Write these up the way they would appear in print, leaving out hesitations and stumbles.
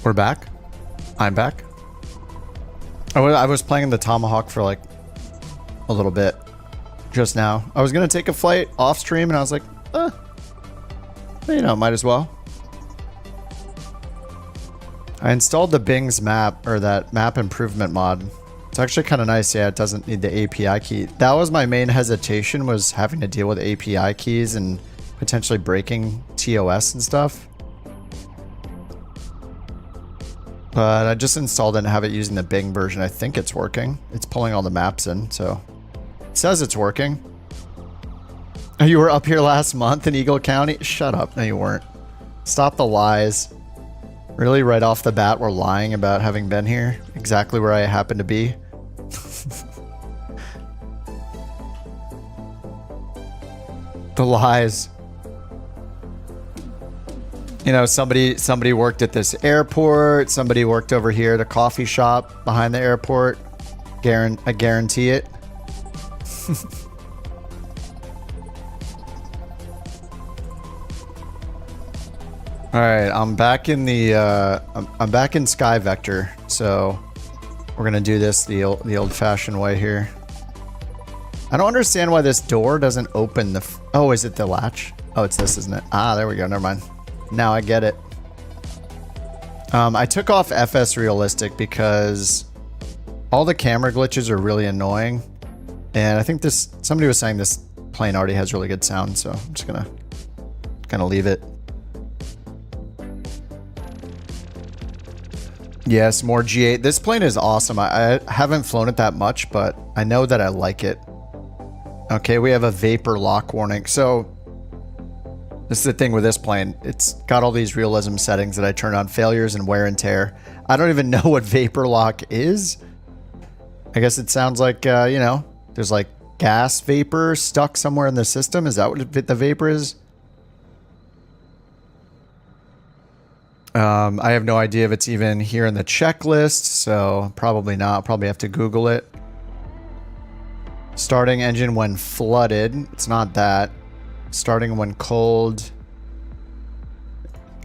We're back. I'm back. I was playing the Tomahawk for like a little bit just now. I was going to take a flight off stream and I was like, you know, might as well. I installed the Bing's map, or that map improvement mod. It's actually kind of nice. Yeah, it doesn't need the API key. That was my main hesitation, was having to deal with API keys and potentially breaking TOS and stuff. But I just installed it and have it using the Bing version. I think it's working. It's pulling all the maps in, so it says it's working. You were up here last month in Eagle County? Shut up. No, you weren't. Stop the lies. Really, right off the bat, we're lying about having been here. Exactly where I happen to be. The lies. You know, somebody worked at this airport. Somebody worked over here at a coffee shop behind the airport. I guarantee it. All right, I'm back in the I'm back in Sky Vector, so we're gonna do this the old-fashioned way here. I don't understand why this door doesn't open the. Oh, is it the latch? Oh, it's this, isn't it? Ah, there we go. Never mind. Now I get it. I took off FS Realistic because all the camera glitches are really annoying, and I think somebody was saying this plane already has really good sound, so I'm just gonna leave it. Yes, more G8. This plane is awesome. I haven't flown it that much, but I know that I like it. Okay, we have a vapor lock warning. So this is the thing with this plane. It's got all these realism settings that I turned on. Failures and wear and tear. I don't even know what vapor lock is. I guess it sounds like, you know, there's like gas vapor stuck somewhere in the system. Is that what the vapor is? I have no idea if it's even here in the checklist, so probably not. I'll probably have to Google it. Starting engine when flooded. It's not that. Starting when cold.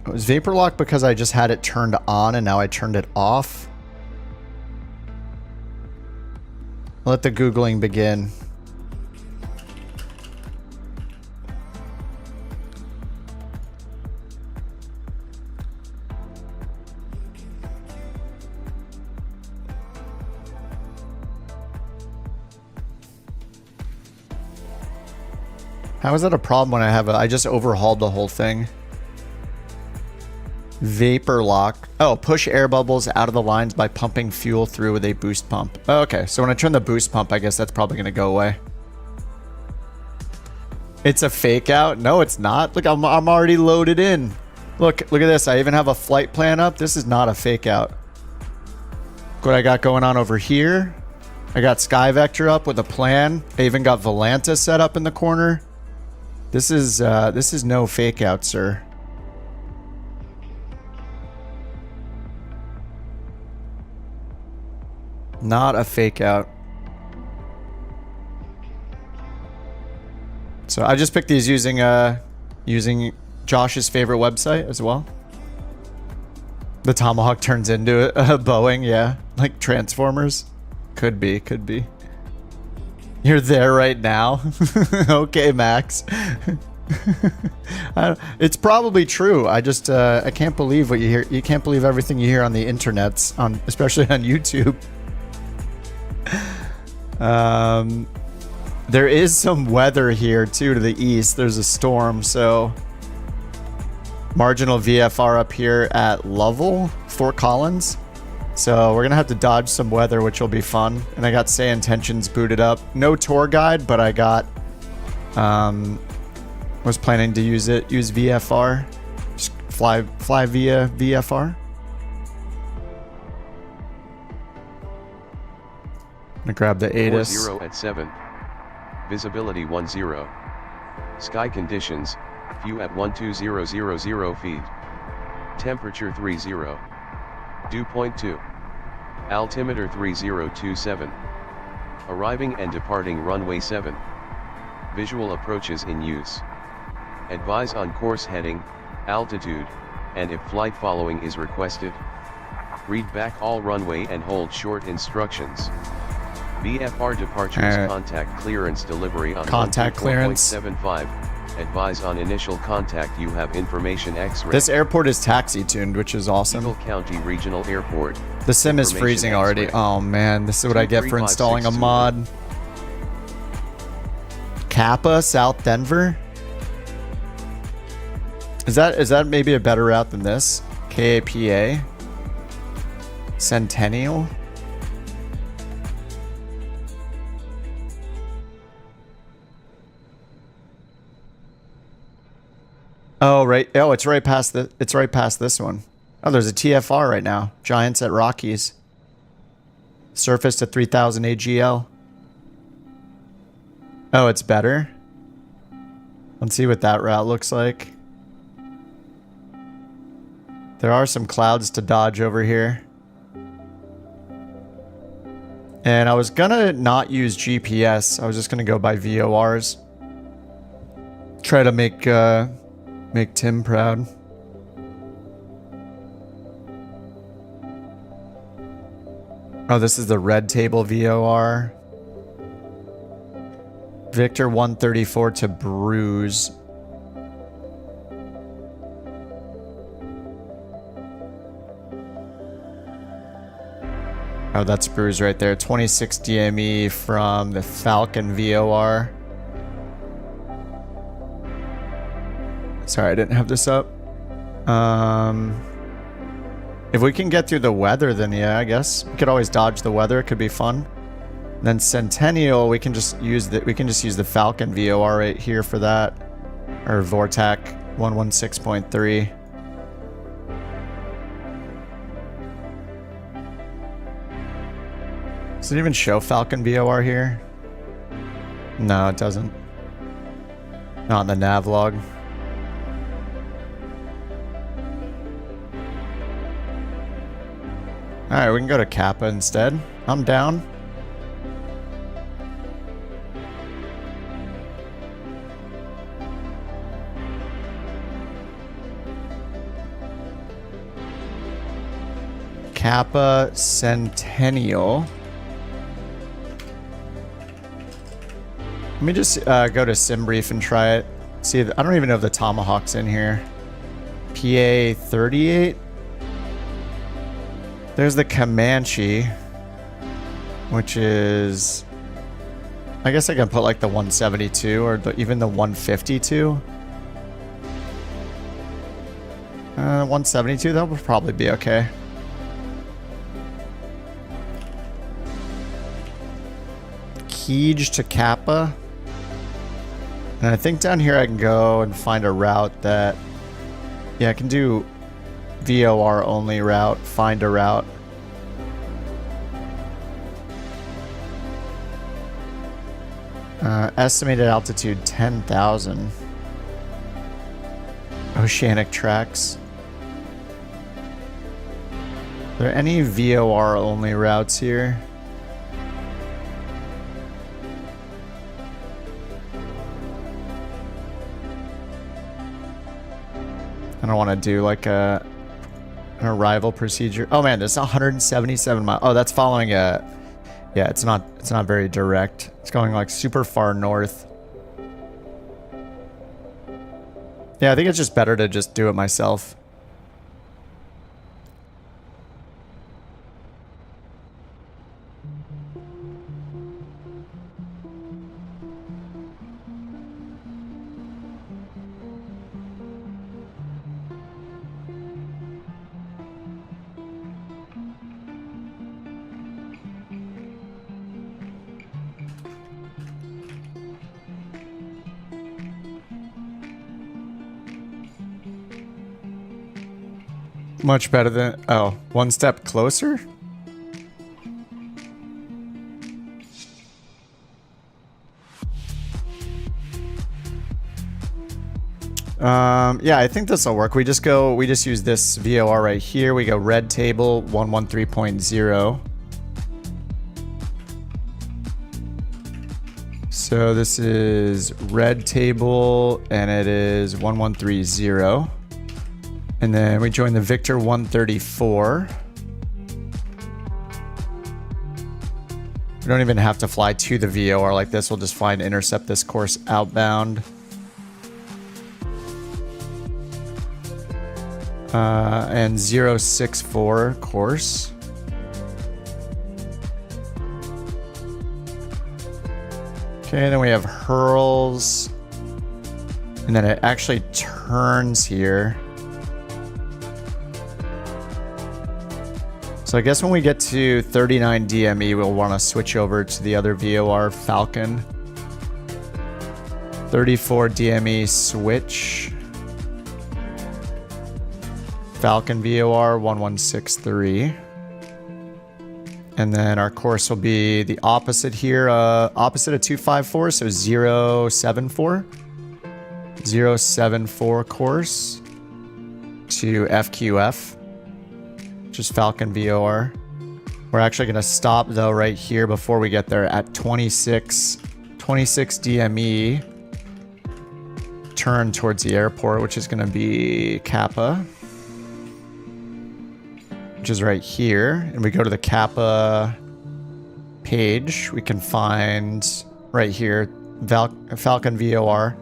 It was vapor lock because I just had it turned on and now I turned it off. Let the Googling begin. How is that a problem when I just overhauled the whole thing? Vapor lock. Oh, push air bubbles out of the lines by pumping fuel through with a boost pump. Oh, okay, so when I turn the boost pump, I guess that's probably gonna go away. It's a fake out? No, it's not. Look, I'm already loaded in. Look at this. I even have a flight plan up. This is not a fake out. Look what I got going on over here. I got Sky Vector up with a plan. I even got Volanta set up in the corner. This is no fake out, sir. Not a fake out. So I just picked these using Josh's favorite website as well. The Tomahawk turns into a Boeing, yeah, like Transformers. Could be. You're there right now. Okay, Max. It's probably true. I just I can't believe what you hear. You can't believe everything you hear on the internets, especially on YouTube. There is some weather here too to the east. There's a storm, so marginal VFR up here at Lovell, Fort Collins. So we're gonna have to dodge some weather, which will be fun. And I got Say Intentions booted up. No tour guide, but I got was planning to use VFR. Just fly via VFR. I'm gonna grab the ATIS. 0 at 7. Visibility 10. Sky conditions, view at 12000 feet. Temperature 30. Dew point 2. Altimeter 3027. Arriving and departing runway 7. Visual approaches in use. Advise on course heading, altitude, and if flight following is requested. Read back all runway and hold short instructions. VFR departures contact clearance delivery on contact clearance 75. Advise on initial contact you have information X-ray. This airport is taxi tuned, which is awesome. Eagle County Regional Airport. The sim is freezing already. Oh man, this is what I get for installing a mod. Kappa, South Denver? Is that maybe a better route than this? KAPA? Centennial? Oh, right. Oh, it's right past this one. Oh, there's a TFR right now. Giants at Rockies. Surface to 3000 AGL. Oh, it's better. Let's see what that route looks like. There are some clouds to dodge over here. And I was gonna not use GPS. I was just gonna go by VORs. Try to make Tim proud. Oh, this is the red table VOR. Victor 134 to Bruise. Oh, that's Bruise right there. 26 DME from the Falcon VOR. Sorry, I didn't have this up. If we can get through the weather, then yeah, I guess we could always dodge the weather. It could be fun. And then Centennial, we can just use the Falcon VOR right here for that, or Vortac 116.3. Does it even show Falcon VOR here? No, it doesn't. Not in the nav log. Alright, we can go to Kappa instead. I'm down. Kappa Centennial. Let me just go to SimBrief and try it. See, I don't even know if the Tomahawk's in here. PA 38. There's the Comanche, which is... I guess I can put like the 172 or even the 152. 172, that would probably be okay. Keege to Kappa. And I think down here I can go and find a route that... Yeah, I can do VOR only route, find a route. Estimated altitude 10,000. Oceanic tracks. Are there any VOR only routes here? I don't want to do like an arrival procedure. Oh man, there's 177 miles. Oh, that's following a... Yeah, it's not very direct. It's going like super far north. Yeah, I think it's just better to just do it myself. Much better than... Oh, one step closer? Yeah, I think this will work. We just use this VOR right here. We go red table 113.0. So this is red table and it is 1130. And then we join the Victor 134. We don't even have to fly to the VOR like this. We'll just fly and intercept this course outbound. And 064 course. Okay, then we have hurls. And then it actually turns here. So I guess when we get to 39 DME, we'll want to switch over to the other VOR, Falcon. 34 DME switch. Falcon VOR 1163. And then our course will be the opposite here, opposite of 254, so 074. 074 course to FQF. Just Falcon VOR. We're actually going to stop though right here before we get there at 26 DME. Turn towards the airport, which is going to be Kappa, which is right here. And we go to the Kappa page. We can find right here Falcon VOR.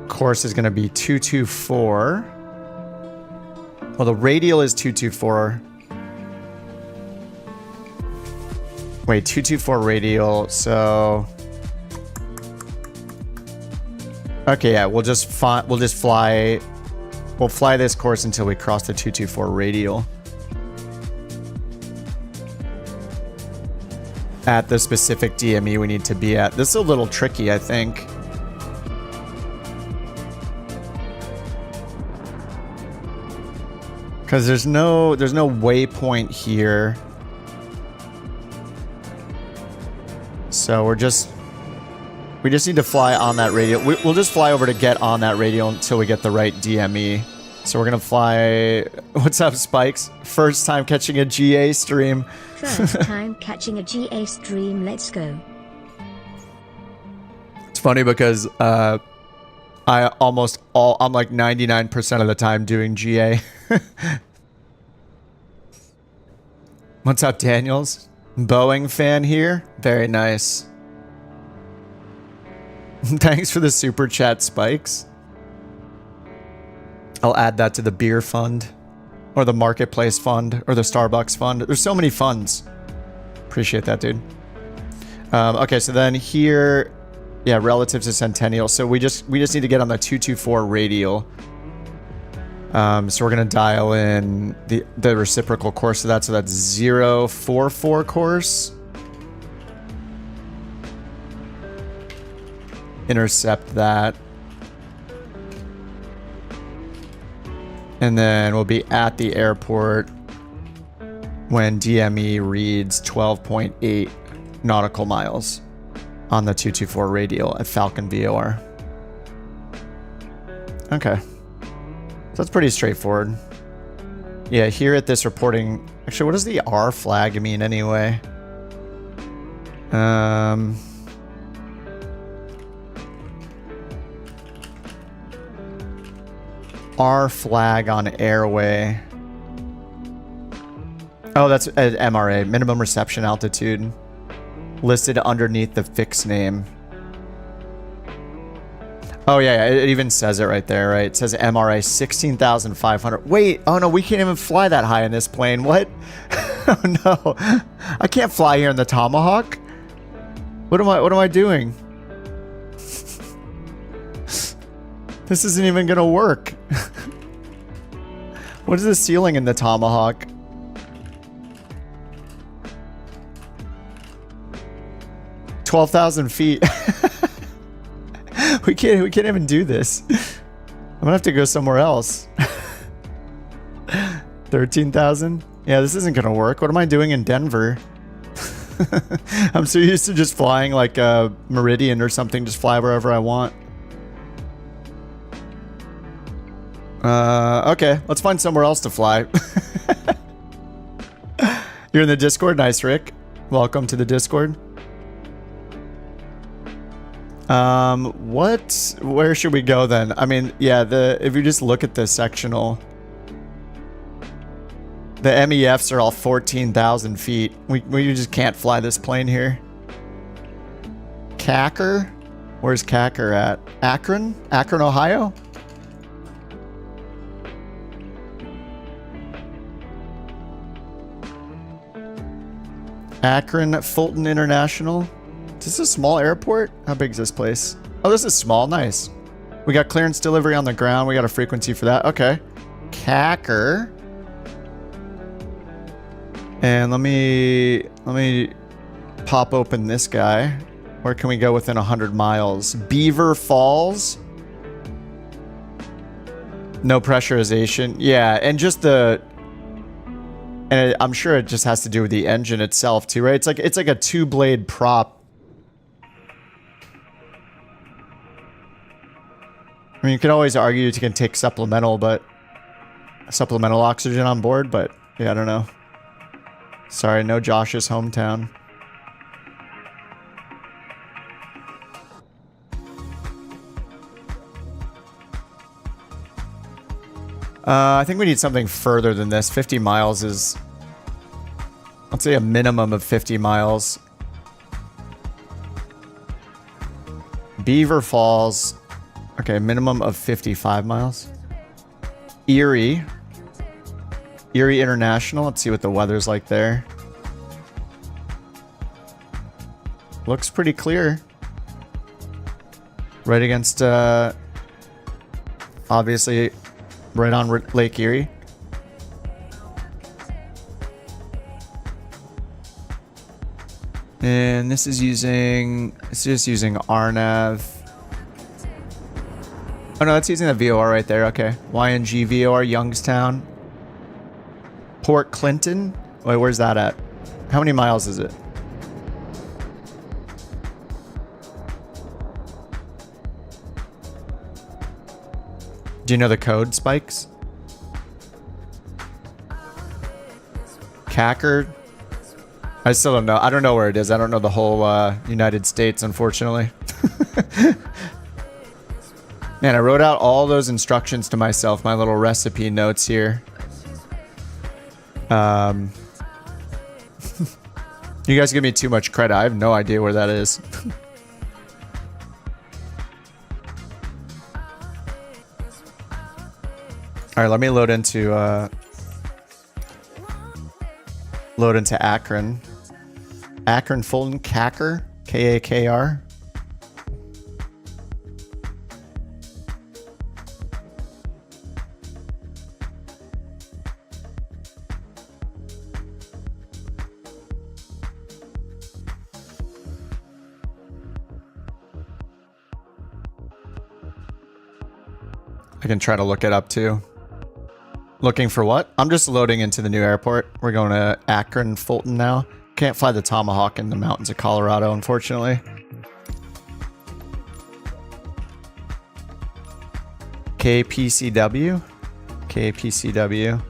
Course is going to be 224. Well, the radial is 224. Wait, 224 radial, so... Okay, yeah, we'll fly this course until we cross the 224 radial. At the specific DME we need to be at. This is a little tricky, I think. Because there's no waypoint here. So we just need to fly on that radial. We'll just fly over to get on that radial until we get the right DME. So we're gonna fly. What's up, Spikes? First time catching a GA stream. First time catching a GA stream. Let's go. It's funny because I'm like 99% of the time doing GA. What's up, Daniels? Boeing fan here. Very nice. Thanks for the super chat, Spikes. I'll add that to the beer fund, or the marketplace fund, or the Starbucks fund. There's so many funds. Appreciate that, dude. Okay, so then here, yeah, relative to Centennial. So we just need to get on the 224 radial. So we're gonna dial in the reciprocal course of that. So that's 044 course. Intercept that. And then we'll be at the airport when DME reads 12.8 nautical miles on the 224 radial at Falcon VOR. Okay. So that's pretty straightforward. Yeah, here at this reporting... Actually, what does the R flag mean anyway? R flag on airway. Oh, that's MRA, minimum reception altitude. Listed underneath the fixed name. Oh yeah, it even says it right there, right? It says MRA 16,500. Wait, oh no, we can't even fly that high in this plane. What? Oh no, I can't fly here in the Tomahawk. What am I doing? This isn't even gonna work. What is the ceiling in the Tomahawk? $12,000 feet. We can't even do this. I'm gonna have to go somewhere else. 13,000? Yeah, this isn't gonna work. What am I doing in Denver? I'm so used to just flying like a Meridian or something, just fly wherever I want. Okay, let's find somewhere else to fly. You're in the Discord? Nice, Rick. Welcome to the Discord. Where should we go then? I mean, yeah, if you just look at the sectional. The MEFs are all 14,000 feet. We just can't fly this plane here. Cacker? Where's Cacker at? Akron? Akron, Ohio? Akron, Fulton International. Is this a small airport? How big is this place? Oh, this is small. Nice. We got clearance delivery on the ground. We got a frequency for that. Okay. Cacker. And let me pop open this guy. Where can we go within 100 miles? Beaver Falls. No pressurization. Yeah, and just the... And I'm sure it just has to do with the engine itself too, right? It's like a 2-blade prop. I mean, you could always argue you can take supplemental oxygen on board, but yeah, I don't know. Sorry, no Josh's hometown. I think we need something further than this. 50 miles is... Let's say a minimum of 50 miles. Beaver Falls. Okay, minimum of 55 miles. Erie. Erie International. Let's see what the weather's like there. Looks pretty clear. Right against, obviously... Right on Lake Erie. And this is it's just using RNAV. Oh no, that's using the VOR right there. Okay. YNG VOR, Youngstown. Port Clinton. Wait, where's that at? How many miles is it? Do you know the code, Spikes? Cacker? I still don't know. I don't know where it is. I don't know the whole United States, unfortunately. Man, I wrote out all those instructions to myself, my little recipe notes here. You guys give me too much credit. I have no idea where that is. All right, let me load into Akron. Akron, Fulton, Cacker, K-A-K-R. I can try to look it up too. Looking for what? I'm just loading into the new airport. We're going to Akron, Fulton now. Can't fly the Tomahawk in the mountains of Colorado, unfortunately. KPCW. KPCW.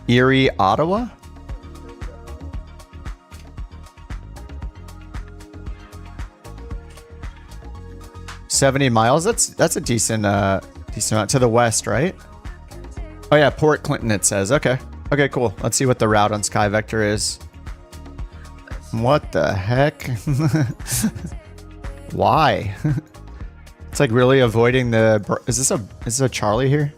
Erie, Ottawa. $70 miles. That's a decent amount to the west, right? Oh yeah, Port Clinton it says. Okay. Okay, cool. Let's see what the route on SkyVector is. What the heck? Why? It's like really avoiding the... Is this a Charlie here?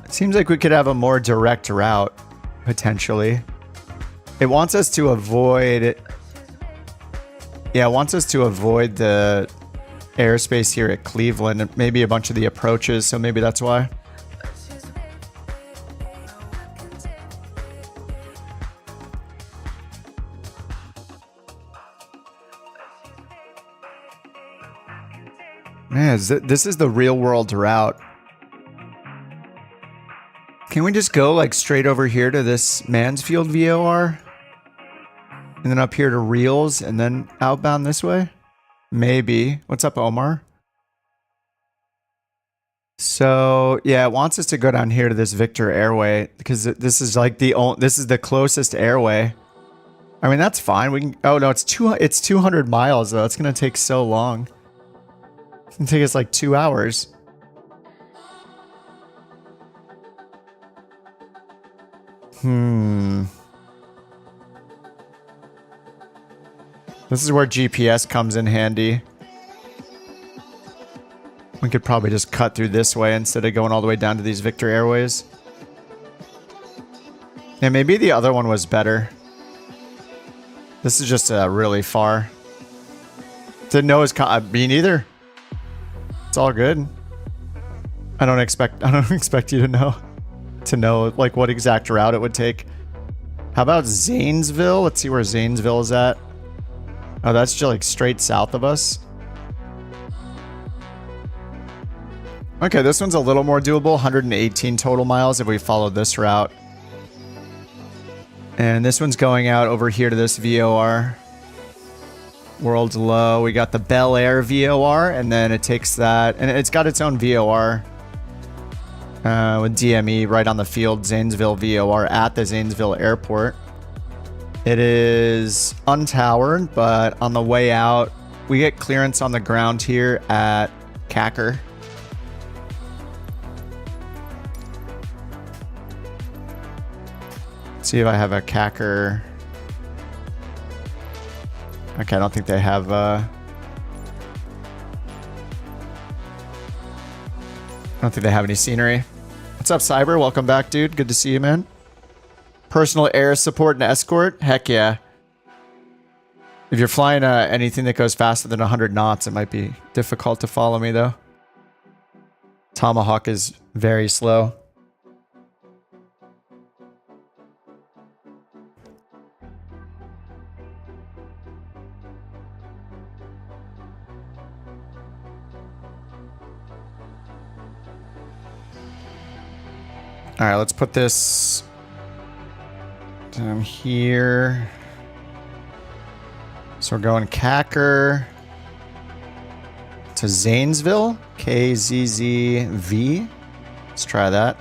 It seems like we could have a more direct route, potentially. It wants us to avoid... Yeah, it wants us to avoid the airspace here at Cleveland and maybe a bunch of the approaches, so maybe that's why. Man, this is the real world route. Can we just go like straight over here to this Mansfield VOR? And then up here to Reels and then outbound this way? Maybe. What's up, Omar? So, yeah, it wants us to go down here to this Victor Airway because this is like this is the closest airway. I mean, that's fine. We can. Oh no, it's 200 miles though. It's gonna take so long. It's gonna take us like 2 hours. This is where GPS comes in handy. We could probably just cut through this way instead of going all the way down to these Victor Airways. Yeah, maybe the other one was better. This is just really far. Didn't know it was me neither. It's all good. I don't expect you to know like what exact route it would take. How about Zanesville? Let's see where Zanesville is at. Oh, that's just like straight south of us. Okay, this one's a little more doable. 118 total miles if we follow this route. And this one's going out over here to this VOR. World's low. We got the Bel Air VOR, and then it takes that, and it's got its own VOR with DME right on the field. Zanesville VOR at the Zanesville airport. It is untowered, but on the way out, we get clearance on the ground here at Cacker. See if I have a Cacker. Okay, I don't think they have I don't think they have any scenery. What's up, Cyber? Welcome back, dude. Good to see you, man. Personal air support and escort? Heck yeah. If you're flying anything that goes faster than 100 knots, it might be difficult to follow me, though. Tomahawk is very slow. All right, let's put this down here. So we're going Cacker to Zanesville, KZZV. Let's try that.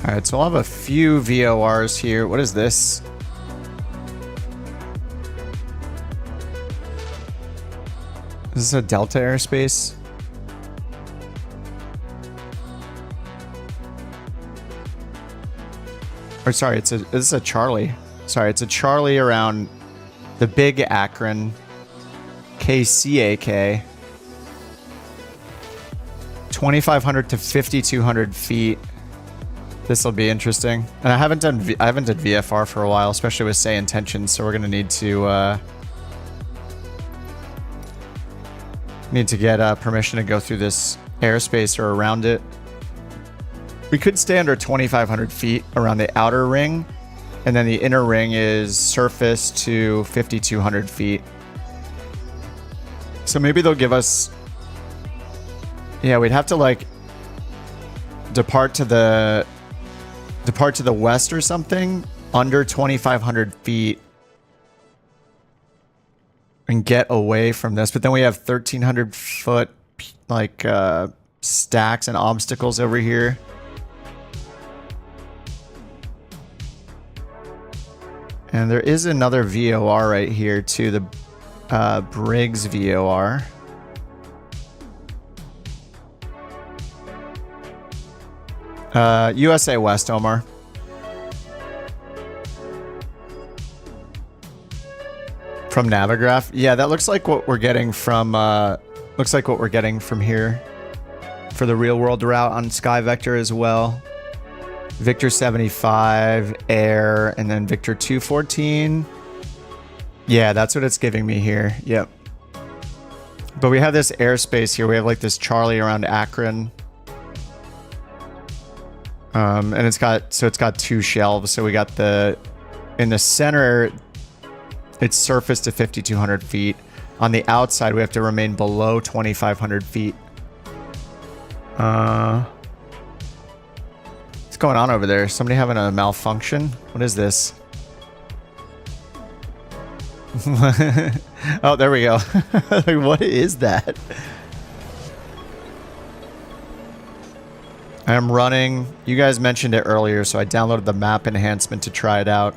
All right, so I'll have a few VORs here. What is this? Is this a Delta airspace? Or sorry, this is a Charlie. Sorry, it's a Charlie around the Big Akron, KCAK. 2,500 to 5,200 feet. This will be interesting. And I haven't done VFR for a while, especially with say intentions. So we're gonna need to get permission to go through this airspace or around it. We could stay under 2,500 feet around the outer ring, and then the inner ring is surface to 5,200 feet. So maybe they'll give us. Yeah, we'd have to like depart to the west or something under 2,500 feet and get away from this. But then we have 1,300 foot like stacks and obstacles over here. And there is another VOR right here too, the Briggs VOR. USA West, Omar. From Navigraph. Yeah, that looks like what we're getting from here for the real world route on Sky Vector as well. Victor 75, Air, and then Victor 214. Yeah, that's what it's giving me here. Yep. But we have this airspace here. We have like this Charlie around Akron. And it's got two shelves. So we got in the center, it's surface to 5,200 feet. On the outside, we have to remain below 2,500 feet. What's going on over there? Somebody having a malfunction? What is this? Oh, there we go. Like, what is that? I'm running. You guys mentioned it earlier, so I downloaded the map enhancement to try it out.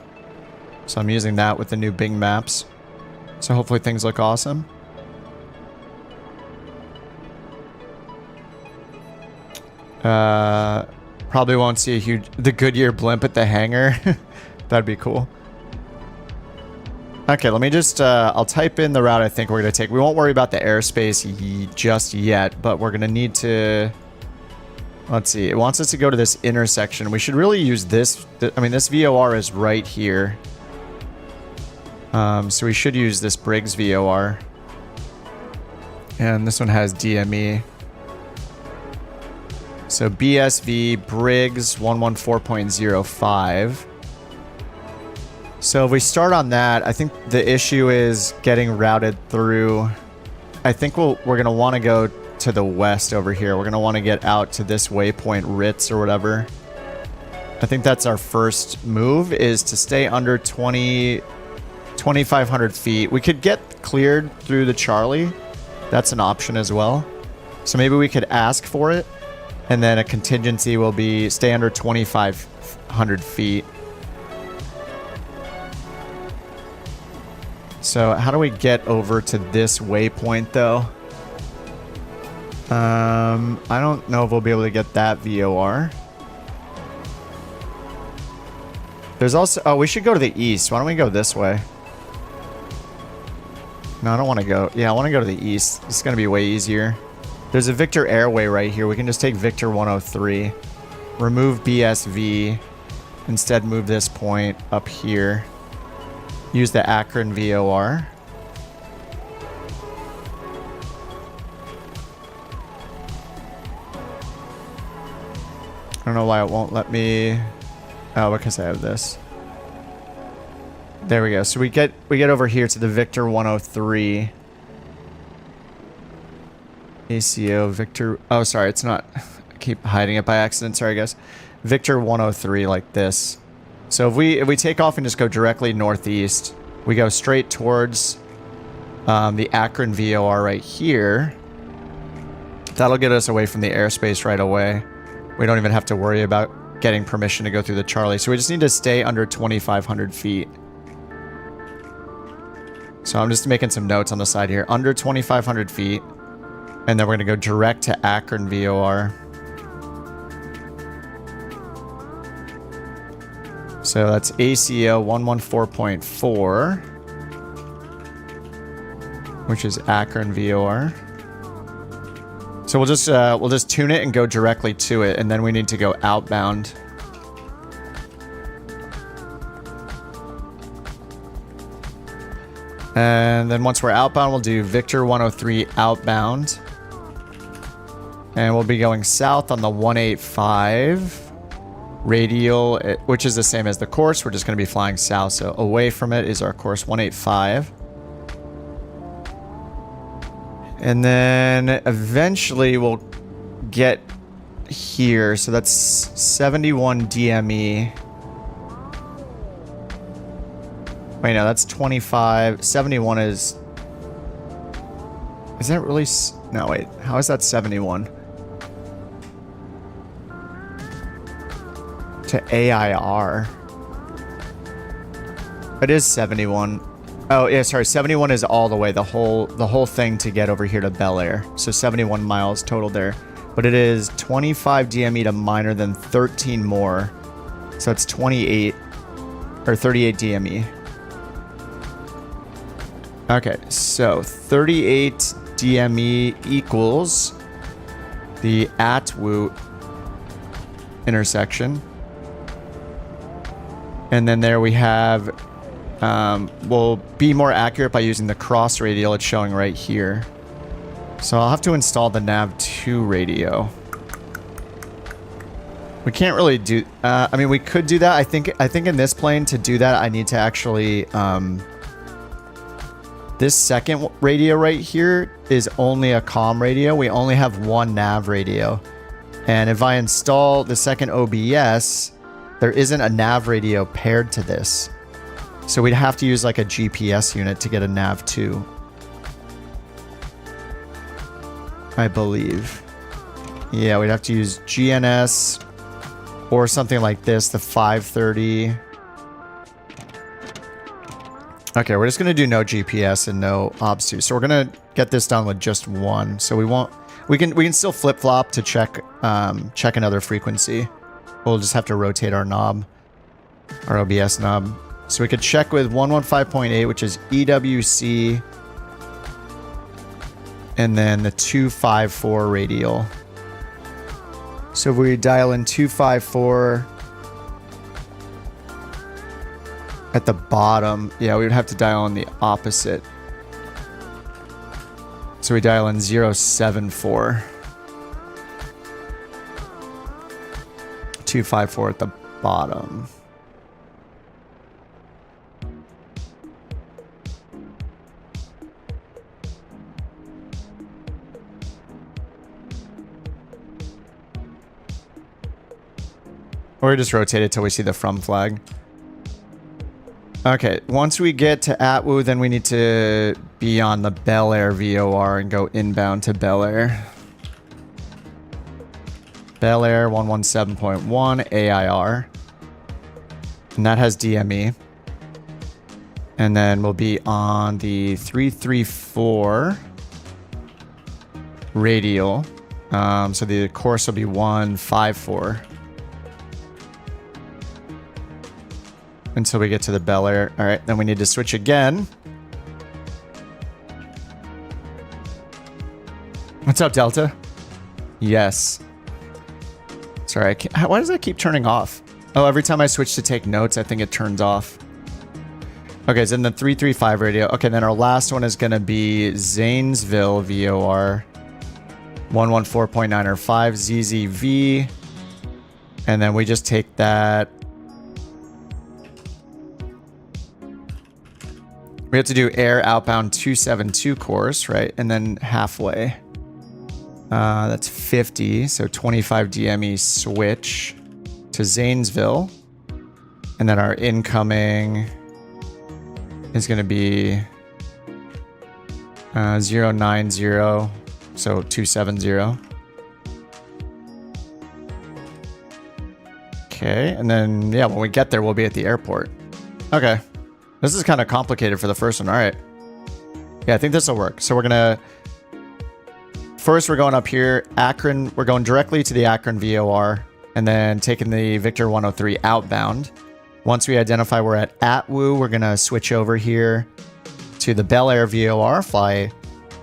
So I'm using that with the new Bing Maps. So hopefully things look awesome. Probably won't see the Goodyear blimp at the hangar. That'd be cool. Okay, let me just, I'll type in the route I think we're going to take. We won't worry about the airspace just yet, but we're going to need to, let's see. It wants us to go to this intersection. We should really use this. I mean, this VOR is right here. So we should use this Briggs VOR. And this one has DME. So BSV Briggs 114.05. So if we start on that, I think the issue is getting routed through. I think we're going to want to go to the west over here. We're going to want to get out to this waypoint Ritz or whatever. I think that's our first move, is to stay under 2,500 feet. We could get cleared through the Charlie. That's an option as well. So maybe we could ask for it. And then a contingency will be stay under 2,500 feet. So how do we get over to this waypoint though? I don't know if we'll be able to get that VOR. There's also, oh, we should go to the east. Why don't we go this way? No, I don't want to go. Yeah, I want to go to the east. It's going to be way easier. There's a Victor Airway right here. We can just take Victor 103. Remove BSV. Instead, move this point up here. Use the Akron VOR. I don't know why it won't let me. Oh, because I have this. There we go. So we get over here to the Victor 103. ACO Victor. Oh, sorry, it's not. I keep hiding it by accident. Sorry, guys. Victor 103, like this. So if we take off and just go directly northeast, we go straight towards the Akron VOR right here. That'll get us away from the airspace right away. We don't even have to worry about getting permission to go through the Charlie. So we just need to stay under 2,500 feet. So I'm just making some notes on the side here. Under 2,500 feet. And then we're going to go direct to Akron VOR. So that's ACO 114.4, which is Akron VOR. So we'll just tune it and go directly to it, and then we need to go outbound. And then once we're outbound, we'll do Victor 103 outbound. And we'll be going south on the 185 radial, which is the same as the course. We're just going to be flying south. So away from it is our course 185. And then eventually we'll get here. So that's 71 DME. Wait, no, that's 25. 71 is that really? No, wait. How is that 71? To AIR. It is 71. Oh, yeah, sorry. 71 is all the way, the whole thing to get over here to Bel Air. So 71 miles total there. But it is 25 DME to minor, then 13 more. So it's 28 or 38 DME. Okay, so 38 DME equals the Atwood intersection. And then there we have, we'll be more accurate by using the cross radial it's showing right here. So I'll have to install the nav2 radio. We can't really do, I mean, we could do that. I think in this plane to do that, I need to actually, this second radio right here is only a comm radio. We only have one nav radio. And if I install the second OBS, there isn't a nav radio paired to this. So we'd have to use like a GPS unit to get a nav 2. I believe. Yeah, we'd have to use GNS or something like this, the 530. Okay, we're just going to do no GPS and no OBS2. So we're going to get this done with just one. So we can still flip-flop to check another frequency. We'll just have to rotate our knob, our OBS knob. So we could check with 115.8, which is EWC, and then the 254 radial. So if we dial in 254 at the bottom, yeah, we would have to dial in the opposite. So we dial in 074. 254 at the bottom. Or just rotate it till we see the from flag. Okay, once we get to Atwoo, then we need to be on the Bel Air VOR and go inbound to Bel Air. Bel Air 117.1 AIR. And that has DME. And then we'll be on the 334 radial. So the course will be 154. Until we get to the Bel Air. All right, then we need to switch again. What's up, Delta? Yes. Sorry, why does that keep turning off? Oh, every time I switch to take notes, I think it turns off. Okay, so then the 335 radio. Okay, then our last one is going to be Zanesville VOR 114.9 or 5 ZZV. And then we just take that. We have to do air outbound 272 course, right? And then halfway. That's 50. So 25 DME switch to Zanesville. And then our incoming is going to be 090. So 270. Okay. And then, yeah, when we get there, we'll be at the airport. Okay. This is kind of complicated for the first one. All right. Yeah, I think this will work. So we're going to... First, we're going up here. Akron. We're going directly to the Akron VOR. And then taking the Victor 103 outbound. Once we identify we're at Atwoo, we're going to switch over here to the Bel Air VOR. Fly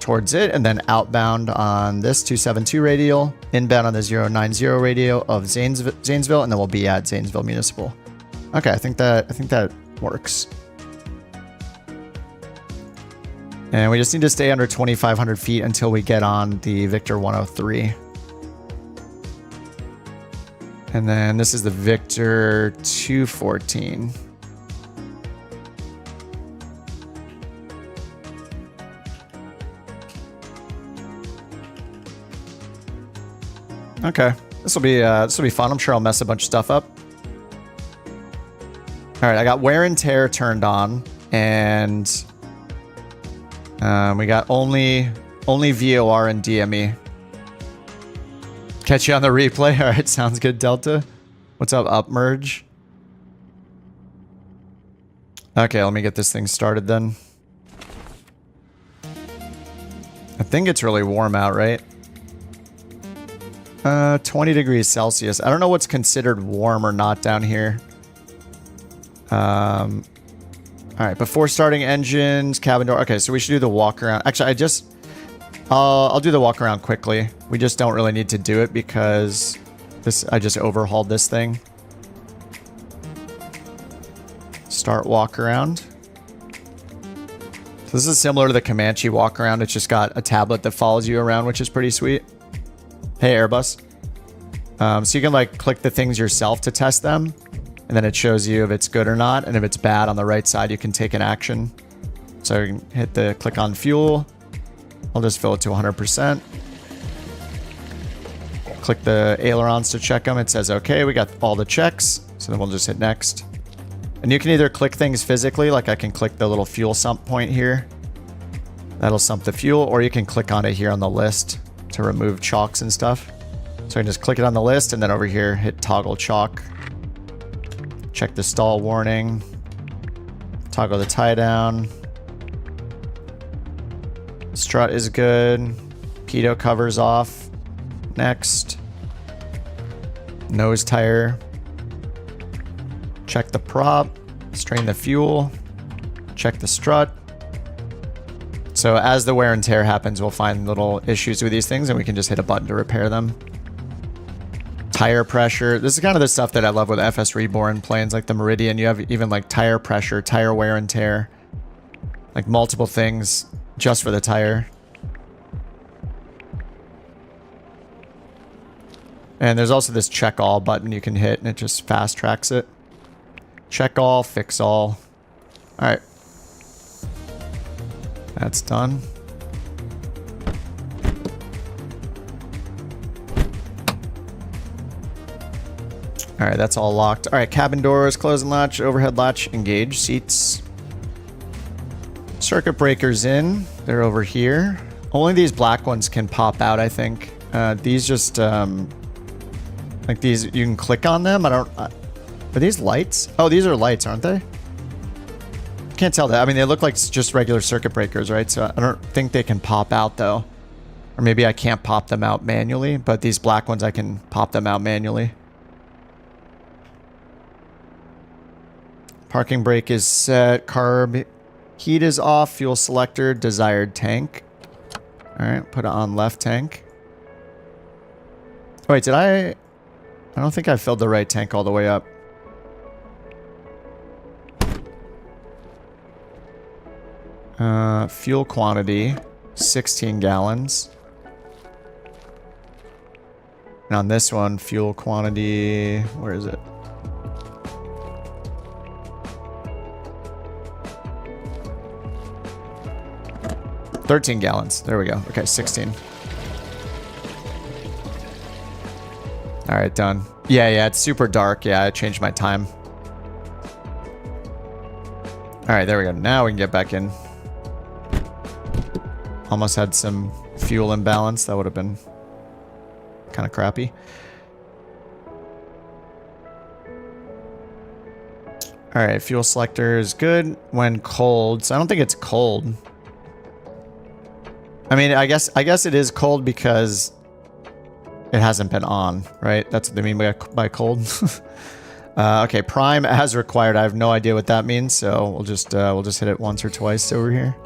towards it. And then outbound on this 272 radial. Inbound on the 090 radial of Zanesville. And then we'll be at Zanesville Municipal. Okay, I think that works. And we just need to stay under 2,500 feet until we get on the Victor 103. And then this is the Victor 214. Okay, this will be fun. I'm sure I'll mess a bunch of stuff up. All right, I got wear and tear turned on, and we got only VOR and DME. Catch you on the replay. All right, sounds good, Delta. What's up, Upmerge? Okay, let me get this thing started then. I think it's really warm out, right? 20 degrees Celsius. I don't know what's considered warm or not down here. All right, before starting engines, cabin door. Okay, so we should do the walk around. Actually, I'll do the walk around quickly. We just don't really need to do it because I just overhauled this thing. Start walk around. So this is similar to the Comanche walk around. It's just got a tablet that follows you around, which is pretty sweet. Hey, Airbus. So you can like click the things yourself to test them. And then it shows you if it's good or not. And if it's bad on the right side, you can take an action. So you can hit the click on fuel. I'll just fill it to 100%. click the ailerons to check them. It says, okay, we got all the checks. So then we'll just hit next. And you can either click things physically, like I can click the little fuel sump point here. That'll sump the fuel, or you can click on it here on the list to remove chalks and stuff. So I can just click it on the list and then over here, hit toggle chalk. Check the stall warning. Toggle the tie down. Strut is good. Pitot covers off. Next. Nose tire. Check the prop. Strain the fuel. Check the strut. So as the wear and tear happens, we'll find little issues with these things and we can just hit a button to repair them. Tire pressure. This is kind of the stuff that I love with FS Reborn planes like the Meridian. You have even like tire pressure, tire wear and tear. Like multiple things just for the tire. And there's also this check all button you can hit and it just fast tracks it. Check all, fix all. All right. That's done. All right, that's all locked. All right, cabin doors, close and latch, overhead latch, engage, seats. Circuit breakers in. They're over here. Only these black ones can pop out, I think. These just, like these, you can click on them. I don't, are these lights? Oh, these are lights, aren't they? Can't tell that. I mean, they look like just regular circuit breakers, right? So I don't think they can pop out though. Or maybe I can't pop them out manually, but these black ones, I can pop them out manually. Parking brake is set. Carb heat is off. Fuel selector. Desired tank. Alright, put it on left tank. Oh, wait, did I don't think I filled the right tank all the way up. Fuel quantity. 16 gallons. And on this one, fuel quantity... Where is it? $13 gallons. There we go. Okay, 16. All right, done. Yeah, it's super dark. Yeah, I changed my time. All right, there we go. Now we can get back in. Almost had some fuel imbalance. That would have been kind of crappy. All right, fuel selector is good when cold. So I don't think it's cold. I mean, I guess it is cold because it hasn't been on, right? That's what they mean by cold. Okay, prime as required. I have no idea what that means, so we'll just hit it once or twice over here.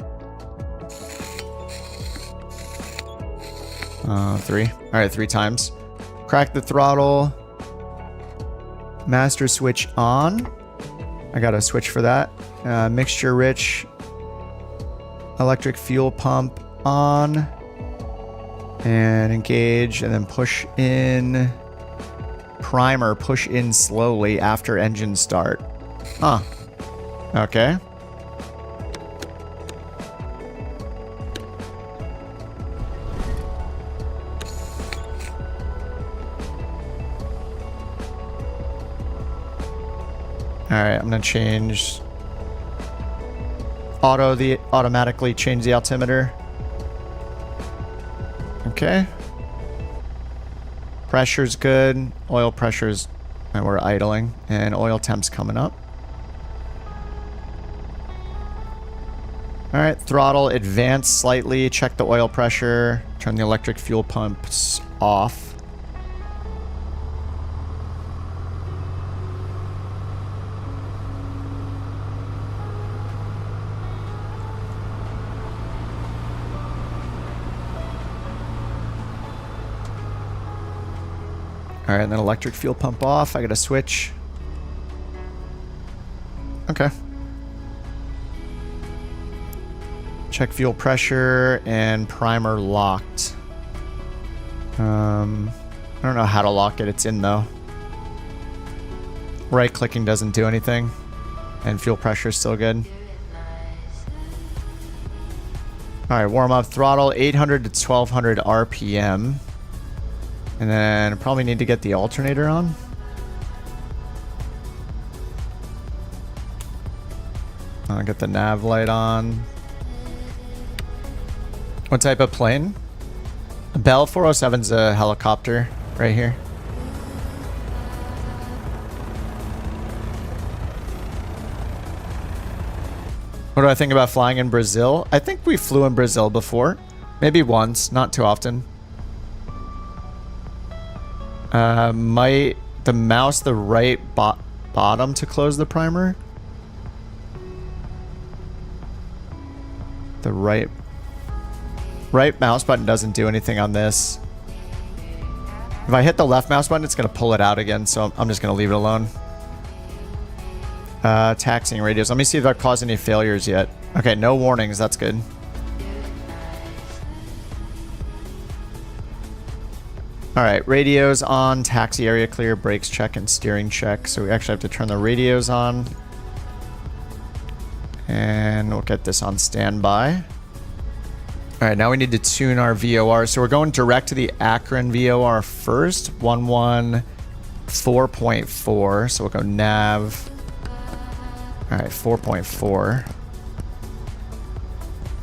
3. All right, 3 times. Crack the throttle. Master switch on. I got a switch for that. Mixture rich. Electric fuel pump on. And engage, and then push in. Primer, push in slowly after engine start. Huh. Okay. Alright, I'm gonna change automatically change the altimeter. Okay. Pressure's good. Oil pressure's, and we're idling, and oil temp's coming up. Alright, throttle advance slightly, check the oil pressure, turn the electric fuel pumps off. All right, and then electric fuel pump off. I got to switch. Okay. Check fuel pressure and primer locked. I don't know how to lock it. It's in though. Right clicking doesn't do anything. And fuel pressure is still good. All right, warm up throttle 800 to 1200 RPM. And then probably need to get the alternator on. I'll get the nav light on. What type of plane? Bell 407's a helicopter right here. What do I think about flying in Brazil? I think we flew in Brazil before. Maybe once, not too often. The mouse the right bottom to close the primer? The right mouse button doesn't do anything on this. If I hit the left mouse button, it's going to pull it out again, so I'm just going to leave it alone. Taxiing radios. Let me see if I've caused any failures yet. Okay, no warnings. That's good. Alright, radios on, taxi area clear, brakes check, and steering check. So we actually have to turn the radios on. And we'll get this on standby. Alright, now we need to tune our VOR. So we're going direct to the Akron VOR first. 114.4. So we'll go nav. Alright, 4.4.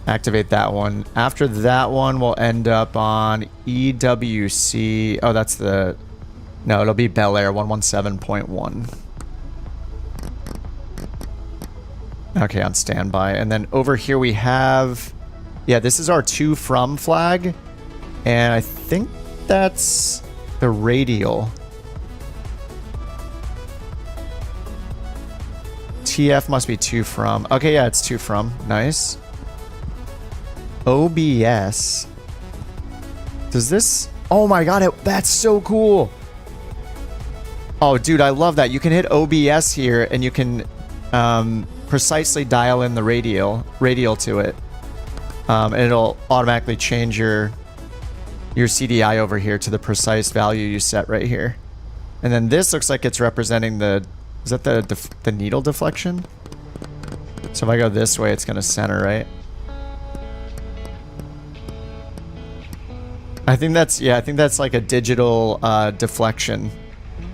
Activate that one. After that one, we'll end up on EWC. Oh, that's the... No, it'll be Bel Air, 117.1. Okay, on standby. And then over here we have... Yeah, this is our to from flag. And I think that's the radial. TF must be to from. Okay, yeah, it's to from. Nice. OBS. Does this... Oh my god, that's so cool. Oh, dude, I love that. You can hit OBS here and you can precisely dial in the radial to it. And it'll automatically change your CDI over here to the precise value you set right here. And then this looks like it's representing the... Is that the needle deflection? So if I go this way, it's going to center, right? I think that's... Yeah, I think that's like a digital deflection.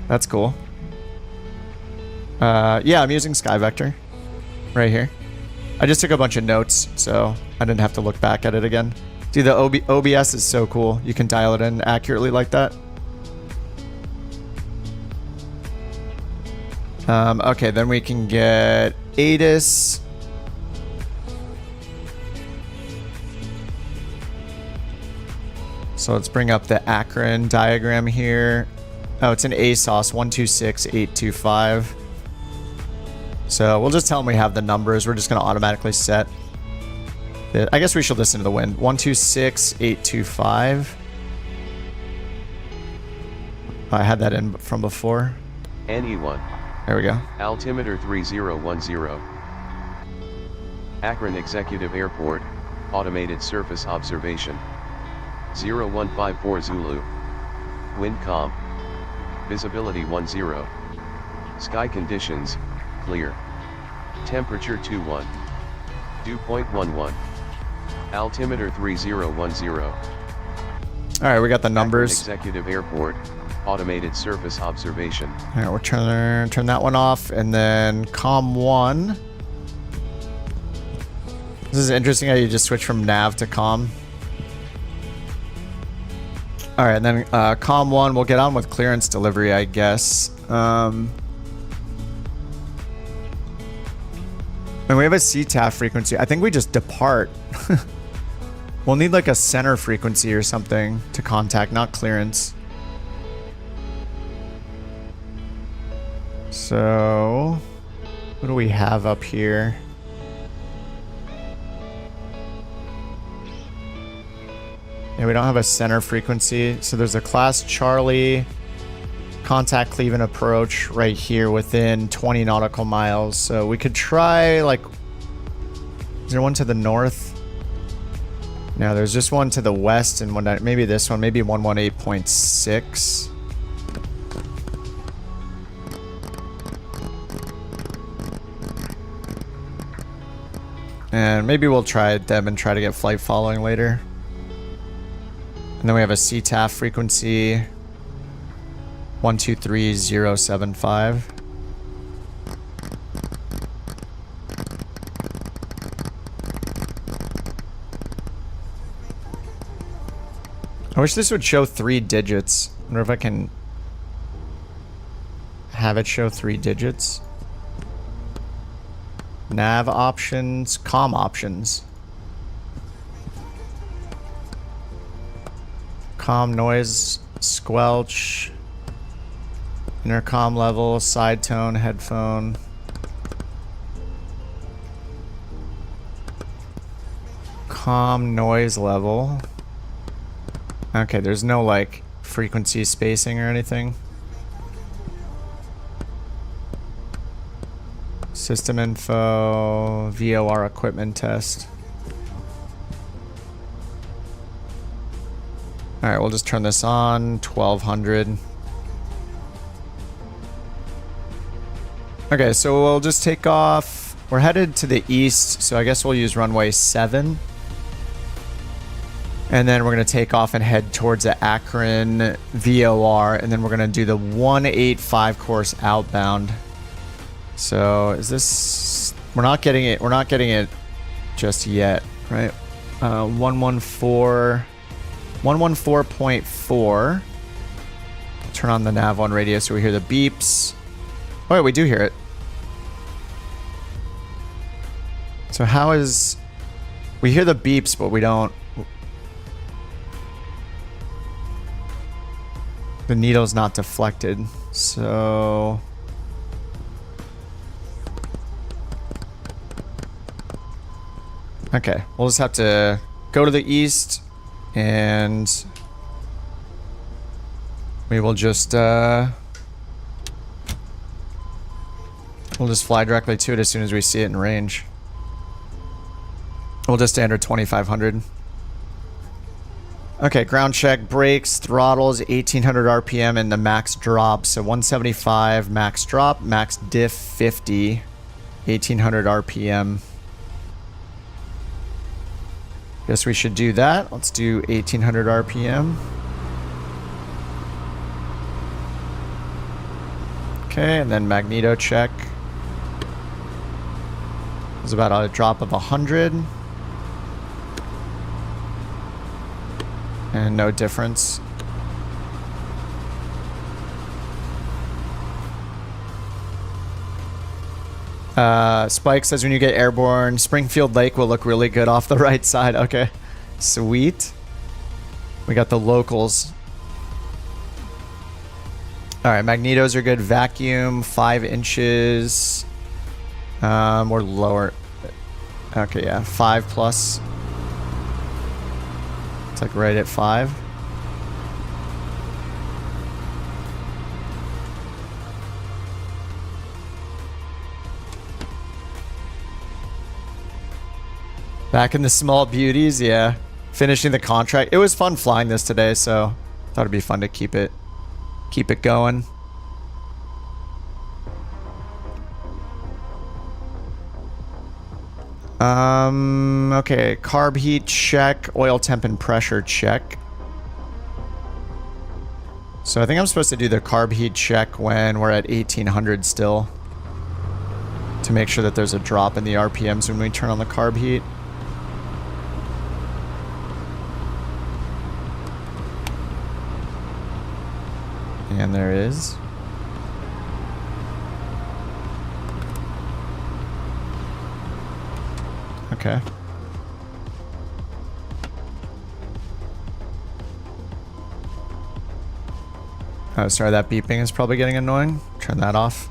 That's cool. Yeah, I'm using SkyVector right here. I just took a bunch of notes, so I didn't have to look back at it again. Dude, the OBS is so cool. You can dial it in accurately like that. Okay, then we can get ATIS. So let's bring up the Akron diagram here. Oh, it's an ASOS 126825. So we'll just tell them we have the numbers. We're just going to automatically set it. I guess we should listen to the wind. 126825. I had that in from before. NE1. There we go. Altimeter 3010. Akron Executive Airport, Automated Surface Observation. 0154 Zulu. Wind calm. Visibility 10. Sky conditions, clear. Temperature 21. Dew point 11. Altimeter 3010. Alright, we got the numbers. Akron Executive Airport, Automated Surface Observation. Alright, we'll turn that one off, and then COM 1. This is interesting how you just switch from nav to COM. Alright, and then COM 1, we'll get on with clearance delivery, I guess. And we have a CTAF frequency. I think we just depart. We'll need like a center frequency or something to contact, not clearance. So, what do we have up here? Yeah, we don't have a center frequency. So there's a class Charlie contact Cleveland approach right here within 20 nautical miles. So we could try like, is there one to the north? No, there's just one to the west and one, maybe this one, maybe 118.6. And maybe we'll try them and try to get flight following later. And then we have a CTAF frequency. 123075. I wish this would show 3 digits. I wonder if I can have it show 3 digits. Nav options, comm options. Comm noise, squelch, intercom level, side tone, headphone. Comm noise level. Okay, there's no like frequency spacing or anything. System info, VOR equipment test. Alright, we'll just turn this on, 1200. Okay, so we'll just take off. We're headed to the east, so I guess we'll use runway 7. And then we're going to take off and head towards the Akron VOR, and then we're going to do the 185 course outbound. So is this... We're not getting it just yet, right? 114.4. Turn on the nav on radio so we hear the beeps. Oh, wait, we do hear it. So how is... We hear the beeps, but we don't... The needle's not deflected, so... Okay, we'll just have to go to the east, and we will just, we'll just fly directly to it as soon as we see it in range. We'll just enter 2500. Okay, ground check, brakes, throttles, 1800 RPM, and the max drop. So 175 max drop, max diff 50, 1800 RPM. Guess we should do that. Let's do 1800 RPM. Okay, and then magneto check. It's about a drop of 100. And no difference. Spike says when you get airborne, Springfield Lake will look really good off the right side. Okay, sweet. We got the locals. All right, magnetos are good. Vacuum, 5 inches. We're lower. Okay, yeah, 5 plus. It's like right at 5. Back in the small beauties, yeah. Finishing the contract. It was fun flying this today, so thought it'd be fun to keep it going. Okay, carb heat check, oil temp and pressure check. So I think I'm supposed to do the carb heat check when we're at 1800 still, to make sure that there's a drop in the RPMs when we turn on the carb heat. And there is. Okay. Oh, sorry, that beeping is probably getting annoying. Turn that off.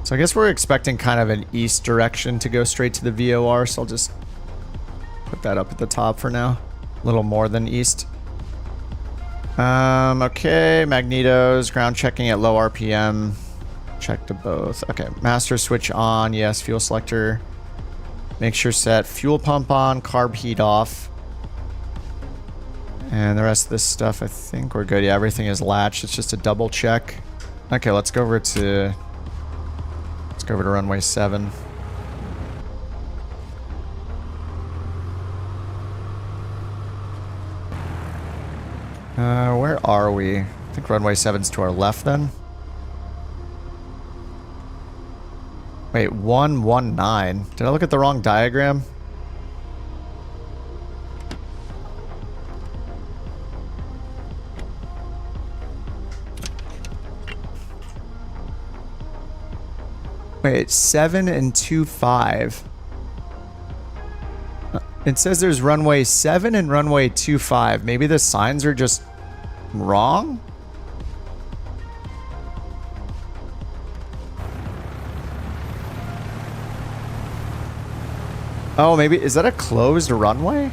So I guess we're expecting kind of an east direction to go straight to the VOR, so I'll just put that up at the top for now. A little more than east. Okay, magnetos, ground checking at low RPM. Check to both. Okay, master switch on. Yes, fuel selector. Make sure set. Fuel pump on, carb heat off. And the rest of this stuff, I think we're good. Yeah, everything is latched. It's just a double check. Okay, let's go over to runway 7. Where are we? I think runway 7's to our left then. Wait, 119. Did I look at the wrong diagram? Wait, 7 and 25. It says there's runway 7 and runway 25. Maybe the signs are just wrong? Oh, maybe, is that a closed runway?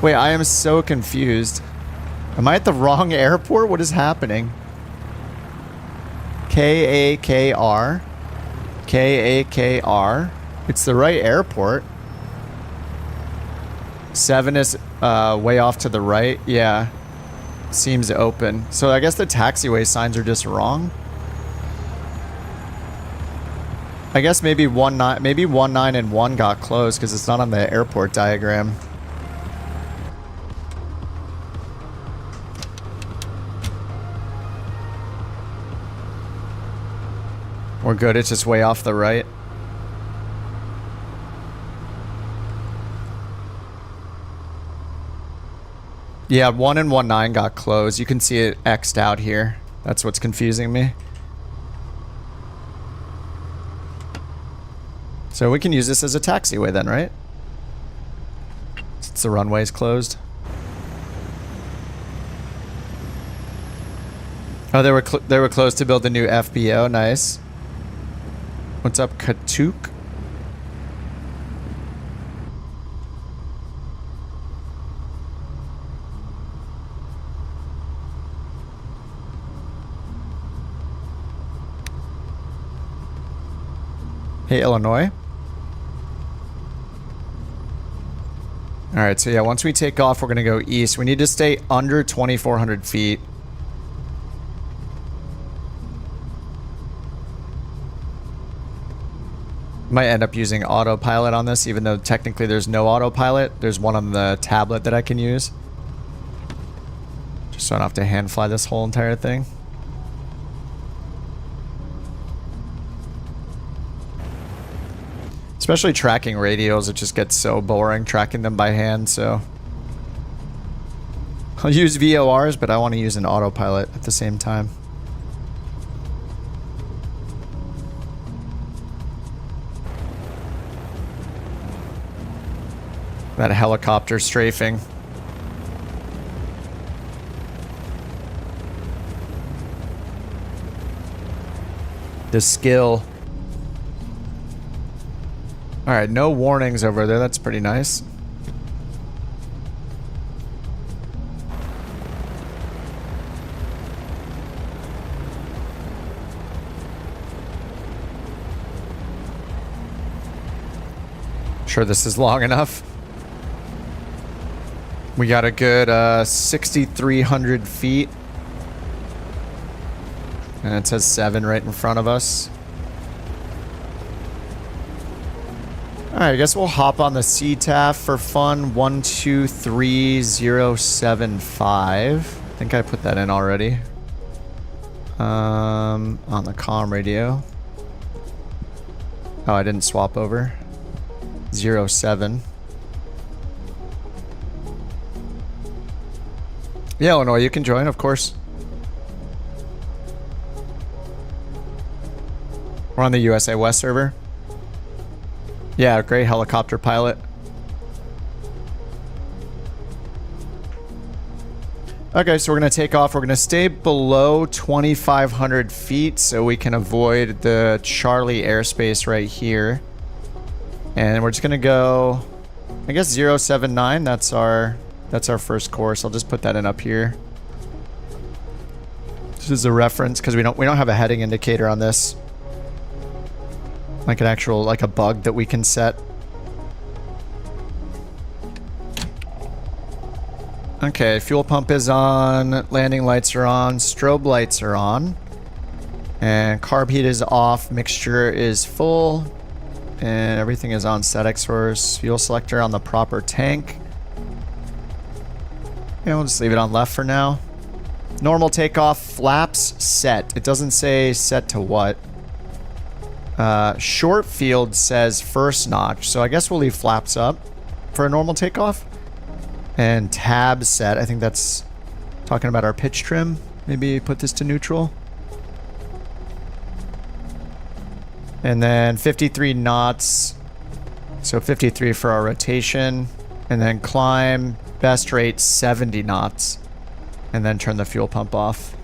Wait, I am so confused. Am I at the wrong airport? What is happening? K-A-K-R. K-A-K-R. It's the right airport. 7 is way off to the right. Yeah. Seems open. So I guess the taxiway signs are just wrong. I guess maybe 19 and 1 got closed because it's not on the airport diagram. We're good, it's just way off the right. Yeah, 1 and 19 got closed. You can see it X'd out here. That's what's confusing me. So we can use this as a taxiway then, right? Since the runway's closed. Oh, they were closed to build a new FBO. Nice. What's up, Katuk? Hey, Illinois. Alright, so yeah, once we take off, we're going to go east. We need to stay under 2,400 feet. Might end up using autopilot on this, even though technically there's no autopilot. There's one on the tablet that I can use. Just so I don't have to hand fly this whole entire thing. Especially tracking radios, it just gets so boring tracking them by hand, so... I'll use VORs, but I want to use an autopilot at the same time. That helicopter strafing. The skill. Alright, no warnings over there. That's pretty nice. Sure, this is long enough. We got a good 6,300 feet. And it says 7 right in front of us. Alright, I guess we'll hop on the CTAF for fun. 123075. I think I put that in already. On the comm radio. Oh, I didn't swap over. 07. Yeah, Illinois, you can join, of course. We're on the USA West server. Yeah, great helicopter pilot. Okay, so we're going to take off. We're going to stay below 2,500 feet so we can avoid the Charlie airspace right here. And we're just going to go, I guess 079. That's our first course. I'll just put that in up here. This is a reference because we don't have a heading indicator on this. Like an actual, like a bug that we can set. Okay, fuel pump is on, landing lights are on, strobe lights are on, and carb heat is off, mixture is full, and everything is on static source, fuel selector on the proper tank. Yeah, we'll just leave it on left for now. Normal takeoff, flaps set. It doesn't say set to what. Short field says first notch, so I guess we'll leave flaps up for a normal takeoff. And tab set, I think that's talking about our pitch trim. Maybe put this to neutral. And then 53 knots, so 53 for our rotation. And then climb, best rate 70 knots. And then turn the fuel pump off.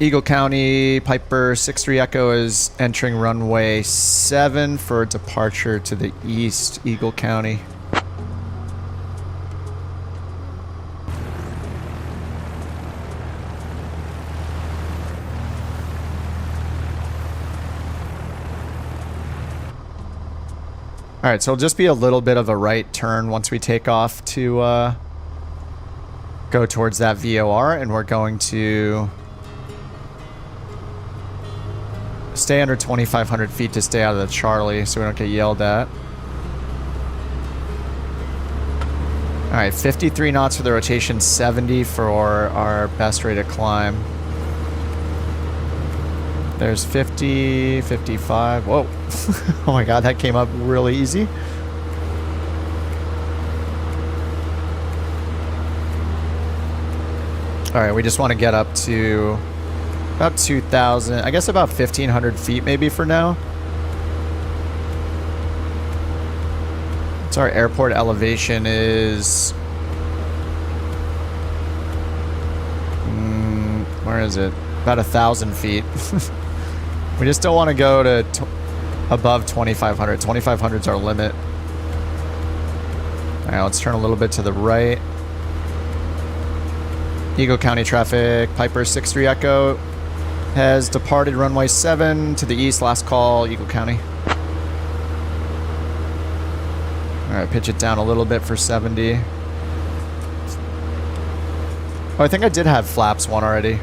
Eagle County, Piper 63 Echo is entering runway 7 for departure to the east, Eagle County. Alright, so it'll just be a little bit of a right turn once we take off to go towards that VOR, and we're going to stay under 2,500 feet to stay out of the Charlie so we don't get yelled at. Alright, 53 knots for the rotation, 70 for our best rate of climb. There's 50, 55. Whoa. Oh my god, that came up really easy. Alright, we just want to get up to about 2,000, I guess about 1,500 feet maybe for now. So our airport elevation is... where is it? About 1,000 feet. We just don't want to go to above 2,500. 2,500 is our limit. Alright, let's turn a little bit to the right. Eagle County traffic, Piper 63 Echo has departed runway 7 to the east. Last call, Eagle County. Alright, pitch it down a little bit for 70. Oh, I think I did have flaps 1 already.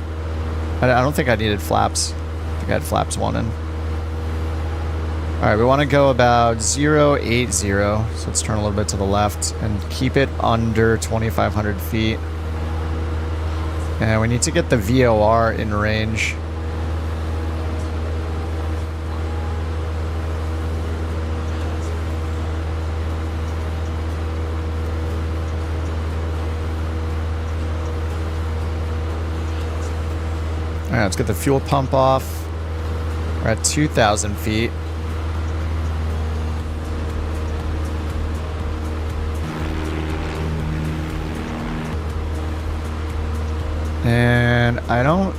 I don't think I needed flaps. I think I had flaps 1 in. Alright, we want to go about 080. So let's turn a little bit to the left and keep it under 2,500 feet. And we need to get the VOR in range. Alright, let's get the fuel pump off. We're at 2,000 feet. And I don't...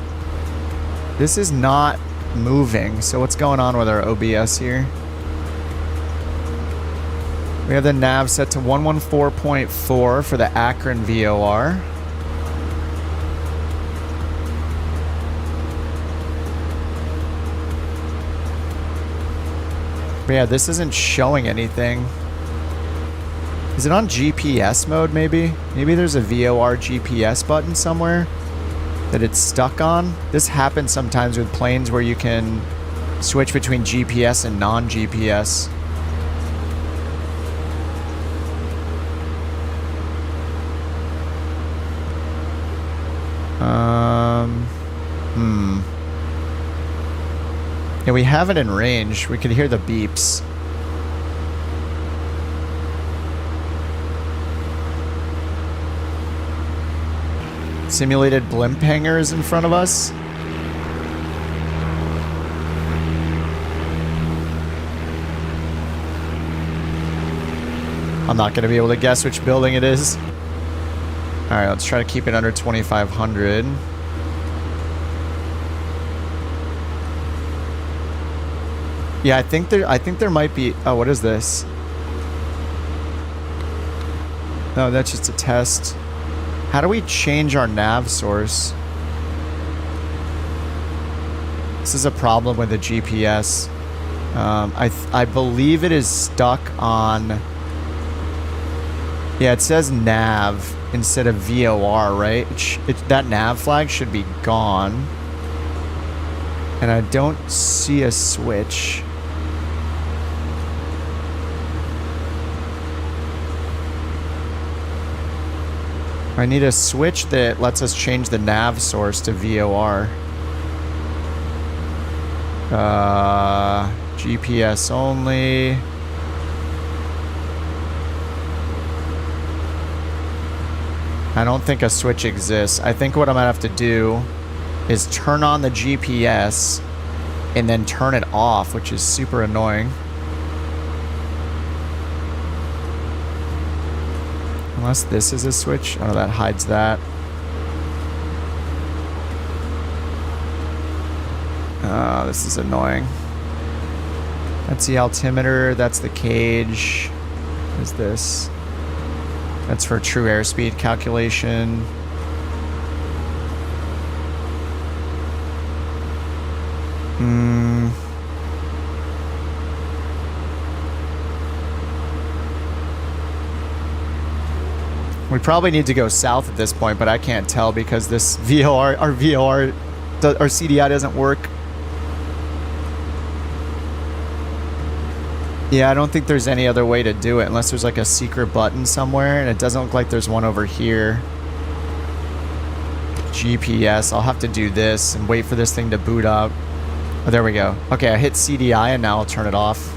This is not moving. So what's going on with our OBS here? We have the nav set to 114.4 for the Akron VOR. But yeah, this isn't showing anything. Is it on GPS mode, maybe? Maybe there's a VOR GPS button somewhere that it's stuck on. This happens sometimes with planes where you can switch between GPS and non-GPS. Yeah, we have it in range. We could hear the beeps. Simulated blimp hangars in front of us. I'm not going to be able to guess which building it is. Alright, let's try to keep it under 2,500. Yeah, I think there might be... Oh, what is this? No, that's just a test. How do we change our nav source? This is a problem with the GPS. I believe it is stuck on... Yeah, it says nav instead of VOR, right? That nav flag should be gone. And I don't see a switch. I need a switch that lets us change the nav source to VOR. GPS only. I don't think a switch exists. I think what I'm gonna have to do is turn on the GPS and then turn it off, which is super annoying. Unless this is a switch. Oh, that hides that. Oh, this is annoying. That's the altimeter. That's the cage. What is this? That's for true airspeed calculation. We probably need to go south at this point, but I can't tell because this VOR, our CDI doesn't work. Yeah, I don't think there's any other way to do it unless there's like a secret button somewhere, and it doesn't look like there's one over here. GPS, I'll have to do this and wait for this thing to boot up. Oh, there we go. Okay, I hit CDI and now I'll turn it off.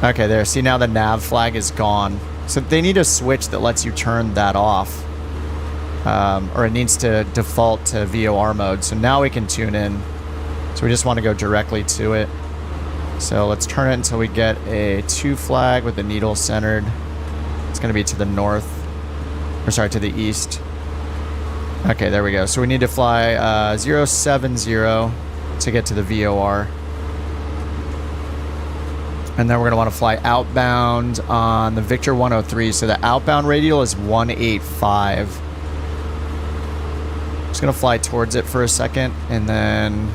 Okay, there. See, now the nav flag is gone. So they need a switch that lets you turn that off. Or it needs to default to VOR mode. So now we can tune in. So we just want to go directly to it. So let's turn it until we get a 2 flag with the needle centered. It's going to be to the north. Or sorry, to the east. Okay, there we go. So we need to fly 070 to get to the VOR. And then we're going to want to fly outbound on the Victor 103. So the outbound radial is 185. Just going to fly towards it for a second. And then...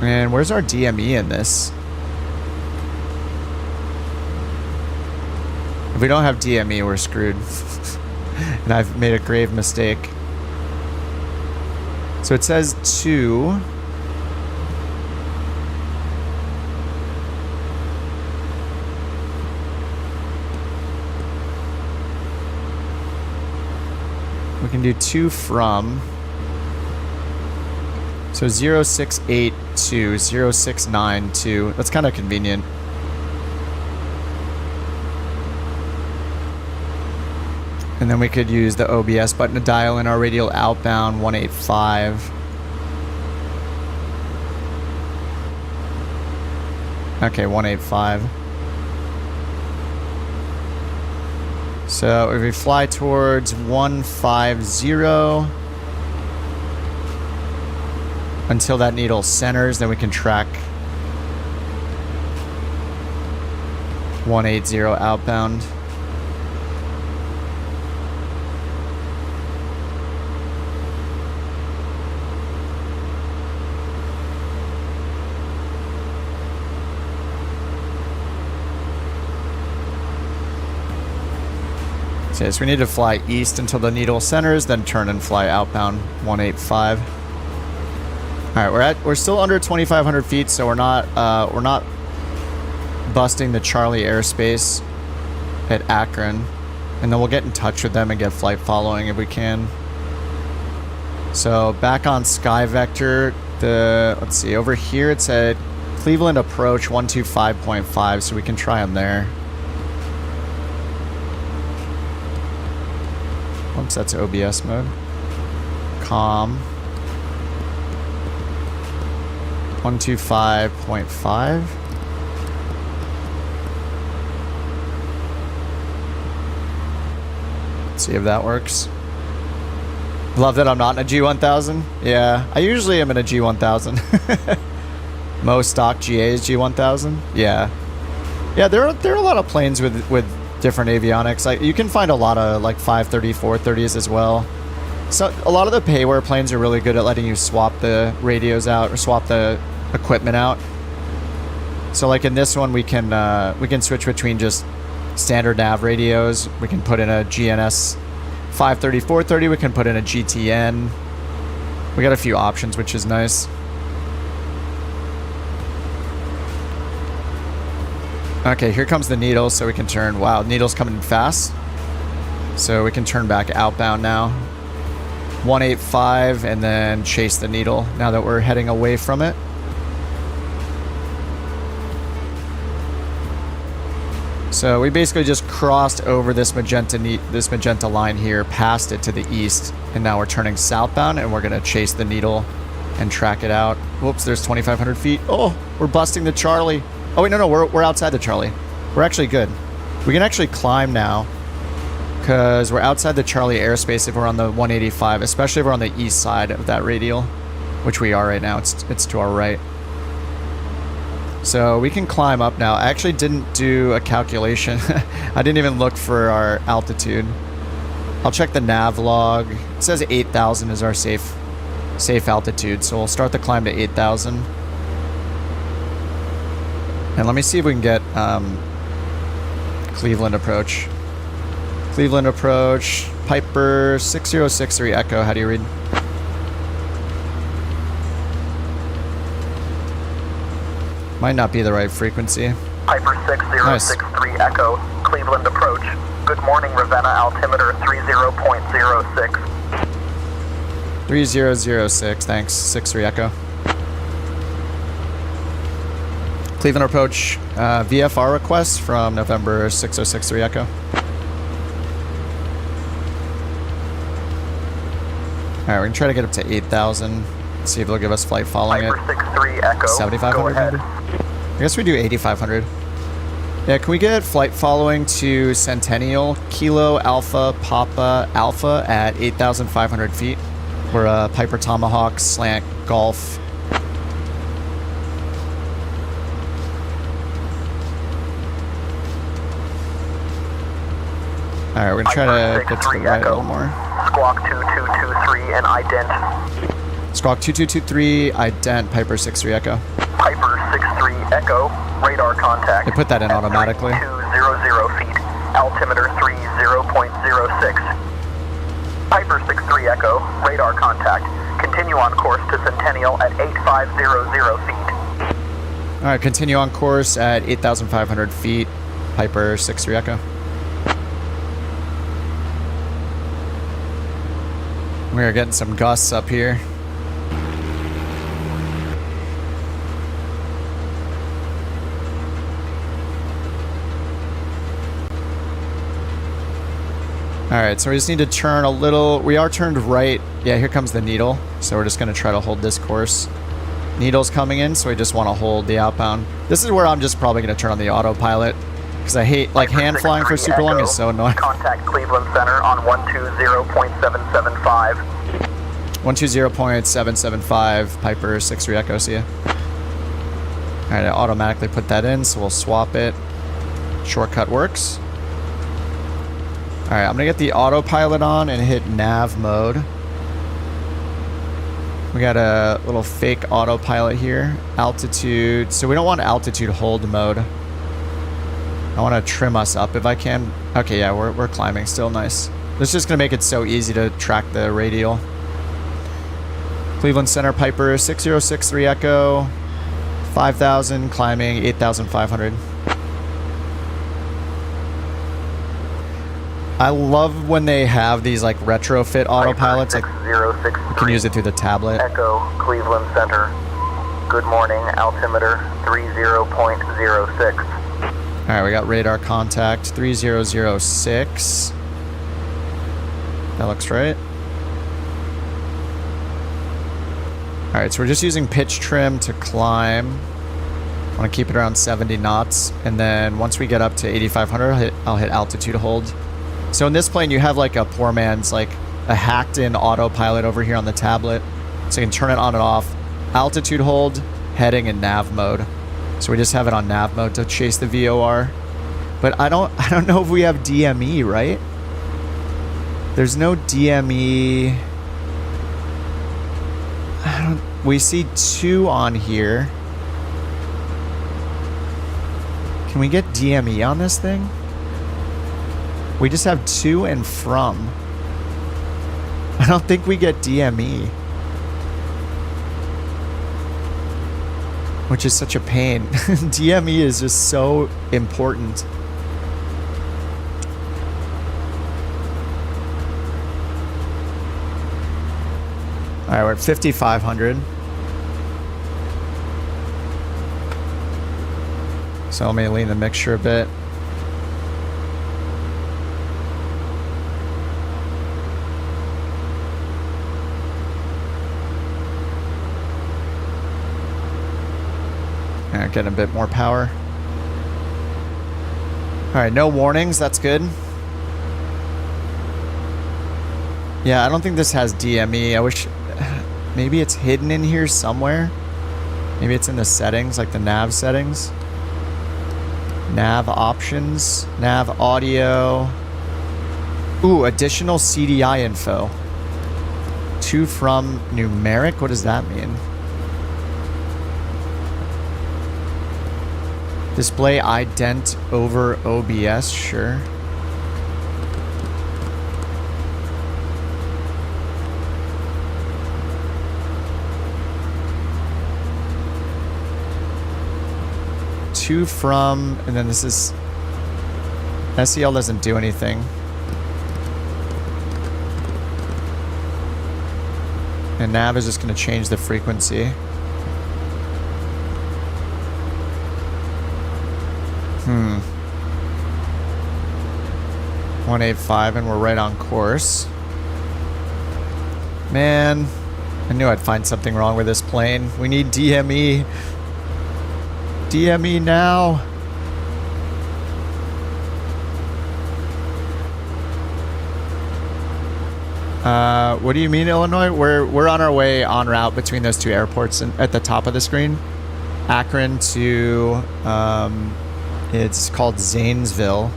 And where's our DME in this? If we don't have DME, we're screwed. And I've made a grave mistake. So it says 2. We can do 2 from. So 0682, 0692. That's kind of convenient. And then we could use the OBS button to dial in our radial outbound 185. Okay, 185. So if we fly towards 150 until that needle centers, then we can track 180 outbound. Okay, so we need to fly east until the needle centers, then turn and fly outbound 185. All right, we're still under 2,500 feet, so we're not busting the Charlie airspace at Akron, and then we'll get in touch with them and get flight following if we can. So back on Sky Vector, let's see, over here it said Cleveland approach 125.5, so we can try them there. Oops, that's OBS mode. Com 125.5. Let's see if that works. Love that I'm not in a G1000. Yeah, I usually am in a G1000. Most stock GA is G1000. Yeah. Yeah, there are a lot of planes with different avionics. Like you can find a lot of like 530, 430s as well. So a lot of the payware planes are really good at letting you swap the radios out or swap the equipment out. So like in this one, we can switch between just standard nav radios. We can put in a GNS 530, 430. We can put in a GTN. We got a few options, which is nice. Okay, here comes the needle, so we can turn. Wow, needle's coming in fast. So we can turn back outbound now. 185 and then chase the needle now that we're heading away from it. So we basically just crossed over this magenta line here, past it to the east, and now we're turning southbound and we're gonna chase the needle and track it out. Whoops, there's 2,500 feet. Oh, we're busting the Charlie. Oh wait, no, we're outside the Charlie. We're actually good. We can actually climb now because we're outside the Charlie airspace if we're on the 185, especially if we're on the east side of that radial, which we are right now. It's to our right. So we can climb up now. I actually didn't do a calculation. I didn't even look for our altitude. I'll check the nav log. It says 8,000 is our safe altitude, so we'll start the climb to 8,000. And let me see if we can get Cleveland approach. Cleveland approach, Piper 6063 Echo. How do you read? Might not be the right frequency. Piper 6063 Echo, Cleveland approach. Good morning, Ravenna, altimeter 30.06. 3006, thanks. 63 Echo. Cleveland approach, VFR request from November 6063 Echo. Alright, we can try to get up to 8,000. See if they'll give us flight following it. Piper 63 Echo, 7,500 maybe? I guess we do 8,500. Yeah, can we get flight following to Centennial, Kilo Alpha Papa Alpha at 8,500 feet? We're a Piper Tomahawk slant Golf. Alright, we're gonna try to get to the right a little more. Squawk 2223 and ident. Squawk 2223, ident, Piper 63 Echo. Piper 63 Echo, radar contact. They put that in automatically. 200 feet, altimeter 30.06. Piper 63 Echo, radar contact. Continue on course to Centennial at 8500 feet. Alright, continue on course at 8,500 feet, Piper 63 Echo. We are getting some gusts up here. Alright, so we just need to turn a little. We are turned right. Yeah, here comes the needle. So we're just going to try to hold this course. Needle's coming in, so we just want to hold the outbound. This is where I'm just probably going to turn on the autopilot. Because I hate, like, hand flying for super long is so annoying. Contact Cleveland Center on 120.775. 120.775, Piper 63 Echo, see ya. Alright, I automatically put that in, so we'll swap it. Shortcut works. Alright, I'm gonna get the autopilot on and hit nav mode. We got a little fake autopilot here. Altitude, so we don't want altitude hold mode. I want to trim us up if I can. Okay, yeah, we're climbing still, nice. This is just gonna make it so easy to track the radial. Cleveland Center, Piper 6063 Echo, 5,000, climbing 8,500. I love when they have these like retrofit autopilots. Like, you can use it through the tablet. Echo, Cleveland Center. Good morning, altimeter 30.06. Alright, we got radar contact 3006. That looks right. Alright, so we're just using pitch trim to climb. I want to keep it around 70 knots. And then once we get up to 8,500, I'll hit altitude hold. So in this plane, you have like a poor man's, like a hacked in autopilot over here on the tablet. So you can turn it on and off. Altitude hold, heading, and nav mode. So we just have it on nav mode to chase the VOR. But I don't know if we have DME, right? There's no DME. We see 2 on here. Can we get DME on this thing? We just have 2 and from. I don't think we get DME. which is such a pain. DME is just so important. All right, we're at 5,500. So let me lean the mixture a bit. Getting a bit more power. All right, no warnings. That's good. Yeah, I don't think this has DME. I wish maybe it's hidden in here somewhere. Maybe it's in the settings, like the nav settings. Nav options, nav audio. Ooh, additional CDI info. To from numeric. What does that mean? Display ident over OBS, sure. To from, and then this is SEL doesn't do anything. And nav is just going to change the frequency. 185, and we're right on course. Man, I knew I'd find something wrong with this plane. We need DME. DME now. What do you mean, Illinois? We're on our way en route between those two airports at the top of the screen. Akron to it's called Zanesville.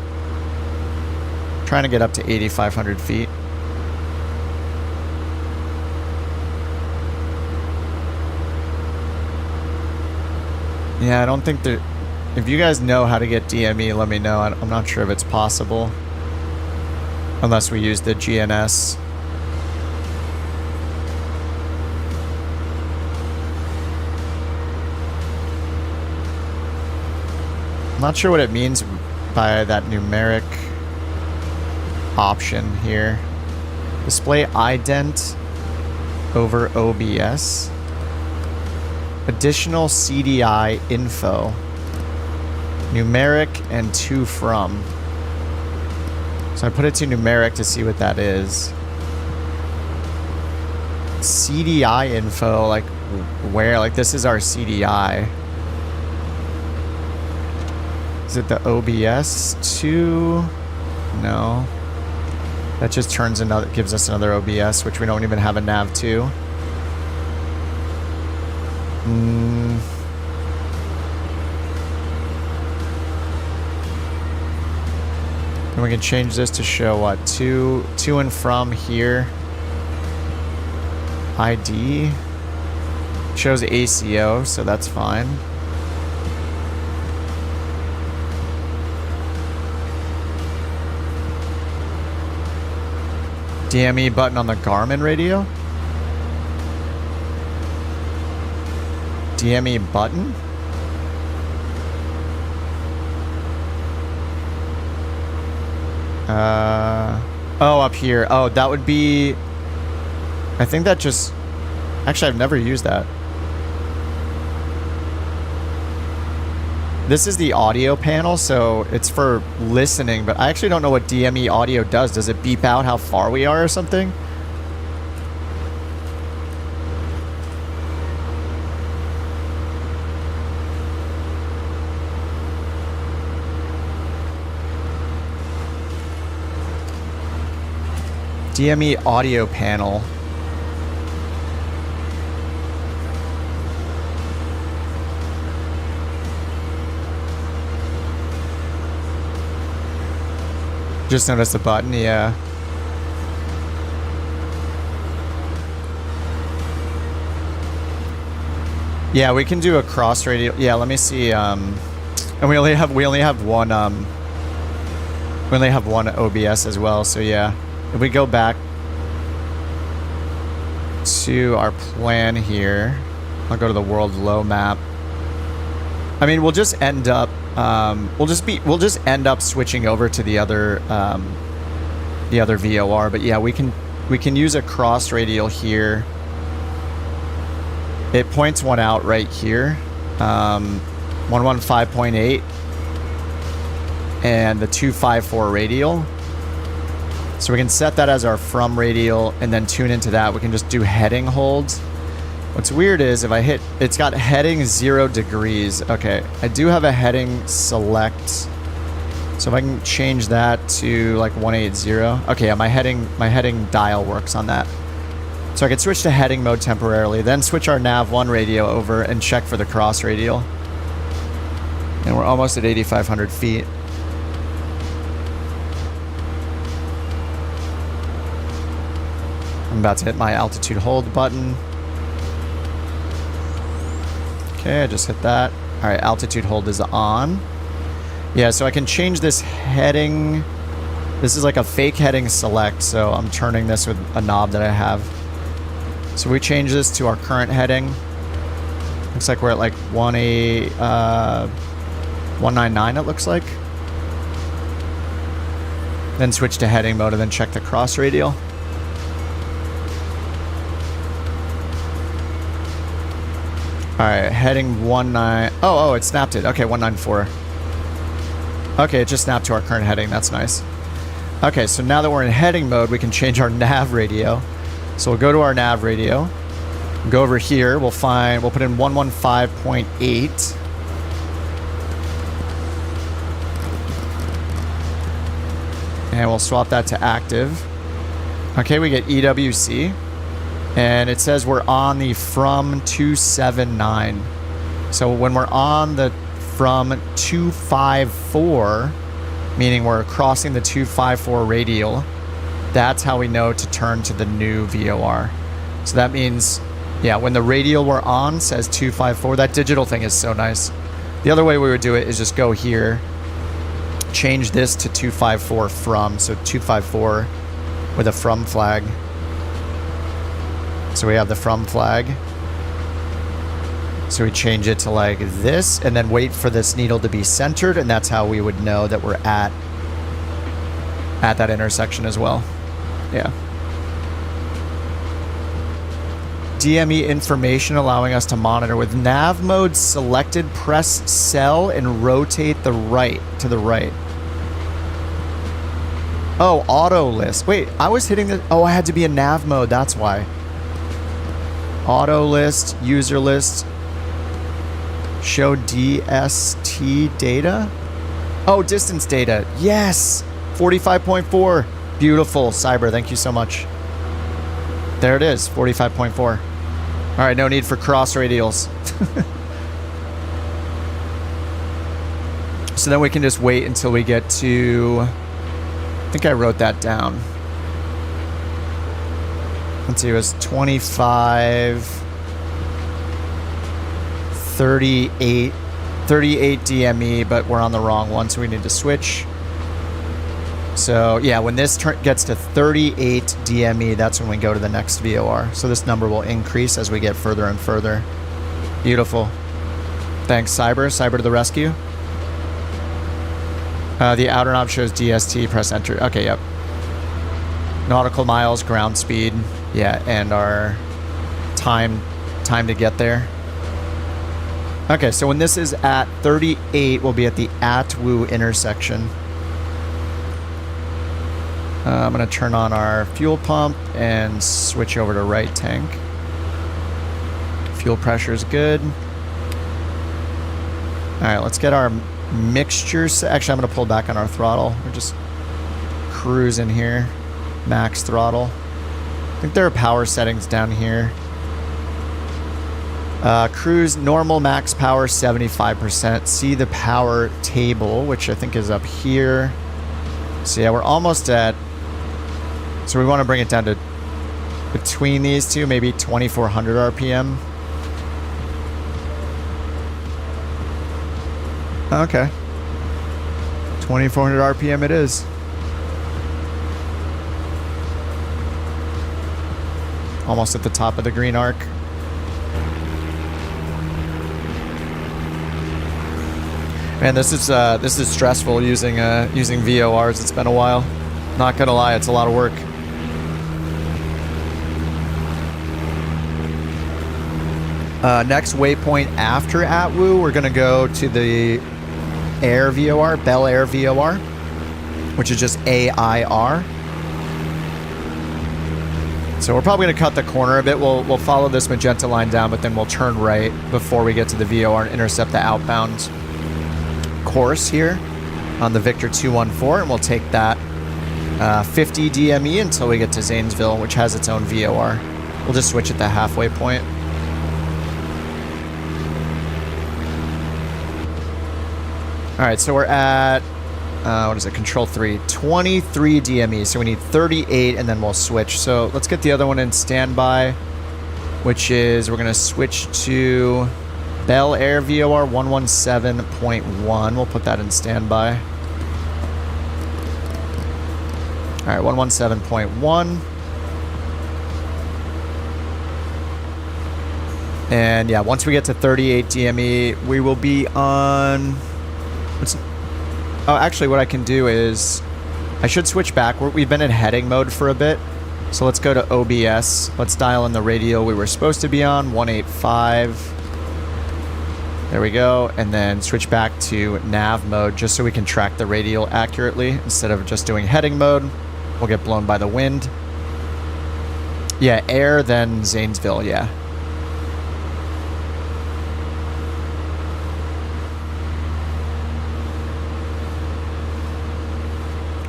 Trying to get up to 8,500 feet. Yeah, I don't think that... If you guys know how to get DME, let me know. I'm not sure if it's possible. Unless we use the GNS. I'm not sure what it means by that numeric option here. Display ident over OBS. Additional CDI info. Numeric and to from. So I put it to numeric to see what that is. CDI info, like where? Like this is our CDI. Is it the OBS to? No. That just turns another, gives us another OBS, which we don't even have a nav to. And we can change this to show what? To and from here. ID. Shows ACO, so that's fine. DME button on the Garmin radio. DME button? Oh, up here. Oh, that would be... I think that just... Actually, I've never used that. This is the audio panel, so it's for listening, but I actually don't know what DME audio does. Does it beep out how far we are or something? DME audio panel. Just noticed the button, yeah. Yeah, we can do a cross radio. Yeah, let me see. And we only have one OBS as well. So yeah, if we go back to our plan here, I'll go to the world low map. I mean, we'll just end up we'll just end up switching over to the other VOR. But yeah, we can use a cross radial here. It points one out right here, 115.8, and the 254 radial. So we can set that as our from radial and then tune into that. We can just do heading holds. What's weird is if I hit, it's got heading 0 degrees. Okay, I do have a heading select. So if I can change that to like 180. Okay, yeah, my heading dial works on that. So I could switch to heading mode temporarily, then switch our nav1 radio over and check for the cross radial. And we're almost at 8,500 feet. I'm about to hit my altitude hold button. Okay, I just hit that. All right, altitude hold is on. Yeah, so I can change this heading. This is like a fake heading select, so I'm turning this with a knob that I have. So we change this to our current heading. Looks like we're at like 199, it looks like. Then switch to heading mode and then check the cross radial. Alright, heading 19. Oh, it snapped it. Okay, 194. Okay, it just snapped to our current heading. That's nice. Okay, so now that we're in heading mode, we can change our nav radio. So we'll go to our nav radio, go over here, we'll put in 115.8. And we'll swap that to active. Okay, we get EWC. And it says we're on the from 279. So when we're on the from 254, meaning we're crossing the 254 radial, that's how we know to turn to the new VOR. So that means, yeah, when the radial we're on says 254, that digital thing is so nice. The other way we would do it is just go here, change this to 254 from, so 254 with a from flag. So we have the from flag. So we change it to like this and then wait for this needle to be centered, and that's how we would know that we're at that intersection as well. Yeah. DME information allowing us to monitor. With nav mode selected, press cell and rotate to the right. Oh, auto list. Wait, I was hitting the... Oh, I had to be in nav mode. That's why. Auto list, user list. Show DST data. Oh, distance data. Yes. 45.4. Beautiful. Cyber, thank you so much. There it is. 45.4. All right, no need for cross radials. So then we can just wait until we get to... I think I wrote that down. Let's see, it was 25, 38 DME, but we're on the wrong one, so we need to switch. So yeah, when this gets to 38 DME, that's when we go to the next VOR. So this number will increase as we get further and further. Beautiful. Thanks, Cyber. Cyber to the rescue. The outer knob shows DST. Press enter. Okay, yep. Nautical miles, ground speed. Yeah, and our time to get there. Okay, so when this is at 38, we'll be at the Atwoo intersection. I'm going to turn on our fuel pump and switch over to right tank. Fuel pressure is good. All right, let's get our mixture. Actually, I'm going to pull back on our throttle. We're just cruising here. Max throttle. I think there are power settings down here. Cruise normal max power 75%. See the power table, which I think is up here. So yeah, we're almost at... So we want to bring it down to between these two, maybe 2,400 RPM. Okay. 2,400 RPM it is. Almost at the top of the green arc. Man, this is stressful using VORs. It's been a while. Not gonna lie, it's a lot of work. Next waypoint after Atwoo, we're gonna go to the Air VOR, Bel Air VOR, which is just AIR. So we're probably gonna cut the corner a bit. We'll follow this magenta line down, but then we'll turn right before we get to the VOR and intercept the outbound course here on the Victor 214, and we'll take that 50 DME until we get to Zanesville, which has its own VOR. We'll just switch at the halfway point. All right, so we're at, what is it, control 3, 23 DME, so we need 38, and then we'll switch. So let's get the other one in standby, which is, we're gonna switch to Bel Air VOR 117.1. We'll put that in standby. All right, 117.1. And yeah, once we get to 38 DME, we will be on... Oh, actually, what I can do is I should switch back. We've been in heading mode for a bit. So let's go to OBS. Let's dial in the radio we were supposed to be on, 185. There we go. And then switch back to nav mode just so we can track the radial accurately instead of just doing heading mode. We'll get blown by the wind. Yeah, air, then Zanesville, yeah.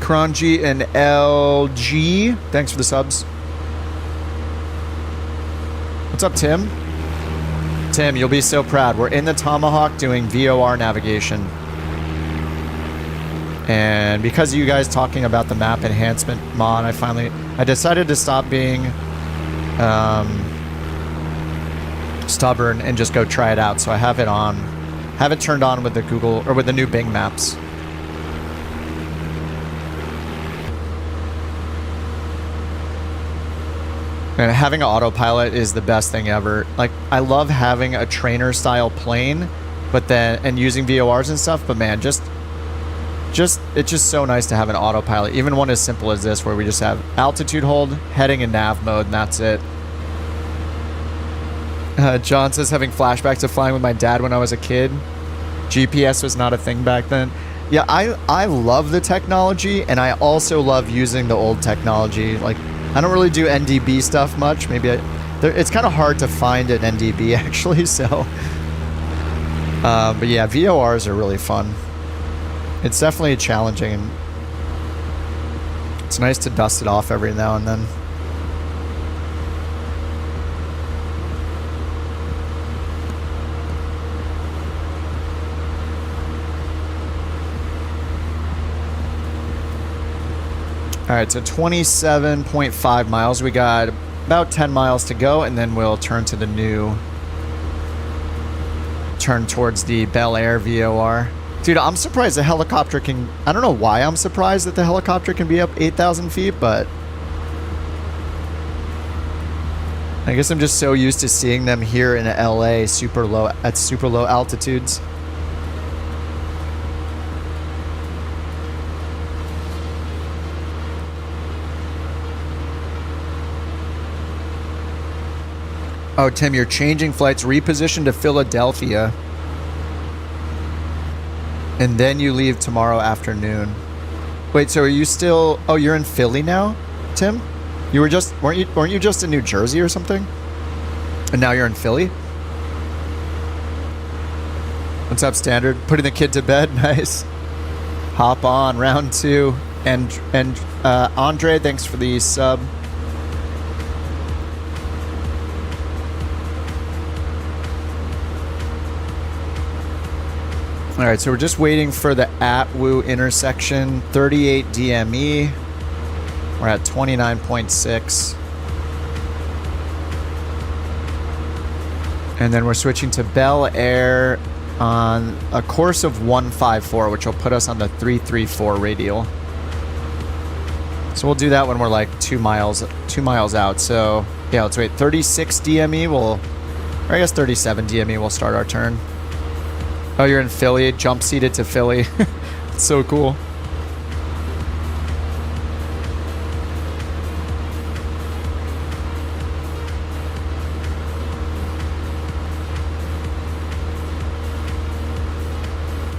Kranji and LG, thanks for the subs. What's up, Tim? Tim, you'll be so proud. We're in the Tomahawk doing VOR navigation. And because of you guys talking about the map enhancement mod, I decided to stop being stubborn and just go try it out. So I have it on, have it turned on with the Google, or with the new Bing Maps. And having an autopilot is the best thing ever. Like, I love having a trainer style plane, but then, and using VORs and stuff, but man, it's just so nice to have an autopilot. Even one as simple as this, where we just have altitude hold, heading and nav mode, and that's it. John says, having flashbacks to flying with my dad when I was a kid. GPS was not a thing back then. Yeah, I love the technology, and I also love using the old technology. Like, I don't really do NDB stuff much. Maybe it's kind of hard to find an NDB actually, so. But yeah, VORs are really fun. It's definitely challenging, and it's nice to dust it off every now and then. All right, so 27.5 miles. We got about 10 miles to go, and then we'll turn to the new, turn towards the Bel Air VOR. Dude, I'm surprised the helicopter can, I don't know why I'm surprised that the helicopter can be up 8,000 feet, but I guess I'm just so used to seeing them here in LA super low, at super low altitudes. Oh, Tim, you're changing flights, reposition to Philadelphia. And then you leave tomorrow afternoon. Wait, so are you still... Oh, you're in Philly now, Tim? You were just... Weren't you just in New Jersey or something? And now you're in Philly? What's up, Standard? Putting the kid to bed? Nice. Hop on, round 2. And Andre, thanks for the sub. All right, so we're just waiting for the Atwoo intersection, 38 DME. We're at 29.6. And then we're switching to Bel Air on a course of 154, which will put us on the 334 radial. So we'll do that when we're like 2 miles out. So yeah, let's wait. 36 DME will, or I guess 37 DME will start our turn. Oh, you're in Philly. Jump seated to Philly. It's so cool.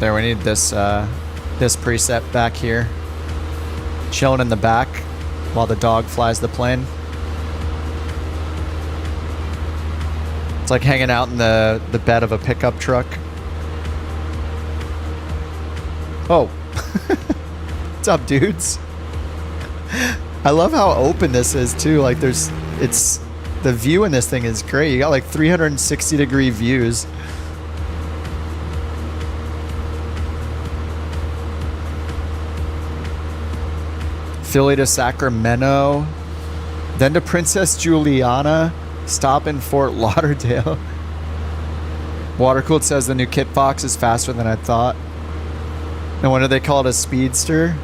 There, we need this this preset back here. Chilling in the back while the dog flies the plane. It's like hanging out in the bed of a pickup truck. Oh. What's up, dudes? I love how open this is too. Like the view in this thing is great. You got like 360-degree views. Philly to Sacramento, then to Princess Juliana, stop in Fort Lauderdale. Watercooled says the new Kit Fox is faster than I thought. No wonder they call it a speedster.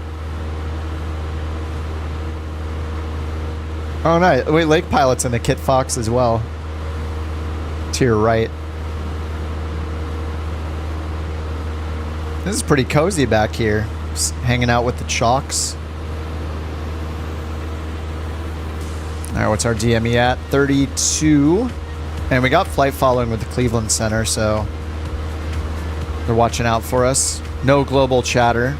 Oh, nice. Wait, Lake Pilot's in the Kit Fox as well. To your right. This is pretty cozy back here. Just hanging out with the chalks. Alright, what's our DME at? 32. And we got flight following with the Cleveland Center, so they're watching out for us. No global chatter.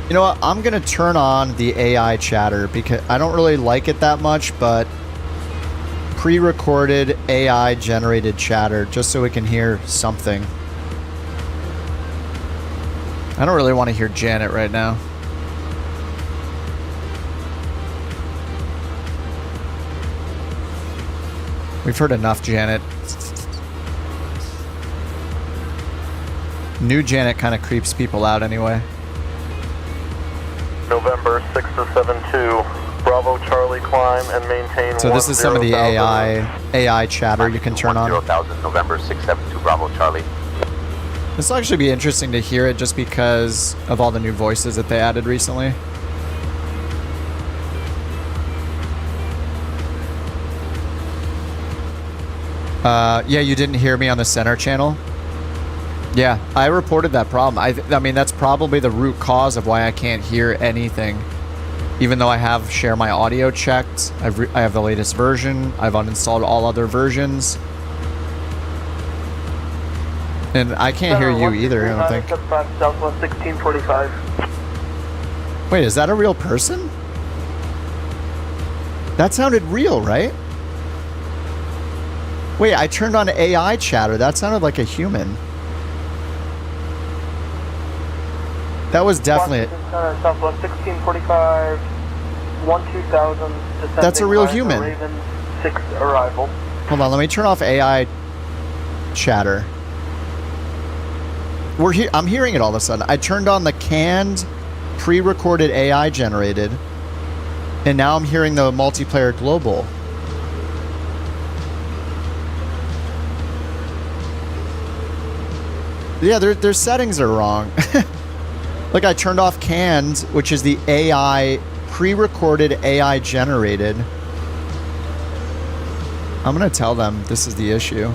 You know what? I'm going to turn on the AI chatter because I don't really like it that much, but pre-recorded AI generated chatter just so we can hear something. I don't really want to hear Janet right now. We've heard enough Janet. New Janet kind of creeps people out anyway. November 6272, Bravo Charlie, climb and maintain. So this is some of the AI chatter you can turn on. 10,000, November 672, Bravo Charlie. This will actually be interesting to hear it just because of all the new voices that they added recently. Yeah, you didn't hear me on the center channel? Yeah, I reported that problem. I mean, that's probably the root cause of why I can't hear anything. Even though I have share my audio checked, I have the latest version. I've uninstalled all other versions. And I can't hear you either, I don't think. Southwest 1645. Wait, is that a real person? That sounded real, right? Wait, I turned on AI chatter. That sounded like a human. That was definitely it. Southwest 1645, 12000. That's a real human. Raven 6 arrival. Hold on, let me turn off AI chatter. I'm hearing it all of a sudden. I turned on the canned, pre-recorded AI generated, and now I'm hearing the multiplayer global. Yeah, their settings are wrong. Like I turned off canned, which is the AI, pre-recorded AI generated. I'm gonna tell them this is the issue.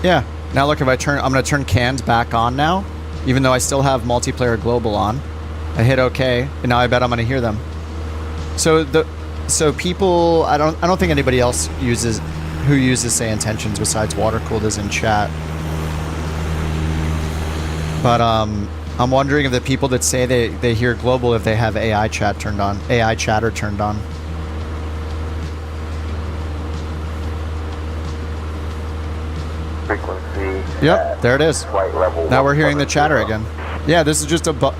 Yeah. Now look, if I turn, I'm going to turn canned back on now, even though I still have multiplayer global on. I hit OK, and now I bet I'm going to hear them. So people, I don't think anybody else who uses say intentions besides watercooled is in chat. But I'm wondering if the people that say they hear global, if they have AI chatter turned on. Frequency. Yep, there it is. Now we're hearing the chatter again. Yeah, this is just a bug.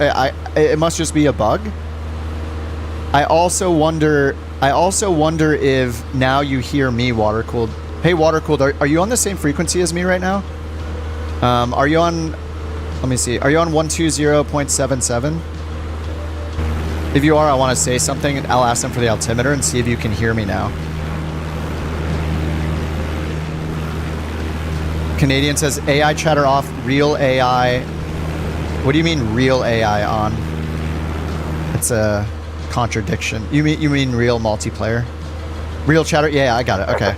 It must just be a bug. I also wonder if now you hear me, watercooled, Hey, water cooled. Are you on the same frequency as me right now? Are you on? Let me see. Are you on 120.77? If you are, I want to say something. I'll ask them for the altimeter and see if you can hear me now. Canadian says AI chatter off, real AI. What do you mean real AI on? It's a contradiction. You mean real multiplayer? Real chatter? Yeah, I got it. Okay.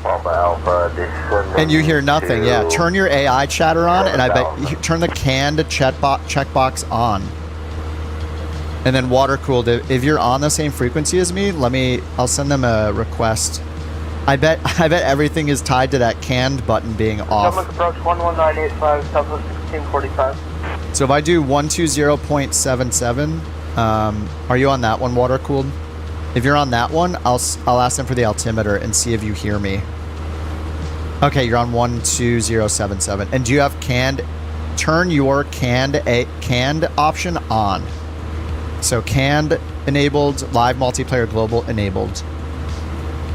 And you hear nothing. Yeah, turn your AI chatter on, and I bet you turn the canned checkbox on. And then water cooled. If you're on the same frequency as me, I'll send them a request. I bet everything is tied to that canned button being off. Approach 11985, Southwest 1645. So if I do 120.77, are you on that one, water cooled? If you're on that one, I'll ask them for the altimeter and see if you hear me. Okay, you're on 12077. And do you have canned? Turn your canned option on. So canned enabled, live multiplayer global enabled.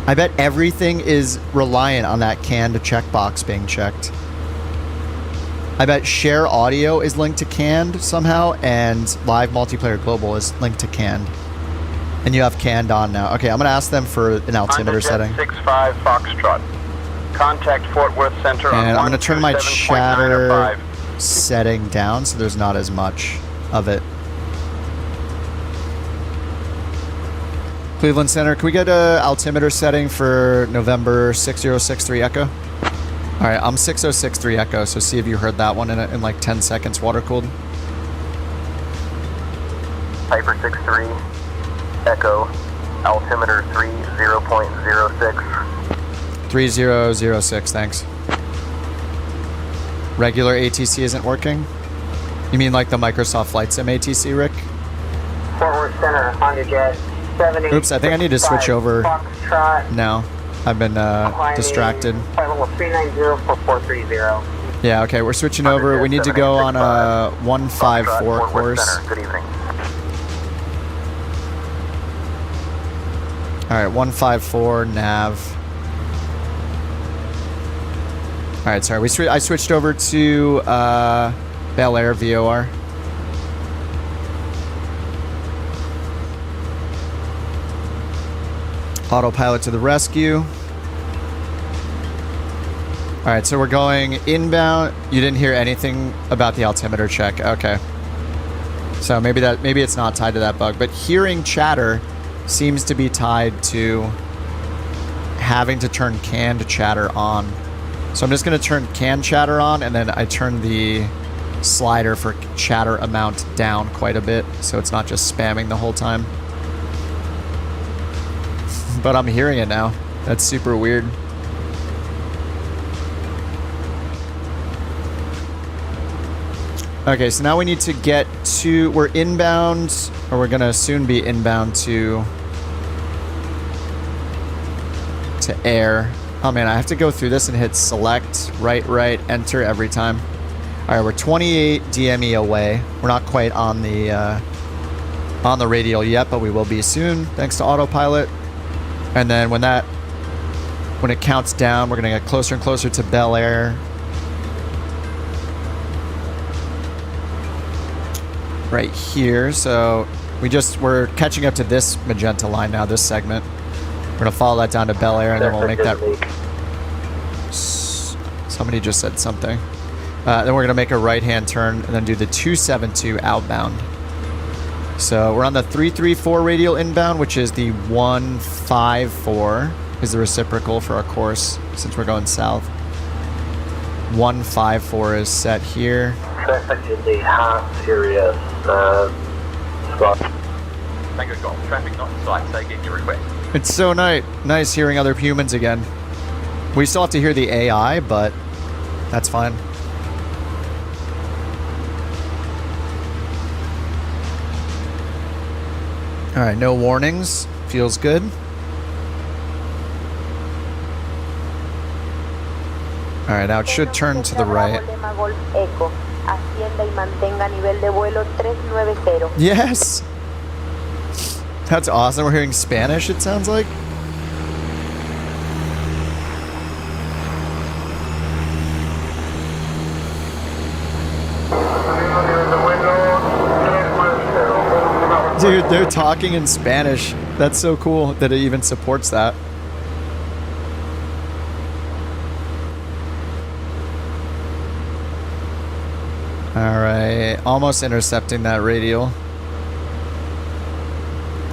I bet everything is reliant on that canned checkbox being checked. I bet share audio is linked to canned somehow, and live multiplayer global is linked to canned. And you have canned on now. Okay, I'm going to ask them for an altimeter setting. 65 Foxtrot. Contact Fort Worth Center on And I'm going to turn my chatter setting down so there's not as much of it. Cleveland Center, can we get a altimeter setting for November 6063 Echo? All right, I'm 6063 Echo, so see if you heard that one in like 10 seconds, water cooled. Piper 63, Echo, altimeter 30.06. 3006, thanks. Regular ATC isn't working? You mean like the Microsoft Flight Sim ATC, Rick? Fort Worth Center, on your jet. Oops, I think I need to switch over now. I've been distracted. Yeah, okay, we're switching over. We need to go on a 154 course. Good evening. Alright, 154 nav. Alright, sorry. I switched over to Bel Air VOR. Autopilot to the rescue. Alright, so we're going inbound. You didn't hear anything about the altimeter check. Okay. So maybe it's not tied to that bug. But hearing chatter seems to be tied to having to turn canned chatter on. So I'm just going to turn canned chatter on, and then I turn the slider for chatter amount down quite a bit, so it's not just spamming the whole time. But I'm hearing it now. That's super weird. Okay, so now we need to get to... We're inbound, or we're going to soon be inbound to air. Oh man, I have to go through this and hit select, right, enter every time. All right, we're 28 DME away. We're not quite on the radial yet, but we will be soon, thanks to autopilot. And then when it counts down, we're gonna get closer and closer to Bel Air. Right here, so we're catching up to this magenta line now, this segment. We're gonna follow that down to Bel Air, and then we'll make that. Somebody just said something. Then we're gonna make a right-hand turn and then do the 272 outbound. So we're on the 334 radial inbound, which is the 154 is the reciprocal for our course since we're going south. 154 is set here. Traffic in the half serious spot. Tango Golf, traffic not in sight, say again your request. It's so nice hearing other humans again. We still have to hear the AI, but that's fine. All right, no warnings. Feels good. All right, now it should turn to the right. Yes. That's awesome. We're hearing Spanish, it sounds like. they're talking in Spanish. That's so cool that it even supports that. All right, almost intercepting that radial.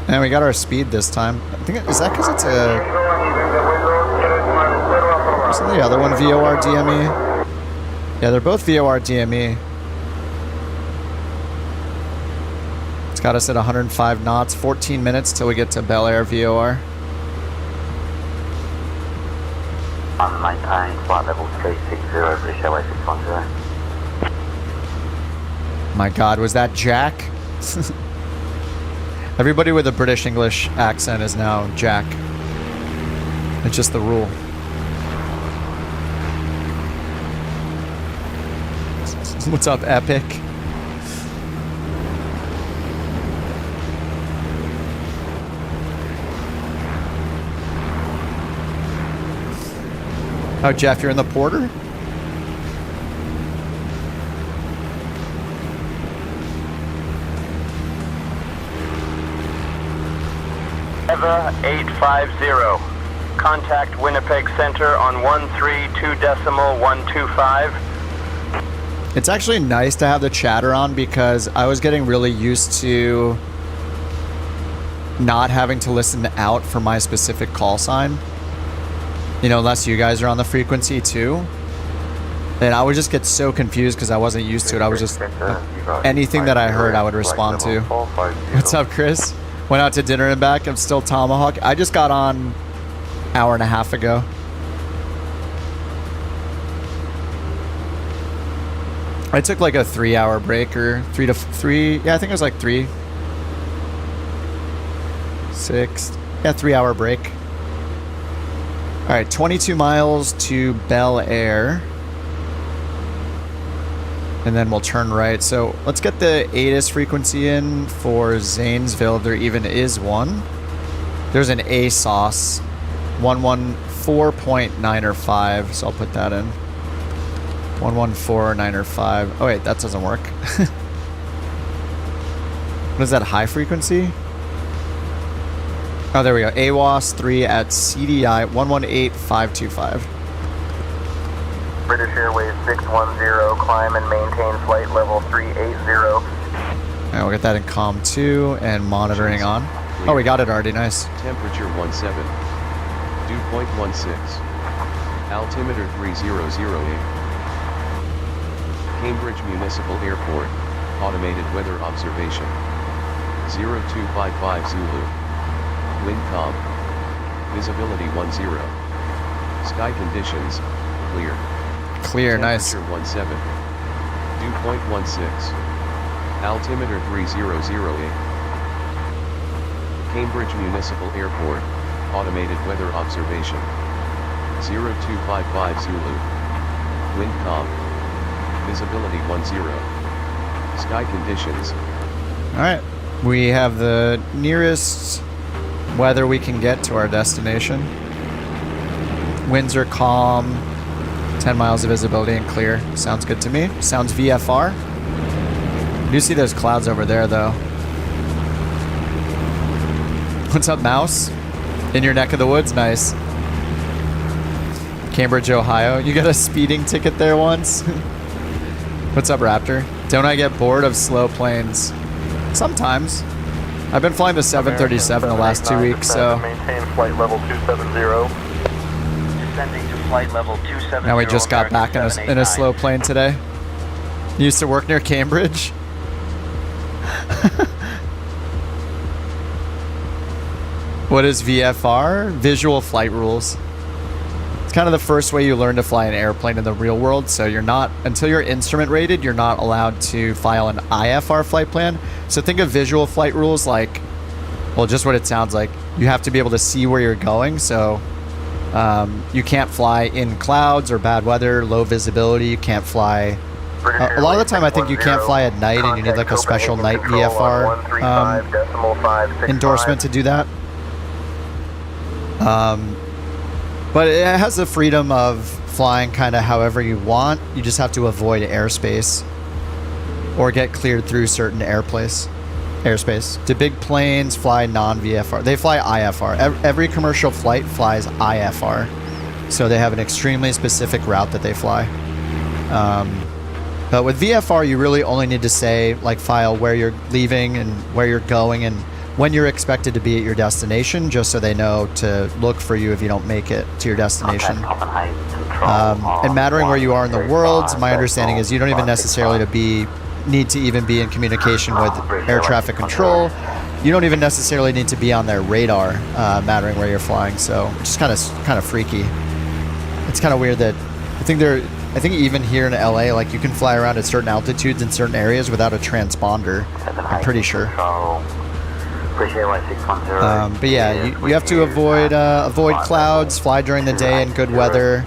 And we got our speed this time. I think, is that because it's a... Isn't the other one VOR DME? Yeah, they're both VOR DME. It's got us at 105 knots, 14 minutes till we get to Bel Air VOR. Maintain flight level 360, British Airways 610. My God, was that Jack? Everybody with a British English accent is now Jack. It's just the rule. What's up, Epic? Oh, Jeff, you're in the Porter? Eva 850. Contact Winnipeg Center on 132.125. It's actually nice to have the chatter on because I was getting really used to not having to listen out for my specific call sign. You know, unless you guys are on the frequency too. And I would just get so confused because I wasn't used to it. I was just... anything that I heard, I would respond to. What's up, Chris? Went out to dinner and back. I'm still Tomahawk. I just got on an hour and a half ago. I took like a 3-hour break or 3 to 3. Yeah, I think it was like 3. 6. Yeah, 3-hour break. All right, 22 miles to Bel Air. And then we'll turn right. So let's get the ATIS frequency in for Zanesville, if there even is one. There's an ASOS 114.905, so I'll put that in. 114.905. Oh wait, that doesn't work. What is that, high frequency? Oh, there we go. AWAS 3 at CDI 118.525. British Airways 610, climb and maintain flight level 380. And we'll get that in COM 2 and monitoring on. Oh, we got it already. Nice. Temperature 17. Dew point 16. Altimeter 3008. Cambridge Municipal Airport. Automated weather observation. 0255 Zulu. Wind calm. Visibility 10. Sky conditions, clear. Clear, nice. Temperature 17. Dew point 16. Altimeter 3008. Cambridge Municipal Airport. Automated weather observation. 0255 Zulu. Wind calm. Visibility 10. Sky conditions. Alright. We have the nearest weather we can get to our destination. Winds are calm. 10 miles of visibility and clear. Sounds good to me. Sounds VFR. I do see those clouds over there, though. What's up, Mouse? In your neck of the woods? Nice. Cambridge, Ohio. You got a speeding ticket there once? What's up, Raptor? Don't I get bored of slow planes? Sometimes. I've been flying the 737 the last 2 weeks, so... Maintain flight level 270. Descending to flight level 270. Now we just got back in a slow plane today. You used to work near Cambridge? What is VFR? Visual flight rules. It's kind of the first way you learn to fly an airplane in the real world, so you're not, until you're instrument rated, you're not allowed to file an IFR flight plan. So think of visual flight rules like, well, just what it sounds like. You have to be able to see where you're going, so you can't fly in clouds or bad weather, low visibility. You can't fly. A lot of the time, I think you can't fly at night, and you need like a special night VFR endorsement to do that. But it has the freedom of flying kind of however you want. You just have to avoid airspace or get cleared through certain airplanes. airspace. Do big planes fly non-VFR? They fly IFR. Every commercial flight flies IFR. So they have an extremely specific route that they fly. But with VFR, you really only need to say, like, file where you're leaving and where you're going and when you're expected to be at your destination, just so they know to look for you if you don't make it to your destination. And mattering where you are in the world, my understanding is you don't even necessarily need to even be in communication with air traffic control. You don't even necessarily need to be on their radar, mattering where you're flying. So it's just kind of freaky. It's kind of weird that I think even here in LA, like, you can fly around at certain altitudes in certain areas without a transponder. I'm pretty sure. But yeah, you have to avoid clouds, fly during the day in good weather.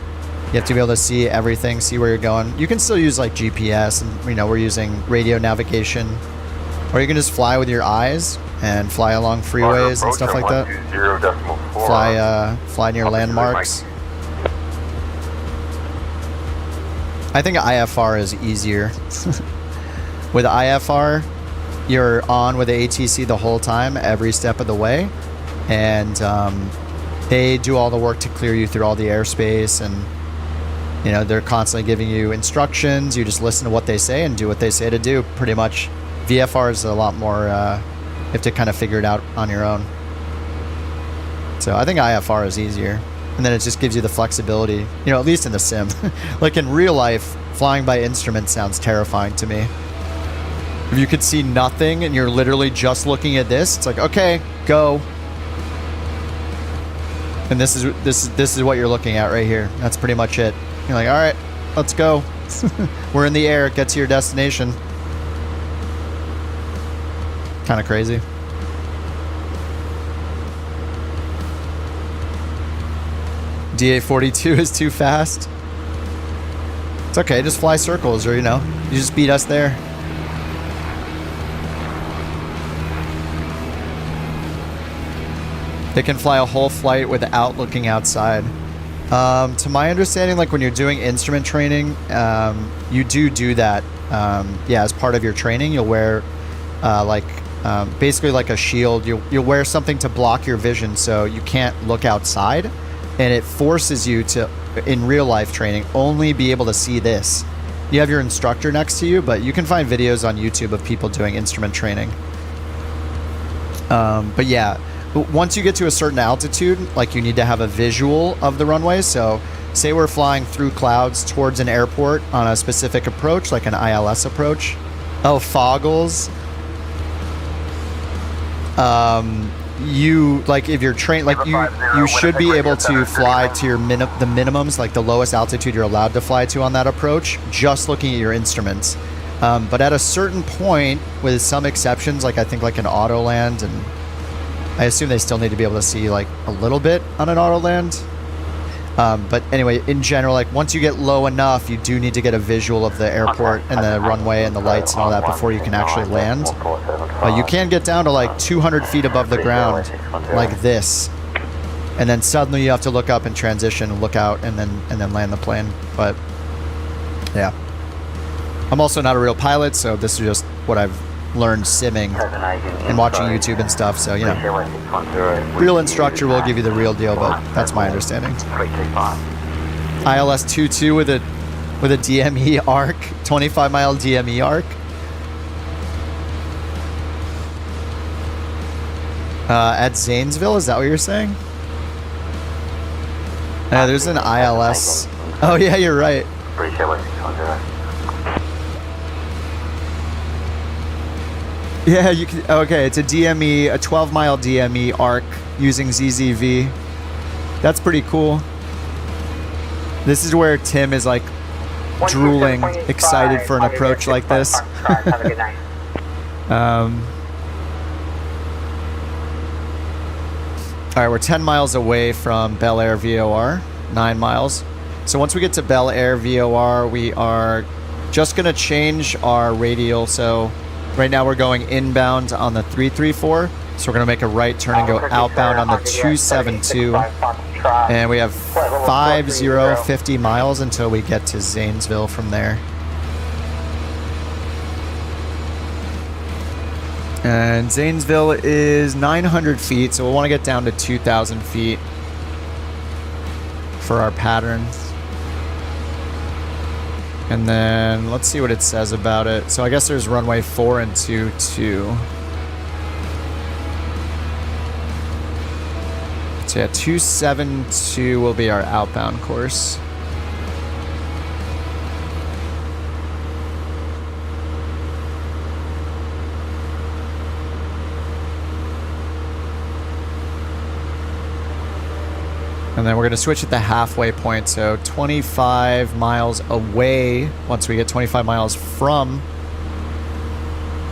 You have to be able to see everything, see where you're going. You can still use, like, GPS, and, you know, we're using radio navigation, or you can just fly with your eyes and fly along freeways and stuff like that. Fly near landmarks. I think IFR is easier. With IFR, you're on with the ATC the whole time, every step of the way, and they do all the work to clear you through all the airspace, and, you know, they're constantly giving you instructions. You just listen to what they say and do what they say to do, pretty much. VFR is a lot more, you have to kind of figure it out on your own. So I think IFR is easier. And then it just gives you the flexibility, you know, at least in the sim. Like, in real life, flying by instrument sounds terrifying to me. If you could see nothing and you're literally just looking at this, it's like, okay, go. And this is what you're looking at right here. That's pretty much it. You're like, all right, let's go. We're in the air. Get to your destination. Kind of crazy. DA42 is too fast. It's okay, just fly circles, or, you know, you just beat us there. They can fly a whole flight without looking outside. To my understanding, like, when you're doing instrument training, you do that. Yeah, as part of your training, you'll wear basically like a shield. You'll wear something to block your vision so you can't look outside. And it forces you to, in real life training, only be able to see this. You have your instructor next to you, but you can find videos on YouTube of people doing instrument training. But yeah, once you get to a certain altitude, like, you need to have a visual of the runway. So say we're flying through clouds towards an airport on a specific approach, like an ILS approach. Oh, foggles. You, like, if you're trained, like, you should be able to fly to your the minimums, like the lowest altitude you're allowed to fly to on that approach, just looking at your instruments. But at a certain point, with some exceptions, like, I think like an auto land, and I assume they still need to be able to see, like, a little bit on an auto land. But anyway, in general, like, once you get low enough, you do need to get a visual of the airport and the runway and the lights and all that before you can actually land. But you can get down to, like, 200 feet above the ground, like this, and then suddenly you have to look up and transition and look out and then land the plane. But yeah, I'm also not a real pilot, so this is just what I've learned simming and watching YouTube and stuff. So, you know, real instructor will give you the real deal, but that's my understanding. ILS 22 with a DME arc, 25-mile DME arc. At Zanesville, is that what you're saying? There's an ILS. Oh yeah, you're right. Yeah, you can. Okay, it's a DME, a 12-mile DME arc using ZZV. That's pretty cool. This is where Tim is, like, drooling, excited for an approach like this. Have a good night. All right, we're 10 miles away from Bel Air VOR, 9 miles. So once we get to Bel Air VOR, we are just going to change our radial. So right now we're going inbound on the 334. So we're going to make a right turn and go outbound on the 272. And we have 50 miles until we get to Zanesville from there. And Zanesville is 900 feet, so we'll want to get down to 2,000 feet for our patterns. And then let's see what it says about it. So I guess there's runway 4 and 22. So yeah, 272 will be our outbound course. And then we're going to switch at the halfway point, so 25 miles away. Once we get 25 miles from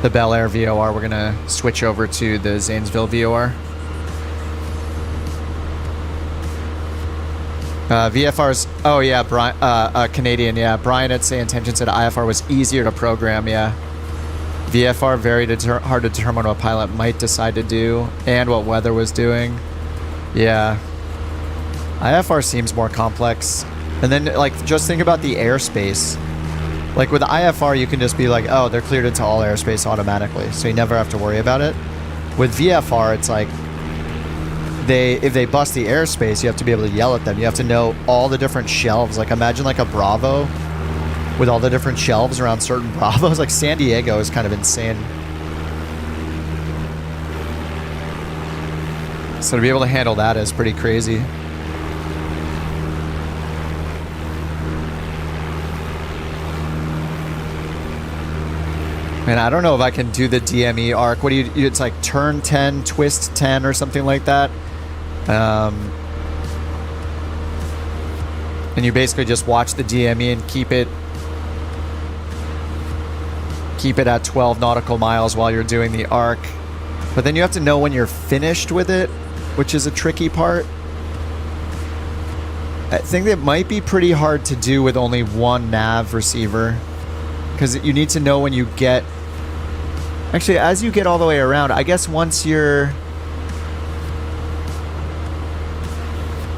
the Bel Air VOR, we're going to switch over to the Zanesville VOR. VFR's, oh yeah, Brian, Canadian, yeah. Brian at Say Intention said IFR was easier to program, yeah. VFR, very hard to determine what a pilot might decide to do and what weather was doing. Yeah. IFR seems more complex. And then, like, just think about the airspace. Like, with IFR, you can just be like, oh, they're cleared into all airspace automatically, so you never have to worry about it. With VFR, it's like, if they bust the airspace, you have to be able to yell at them. You have to know all the different shelves. Like, imagine, like, a Bravo with all the different shelves around certain Bravos. Like, San Diego is kind of insane. So to be able to handle that is pretty crazy. Man, I don't know if I can do the DME arc. What do you? It's like turn 10, twist 10, or something like that. And you basically just watch the DME and keep it at 12 nautical miles while you're doing the arc. But then you have to know when you're finished with it, which is a tricky part. I think that might be pretty hard to do with only one nav receiver, because you need to know when you get... Actually, as you get all the way around, I guess once you're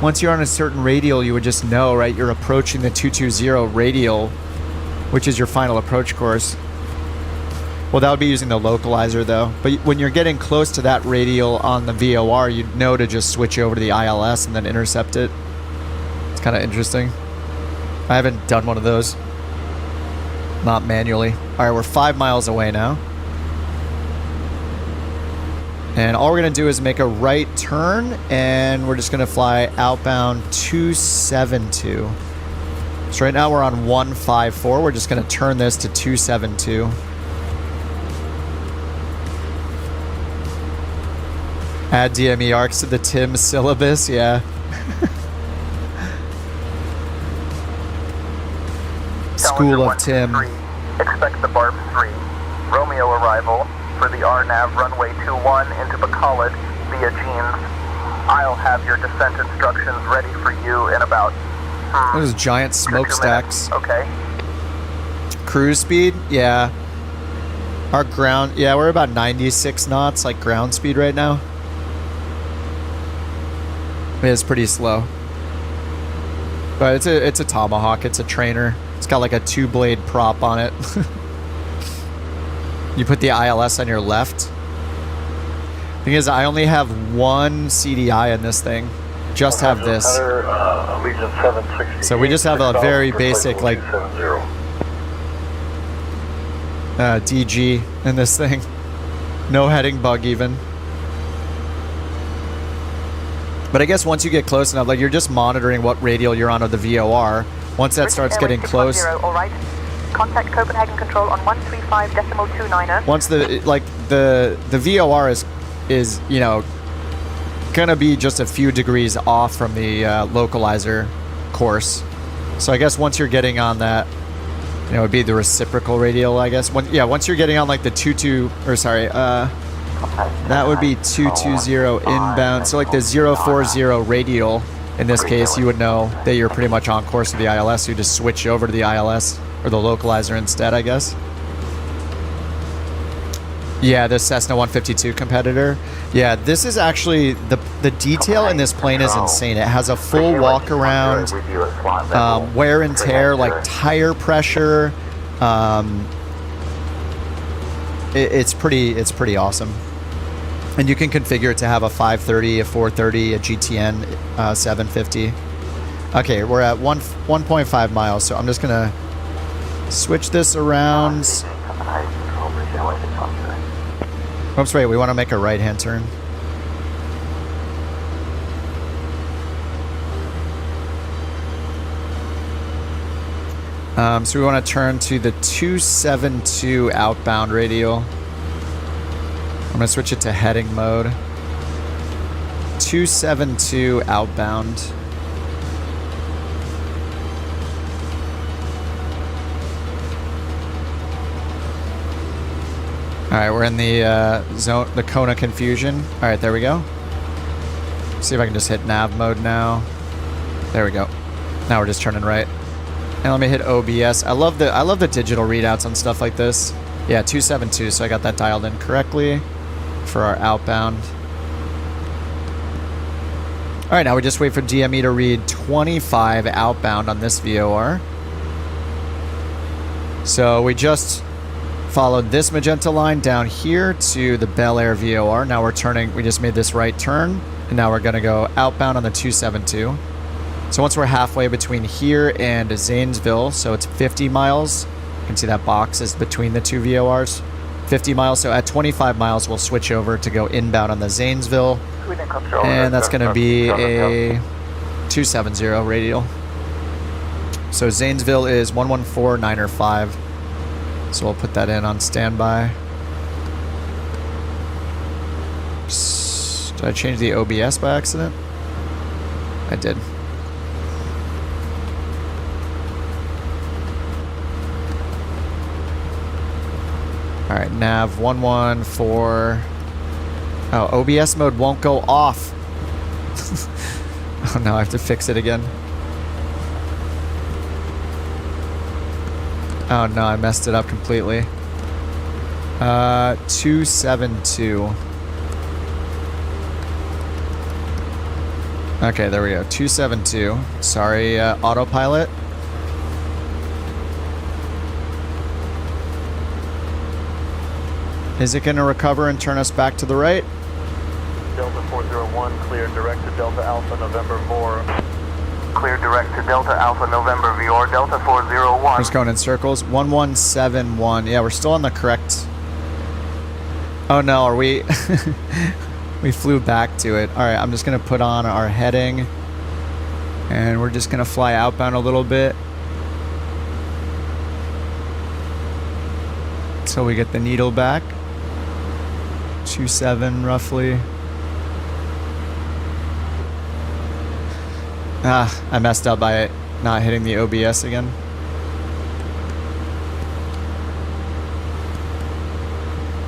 on a certain radial, you would just know, right? You're approaching the 220 radial, which is your final approach course. Well, that would be using the localizer, though. But when you're getting close to that radial on the VOR, you'd know to just switch over to the ILS and then intercept it. It's kind of interesting. I haven't done one of those. Not manually. All right, we're 5 miles away now. And all we're going to do is make a right turn, and we're just going to fly outbound 272. So right now we're on 154. We're just going to turn this to 272. Add DME arcs to the TIM syllabus, yeah. School of Tim. Expect the Barb 3. Romeo arrival for the RNAV runway 21 into Bacolod via Jeans. I'll have your descent instructions ready for you in about... Those giant smokestacks. Okay. Cruise speed? Yeah. Our ground... Yeah, we're about 96 knots, like ground speed right now. It's pretty slow. But it's a Tomahawk. It's a trainer. It's got like a 2-blade prop on it. You put the ILS on your left. Thing is, I only have one CDI in this thing. Just have this. So we just have a very basic, like, DG in this thing. No heading bug even. But I guess once you get close enough, like, you're just monitoring what radial you're on of the VOR. Once that starts getting close... All right. Contact Copenhagen Control on 135.29er. Once the VOR is you know, gonna be just a few degrees off from the localizer course. So I guess once you're getting on that, you know, it would be the reciprocal radial, I guess. Once you're getting on like the that would be 220 inbound. So like the 040 radial, in this case, you would know that you're pretty much on course with the ILS. So you just switch over to the ILS or the localizer instead, I guess. Yeah, the Cessna 152 competitor. Yeah, this is actually the detail in this plane is insane. It has a full walk around, wear and tear, like tire pressure, it's pretty awesome. And you can configure it to have a 530, a 430, a GTN 750. Okay, we're at 1.5 miles, so I'm just gonna switch this around. Oops, wait, we want to make a right-hand turn. So we want to turn to the 272 outbound radial. I'm going to switch it to heading mode. 272 outbound. Alright, we're in the zone, the Kona confusion. Alright, there we go. See if I can just hit nav mode now. There we go. Now we're just turning right. And let me hit OBS. I love the digital readouts on stuff like this. Yeah, 272, so I got that dialed in correctly for our outbound. Alright, now we just wait for DME to read 25 outbound on this VOR. So we just followed this magenta line down here to the Bel Air VOR. Now we're turning, we just made this right turn, and now we're going to go outbound on the 272. So once we're halfway between here and Zanesville, so it's 50 miles. You can see that box is between the two VORs. 50 miles, so at 25 miles we'll switch over to go inbound on the Zanesville. And that's going to be a 270 radial. So Zanesville is 114.905. So we'll put that in on standby. Did I change the OBS by accident? I did. Alright, nav 114. Oh, OBS mode won't go off. Oh no, I have to fix it again. Oh no, I messed it up completely. 272. Okay, there we go. 272. Sorry, autopilot. Is it going to recover and turn us back to the right? Delta 401, clear direct to Delta Alpha November 4. Clear direct to Delta Alpha November VR, Delta 401. Just going in circles. 1171. Yeah, we're still on the correct. Oh no, are we? We flew back to it. All right, I'm just going to put on our heading. And we're just going to fly outbound a little bit. So we get the needle back. 27 roughly. Ah, I messed up by not hitting the OBS again.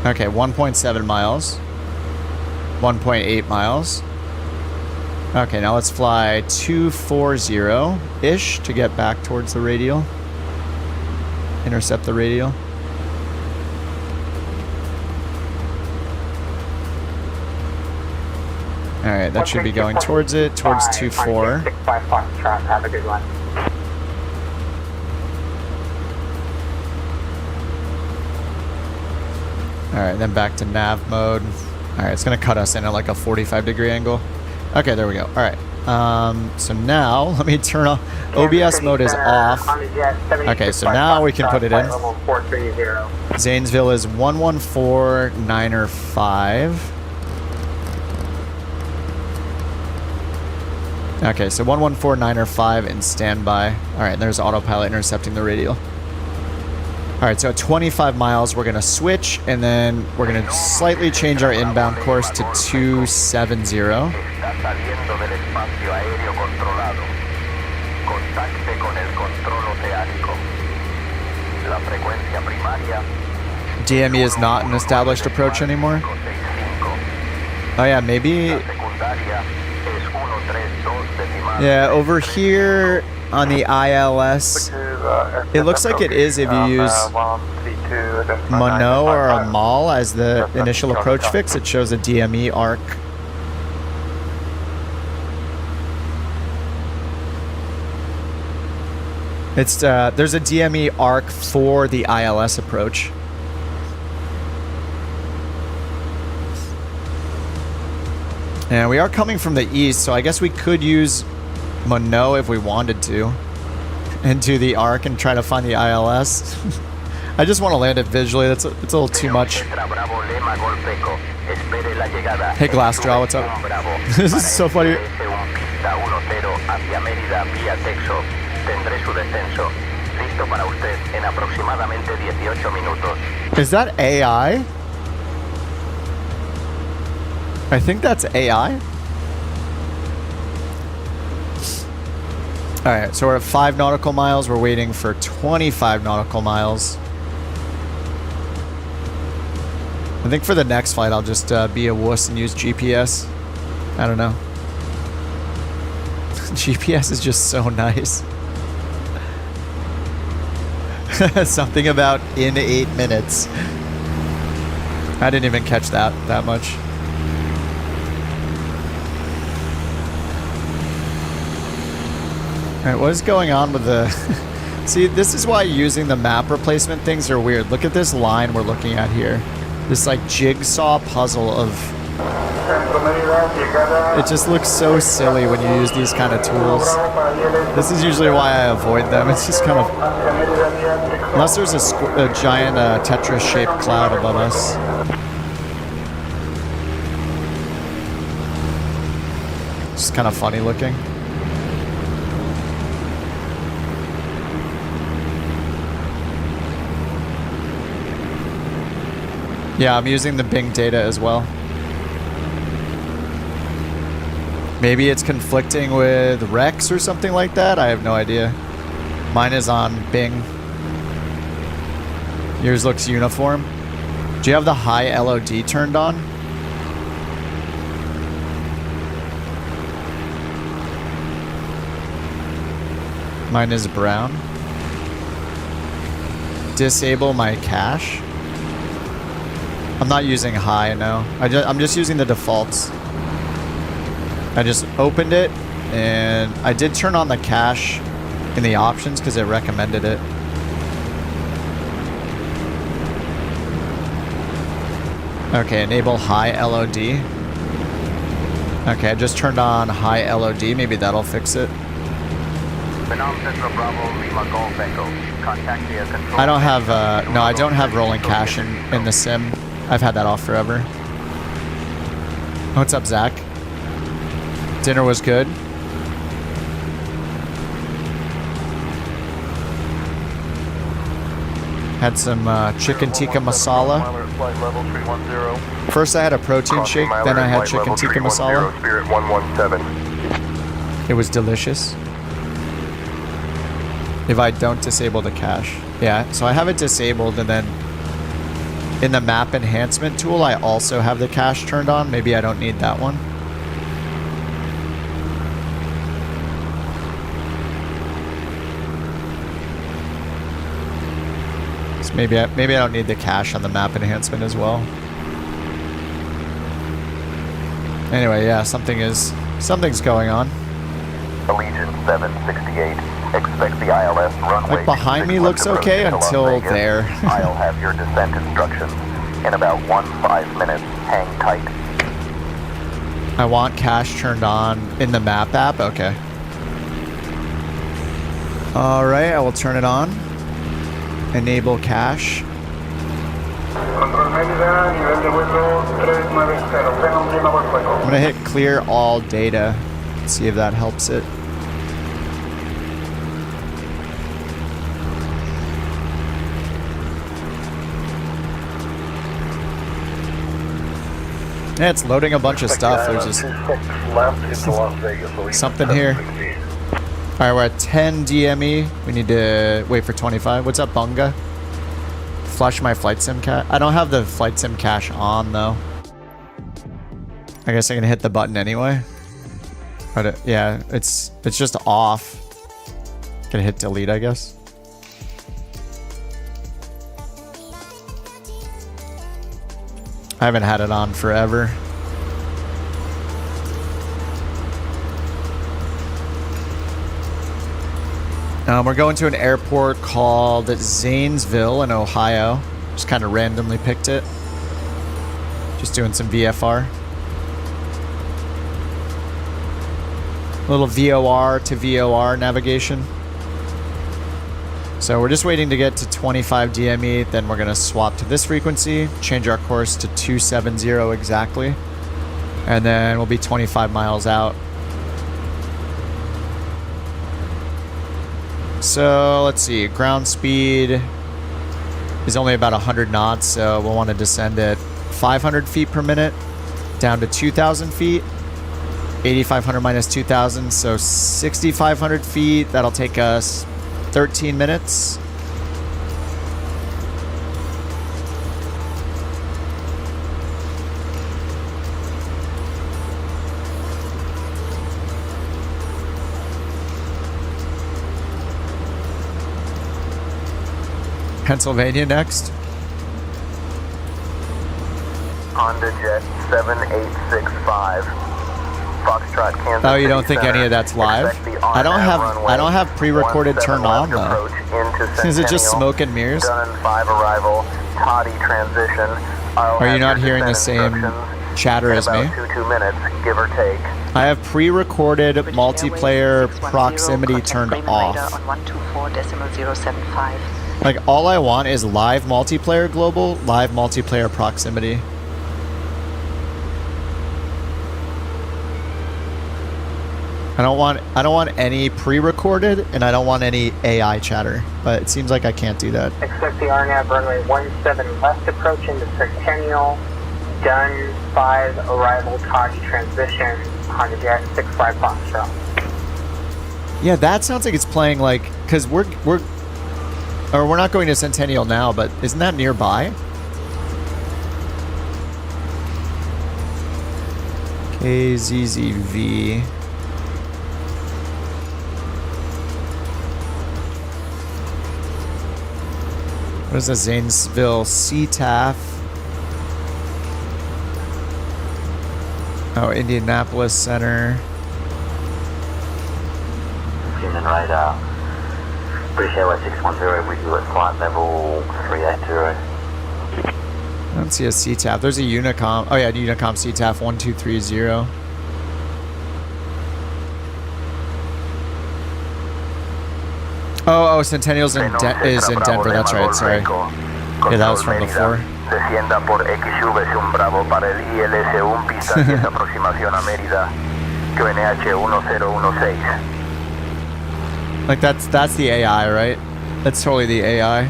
Okay, 1.7 miles. 1.8 miles. Okay, now let's fly 240-ish to get back towards the radial. Intercept the radial. Alright, that should be going towards it, towards 2-4. Have a good one. Alright, then back to nav mode. Alright, it's going to cut us in at like a 45-degree angle. Okay, there we go. Alright, so now, let me turn off. OBS mode is off. Okay, so now we can put it in. Zanesville is 114.905. Okay, so 114.905 in standby. Alright, there's autopilot intercepting the radial. Alright, so at 25 miles, we're going to switch, and then we're going to slightly change our inbound course to 270. DME is not an established approach anymore. Oh yeah, maybe... Yeah, over here on the ILS, it looks like it is if you use Mono or a Mal as the initial approach fix. It shows a DME arc. It's there's a DME arc for the ILS approach. And we are coming from the east, so I guess we could use Mono if we wanted to into the arc and try to find the ILS. I just want to land it visually. It's a little too much. Hey Glassjaw, what's up? This is so funny. Is that AI? I think that's AI. Alright, so we're at 5 nautical miles. We're waiting for 25 nautical miles. I think for the next flight, I'll just be a wuss and use GPS. I don't know. GPS is just so nice. Something about in 8 minutes. I didn't even catch that much. Alright, what is going on with the... See, this is why using the map replacement things are weird. Look at this line we're looking at here. This like jigsaw puzzle of... It just looks so silly when you use these kind of tools. This is usually why I avoid them. It's just kind of... Unless there's a giant Tetris-shaped cloud above us. Just kind of funny looking. Yeah, I'm using the Bing data as well. Maybe it's conflicting with Rex or something like that. I have no idea. Mine is on Bing. Yours looks uniform. Do you have the high LOD turned on? Mine is brown. Disable my cache. I'm not using high, no. I'm just using the defaults. I just opened it, and I did turn on the cache in the options because it recommended it. Okay, enable high LOD. Okay, I just turned on high LOD. Maybe that'll fix it. I don't have, no, I don't have rolling cache in the sim. I've had that off forever. What's up, Zach? Dinner was good. Had some chicken tikka masala. First I had a protein shake, then I had chicken tikka masala. It was delicious. If I don't disable the cache. Yeah, so I have it disabled, and then in the map enhancement tool, I also have the cache turned on. Maybe I don't need that one. So maybe I don't need the cache on the map enhancement as well. Anyway, yeah, something's going on. Allegiant 768. Expect the ILS runway. Like behind me looks okay until there. I'll have your descent instructions in about 5 minutes. Hang tight. I want cache turned on in the map app. Okay. All right, I will turn it on. Enable cache. I'm gonna hit clear all data. See if that helps it. Yeah, it's loading a bunch of stuff. There's just something here. Alright, we're at 10 DME. We need to wait for 25. What's up, Bunga? Flush my flight sim cache. I don't have the flight sim cache on, though. I guess I can hit the button anyway. But yeah, it's just off. Gonna hit delete, I guess. I haven't had it on forever. We're going to an airport called Zanesville in Ohio. Just kind of randomly picked it. Just doing some VFR. A little VOR to VOR navigation. So we're just waiting to get to 25 DME, then we're going to swap to this frequency, change our course to 270 exactly, and then we'll be 25 miles out. So let's see, ground speed is only about 100 knots, so we'll want to descend at 500 feet per minute, down to 2,000 feet. 8,500 minus 2,000, so 6,500 feet. That'll take us 13 minutes. Pennsylvania next. Honda Jet 7865. Foxtrot, Kansas Oh, you don't City think Center. any of that's live? I don't have pre-recorded turned on though. Is it just smoke and mirrors? Done 5 arrival, toddy transition. Are you not hearing the same chatter as me? 2 minutes, give or take. I have pre-recorded multiplayer proximity turned off. On 124.075. Like all I want is live multiplayer global, live multiplayer proximity. I don't want any pre-recorded, and I don't want any AI chatter, but it seems like I can't do that. Expect the RNAV runway 17 left approach into Centennial. Done 5 arrival toddy transition. Honda Jet 65 Foxtrot. Yeah, that sounds like it's playing like, cause we're not going to Centennial now, but isn't that nearby? KZZV. What is the Zanesville CTAF? Oh, Indianapolis Center. Human radar. British Airways 610 with you at flight level 380. I don't see a CTAF. There's a Unicom. Oh yeah, Unicom CTAF 1230. Oh, Centennial's is in Denver. That's right. Sorry. Yeah, that was from before. Descienda por XV un Bravo para el ILS 1 pista 10 aproximación a Mérida. QNH 1016. Like that's the AI, right? That's totally the AI.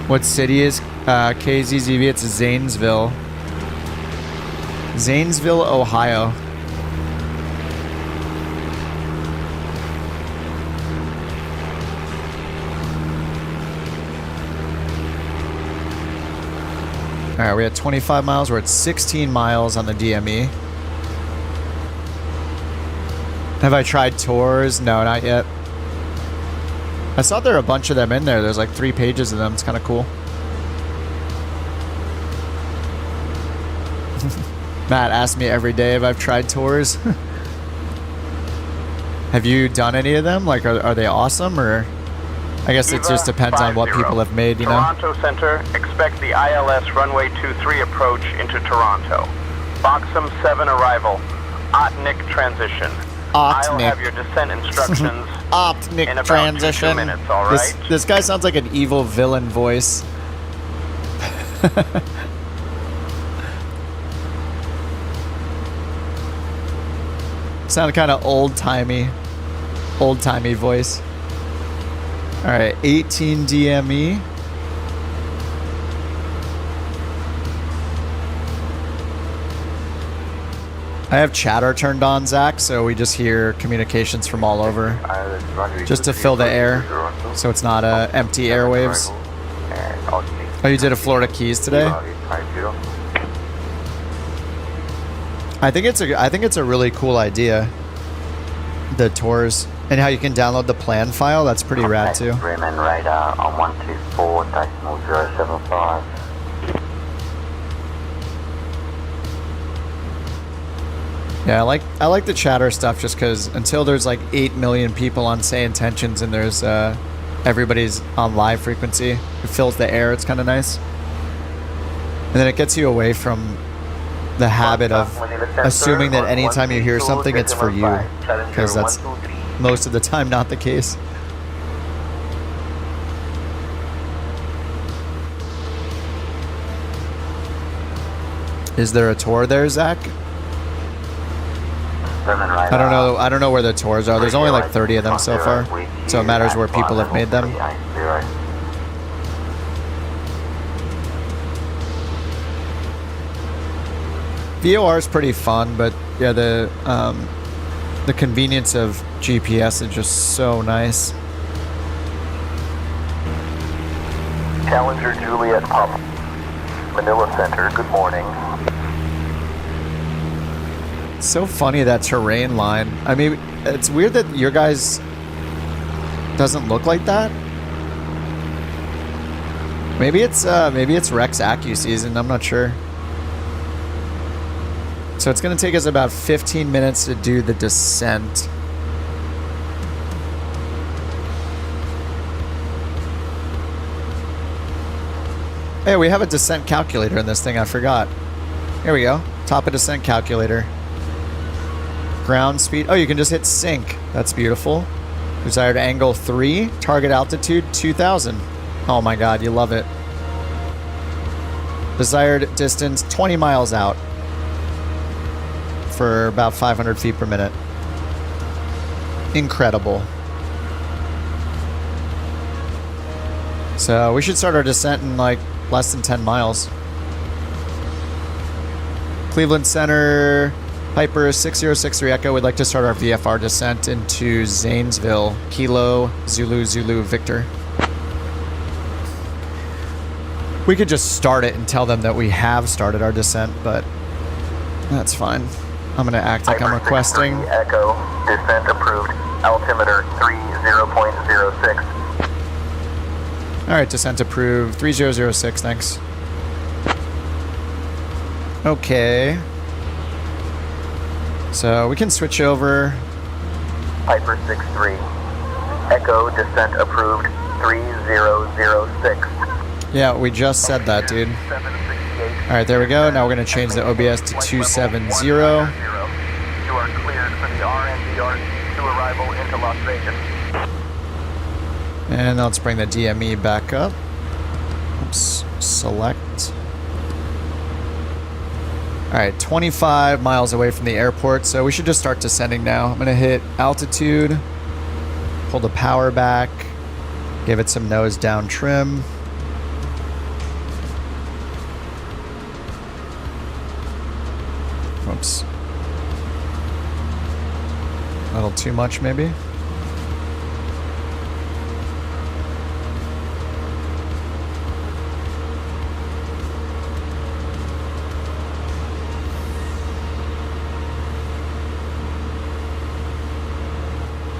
What city is KZZV? It's Zanesville. Zanesville, Ohio. All right, we had 25 miles. We're at 16 miles on the DME. Have I tried tours? No, not yet. I saw there are a bunch of them in there. There's like 3 pages of them. It's kind of cool. Matt asks me every day if I've tried tours. Have you done any of them? Like, are they awesome, or? I guess it just depends on what people have made, you know? Toronto Center, expect the ILS runway 23 approach into Toronto. Boxum 7 arrival. Otnik transition. I'll have your descent instructions Optic in about transition. 2 minutes, all right? This guy sounds like an evil villain voice. Sound kind of old-timey voice. All right, 18 DME. I have chatter turned on, Zach, so we just hear communications from all over, just to fill the air, so it's not empty airwaves. Oh, you did a Florida Keys today? I think it's a really cool idea. The tours and how you can download the plan file. That's pretty rad too. Bremen radar on 124.075. Yeah, I like the chatter stuff just because until there's like 8 million people on say intentions and there's everybody's on live frequency, it fills the air. It's kind of nice, and then it gets you away from the habit of assuming that anytime you hear something, it's for you, because that's most of the time not the case. Is there a tour there, Zach? I don't know where the tours are. There's only like 30 of them so far, so it matters where people have made them. VOR is pretty fun, but yeah, the convenience of GPS is just so nice. Challenger Juliet Pop, Manila Center, good morning. It's so funny, that terrain line. I mean, it's weird that your guys doesn't look like that. Maybe it's Rex Accu season, I'm not sure. So it's going to take us about 15 minutes to do the descent. Hey, we have a descent calculator in this thing, I forgot. Here we go. Top of descent calculator. Ground speed. Oh, you can just hit sync. That's beautiful. Desired angle 3. Target altitude 2000. Oh my god, you love it. Desired distance 20 miles out. For about 500 feet per minute. Incredible. So we should start our descent in like less than 10 miles. Cleveland Center, Piper 6063 Echo. We'd like to start our VFR descent into Zanesville. Kilo Zulu Zulu Victor. We could just start it and tell them that we have started our descent, but that's fine. I'm going to act like I'm requesting. Echo, descent approved, altimeter 30.06. Alright, descent approved, 3006, thanks. Okay. So we can switch over. Piper 63, Echo, descent approved, 3006. Yeah, we just said that, dude. Alright, there we go. Now we're going to change the OBS to 270. You are cleared for the RNDRC to arrival into Las Vegas. And let's bring the DME back up. Oops, select. Alright, 25 miles away from the airport, so we should just start descending now. I'm going to hit altitude, pull the power back, give it some nose down trim. Whoops. A little too much, maybe.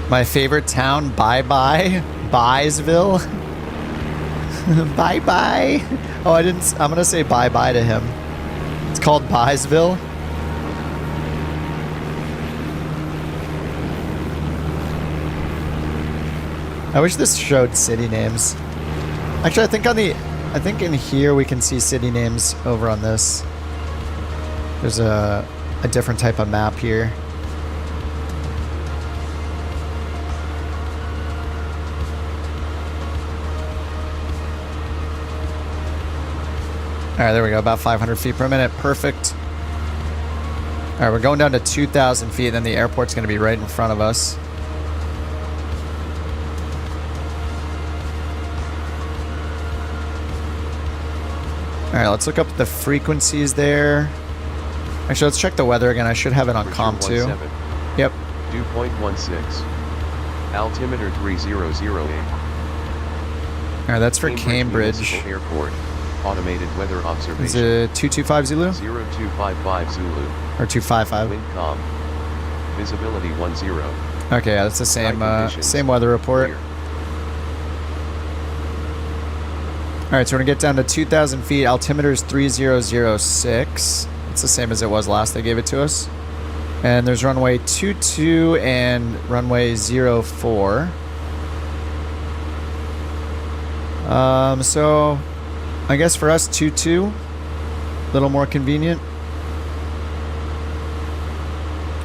My favorite town, bye-bye, Byesville. Bye-bye. Oh, I'm gonna say bye-bye to him. It's called Byesville. I wish this showed city names. Actually, I think in here we can see city names over on this. There's a different type of map here. All right, there we go. About 500 feet per minute. Perfect. All right, we're going down to 2,000 feet, and then the airport's going to be right in front of us. All right, let's look up the frequencies there. Actually, let's check the weather again. I should have it on comm too. Yep. Dew point 16. Altimeter 3008. All right, that's for Cambridge. Municipal Airport. Automated weather observation. Is it 225 Zulu? 0255 Zulu. Or 255? Wind calm. Visibility 10. Okay, yeah, that's the same weather report. Clear. Alright, so we're going to get down to 2,000 feet. Altimeter is 3006. It's the same as it was last they gave it to us. And there's runway 22 and runway 04. So I guess for us 22, a little more convenient.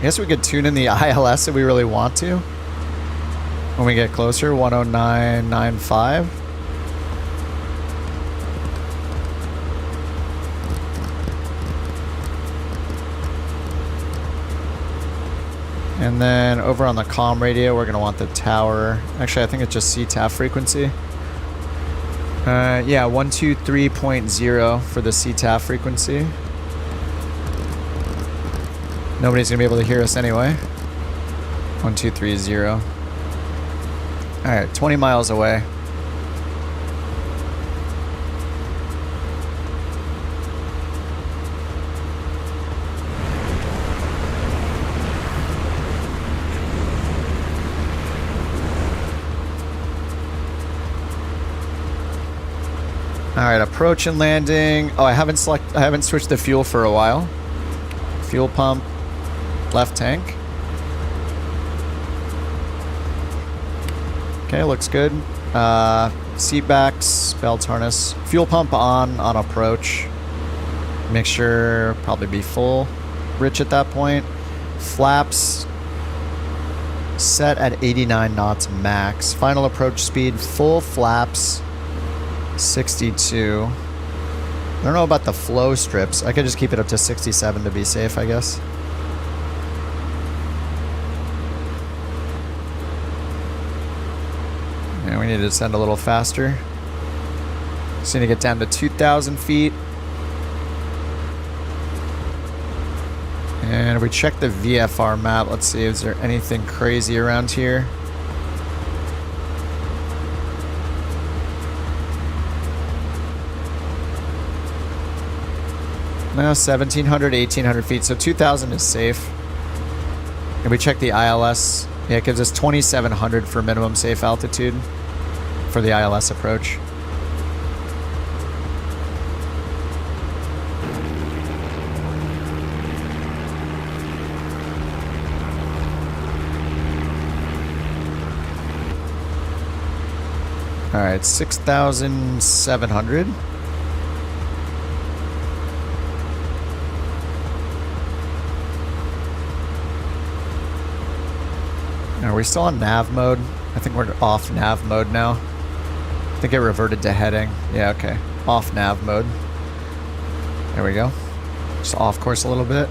I guess we could tune in the ILS if we really want to. When we get closer, 109.95. And then over on the comm radio, we're going to want the tower. Actually, I think it's just CTAF frequency. Yeah, 123.0 for the CTAF frequency. Nobody's going to be able to hear us anyway. 1230. Alright, 20 miles away. Alright, approach and landing. Oh, I haven't switched the fuel for a while. Fuel pump, left tank. Okay, looks good. Seat backs, belt harness. Fuel pump on approach. Make sure probably be full. Rich at that point. Flaps set at 89 knots max. Final approach speed, full flaps. 62. I don't know about the flow strips. I could just keep it up to 67 to be safe, I guess. Yeah, we need to descend a little faster. Just need to get down to 2,000 feet. And if we check the VFR map, let's see, is there anything crazy around here? No, 1,700, 1,800 feet, so 2,000 is safe. And we check the ILS. Yeah, it gives us 2,700 for minimum safe altitude for the ILS approach. All right, 6,700. Are we still on nav mode? I think we're off nav mode now. I think it reverted to heading. Yeah, okay. Off nav mode. There we go. Just off course a little bit.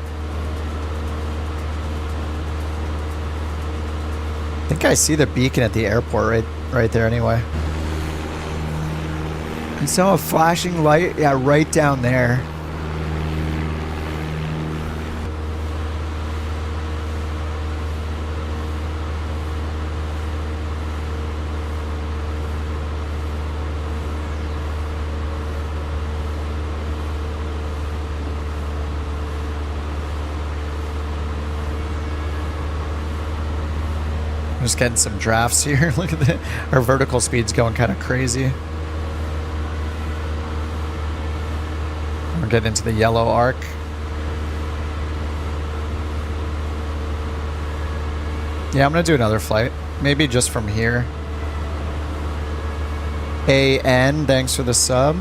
I think I see the beacon at the airport right there anyway. I saw a flashing light, yeah, right down there. I'm just getting some drafts here. Look at our vertical speed's going kind of crazy. We're getting into the yellow arc. Yeah, I'm gonna do another flight. Maybe just from here. AN, thanks for the sub.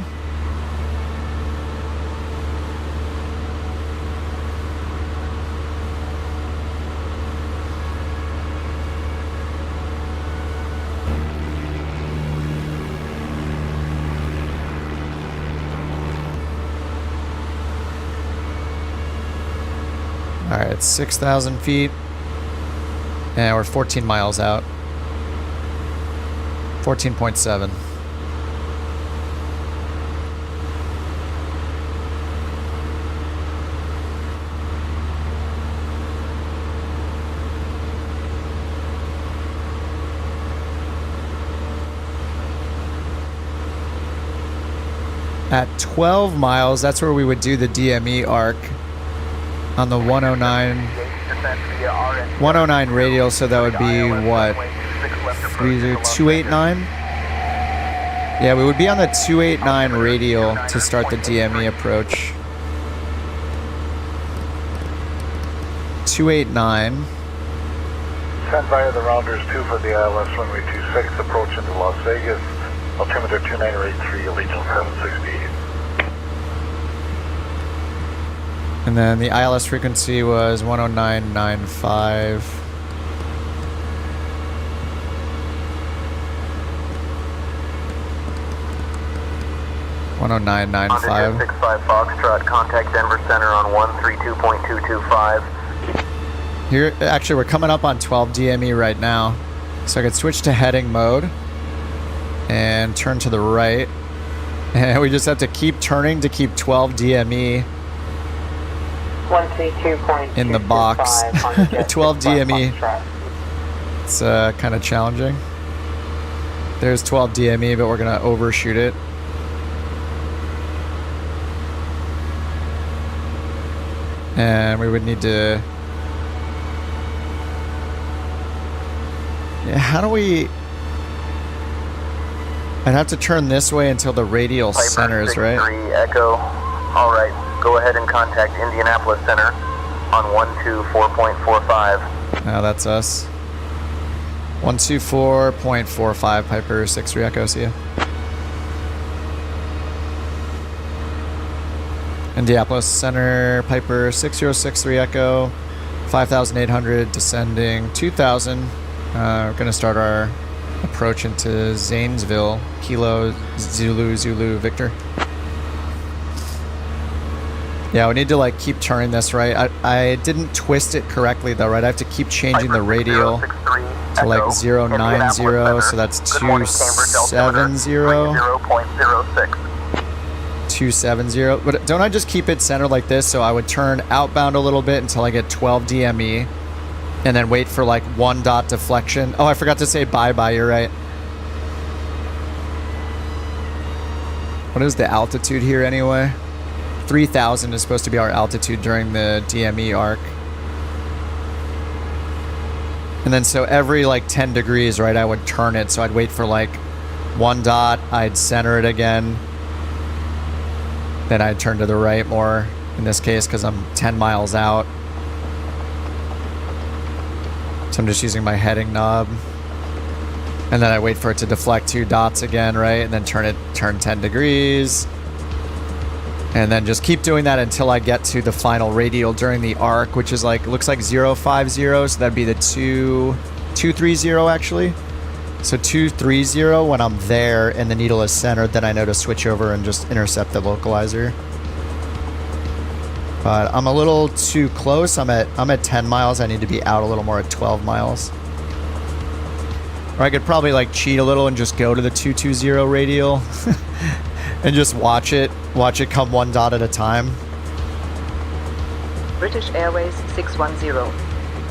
Alright, it's 6,000 feet. And we're 14 miles out. 14.7. At 12 miles, that's where we would do the DME arc. On the 109 radial, so that would be what? 289? Yeah, we would be on the 289 radial to start the DME approach. 289. Send via the Rounders 2 for the ILS runway 26, approach into Las Vegas, altimeter 2983, Allegiant 768. And then the ILS frequency was 109.95. Honda 65 Foxtrot, contact Denver Center on 132.225. Here, actually, we're coming up on 12 DME right now. So I could switch to heading mode and turn to the right. And we just have to keep turning to keep 12 DME 132.225 in the box. 12 DME. It's kind of challenging. There's 12 DME, but we're going to overshoot it. And we would need to... Yeah, how do we... I'd have to turn this way until the radial Piper centers, right? 63 Echo. All right, go ahead and contact Indianapolis Center on 124.45. Oh, that's us. 124.45 Piper 63 Echo, see ya. Indianapolis Center, Piper 6063 Echo, 5,800 descending, 2,000. We're going to start our approach into Zanesville, Kilo Zulu Victor. Yeah, we need to like keep turning this right. I didn't twist it correctly though, right? I have to keep changing the radial to like 090, so that's 270. 270. But don't I just keep it centered like this? So I would turn outbound a little bit until I get 12 DME and then wait for like 1 dot deflection. Oh, I forgot to say bye-bye, you're right. What is the altitude here anyway? 3,000 is supposed to be our altitude during the DME arc. And then so every like 10 degrees, right, I would turn it. So I'd wait for like 1 dot, I'd center it again. Then I'd turn to the right more in this case because I'm 10 miles out. So I'm just using my heading knob. And then I wait for it to deflect 2 dots again, right? And then turn 10 degrees. And then just keep doing that until I get to the final radial during the arc, which is like, looks like 050. So that'd be the 230 actually. So 230 when I'm there and the needle is centered, then I know to switch over and just intercept the localizer. But I'm a little too close. I'm at 10 miles. I need to be out a little more at 12 miles. Or I could probably like cheat a little and just go to the 220 radial and just watch it come 1 dot at a time. British Airways 610.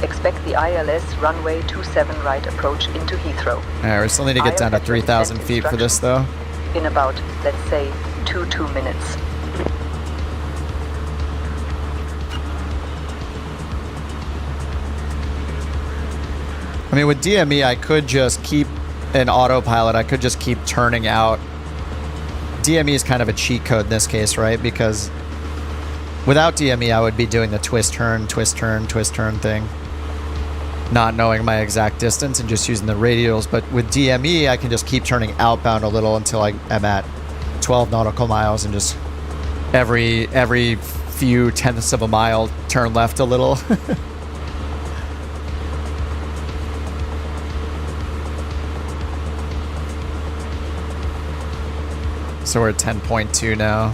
Expect the ILS runway 27 right approach into Heathrow. Alright, we still need to get down to 3,000 feet for this though. In about, let's say, 2 minutes. I mean, with DME, I could just keep an autopilot. I could just keep turning out. DME is kind of a cheat code in this case, right? Because without DME, I would be doing the twist turn thing. Not knowing my exact distance and just using the radials. But with DME, I can just keep turning outbound a little until I'm at 12 nautical miles and just every few tenths of a mile turn left a little. So we're at 10.2 now.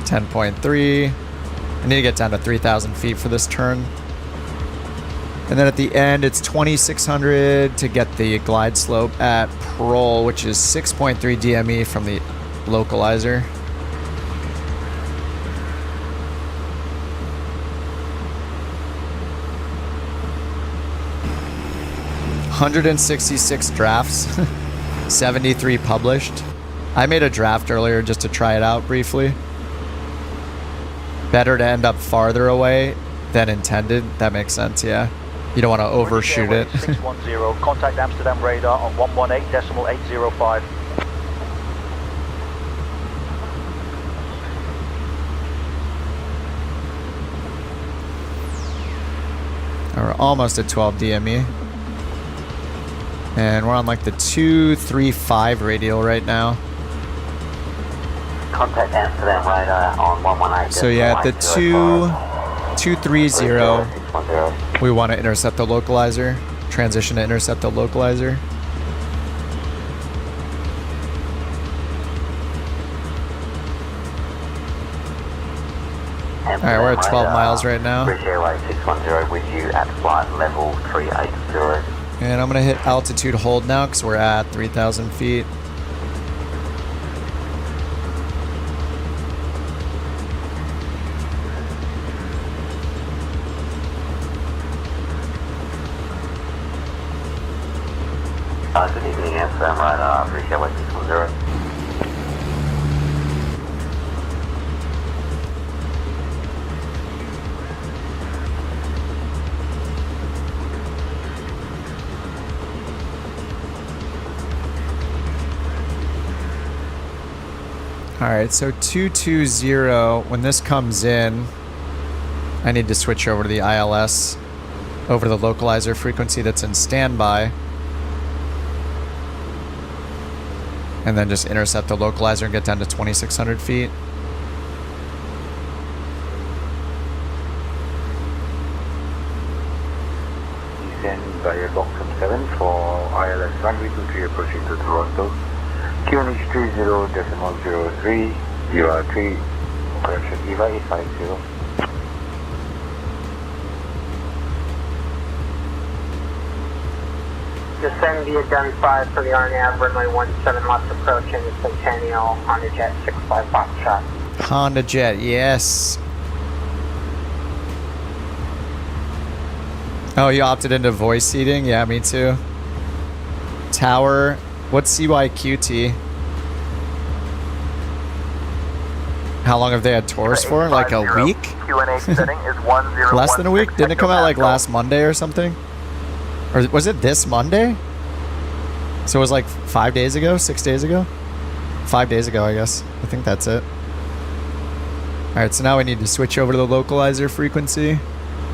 10.3. I need to get down to 3,000 feet for this turn. And then at the end, it's 2,600 to get the glide slope at Parole, which is 6.3 DME from the localizer. $166 drafts, 73 published. I made a draft earlier just to try it out briefly. Better to end up farther away than intended. That makes sense, yeah. You don't want to overshoot it. 610, contact Amsterdam radar on 118.805. We're almost at 12 DME. And we're on like the 235 radial right now. Contact Amsterdam radar on 118. So yeah, at the 230, we want to intercept the localizer. Transition to intercept the localizer. Alright, we're at 12 miles right now. British Airways 610 with you at flight level 380. And I'm going to hit altitude hold now because we're at 3,000 feet. Good evening, Amsterdam radar, British Airways 610. Alright, so 220, when this comes in, I need to switch over to the ILS, over the localizer frequency that's in standby. And then just intercept the localizer and get down to 2,600 feet. Descend via Boxum 7 for ILS runway 23 approaching to Toronto. QNH 30.03, UR3, correction, EVA 850. Descend via Dun 5 for the RNAV, runway 17 left approach into Centennial, Honda Jet 65 Foxtrot. Honda Jet, yes. Oh, you opted into voice seating? Yeah, me too. Tower, what's CYQT? How long have they had tours for? Like a week? QNH setting is 1016. Less than a week? Didn't it come out like last Monday or something? Or was it this Monday? So it was like 5 days ago? 6 days ago? 5 days ago, I guess. I think that's it. Alright, so now we need to switch over to the localizer frequency.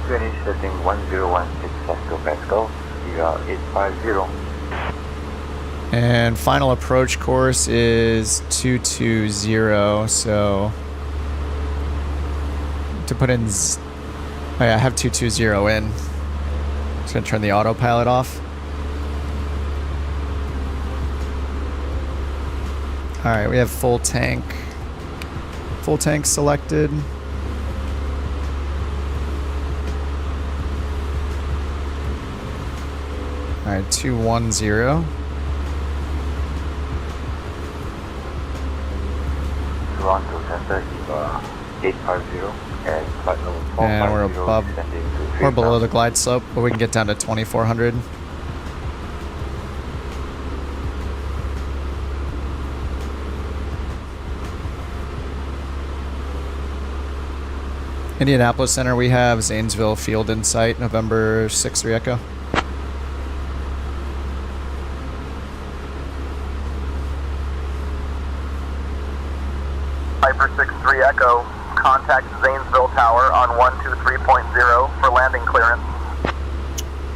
QNH setting 1016 Pascal, EVA 850. And final approach course is 220, so to put in, oh yeah, I have 220 in. Just gonna turn the autopilot off. All right, we have full tank selected. All right, 210. Toronto Center, EVA 850, and flight level 450. And we're below the glide slope, but we can get down to 2,400. Indianapolis Center, we have Zanesville Field in sight, November 6-3 Echo. Piper 6-3 Echo, contact Zanesville Tower on 123.0 for landing clearance.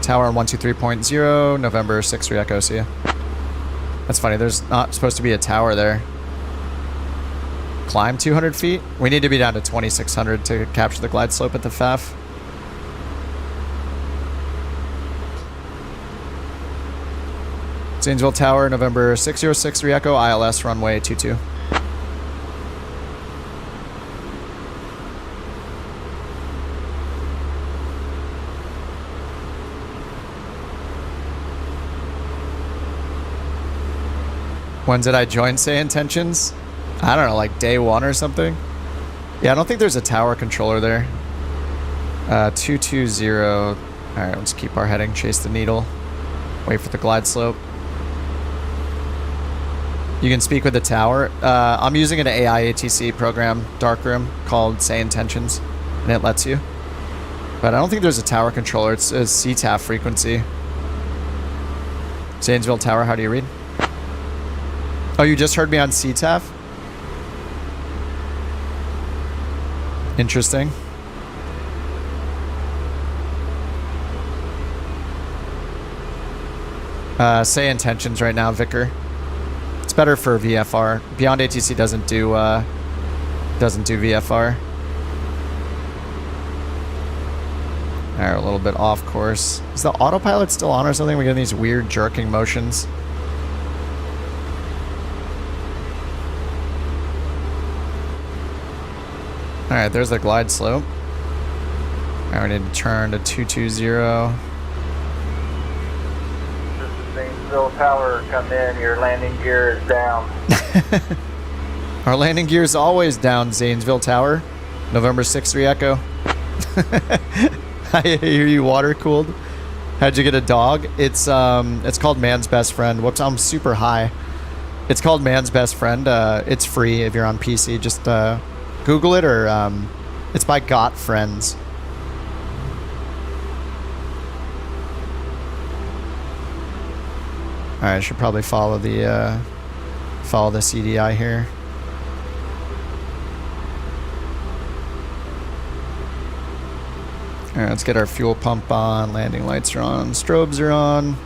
Tower on 123.0, November 6-3 Echo, see ya. That's funny, there's not supposed to be a tower there. Climb 200 feet? We need to be down to 2,600 to capture the glide slope at the FAF. Zanesville Tower, November 6063 Echo, ILS runway 22. When did I join Say Intentions? I don't know, like day one or something? Yeah, I don't think there's a tower controller there. 220. Alright, let's keep our heading, chase the needle. Wait for the glide slope. You can speak with the tower. I'm using an AI ATC program, Darkroom, called Say Intentions, and it lets you. But I don't think there's a tower controller, it's a CTAF frequency. Zanesville Tower, how do you read? Oh, you just heard me on CTAF? Interesting. Say Intentions right now, Vicar. It's better for VFR. Beyond ATC doesn't do VFR. Alright, a little bit off course. Is the autopilot still on or something? We're getting these weird jerking motions. Alright, there's the glide slope. Alright, we need to turn to 220. This is Zanesville Tower, come in, your landing gear is down. Our landing gear is always down, Zanesville Tower. November 6-3 Echo. I hear you water cooled. How'd you get a dog? It's called Man's Best Friend. Whoops, I'm super high. It's called Man's Best Friend. It's free if you're on PC. Just Google it, or it's by Got Friends. Alright, I should probably follow the CDI here. Alright, let's get our fuel pump on, landing lights are on, strobes are on.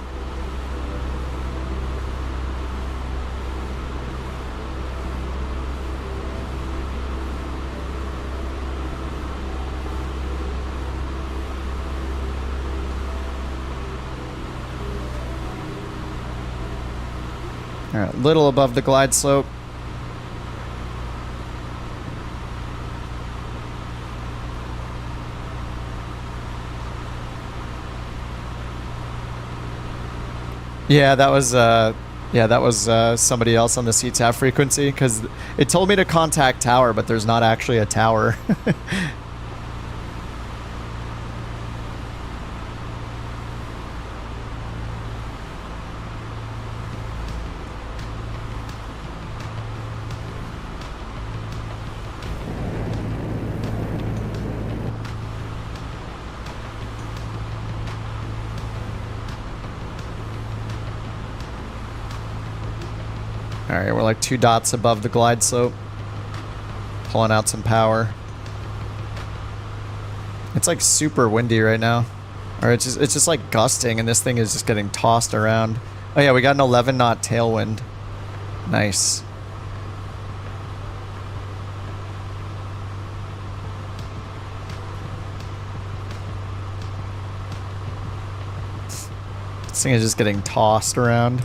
Alright, a little above the glide slope. Yeah, that was somebody else on the CTAF frequency, because it told me to contact tower, but there's not actually a tower. Alright, we're like 2 dots above the glide slope. Pulling out some power. It's like super windy right now. Or it's just like gusting, and this thing is just getting tossed around. Oh yeah, we got an 11 knot tailwind. Nice. This thing is just getting tossed around.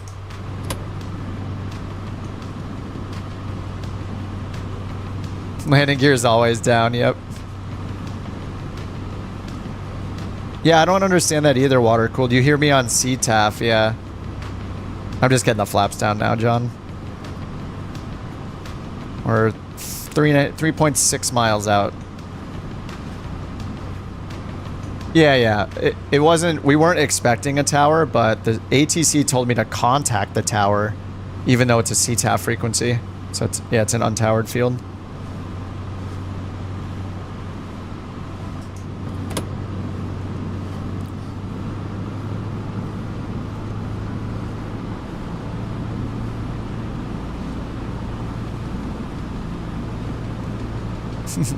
Landing gear is always down, yep. Yeah, I don't understand that either, water cooled. You hear me on CTAF, yeah. I'm just getting the flaps down now, John. We're 3.6 miles out. Yeah. It wasn't, we weren't expecting a tower, but the ATC told me to contact the tower, even though it's a CTAF frequency. So it's, yeah, it's an untowered field.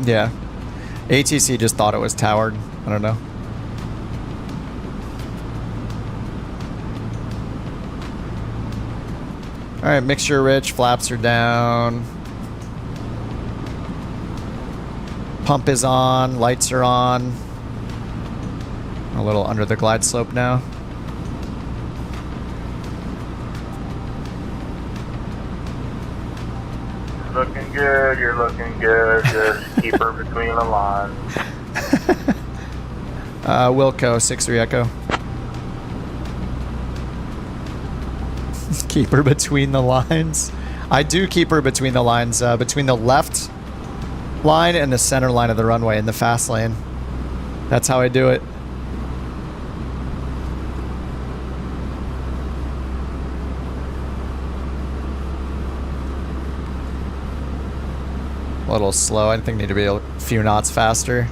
Yeah. ATC just thought it was towered. I don't know. Alright, mixture rich, flaps are down. Pump is on, lights are on. A little under the glide slope now. Looking good, you're looking good. Just keep her between the lines. Wilco, 6-3 Echo. Keep her between the lines. I do keep her between the lines, between the left line and the center line of the runway in the fast lane. That's how I do it. A little slow. I think need to be a few knots faster.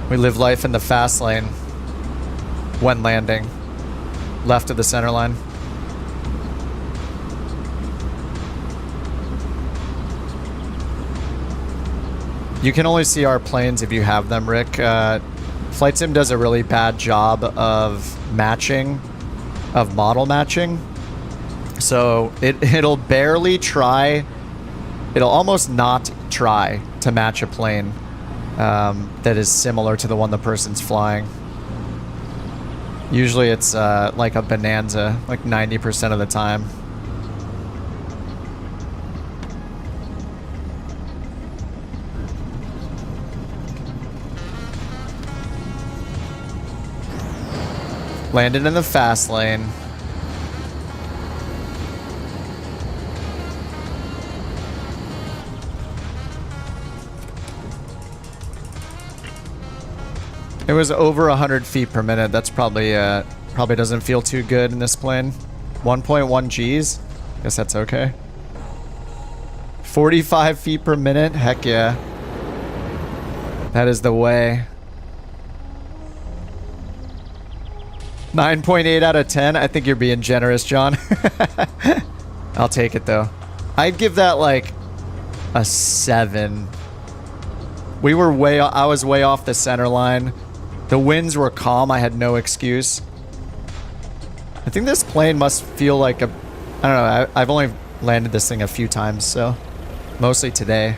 We live life in the fast lane when landing. Left of the center line. You can only see our planes if you have them, Rick. Flight Sim does a really bad job of matching, of model matching. So it'll barely try, it'll almost not try to match a plane that is similar to the one the person's flying. Usually it's like a bonanza, like 90% of the time. Landed in the fast lane. It was over 100 feet per minute. That's probably doesn't feel too good in this plane. 1.1 Gs. Guess that's okay. 45 feet per minute. Heck yeah. That is the way. 9.8 out of 10. I think you're being generous, John. I'll take it though. I'd give that like a 7. I was way off the center line. The winds were calm. I had no excuse. I think this plane must feel like a... I don't know. I've only landed this thing a few times, so... Mostly today.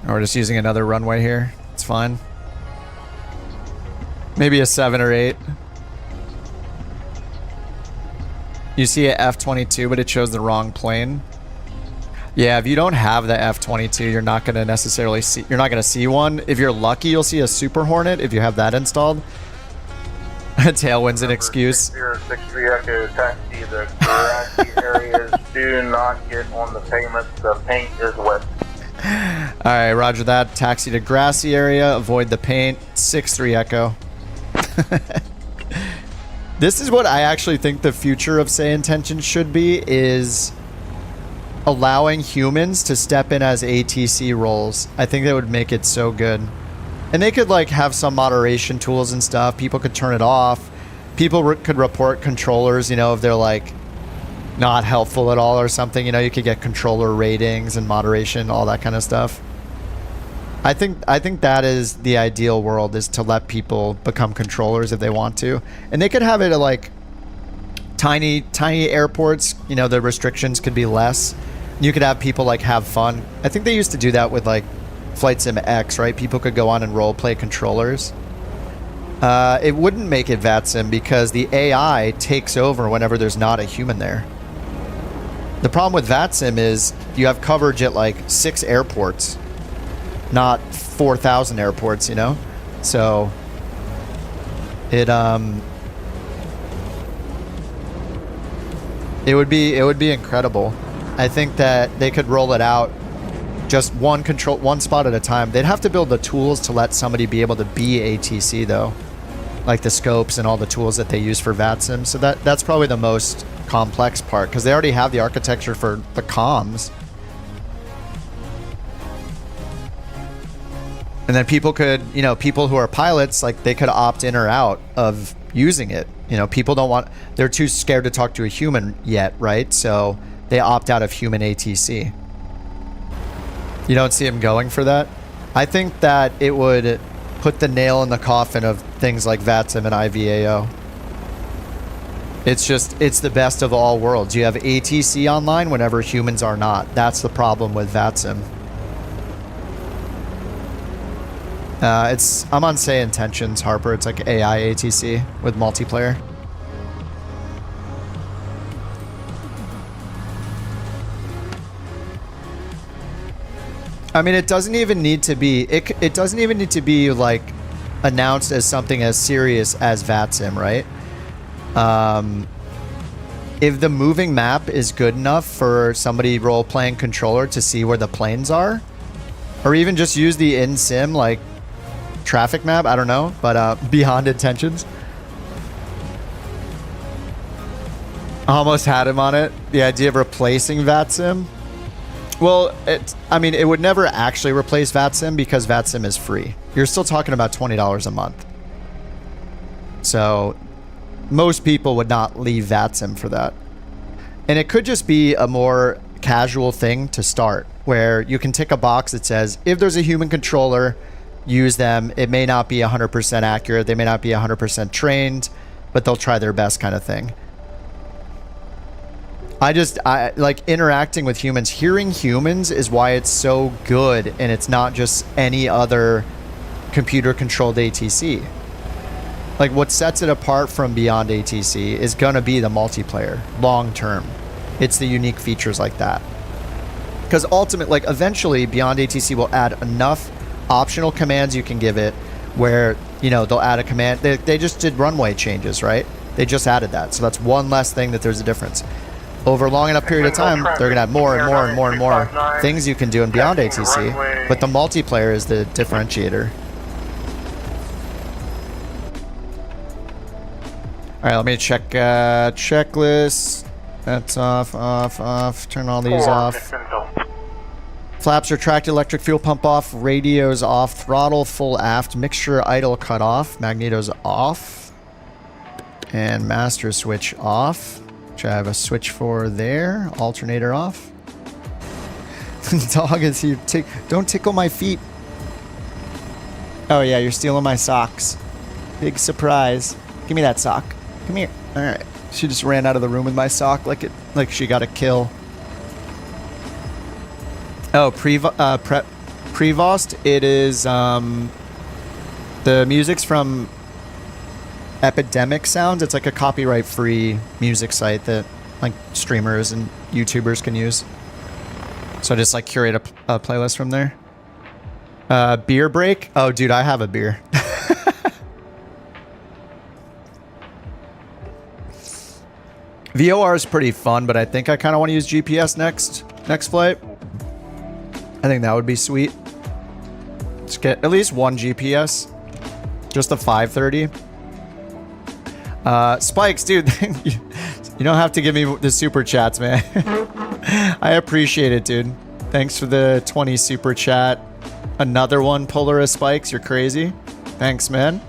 Or we're just using another runway here. It's fine. Maybe a 7 or 8. You see a F-22, but it shows the wrong plane. Yeah, if you don't have the F-22, you're not going to necessarily see... You're not going to see one. If you're lucky, you'll see a Super Hornet if you have that installed. Tailwind's an excuse. 6063 Echo, taxi the grassy areas. Do not get on the pavement. The paint is wet. Alright, roger that. Taxi to grassy area. Avoid the paint. 6-3 Echo. This is what I actually think the future of Say Intention should be, is allowing humans to step in as ATC roles. I think that would make it so good. And they could like have some moderation tools and stuff. People could turn it off. People could report controllers, you know, if they're like not helpful at all or something. You know, you could get controller ratings and moderation, all that kind of stuff. I think that is the ideal world, is to let people become controllers if they want to. And they could have it at like tiny airports, you know, the restrictions could be less. You could have people like have fun. I think they used to do that with like Flight Sim X, right? People could go on and role play controllers. It wouldn't make it VATSIM because the AI takes over whenever there's not a human there. The problem with VATSIM is you have coverage at like 6 airports, not 4,000 airports, you know? So it would be incredible. I think that they could roll it out just one spot at a time. They'd have to build the tools to let somebody be able to be ATC though, like the scopes and all the tools that they use for VATSIM. So that's probably the most complex part, because they already have the architecture for the comms. And then people could, you know, people who are pilots, like they could opt in or out of using it. You know, people don't want, they're too scared to talk to a human yet, right? So they opt out of human ATC. You don't see them going for that? I think that it would put the nail in the coffin of things like VATSIM and IVAO. It's the best of all worlds. You have ATC online whenever humans are not. That's the problem with VATSIM. I'm on Say Intentions, Harper. It's like AI ATC with multiplayer. I mean, it doesn't even need to be. It doesn't even need to be like announced as something as serious as VATSIM, right? If the moving map is good enough for somebody role-playing controller to see where the planes are, or even just use the in-sim like traffic map, I don't know, but beyond intentions. Almost had him on it. The idea of replacing VATSIM. Well, I mean, it would never actually replace VATSIM because VATSIM is free. You're still talking about $20 a month. So most people would not leave VATSIM for that. And it could just be a more casual thing to start, where you can tick a box that says, if there's a human controller, use them. It may not be 100% accurate. They may not be 100% trained, but they'll try their best kind of thing. I like interacting with humans. Hearing humans is why it's so good, and it's not just any other computer-controlled ATC. Like, what sets it apart from Beyond ATC is gonna be the multiplayer, long-term. It's the unique features like that. Because ultimately, like, eventually, Beyond ATC will add enough optional commands you can give it where, you know, they'll add a command. They just did runway changes, right? They just added that. So that's one less thing that there's a difference. Over a long enough period of time, they're going to have more and more and more and more things you can do in Beyond ATC. But the multiplayer is the differentiator. All right, let me check checklist. That's off, off, off. Turn all these off. Flaps retracted, electric fuel pump off, radios off, throttle full aft, mixture idle cut off, magnetos off, and master switch off. Which I have a switch for there. Alternator off. Dog is here. Don't tickle my feet. Oh yeah, you're stealing my socks. Big surprise. Give me that sock. Come here. All right. She just ran out of the room with my sock like she got a kill. Oh, Prevost. It is the music's from Epidemic Sounds. It's like a copyright-free music site that like streamers and YouTubers can use. So I just like curate a playlist from there. Beer break. Oh, dude, I have a beer. VOR is pretty fun, but I think I kind of want to use GPS next flight. I think that would be sweet. Let's get at least one GPS. Just a 530. Spikes, dude, you don't have to give me the super chats, man. I appreciate it, dude. Thanks for the 20 super chat. Another one, Polaris Spikes. You're crazy. Thanks, man.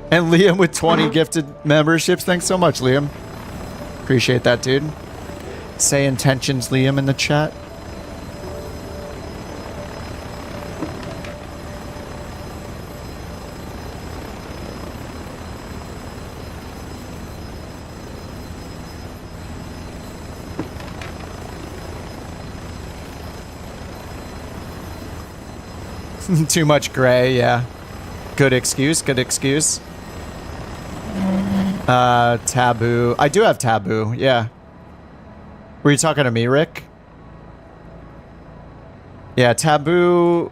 And Liam with 20 gifted memberships. Thanks so much, Liam. Appreciate that, dude. Say intentions, Liam, in the chat. Too much gray, yeah. Good excuse, good excuse. Taboo. I do have taboo, yeah. Were you talking to me, Rick? Yeah, taboo.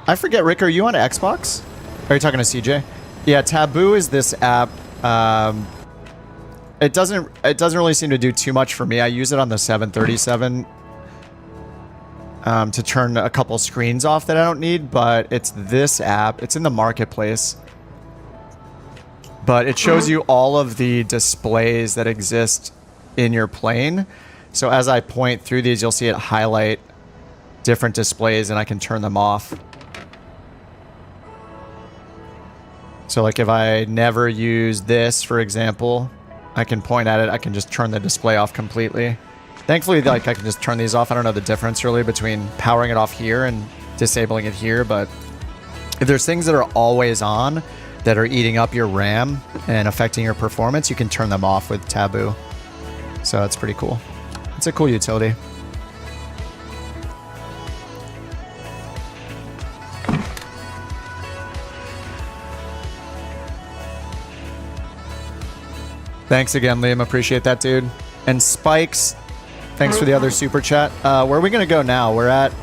I forget, Rick, are you on Xbox? Are you talking to CJ? Yeah, taboo is this app. It doesn't really seem to do too much for me. I use it on the 737. To turn a couple screens off that I don't need, but it's this app. It's in the marketplace. But it shows you all of the displays that exist in your plane. So as I point through these, you'll see it highlight different displays and I can turn them off. So like if I never use this, for example, I can point at it. I can just turn the display off completely. Thankfully, like I can just turn these off. I don't know the difference really between powering it off here and disabling it here, but if there's things that are always on that are eating up your RAM and affecting your performance, you can turn them off with Taboo. So that's pretty cool. It's a cool utility. Thanks again, Liam. Appreciate that, dude. And Spikes, thanks for the other super chat. Where are we gonna go now? We're at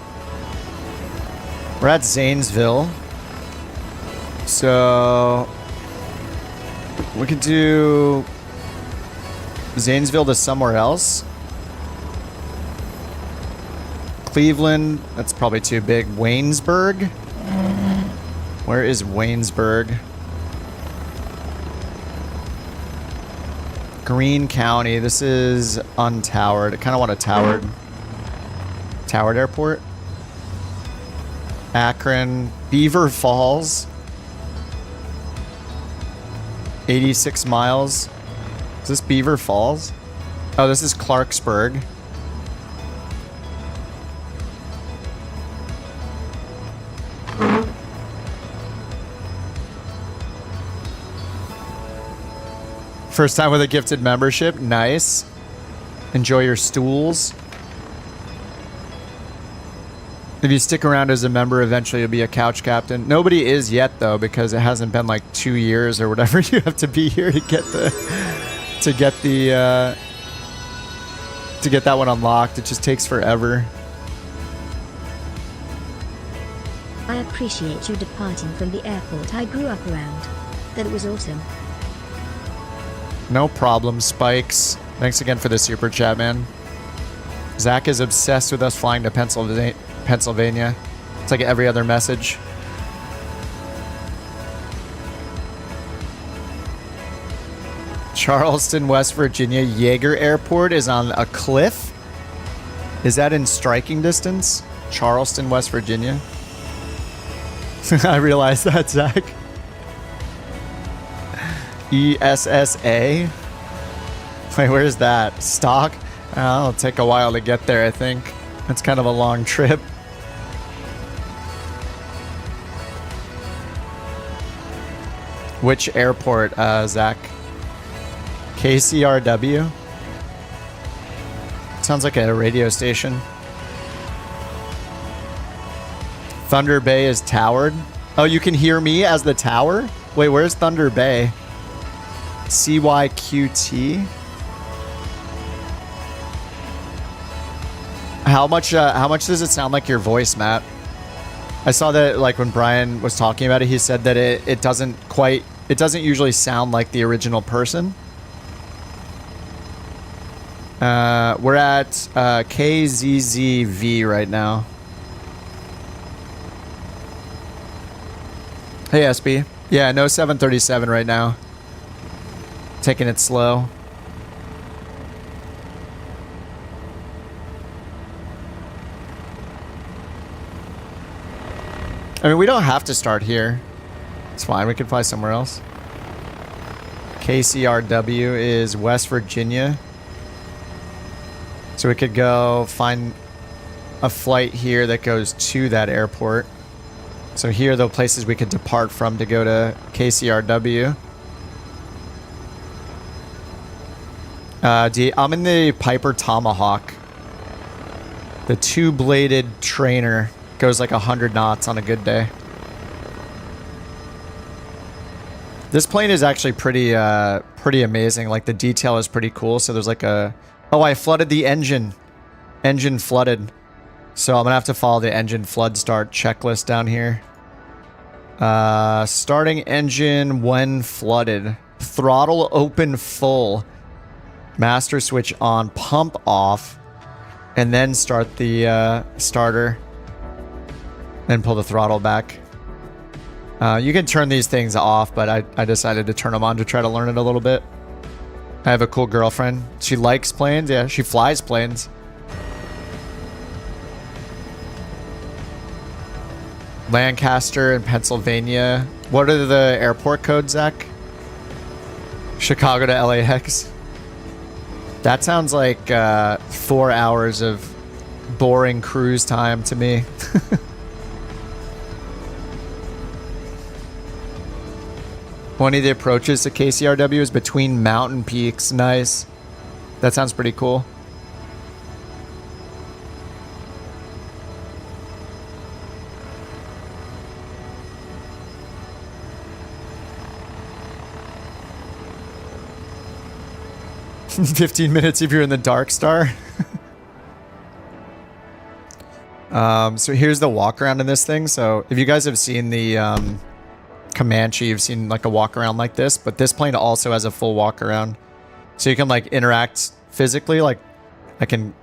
Zanesville. So we could do Zanesville to somewhere else. Cleveland, that's probably too big. Waynesburg. Where is Waynesburg? Greene County. This is untowered. I kind of want a towered airport. Akron, Beaver Falls. 86 miles. Is this Beaver Falls? Oh, this is Clarksburg. First time with a gifted membership. Nice. Enjoy your stools. If you stick around as a member, eventually you'll be a couch captain. Nobody is yet, though, because it hasn't been like 2 years or whatever you have to be here to get that one unlocked. It just takes forever. I appreciate you departing from the airport I grew up around. That was awesome. No problem, Spikes. Thanks again for the super chat, man. Zach is obsessed with us flying to Pennsylvania. It's like every other message. Charleston, West Virginia. Yeager Airport is on a cliff. Is that in striking distance? Charleston, West Virginia. I realized that, Zach. ESSA. Wait, where's that? Stock? It'll take a while to get there, I think. It's kind of a long trip. Which airport, Zach? KCRW? Sounds like a radio station. Thunder Bay is towered. Oh, you can hear me as the tower? Wait, where's Thunder Bay? CYQT? How much does it sound like your voice, Matt? I saw that like when Brian was talking about it, he said that it doesn't usually sound like the original person. We're at KZZV right now. Hey SB. Yeah, no 737 right now. Taking it slow. I mean, we don't have to start here. It's fine. We can fly somewhere else. KCRW is West Virginia. So we could go find a flight here that goes to that airport. So here are the places we could depart from to go to KCRW. I'm in the Piper Tomahawk. The two-bladed trainer goes like 100 knots on a good day. This plane is actually pretty amazing. Like the detail is pretty cool. So there's like a... Oh, I flooded the engine. Engine flooded. So I'm going to have to follow the engine flood start checklist down here. Starting engine when flooded. Throttle open full. Master switch on. Pump off. And then start the starter. Then pull the throttle back. You can turn these things off, but I decided to turn them on to try to learn it a little bit. I have a cool girlfriend. She likes planes. Yeah, she flies planes. Lancaster in Pennsylvania. What are the airport codes, Zach? Chicago to LAX. That sounds like 4 hours of boring cruise time to me. One of the approaches to KCRW is between mountain peaks. Nice. That sounds pretty cool. "15 minutes if you're in the Dark Star." So here's the walk around in this thing. So if you guys have seen the Comanche, you've seen like a walk around like this, but this plane also has a full walk around. So you can like interact physically. Like I can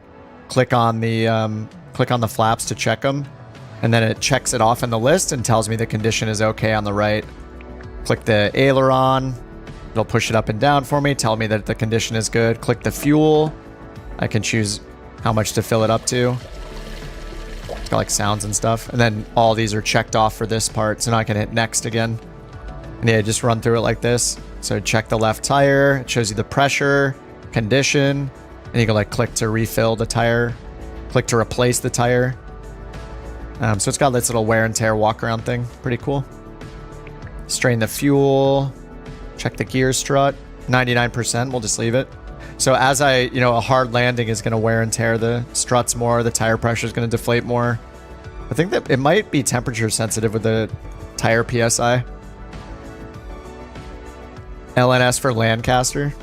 click on the flaps to check them, and then it checks it off in the list and tells me the condition is okay on the right. Click the aileron. It'll push it up and down for me, tell me that the condition is good. Click the fuel. I can choose how much to fill it up to. It's got like sounds and stuff. And then all these are checked off for this part. So now I can hit next again. And yeah, just run through it like this. So check the left tire. It shows you the pressure, condition. And you can like click to refill the tire. Click to replace the tire. So it's got this little wear and tear walk around thing. Pretty cool. Strain the fuel. Check the gear strut. 99%, we'll just leave it. So as a hard landing is going to wear and tear the struts more, the tire pressure is going to deflate more. I think that it might be temperature sensitive with the tire PSI. LNS for Lancaster.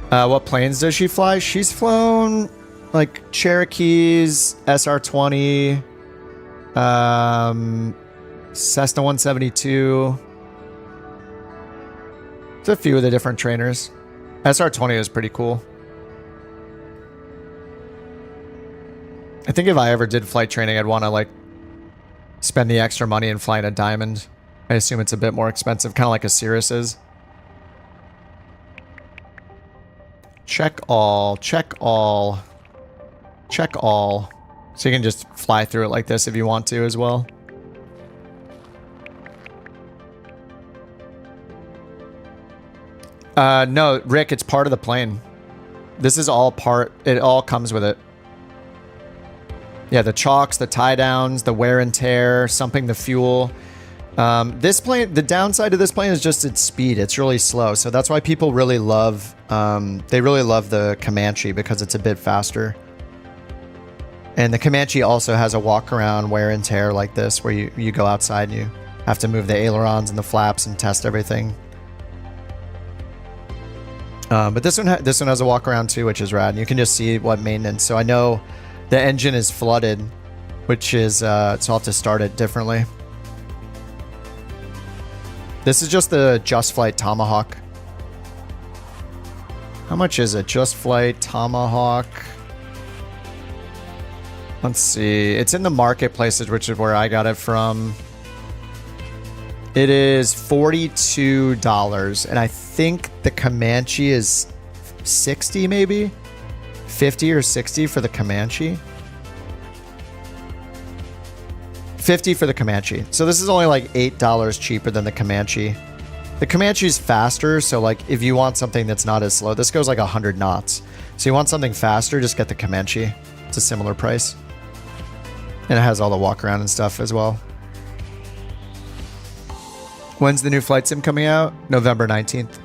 What planes does she fly? She's flown like Cherokees, SR-20, Cessna 172. It's a few of the different trainers. SR-20 is pretty cool. I think if I ever did flight training, I'd want to like spend the extra money and fly in a Diamond. I assume it's a bit more expensive, kind of like a Cirrus is. Check all, check all, check all. So you can just fly through it like this if you want to as well. No, Rick, it's part of the plane. This is all part, it all comes with it. Yeah, the chocks, the tie downs, the wear and tear, sumping the fuel. This plane, the downside of this plane is just its speed. It's really slow. So that's why people really love, they really love the Comanche because it's a bit faster. And the Comanche also has a walk around wear and tear like this, where you go outside and you have to move the ailerons and the flaps and test everything. But this one has a walk around too, which is rad. And you can just see what maintenance. So I know the engine is flooded, which is, so I'll have to start it differently. This is just the Just Flight Tomahawk. How much is it? Just Flight Tomahawk. Let's see. It's in the marketplaces, which is where I got it from. It is $42, and I think the Comanche is 60 maybe? 50 or 60 for the Comanche? 50 for the Comanche. So this is only like $8 cheaper than the Comanche. The Comanche is faster, so like if you want something that's not as slow, this goes like 100 knots. So you want something faster, just get the Comanche. It's a similar price. And it has all the walk around and stuff as well. When's the new flight sim coming out? November 19th.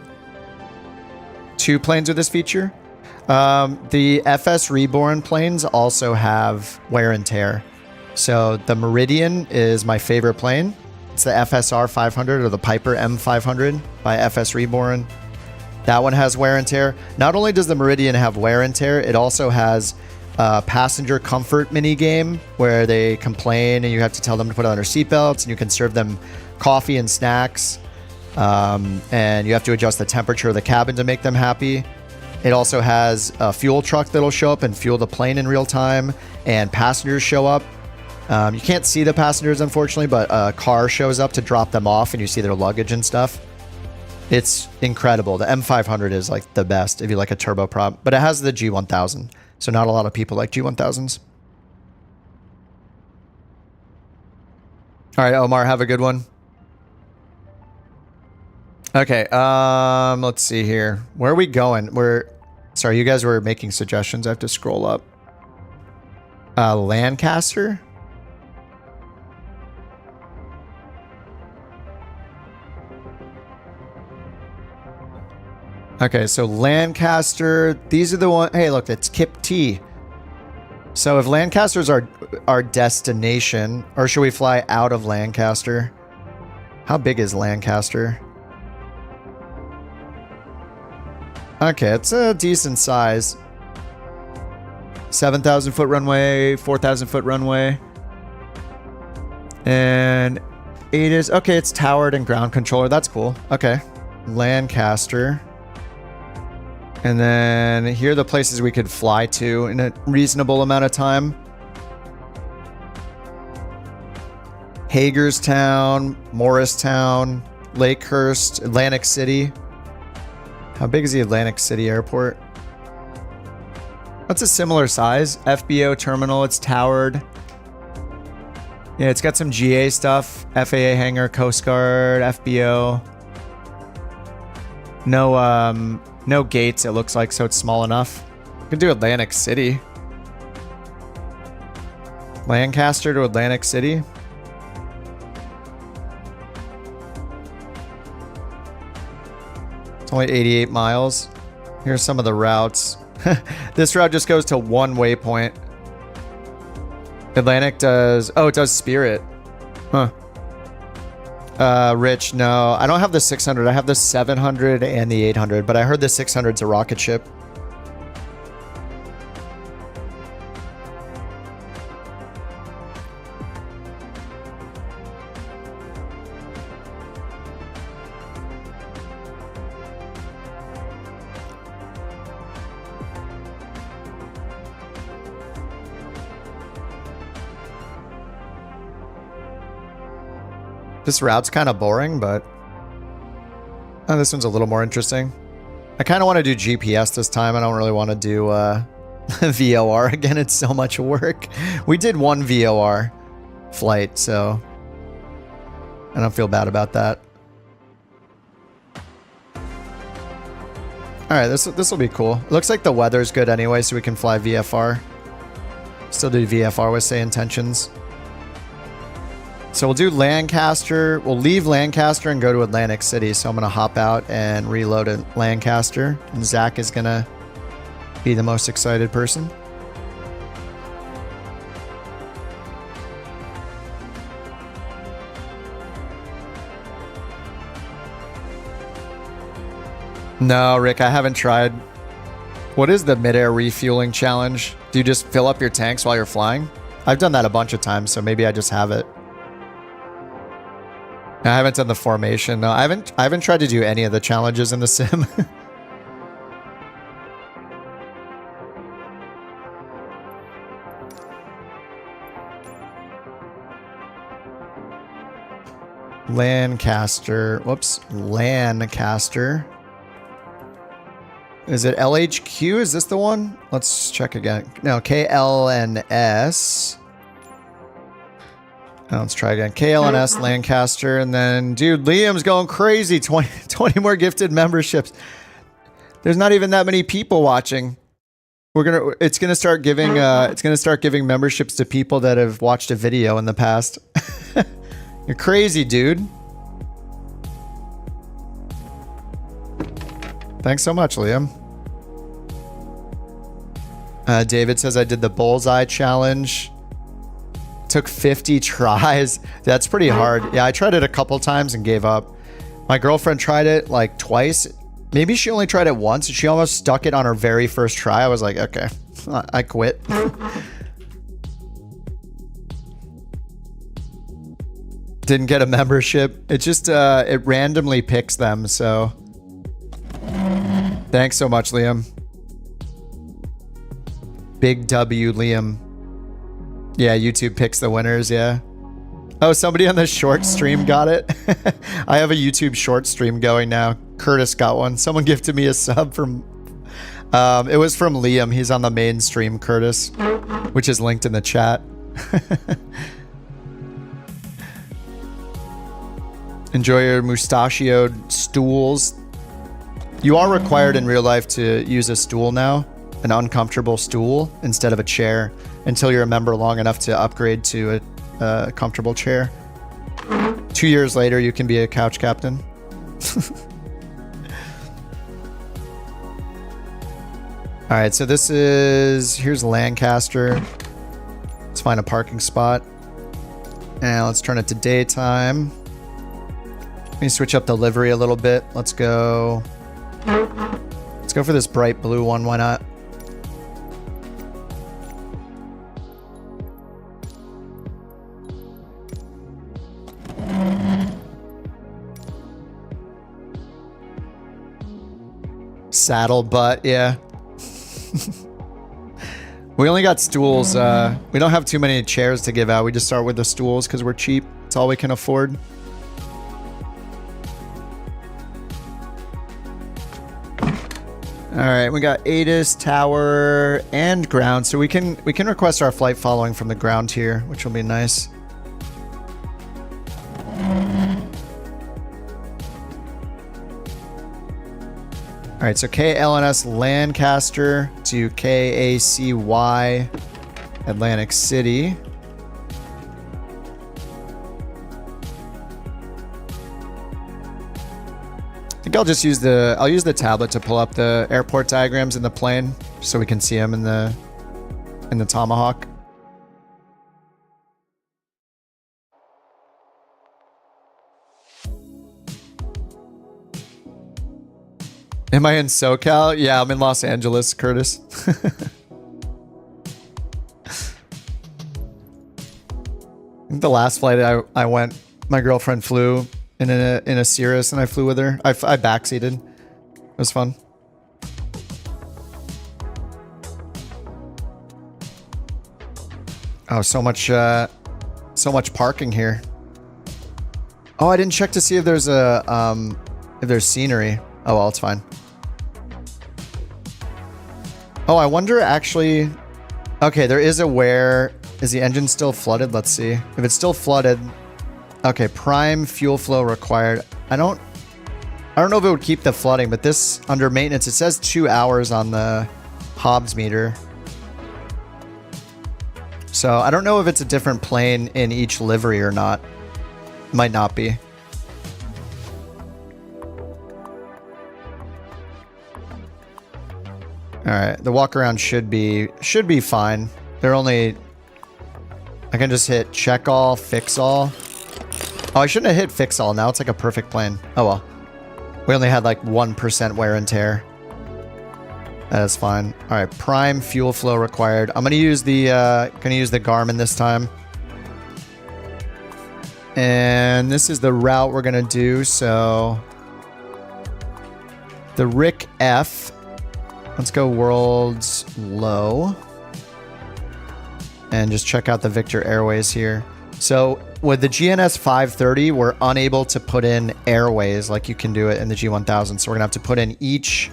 2 planes with this feature. The FS Reborn planes also have wear and tear. So the Meridian is my favorite plane. It's the FSR 500 or the Piper M500 by FS Reborn. That one has wear and tear. Not only does the Meridian have wear and tear, it also has a passenger comfort mini game where they complain and you have to tell them to put on their seatbelts, and you can serve them coffee and snacks. And you have to adjust the temperature of the cabin to make them happy. It also has a fuel truck that'll show up and fuel the plane in real time, and passengers show up. You can't see the passengers, unfortunately, but a car shows up to drop them off and you see their luggage and stuff. It's incredible. The M500 is like the best if you like a turboprop, but it has the G1000. So not a lot of people like G1000s. All right, Omar, have a good one. Okay, let's see here. Where are we going? Sorry, you guys were making suggestions. I have to scroll up. Lancaster? Okay, so Lancaster, these are the one. Hey, look, it's Kip T. So if Lancaster's our destination, or should we fly out of Lancaster? How big is Lancaster? Okay, it's a decent size. 7,000 foot runway, 4,000 foot runway. And it is, okay, it's towered and ground controller. That's cool. Okay, Lancaster. And then here are the places we could fly to in a reasonable amount of time. Hagerstown, Morristown, Lakehurst, Atlantic City. How big is the Atlantic City airport? That's a similar size. FBO terminal, it's towered. Yeah, it's got some GA stuff. FAA hangar, Coast Guard, FBO. No gates, it looks like, so it's small enough. You can do Atlantic City. Lancaster to Atlantic City. Only 88 miles. Here's some of the routes. This route just goes to one waypoint. Atlantic does... Oh, it does Spirit. Huh. Rich, no. I don't have the 600. I have the 700 and the 800, but I heard the 600's a rocket ship. This route's kind of boring, but this one's a little more interesting. I kind of want to do GPS this time. I don't really want to do VOR again. It's so much work. We did one VOR flight, so I don't feel bad about that. All right, this will be cool. It looks like the weather's good anyway, so we can fly VFR. Still do VFR with say intentions. So we'll do Lancaster. We'll leave Lancaster and go to Atlantic City. So I'm going to hop out and reload at Lancaster. And Zach is going to be the most excited person. No, Rick, I haven't tried. What is the midair refueling challenge? Do you just fill up your tanks while you're flying? I've done that a bunch of times, so maybe I just have it. I haven't done the formation. No, I haven't tried to do any of the challenges in the sim. Lancaster. Whoops. Lancaster. Is it LHQ? Is this the one? Let's check again. No, KLNS. Now let's try again. KLNS Lancaster, and then, dude, Liam's going crazy. 20 more gifted memberships. There's not even that many people watching. It's gonna start giving memberships to people that have watched a video in the past. You're crazy, dude. Thanks so much, Liam. David says I did the bullseye challenge. Took 50 tries. That's pretty hard. Yeah, I tried it a couple times and gave up. My girlfriend tried it like twice. Maybe she only tried it once. She almost stuck it on her very first try. I was like, okay, I quit. Didn't get a membership. It just, it randomly picks them, so. Thanks so much, Liam. Big W, Liam. Yeah, YouTube picks the winners, yeah. Oh, somebody on the short stream got it? I have a YouTube short stream going now. Curtis got one. Someone gifted me a sub from... it was from Liam. He's on the main stream, Curtis, which is linked in the chat. Enjoy your mustachioed stools. You are required in real life to use a stool now, an uncomfortable stool, instead of a chair, until you're a member long enough to upgrade to a comfortable chair. 2 years later, you can be a couch captain. All right, so here's Lancaster. Let's find a parking spot. And let's turn it to daytime. Let me switch up the livery a little bit. Let's go for this bright blue one, why not? Saddle butt, yeah. We only got stools. We don't have too many chairs to give out. We just start with the stools because we're cheap. It's all we can afford. All right, we got ATIS, tower, and ground. So we can request our flight following from the ground here, which will be nice. All right, so KLNS Lancaster to KACY Atlantic City. think I'll just use I'll use the tablet to pull up the airport diagrams in the plane so we can see them in the Tomahawk. Am I in SoCal? Yeah, I'm in Los Angeles, Curtis. The last flight I went, my girlfriend flew in a Cirrus, and I flew with her. I backseated. It was fun. Oh, so much parking here. Oh, I didn't check to see if there's if there's scenery. Oh well, it's fine. Oh, I wonder actually. Okay, there is a where. Is the engine still flooded? Let's see. If it's still flooded. Okay, prime fuel flow required. I don't know if it would keep the flooding, but this under maintenance, it says 2 hours on the Hobbs meter. So I don't know if it's a different plane in each livery or not. Might not be. All right, the walk around should be fine. They're only. I can just hit check all, fix all. Oh, I shouldn't have hit fix all. Now it's like a perfect plane. Oh well. We only had like 1% wear and tear. That is fine. All right, prime fuel flow required. I'm gonna use the Garmin this time. And this is the route we're gonna do. So the Rick F. Let's go world's low. And just check out the Victor Airways here. So with the GNS 530, we're unable to put in airways like you can do it in the G1000. So we're gonna have to put in each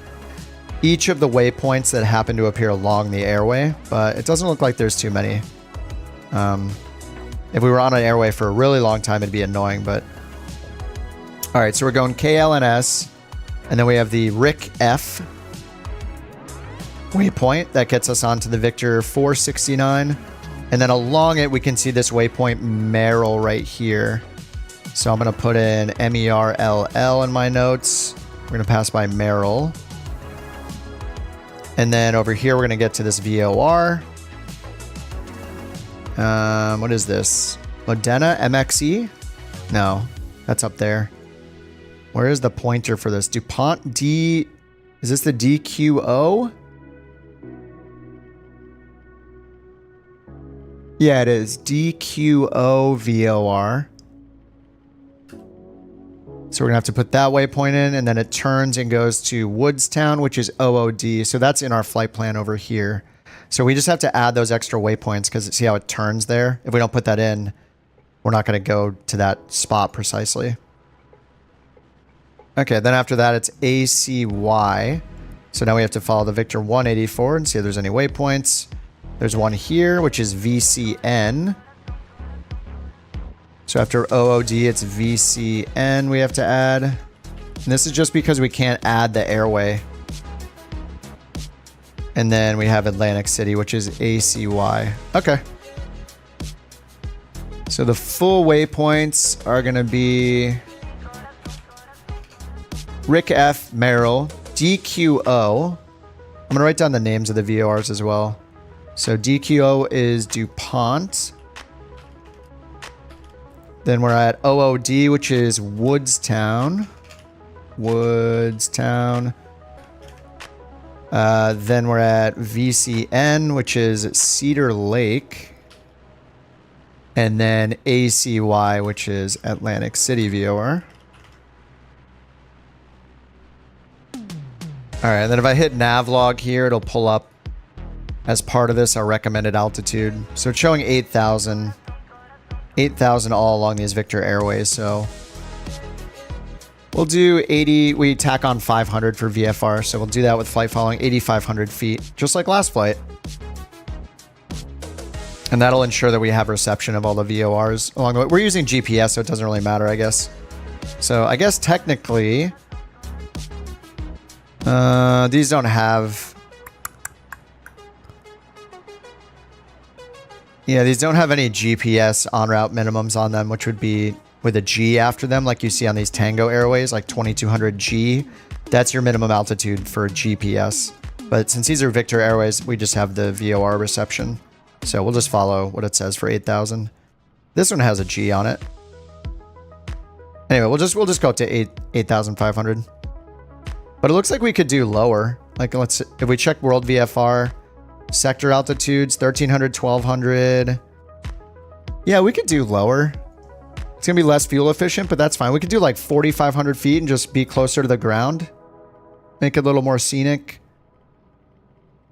of the waypoints that happen to appear along the airway, but it doesn't look like there's too many. If we were on an airway for a really long time, it'd be annoying, but... All right, so we're going KLNS, and then we have the Rick F waypoint that gets us onto the Victor 469. And then along it, we can see this waypoint Merrill right here. So I'm going to put in MERLL in my notes. We're going to pass by Merrill. And then over here, we're going to get to this VOR. What is this? Modena MXE? No, that's up there. Where is the pointer for this? DuPont D... Is this the DQO? Yeah, it is. DQO VOR. So we're going to have to put that waypoint in, and then it turns and goes to Woodstown, which is OOD. So that's in our flight plan over here. So we just have to add those extra waypoints because see how it turns there? If we don't put that in, we're not going to go to that spot precisely. Okay, then after that, it's ACY. So now we have to follow the Victor 184 and see if there's any waypoints. There's one here, which is VCN. So after OOD, it's VCN we have to add. And this is just because we can't add the airway. And then we have Atlantic City, which is ACY. Okay. So the full waypoints are going to be Rick F. Merrill, DQO. I'm going to write down the names of the VORs as well. So DQO is DuPont. Then we're at OOD, which is Woodstown. Woodstown. Then we're at VCN, which is Cedar Lake. And then ACY, which is Atlantic City VOR. All right, then if I hit navlog here, it'll pull up as part of this our recommended altitude. So it's showing 8,000. 8,000 all along these Victor Airways, so we'll do 80. We tack on 500 for VFR, so we'll do that with flight following 8,500 feet, just like last flight. And that'll ensure that we have reception of all the VORs along the way. We're using GPS, so it doesn't really matter, I guess. So I guess technically, these don't have... Yeah, these don't have any GPS en route minimums on them, which would be with a G after them, like you see on these Tango Airways, like 2200 G. That's your minimum altitude for GPS. But since these are Victor Airways, we just have the VOR reception. So we'll just follow what it says for 8,000. This one has a G on it. Anyway, we'll just go up to 8,500. But it looks like we could do lower. Like if we check World VFR, sector altitudes, 1,300, 1,200. Yeah, we could do lower. It's gonna be less fuel efficient, but that's fine. We could do like 4,500 feet and just be closer to the ground. Make it a little more scenic.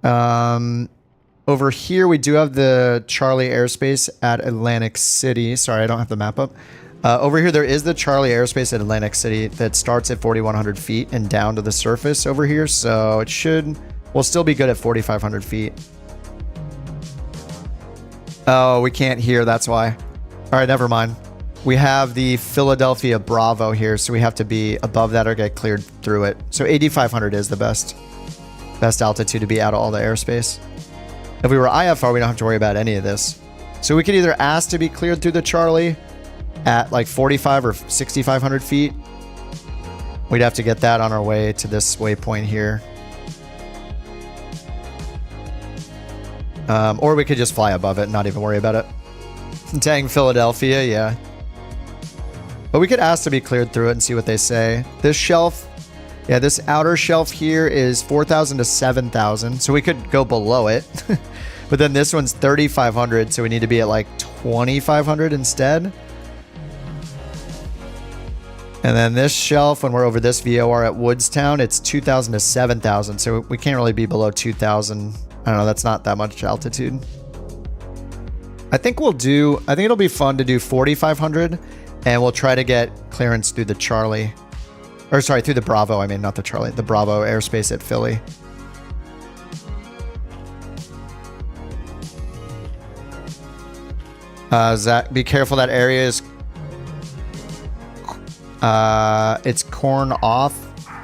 Over here, we do have the Charlie airspace at Atlantic City. Sorry, I don't have the map up. Over here, there is the Charlie airspace at Atlantic City that starts at 4,100 feet and down to the surface over here. So we'll still be good at 4,500 feet. Oh, we can't hear. That's why. All right, never mind. We have the Philadelphia Bravo here, so we have to be above that or get cleared through it. So 8,500 is the best altitude to be out of all the airspace. If we were IFR, we don't have to worry about any of this. So we could either ask to be cleared through the Charlie at like 45 or 6,500 feet. We'd have to get that on our way to this waypoint here. Or we could just fly above it and not even worry about it. Dang, Philadelphia, yeah. But we could ask to be cleared through it and see what they say. This shelf, yeah, this outer shelf here is 4,000 to 7,000. So we could go below it. But then this one's 3,500. So we need to be at like 2,500 instead. And then this shelf, when we're over this VOR at Woodstown, it's 2,000 to 7,000. So we can't really be below 2,000. I don't know. That's not that much altitude. I think it'll be fun to do 4,500. And we'll try to get clearance through the Charlie. Or sorry, through the Bravo. I mean, not the Charlie. The Bravo airspace at Philly. Zach, be careful. That area is... it's corn off.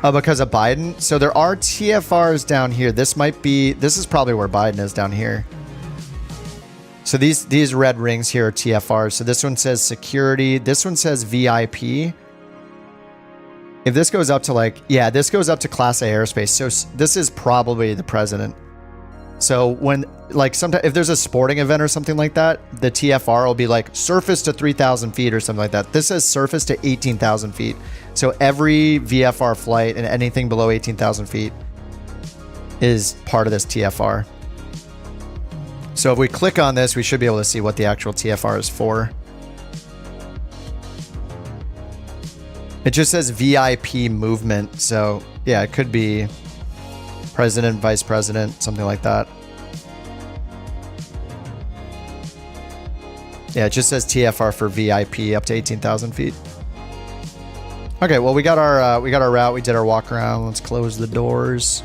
Oh, because of Biden? So there are TFRs down here. This is probably where Biden is down here. So these red rings here are TFRs. So this one says security. This one says VIP. If this goes up to like, yeah, this goes up to Class A airspace. So this is probably the president. So when like sometimes if there's a sporting event or something like that, the TFR will be like surface to 3,000 feet or something like that. This says surface to 18,000 feet. So every VFR flight and anything below 18,000 feet is part of this TFR. So if we click on this, we should be able to see what the actual TFR is for. It just says VIP movement. So yeah, it could be president, vice president, something like that. Yeah, it just says TFR for VIP up to 18,000 feet. Okay, well we got our route. We did our walk around. Let's close the doors.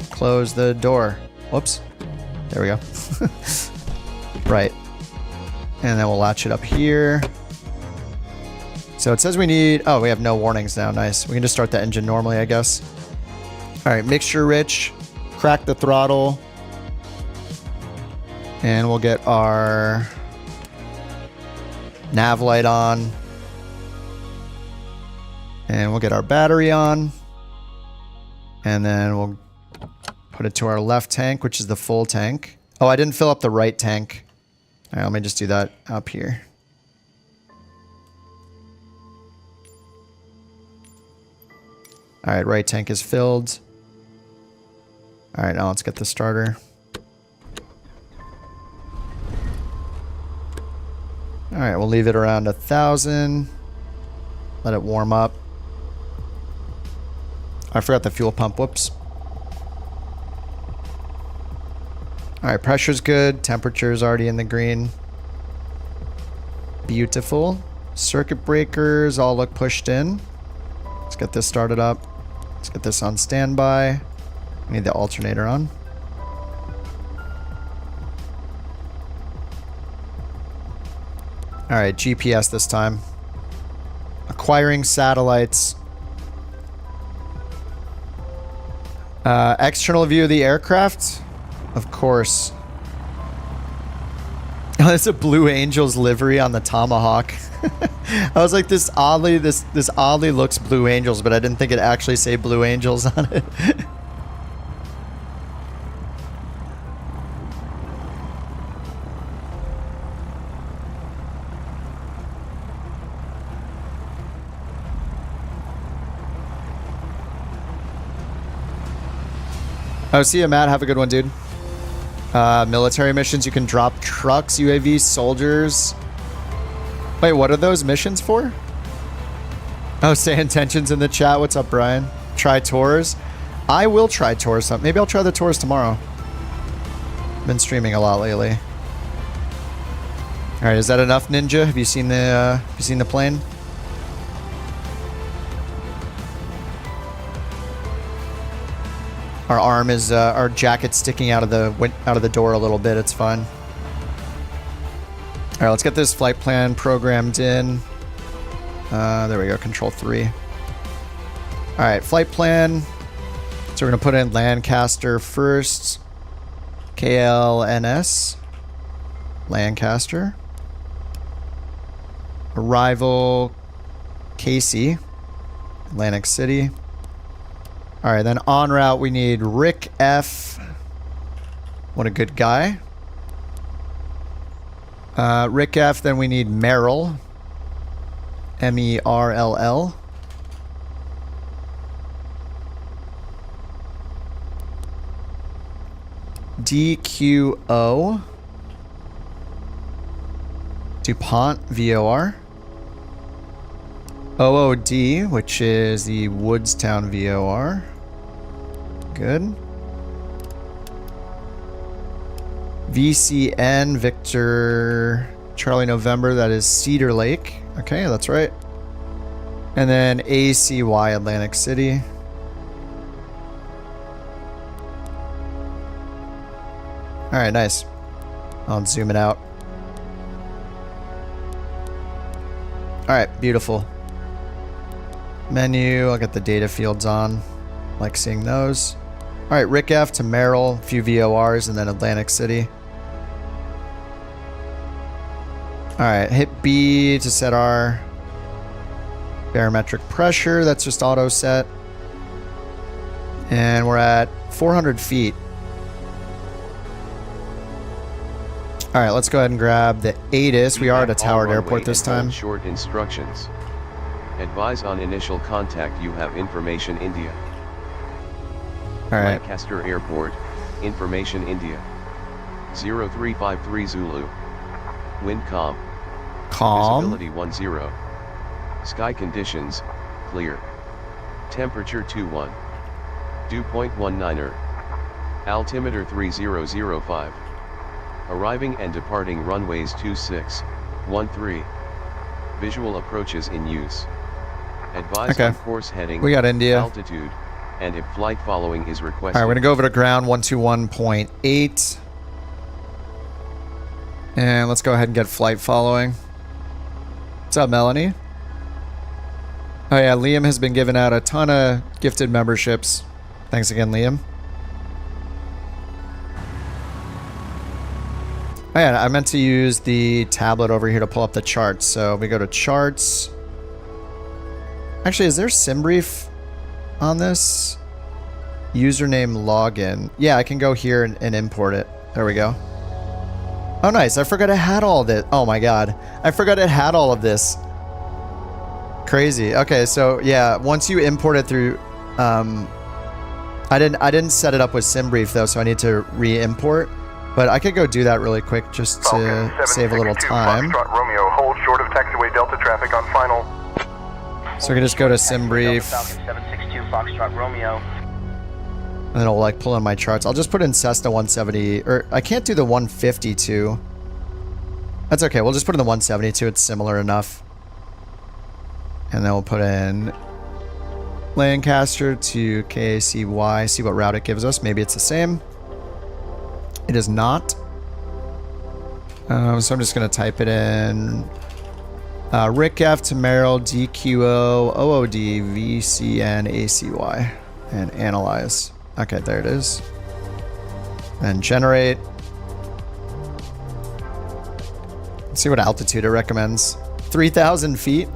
Close the door. Whoops. There we go. Right. And then we'll latch it up here. So it says we need... Oh, we have no warnings now. Nice. We can just start the engine normally, I guess. All right, mixture rich. Crack the throttle. And we'll get our nav light on. And we'll get our battery on. And then we'll put it to our left tank, which is the full tank. Oh, I didn't fill up the right tank. All right, let me just do that up here. All right, right tank is filled. All right, now let's get the starter. All right, we'll leave it around 1,000. Let it warm up. I forgot the fuel pump. Whoops. All right, pressure's good. Temperature's already in the green. Beautiful. Circuit breakers all look pushed in. Let's get this started up. Let's get this on standby. We need the alternator on. All right, GPS this time. Acquiring satellites. External view of the aircraft. Of course. Oh, it's a Blue Angels livery on the Tomahawk. I was like, this oddly looks Blue Angels, but I didn't think it actually say Blue Angels on it. Oh, see you, Matt. Have a good one, dude. Military missions, you can drop trucks, UAVs, soldiers. Wait, what are those missions for? Oh, say intentions in the chat. What's up, Brian? Try tours. I will try tours. Maybe I'll try the tours tomorrow. Been streaming a lot lately. All right, is that enough, Ninja? Have you seen the plane? Our arm is our jacket sticking out of the door a little bit. It's fine. All right, let's get this flight plan programmed in. There we go, Control 3. All right, flight plan. So we're gonna put in Lancaster first. KLNS. Lancaster. Arrival Casey. Atlantic City. All right, then en route we need Rick F. What a good guy. Rick F. Then we need Merrill. MERLL. DQO. DuPont VOR. OOD, which is the Woodstown VOR. Good. VCN, Victor Charlie November, that is Cedar Lake. Okay, that's right. And then ACY, Atlantic City. All right, nice. I'll zoom it out. All right, beautiful. Menu, I'll get the data fields on. Like seeing those. All right, Rick F to Merrill, a few VORs, and then Atlantic City. All right, hit B to set our barometric pressure. That's just auto set. And we're at 400 feet. All right, let's go ahead and grab the ATIS. We are at a towered airport this time. Short instructions. Advise on initial contact. You have information India. All right. Lancaster Airport, information India. 0353 Zulu. Wind calm. Calm. Visibility 10. Sky conditions, clear. Temperature 21. Dew point 19er. Altimeter 3005. Arriving and departing runways 26, 13. Visual approaches in use. Advise on course heading, we got India. altitude, and if flight following is requested. All right, we're gonna go over to ground 121.8. And let's go ahead and get flight following. What's up, Melanie? Oh yeah, Liam has been giving out a ton of gifted memberships. Thanks again, Liam. Oh yeah, I meant to use the tablet over here to pull up the charts. So we go to charts. Actually, is there SimBrief on this? Username login. Yeah, I can go here and import it. There we go. Oh, nice. I forgot I had all this. Oh my god. I forgot it had all of this. Crazy. Okay, so yeah, once you import it through... I didn't set it up with SimBrief though, so I need to re-import. But I could go do that really quick just to save a little time. Foxtrot Romeo, hold short of taxiway Delta traffic on final. So we can just go to SimBrief. 762 Foxtrot Romeo. And then it'll like pull in my charts. I'll just put in Cessna 170, or I can't do the 152. That's okay, we'll just put in the 172, it's similar enough. And then we'll put in Lancaster to KACY, see what route it gives us. Maybe it's the same. It is not. So I'm just going to type it in. Rick F to Merrill, DQO, OOD, VCN, ACY, and analyze. Okay, there it is. And generate. Let's see what altitude it recommends. 3,000 feet.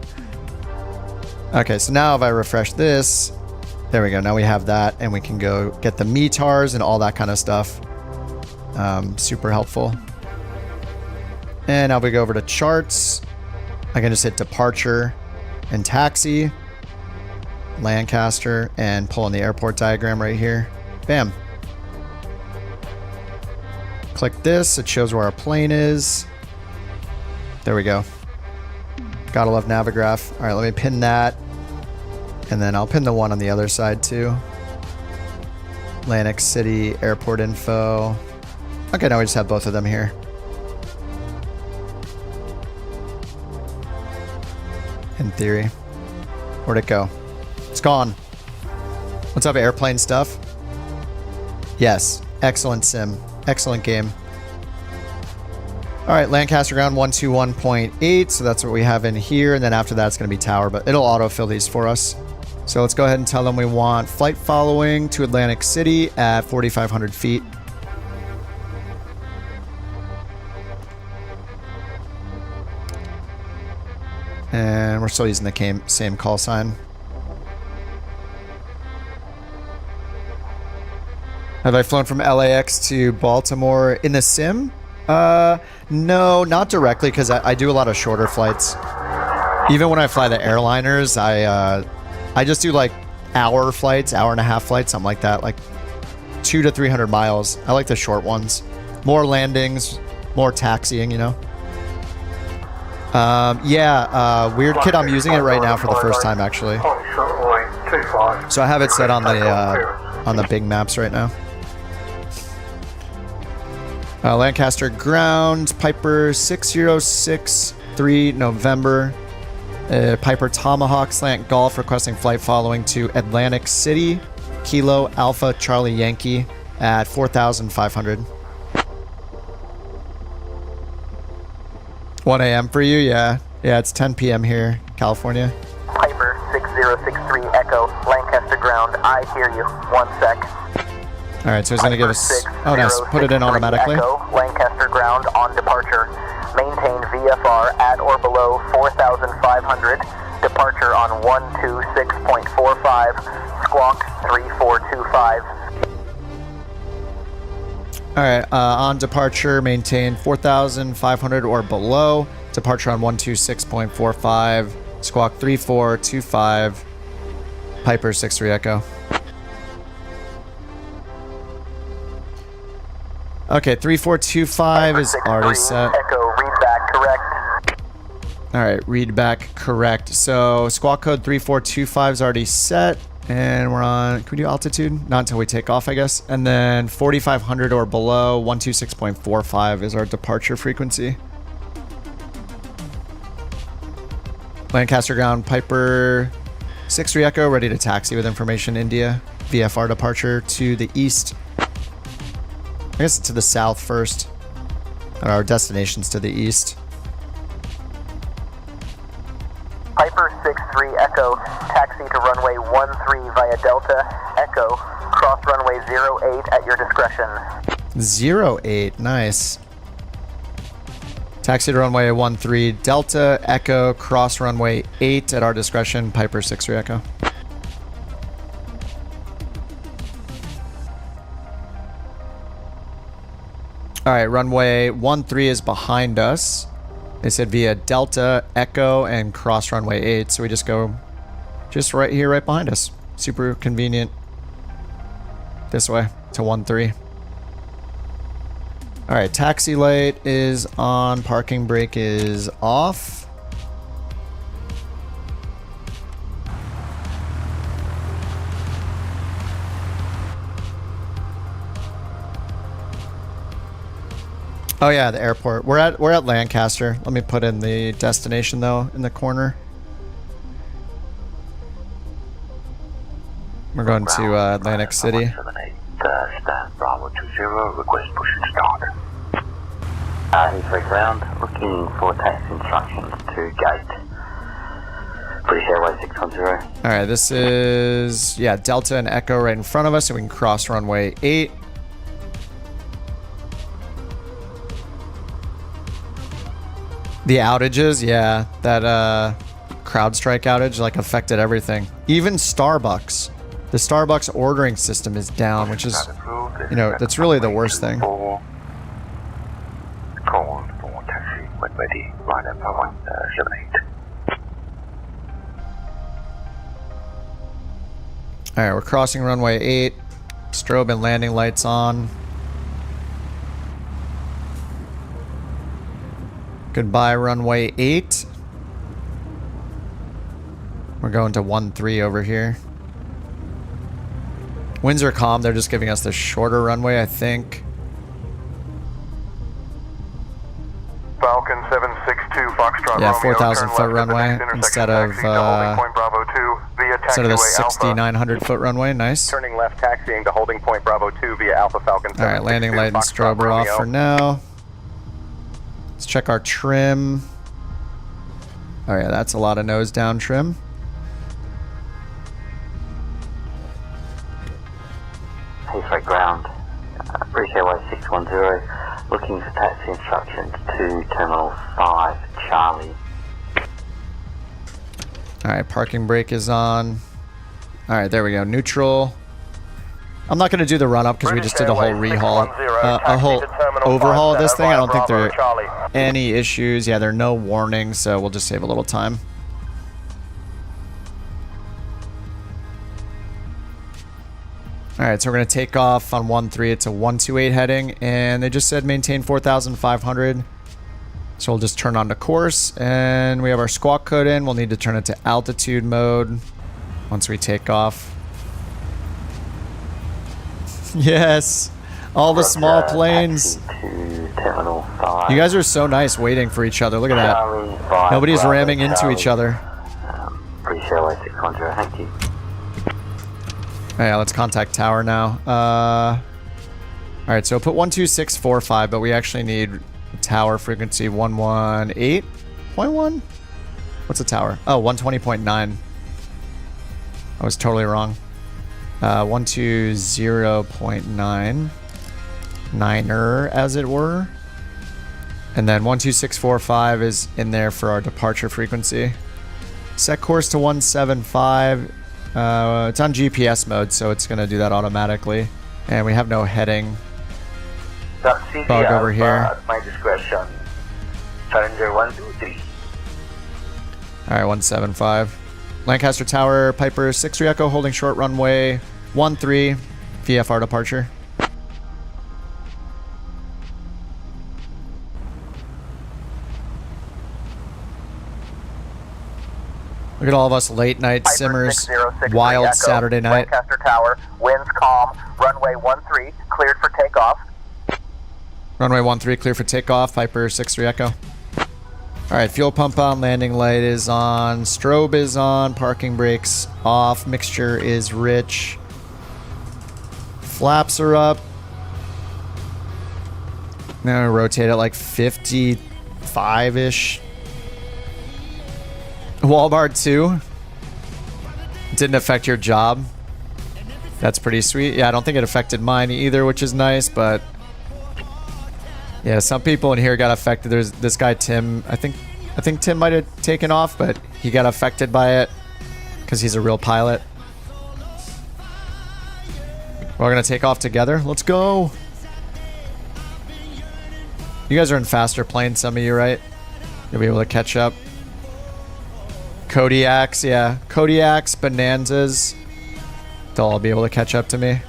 Okay, so now if I refresh this, there we go. Now we have that, and we can go get the METARs and all that kind of stuff. Super helpful. And now we go over to charts. I can just hit departure and taxi, Lancaster, and pull in the airport diagram right here. Bam. Click this. It shows where our plane is. There we go. Gotta love Navigraph. All right, let me pin that. And then I'll pin the one on the other side too. Atlantic City airport info. Okay, now we just have both of them here. In theory. Where'd it go? It's gone. What's up, airplane stuff? Yes. Excellent sim. Excellent game. All right, Lancaster ground 121.8. So that's what we have in here. And then after that, it's going to be tower, but it'll autofill these for us. So let's go ahead and tell them we want flight following to Atlantic City at 4,500 feet. And we're still using the same call sign. Have I flown from LAX to Baltimore in the sim? No, not directly, because I do a lot of shorter flights. Even when I fly the airliners, I just do like hour flights, hour and a half flights, something like that, like 200 to 300 miles. I like the short ones. More landings, more taxiing, you know? Weird Kid, I'm using it right now for the first time, actually. So I have it set on the big maps right now. Lancaster ground, Piper 6063 November. Piper Tomahawk slant Golf requesting flight following to Atlantic City, Kilo Alpha Charlie Yankee at 4,500. 1 a.m. for you? Yeah, it's 10 p.m. here, California. Piper 6063 Echo, Lancaster ground. I hear you. 1 sec. All right, so he's going to give us... Oh, nice. Put it in automatically. Echo, Lancaster ground on departure. Maintain VFR at or below 4,500. Departure on 126.45. Squawk 3425. All right, on departure, maintain 4,500 or below. Departure on 126.45. Squawk 3425. Piper 63 Echo. Okay, 3425 is already set. Echo, read back correct. All right, read back correct. So squawk code 3425 is already set. And we're on, can we do altitude? Not until we take off, I guess. And then 4,500 or below, 126.45 is our departure frequency. Lancaster ground, Piper 63 Echo, ready to taxi with information, India. VFR departure to the east. I guess to the south first. And our destination's to the east. Piper 63 Echo, taxi to runway 13 via Delta. Echo, cross runway 08 at your discretion. 08, nice. Taxi to runway 13 Delta, Echo, cross runway 8 at our discretion. Piper 63 Echo. All right, runway 13 is behind us. They said via Delta, Echo, and cross runway 8. So we just go just right here, right behind us. Super convenient. This way to 13. All right, taxi light is on. Parking brake is off. Oh yeah, the airport. We're at Lancaster. Let me put in the destination though in the corner. We're going to Atlantic City. 178, stand Bravo 20, request push to start. Heathrow ground, looking for taxi instructions to gate. British Airways 610. Alright, this is, yeah, Delta and Echo right in front of us, so we can cross runway 8. The outages, yeah, that CrowdStrike outage like affected everything. Even Starbucks. The Starbucks ordering system is down, which is, you know, that's really the worst thing. Call for taxi when ready. Line up 178. All right, we're crossing runway 8. Strobe and landing lights on. Goodbye, runway 8. We're going to 13 over here. Winds are calm. They're just giving us the shorter runway, I think. Falcon 762 Foxtrot Yeah, Romeo, 4,000 turn foot left at the runway next intersection, instead of taxi to holding point Bravo 2 via instead of the taxiway Alpha. 6,900 foot runway. Nice. Turning left, taxiing to holding point Bravo 2 via Alpha Falcon 762 All right, landing light and Foxtrot strobe are off Romeo. for now. Let's check our trim. Oh yeah, that's a lot of nose down trim. Heathrow ground. British Airways 610. Looking for taxi instructions to Terminal 5, Charlie. Alright, parking brake is on. Alright, there we go. Neutral. I'm not going to do the run up because we just did a whole rehaul. A whole overhaul of this thing. I don't think there are any issues. Yeah, there are no warnings, so we'll just save a little time. Alright, so we're going to take off on 13. It's a 128 heading, and they just said maintain 4,500. So we'll just turn on to course, and we have our squawk code in. We'll need to turn it to altitude mode once we take off. Yes, all the small planes. You guys are so nice waiting for each other. Look at that. Nobody's ramming into each other. British Airways 610, thank you. Yeah, let's contact tower now. Alright, so put 12645, but we actually need tower frequency 118.1? What's a tower? Oh, 120.9. I was totally wrong. 120.9. Niner, as it were. And then 12645 is in there for our departure frequency. Set course to 175. It's on GPS mode, so it's going to do that automatically. And we have no heading. Bug over here. At my discretion. Challenger 123. Alright, 175. Lancaster Tower, Piper 6-3 Echo, holding short runway 13, VFR departure. Look at all of us late night Piper simmers. 606 Wild Echo, Saturday night. Lancaster Tower, winds calm, runway 13, cleared for takeoff. Runway 13 clear for takeoff. Piper 6-3 Echo. Alright, fuel pump on, landing light is on, strobe is on, parking brakes off, mixture is rich. Flaps are up. Now rotate it like 55-ish. Wall bar 2. Didn't affect your job. That's pretty sweet. Yeah, I don't think it affected mine either, which is nice, but yeah, some people in here got affected. There's this guy Tim. I think Tim might have taken off, but he got affected by it because he's a real pilot. We're gonna take off together. Let's go. You guys are in faster planes, some of you, right? You'll be able to catch up. Kodiaks, yeah. Kodiaks, Bonanzas. They'll all be able to catch up to me.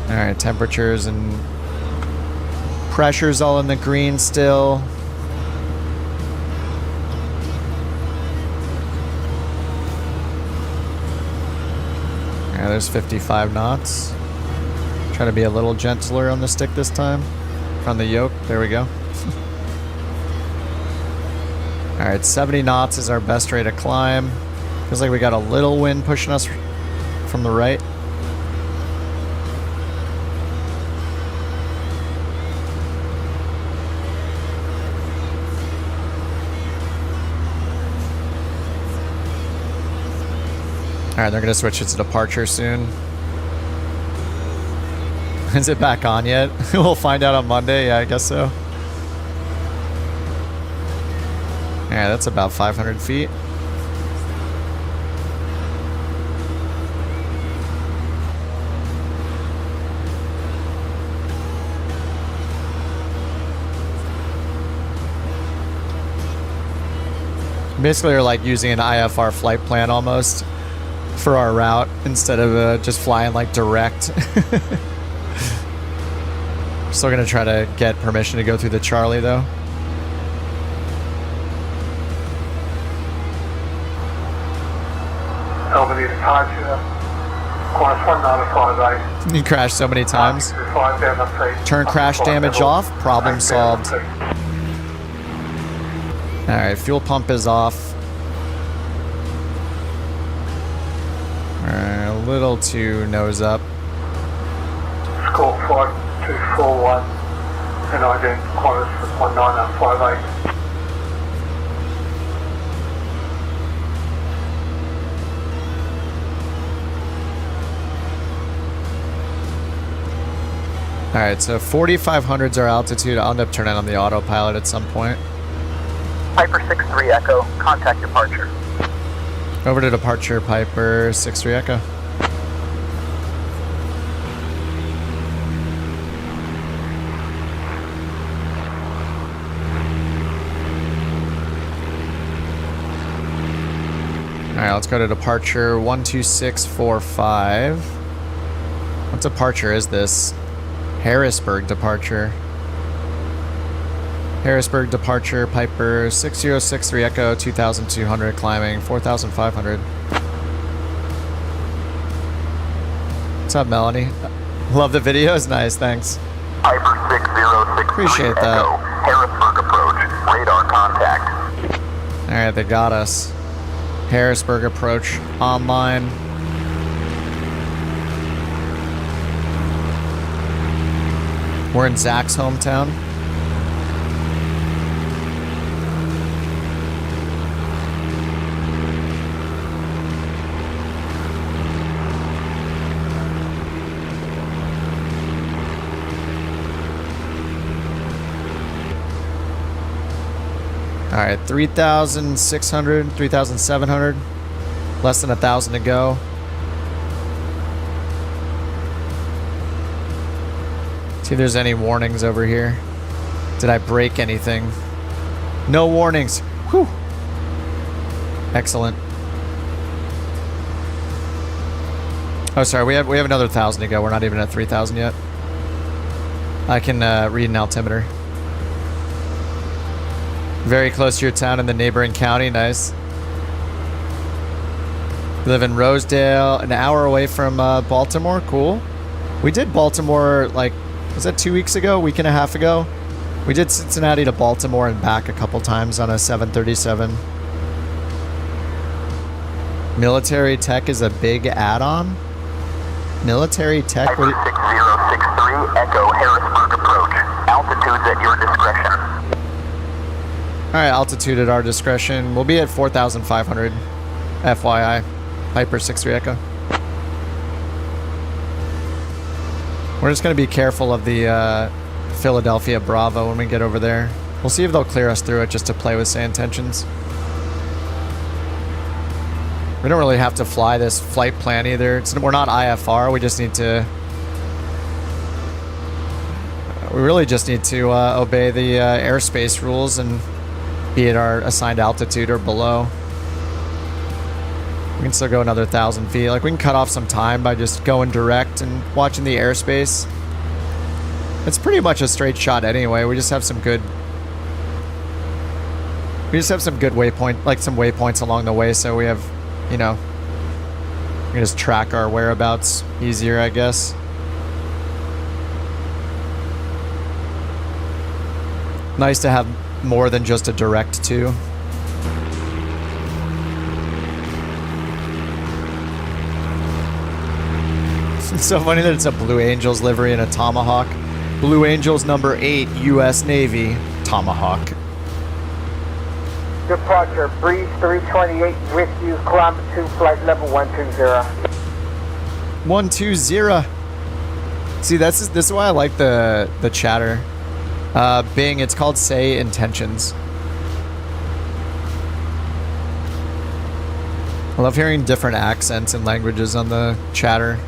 Alright, temperatures and pressure's all in the green still. Yeah, there's 55 knots. Try to be a little gentler on the stick this time. On the yoke. There we go. Alright, 70 knots is our best rate of climb. Feels like we got a little wind pushing us from the right. Alright, they're going to switch it to departure soon. Is it back on yet? We'll find out on Monday. Yeah, I guess so. Yeah, that's about 500 feet. Basically, we're like using an IFR flight plan almost for our route instead of just flying like direct. Still gonna try to get permission to go through the Charlie though. Albany departure. Course 1958. You crashed so many times. Turn crash damage off. Problem solved. Alright, fuel pump is off. Alright, a little too nose up. Score 5241 and ident Qantas 1958. Alright, so 4,500's our altitude. I'll end up turning on the autopilot at some point. Piper 6-3 Echo, contact departure. Over to departure, Piper 6-3 Echo. Alright, let's go to departure 12645. What departure is this? Harrisburg departure. Harrisburg departure, Piper 6063 Echo, 2200 climbing, 4500. What's up, Melanie? Love the videos, nice, thanks. Piper 6063 Appreciate that. Echo, Harrisburg approach, radar contact. Alright, they got us. Harrisburg approach online. We're in Zach's hometown. All right, 3,600, 3,700. Less than 1,000 to go. See if there's any warnings over here. Did I break anything? No warnings. Whew. Excellent. Oh, sorry. We have another 1,000 to go. We're not even at 3,000 yet. I can read an altimeter. Very close to your town in the neighboring county. Nice. We live in Rosedale, an hour away from Baltimore. Cool. We did Baltimore, like, was that 2 weeks ago? A week and a half ago? We did Cincinnati to Baltimore and back a couple times on a 737. Military tech is a big add-on? Military tech? Piper 6063 Echo, Harrisburg approach. Altitudes at your discretion. Alright, altitude at our discretion. We'll be at 4,500. FYI. Piper 6-3 Echo. We're just going to be careful of the Philadelphia Bravo when we get over there. We'll see if they'll clear us through it just to play with sand tensions. We don't really have to fly this flight plan either. We're not IFR. We just need to... We really just need to obey the airspace rules and be at our assigned altitude or below. We can still go another 1,000 feet. Like, we can cut off some time by just going direct and watching the airspace. It's pretty much a straight shot anyway. We just have some good... We just have some good waypoint, like some waypoints along the way, so we have, you know... We can just track our whereabouts easier, I guess. Nice to have more than just a direct too. It's so funny that it's a Blue Angels livery and a Tomahawk. Blue Angels number 8, U.S. Navy, Tomahawk. Departure, Breeze 328 with you, climb 2, flight level 120. 120. See, this is why I like the chatter. Bing, it's called Say Intentions. I love hearing different accents and languages on the chatter.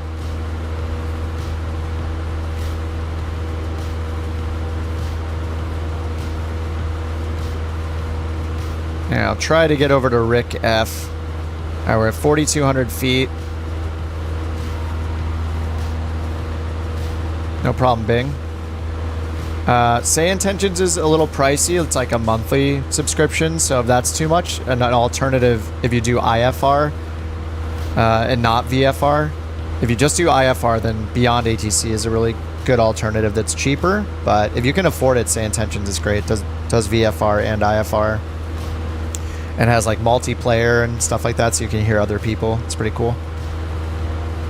Yeah, I'll try to get over to Rick F. Alright, we're at 4,200 feet. No problem, Bing. Say Intentions is a little pricey. It's like a monthly subscription, so if that's too much, an alternative if you do IFR and not VFR. If you just do IFR, then Beyond ATC is a really good alternative that's cheaper, but if you can afford it, Say Intentions is great. It does VFR and IFR. And has like multiplayer and stuff like that, so you can hear other people. It's pretty cool.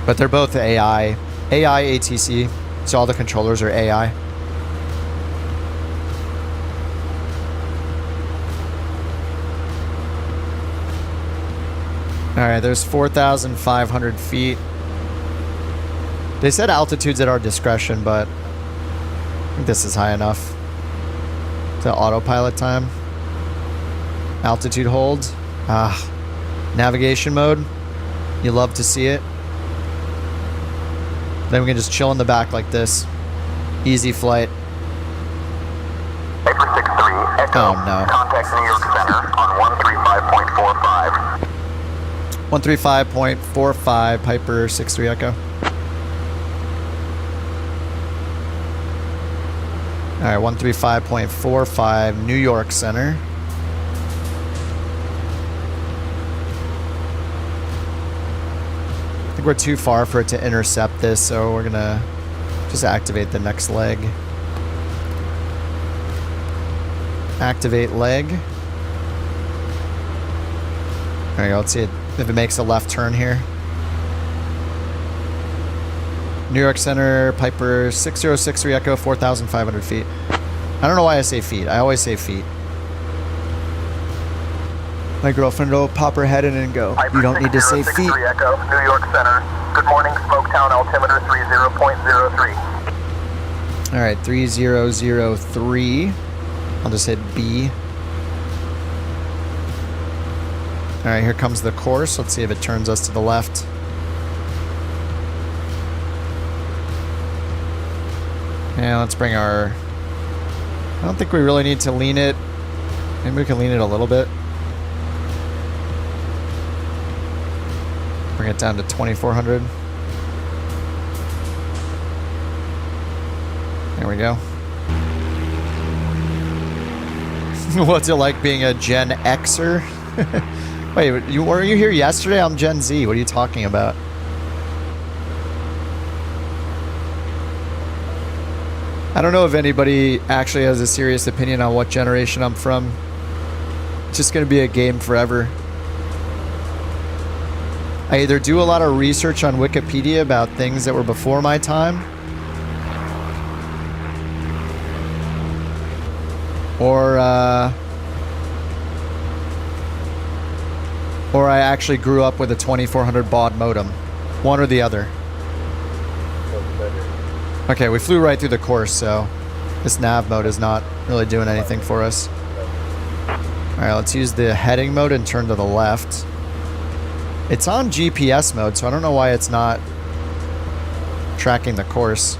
But they're both AI ATC, so all the controllers are AI. Alright, there's 4,500 feet. They said altitudes at our discretion, but I think this is high enough. The autopilot time. Altitude hold. Navigation mode. You love to see it. Then we can just chill in the back like this. Easy flight. Paper 6-3, Echo. Oh no. Contact New York Center on 135.45. 135.45, Piper 6-3 Echo. Alright, 135.45, New York Center. I think we're too far for it to intercept this, so we're gonna just activate the next leg. Activate leg. There you go, let's see if it makes a left turn here. New York Center, Piper 6063 Echo, 4,500 feet. I don't know why I say feet. I always say feet. My girlfriend will pop her head in and go, you don't need to say feet. Echo, New York Center. Good morning, Smoketown altimeter 30.03. Alright, 3003. I'll just hit B. Alright, here comes the course. Let's see if it turns us to the left. Yeah, let's bring our... I don't think we really need to lean it. Maybe we can lean it a little bit. Bring it down to 2,400. There we go. What's it like being a Gen Xer? Wait, were you here yesterday? I'm Gen Z. What are you talking about? I don't know if anybody actually has a serious opinion on what generation I'm from. It's just going to be a game forever. I either do a lot of research on Wikipedia about things that were before my time, or I actually grew up with a 2400 baud modem. One or the other. Okay, we flew right through the course, so this nav mode is not really doing anything for us. Alright, let's use the heading mode and turn to the left. It's on GPS mode, so I don't know why it's not tracking the course.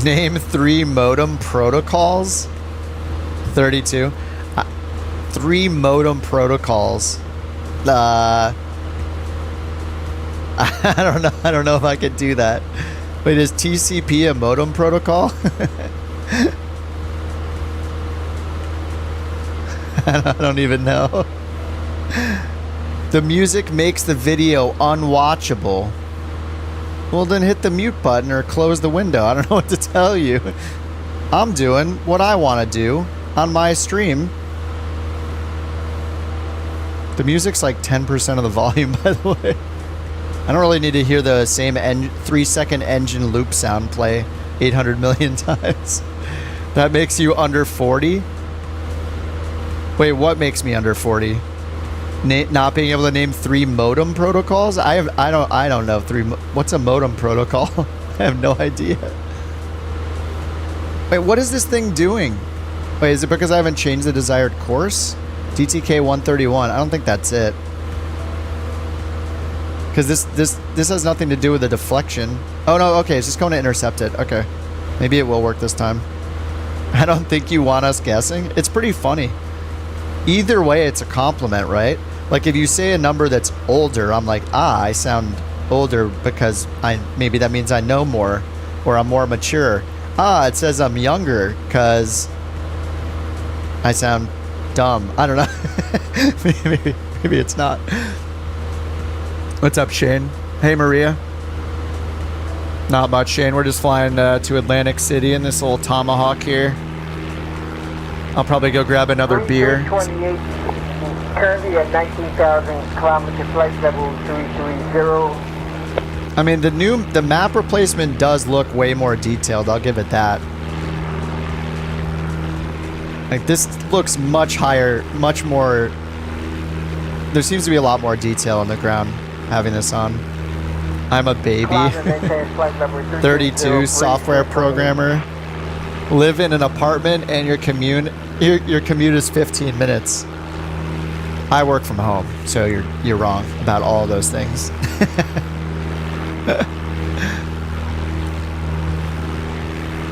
Name 3 modem protocols. 32. 3 modem protocols. I don't know if I could do that. Wait, is TCP a modem protocol? I don't even know. The music makes the video unwatchable. Well, then hit the mute button or close the window. I don't know what to tell you. I'm doing what I want to do on my stream. The music's like 10% of the volume, by the way. I don't really need to hear the same 3-second engine loop sound play 800 million times. That makes you under 40? Wait, what makes me under 40? Not being able to name 3 modem protocols? I don't know. What's a modem protocol? I have no idea. Wait, what is this thing doing? Wait, is it because I haven't changed the desired course? DTK 131. I don't think that's it. Because this has nothing to do with the deflection. Oh no, okay, it's just going to intercept it. Okay. Maybe it will work this time. I don't think you want us guessing. It's pretty funny. Either way, it's a compliment, right? Like if you say a number that's older, I'm like, I sound older because maybe that means I know more or I'm more mature. It says I'm younger because I sound dumb. I don't know. maybe it's not. What's up, Shane? Hey, Maria. Not much, Shane. We're just flying to Atlantic City in this little Tomahawk here. I'll probably go grab another beer. 28, currently at 19,000 kilometer flight level 330. I mean, the map replacement does look way more detailed. I'll give it that. Like this looks much higher, much more. There seems to be a lot more detail on the ground having this on. I'm a baby. 32, software programmer. Live in an apartment and your commute is 15 minutes. I work from home, so you're wrong about all those things.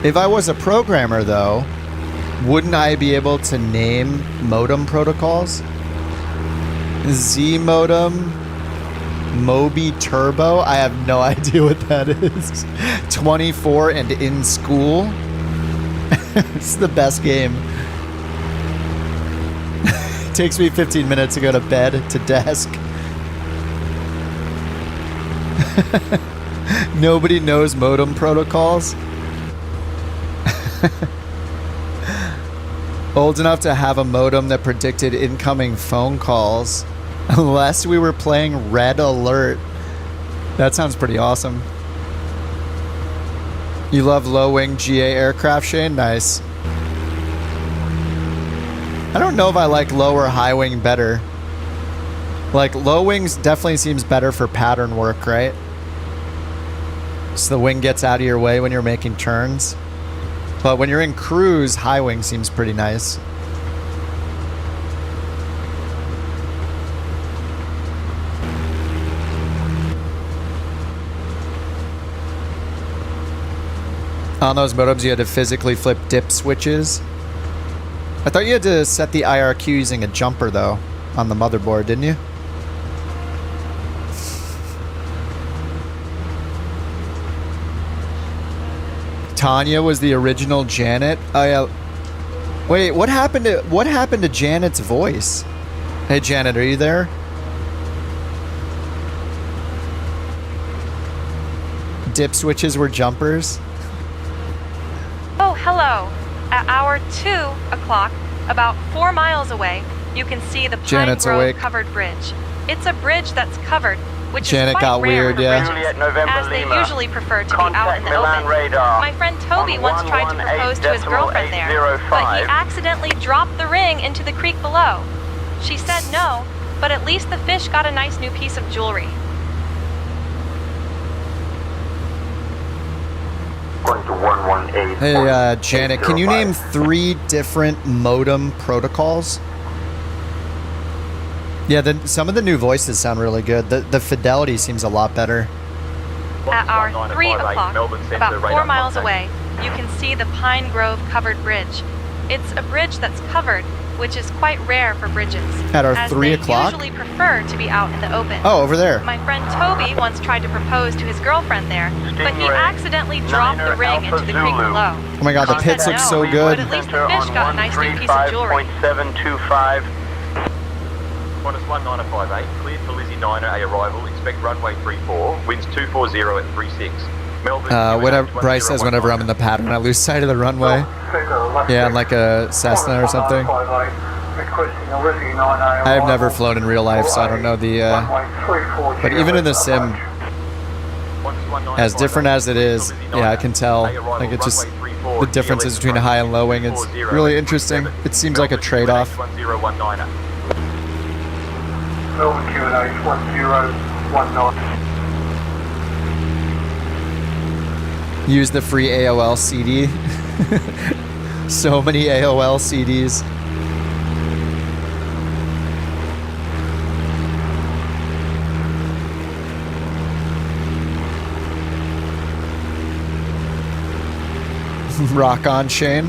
If I was a programmer though, wouldn't I be able to name modem protocols? Z modem, Moby Turbo. I have no idea what that is. 24 and in school. It's the best game. It takes me 15 minutes to go to bed to desk. Nobody knows modem protocols. Old enough to have a modem that predicted incoming phone calls. Unless we were playing Red Alert. That sounds pretty awesome. You love low-wing GA aircraft, Shane? Nice. I don't know if I like low or high wing better. Like, low wings definitely seems better for pattern work, right? So the wing gets out of your way when you're making turns. But when you're in cruise, high wing seems pretty nice. On those modems, you had to physically flip dip switches. I thought you had to set the IRQ using a jumper, though, on the motherboard, didn't you? Tanya was the original Janet. Oh yeah. Wait, what happened to Janet's voice? Hey Janet, are you there? Dip switches were jumpers. Oh, hello. At hour 2 o'clock, about 4 miles away, you can see the Pine Grove covered bridge. It's a bridge that's covered, which Janet is quite got rare weird, for yeah. bridges, as they usually prefer to be out in the open. My friend Toby once tried to propose to his girlfriend there, but he accidentally dropped the ring into the creek below. She said no, but at least the fish got a nice new piece of jewelry. Going to 118. Hey, Janet, can you name 3 different modem protocols? Yeah, some of the new voices sound really good. The fidelity seems a lot better. At hour 3 o'clock, about 4 miles away, you can see the Pine Grove covered bridge. It's a bridge that's covered, which is quite rare for bridges. At our as 3 o'clock? They usually prefer to be out in the open. Oh, over there. My friend Toby once tried to propose to his girlfriend there, but he accidentally dropped the ring into the creek below. Oh my god, the pits look so good. But at least the fish got a nice new piece of jewelry. 725. Qantas 19058, cleared for Lizzie 9A arrival, expect runway 34, winds 240 at 36. Melbourne, whatever Bryce says whenever I'm in the pattern, I lose sight of the runway. Yeah, like a Cessna or something. I have never flown in real life, so I don't know the... But even in the sim, as different as it is, yeah, I can tell. Like, it's just the differences between high and low wing. It's really interesting. It seems like a trade-off. Melbourne Q&A 1019. Use the free AOL CD. So many AOL CDs. Rock on, Shane.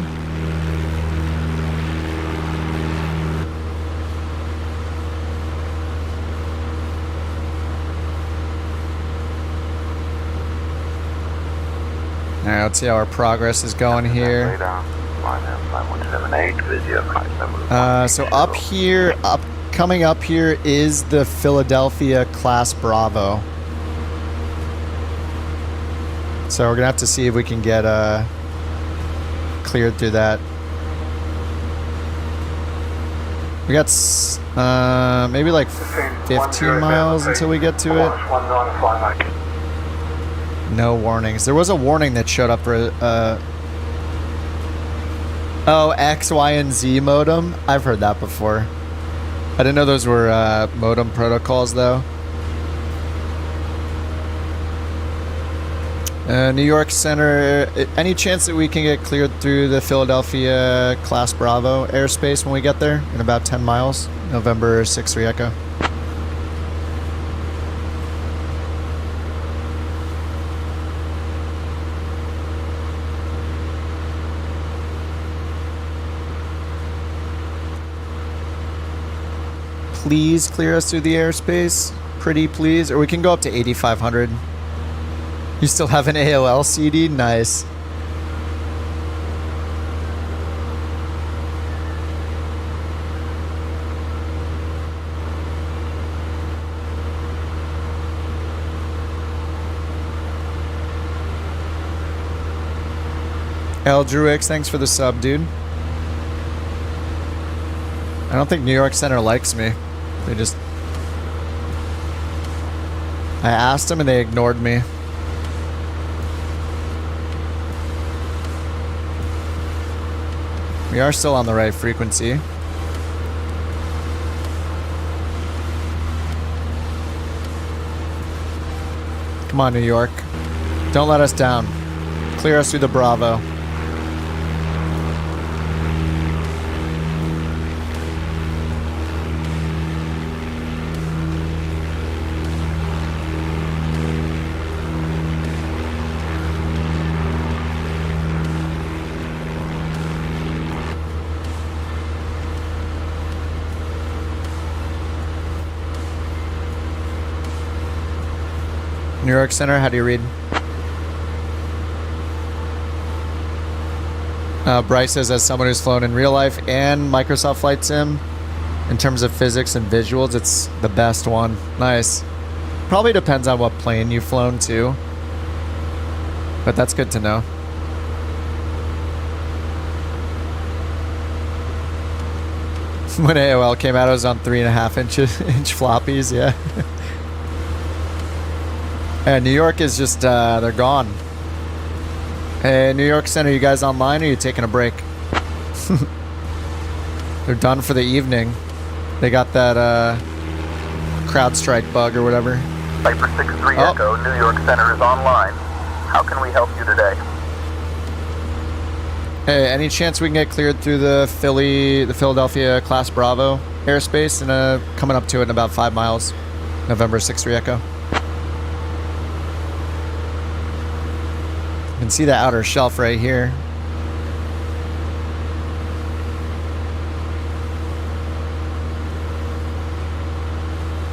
Alright, let's see how our progress is going here. So up here, coming up here is the Philadelphia Class Bravo. So we're gonna have to see if we can get cleared through that. We got maybe like 15 miles until we get to it. No warnings. There was a warning that showed up for oh, X, Y, and Z modem. I've heard that before. I didn't know those were modem protocols though. New York Center, any chance that we can get cleared through the Philadelphia Class Bravo airspace when we get there in about 10 miles? November 6-3 Echo. Please clear us through the airspace. Pretty please. Or we can go up to 8,500. You still have an AOL CD? Nice. L Druix, thanks for the sub, dude. I don't think New York Center likes me. They just... I asked them and they ignored me. We are still on the right frequency. Come on, New York. Don't let us down. Clear us through the Bravo. New York Center, how do you read? Bryce says, as someone who's flown in real life and Microsoft Flight Sim, in terms of physics and visuals, it's the best one. Nice. Probably depends on what plane you've flown to, but that's good to know. When AOL came out, it was on 3.5 inch floppies, yeah. Yeah, New York is just, they're gone. Hey, New York Center, you guys online or are you taking a break? They're done for the evening. They got that, CrowdStrike bug or whatever. Viper 6-3 Echo, New York Center is online. How can we help you today? Hey, any chance we can get cleared through the Philadelphia Class Bravo airspace and coming up to it in about 5 miles? November 6-3 Echo. You can see the outer shelf right here.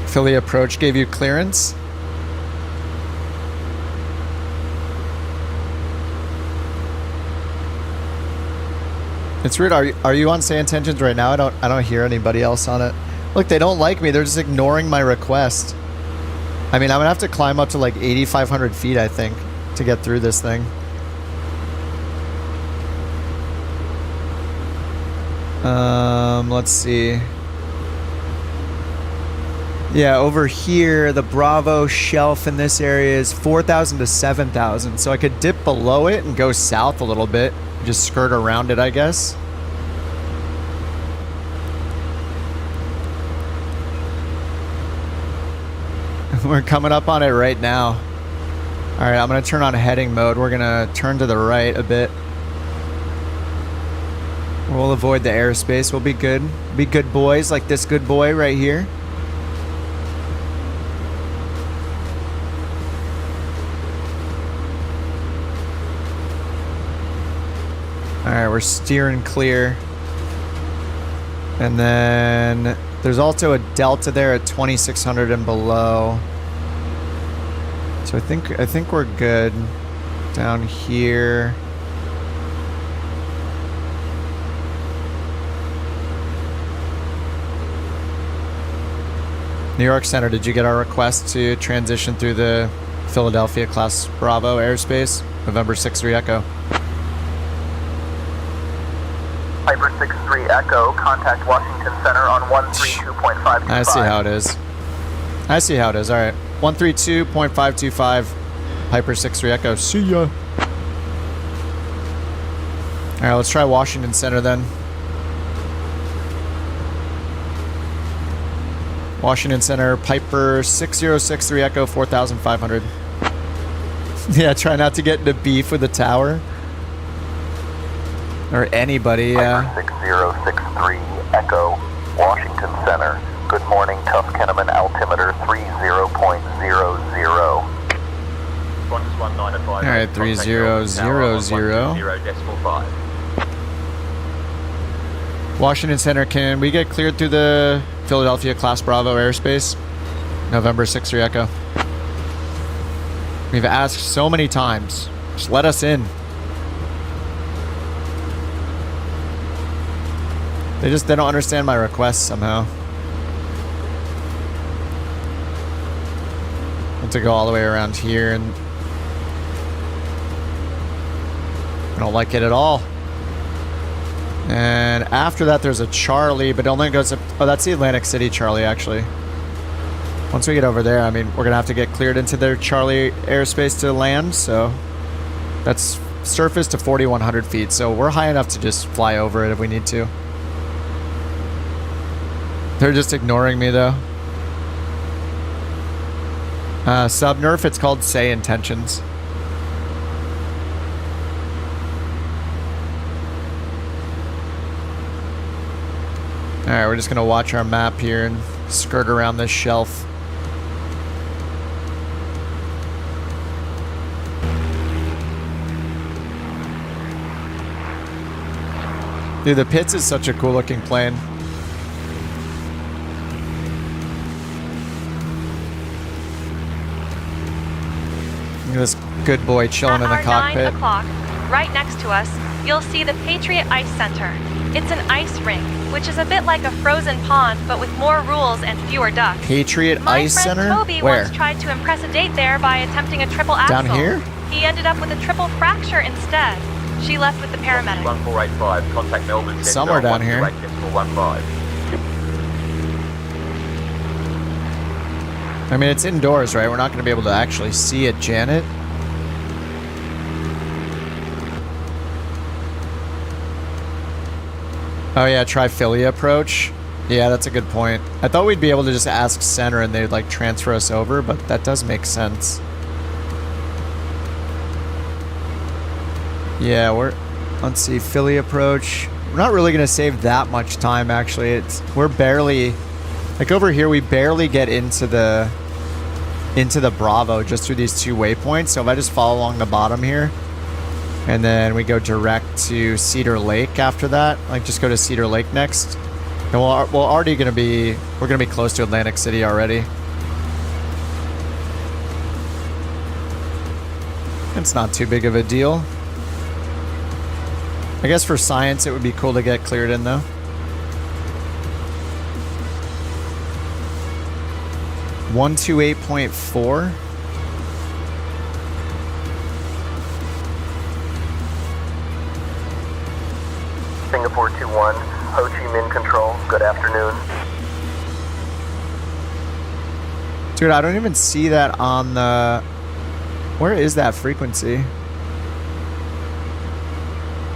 Philly approach gave you clearance. It's weird. Are you on Say Intentions right now? I don't hear anybody else on it. Look, they don't like me. They're just ignoring my request. I mean, I'm gonna have to climb up to like 8,500 feet, I think, to get through this thing. Let's see. Yeah, over here, the Bravo shelf in this area is 4,000 to 7,000. So I could dip below it and go south a little bit. Just skirt around it, I guess. We're coming up on it right now. All right, I'm going to turn on heading mode. We're going to turn to the right a bit. We'll avoid the airspace. We'll be good. Be good boys like this good boy right here. Alright, we're steering clear. And then there's also a delta there at 2600 and below. So I think we're good. Down here. New York Center, did you get our request to transition through the Philadelphia class Bravo airspace? November 6-3 Echo. Piper 6-3 Echo, contact Washington Center on 132.525. I see how it is. I see how it is. All right. 132.525. Piper 6-3 Echo. See ya. All right, let's try Washington Center then. Washington Center, Piper 6063 Echo 4500. Yeah, try not to get into beef with the tower. Or anybody, yeah. Piper 6063 Echo, Washington Center. Good morning, Tough Kenneman, altimeter 30.00. Alright, 30.00. Washington Center, can we get cleared through the Philadelphia Class Bravo airspace? November 6-3 Echo. We've asked so many times. Just let us in. They don't understand my requests somehow. I have to go all the way around here and I don't like it at all. And after that, there's a Charlie, but it only goes up. Oh, that's the Atlantic City Charlie, actually. Once we get over there, I mean, we're going to have to get cleared into their Charlie airspace to land. So that's surface to 4,100 feet. So we're high enough to just fly over it if we need to. They're just ignoring me, though. Subnerf, it's called Say Intentions. Alright, we're just going to watch our map here and skirt around this shelf. Dude, the Pitts is such a cool looking plane. Look at this good boy chilling in the cockpit. At 9 o'clock, right next to us, you'll see the Patriot Ice Center. It's an ice rink, which is a bit like a frozen pond, but with more rules and fewer ducks. Patriot Ice Center? My friend Toby Where? once tried to impress a date there by attempting a triple axel. Down here? He ended up with a triple fracture instead. She left with the paramedic. 1485, contact Melbourne. Somewhere down here. 15. I mean, it's indoors, right? We're not going to be able to actually see it, Janet. Oh yeah, try Philly approach. Yeah, that's a good point. I thought we'd be able to just ask center and they'd like transfer us over, but that does make sense. Yeah, let's see, Philly approach. We're not really gonna save that much time actually. We're barely, like over here we barely get into the Bravo just through these two waypoints. So if I just follow along the bottom here, and then we go direct to Cedar Lake after that. Like just go to Cedar Lake next. And we're gonna be close to Atlantic City already. It's not too big of a deal. I guess for science it would be cool to get cleared in though. 128.4. Singapore 21, Ho Chi Minh Control, good afternoon. Dude, I don't even see that on the... Where is that frequency?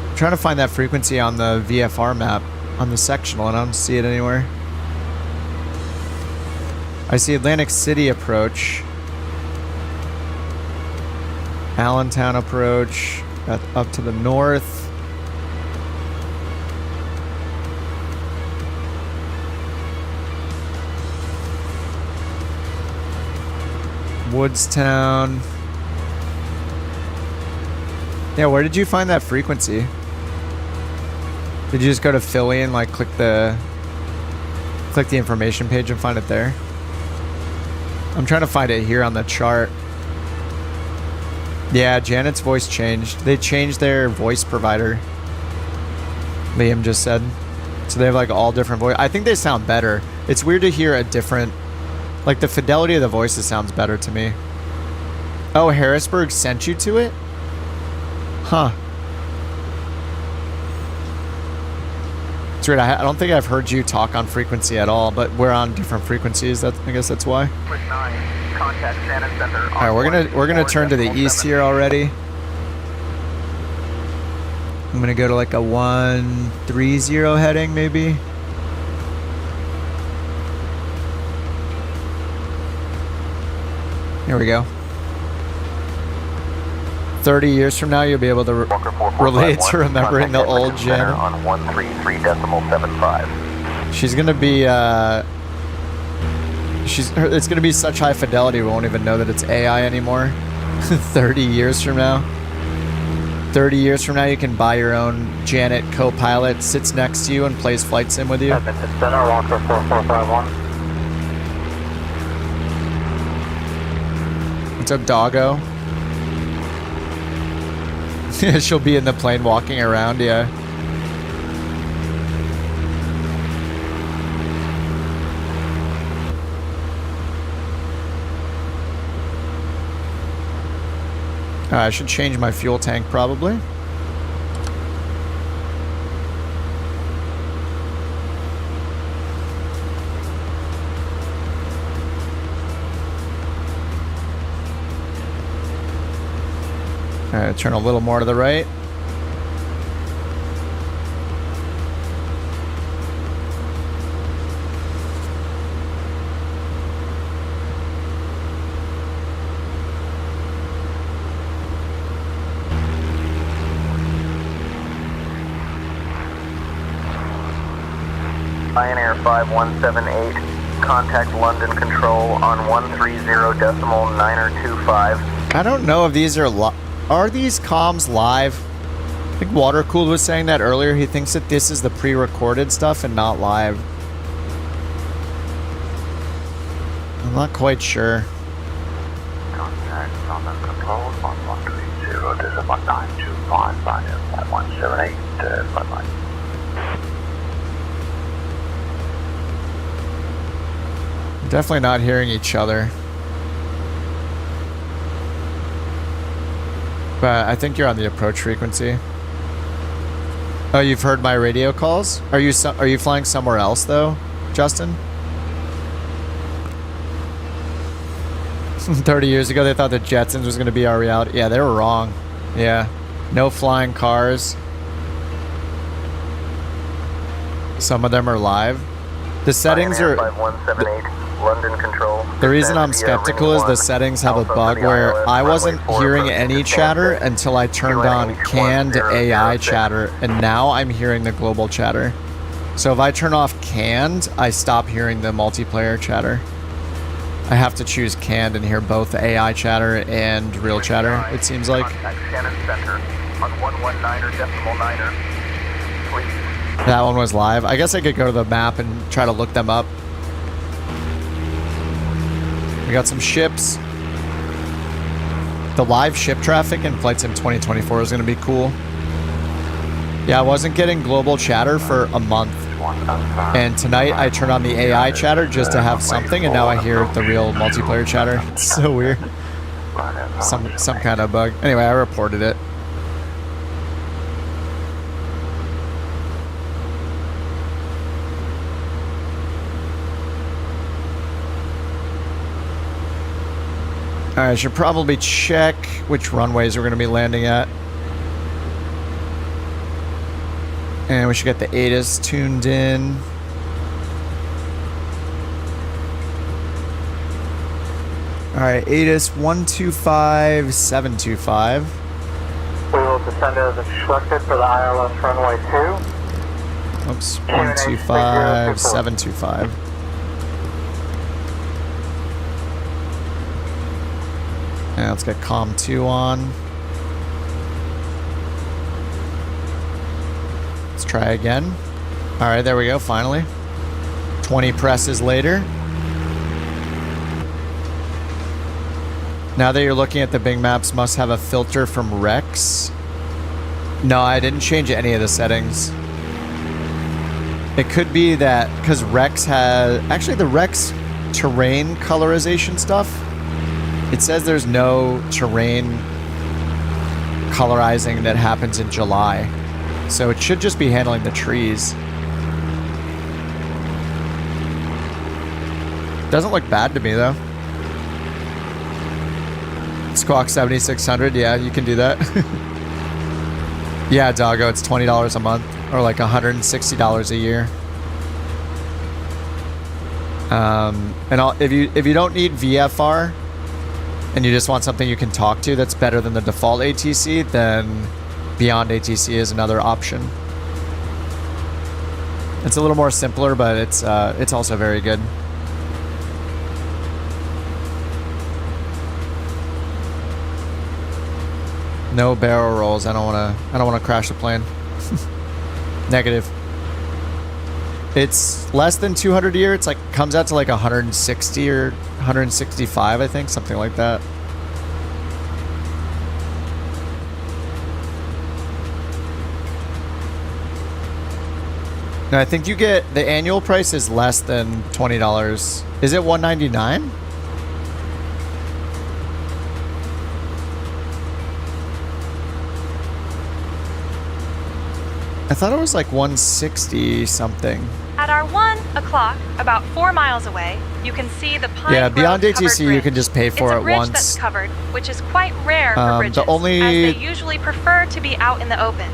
I'm trying to find that frequency on the VFR map, on the sectional, and I don't see it anywhere. I see Atlantic City approach. Allentown approach. Up to the north. Woodstown. Yeah, where did you find that frequency? Did you just go to Philly and like click the information page and find it there? I'm trying to find it here on the chart. Yeah, Janet's voice changed. They changed their voice provider. Liam just said. So they have like all different voice. I think they sound better. It's weird to hear a different... Like, the fidelity of the voices sounds better to me. Oh, Harrisburg sent you to it? Huh. It's weird. I don't think I've heard you talk on frequency at all, but we're on different frequencies. I guess that's why. All right, we're gonna turn to the east here already. I'm gonna go to like a 130 heading, maybe. Here we go. 30 years from now, you'll be able to relate to remembering the old Jen. On 133.75. She's gonna be, it's gonna be such high fidelity, we won't even know that it's AI anymore. 30 years from now. 30 years from now, you can buy your own Janet co-pilot, sits next to you and plays flight sim with you. Center, Walker 4451. What's up, doggo? She'll be in the plane walking around, yeah. I should change my fuel tank, probably. Alright, turn a little more to the right. Pioneer 5178, contact London Control on 130.925. I don't know if these are these comms live? I think Watercooled was saying that earlier. He thinks that this is the pre-recorded stuff and not live. I'm not quite sure. Contact London Control on 130.925, Pioneer 5178, bye-bye. Definitely not hearing each other. But I think you're on the approach frequency. Oh, you've heard my radio calls? Are you flying somewhere else though, Justin? 30 years ago they thought the Jetsons was going to be our reality. Yeah, they were wrong. Yeah. No flying cars. Some of them are live. The settings are... London Control. The reason I'm skeptical is the settings have a bug where I wasn't hearing any chatter until I turned on canned AI chatter, and now I'm hearing the global chatter. So if I turn off canned, I stop hearing the multiplayer chatter. I have to choose canned and hear both the AI chatter and real chatter, it seems like. That one was live. I guess I could go to the map and try to look them up. We got some ships. The live ship traffic in Flight Sim 2024 is going to be cool. Yeah, I wasn't getting global chatter for a month. And tonight I turned on the AI chatter just to have something, and now I hear the real multiplayer chatter. It's so weird. Some kind of bug. Anyway, I reported it. Alright, I should probably check which runways we're going to be landing at. And we should get the ATIS tuned in. Alright, ATIS 125725. We will descend as instructed for the ILS runway 2. Oops, 125725. And let's get COM 2 on. Let's try again. Alright, there we go, finally. 20 presses later. Now that you're looking at the Bing Maps, must have a filter from Rex. No, I didn't change any of the settings. It could be that because Rex has... Actually, the Rex terrain colorization stuff, it says there's no terrain colorizing that happens in July. So it should just be handling the trees. Doesn't look bad to me, though. Squawk 7600, yeah, you can do that. Yeah, doggo, it's $20 a month, or like $160 a year. If you don't need VFR, and you just want something you can talk to that's better than the default ATC, then Beyond ATC is another option. It's a little more simpler, but it's also very good. No barrel rolls. I don't wanna crash the plane. Negative. It's less than 200 a year. It's like comes out to like 160 or 165, I think, something like that. No, I think you get the annual price is less than $20. Is it $199? I thought it was like 160 something. At our 1 o'clock, about 4 miles away, you can see the Pine Yeah, Beyond Grove ATC covered you can just pay for it's it a bridge once. That's covered, which is quite rare for bridges, the only as they usually prefer to be out in the open.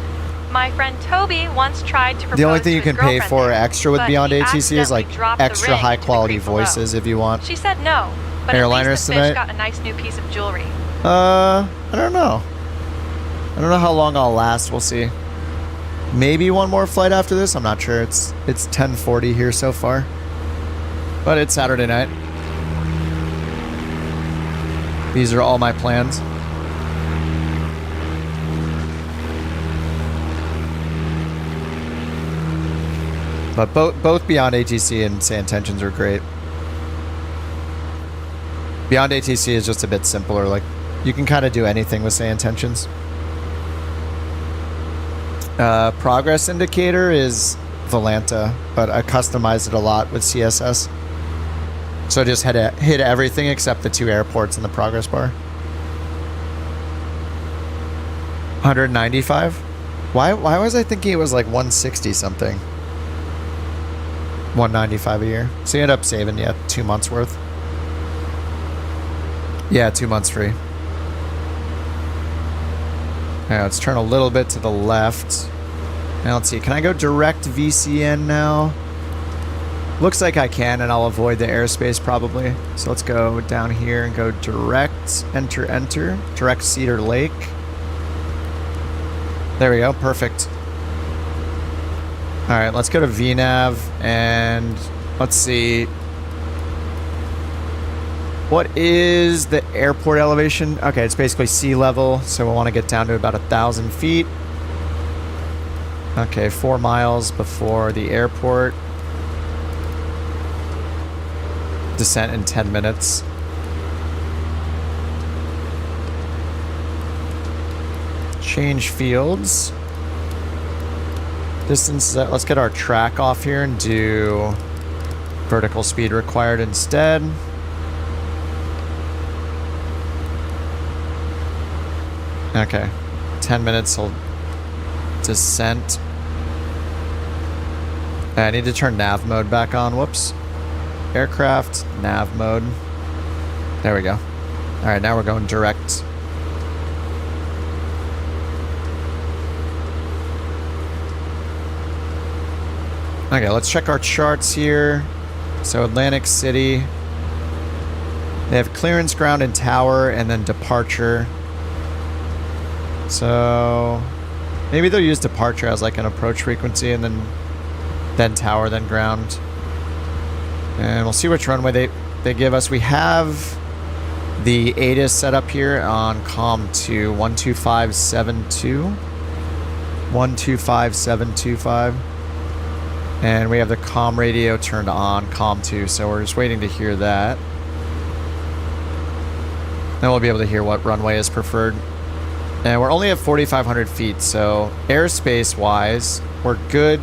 My friend Toby once tried to propose the only thing to you his can pay girlfriend for there, extra with but Beyond he ATC is like accidentally dropped the extra ring high into the quality creek below. voices if you want. She said no, but Airliners at least the tonight? fish got a nice new piece of jewelry. I don't know. I don't know how long I'll last. We'll see. Maybe one more flight after this. I'm not sure. It's 10:40 here so far, but it's Saturday night. These are all my plans. But both Beyond ATC and Say Intentions are great. Beyond ATC is just a bit simpler. Like, you can kind of do anything with Say Intentions. Progress indicator is Volanta, but I customized it a lot with CSS. So I just had to hit everything except the 2 airports in the progress bar. 195? Why was I thinking it was like 160 something? 195 a year. So you end up saving, yeah, 2 months worth. Yeah, 2 months free. Now let's turn a little bit to the left. Now let's see, can I go direct VCN now? Looks like I can, and I'll avoid the airspace probably. So let's go down here and go direct, enter, direct Cedar Lake. There we go, perfect. All right, let's go to VNav and let's see. What is the airport elevation? Okay, it's basically sea level, so we'll want to get down to about 1,000 feet. Okay, 4 miles before the airport. Descent in 10 minutes. Change fields. Distance, let's get our track off here and do vertical speed required instead. Okay, 10 minutes till descent. I need to turn nav mode back on. Whoops. Aircraft, nav mode. There we go. All right, now we're going direct. Okay, let's check our charts here. So Atlantic City. They have clearance, ground, and tower, and then departure. So maybe they'll use departure as like an approach frequency, and then tower, then ground. And we'll see which runway they give us. We have the ATIS set up here on COM 2, 12572. 125.725. And we have the COM radio turned on, COM 2, so we're just waiting to hear that. Then we'll be able to hear what runway is preferred. And we're only at 4,500 feet, so airspace-wise, we're good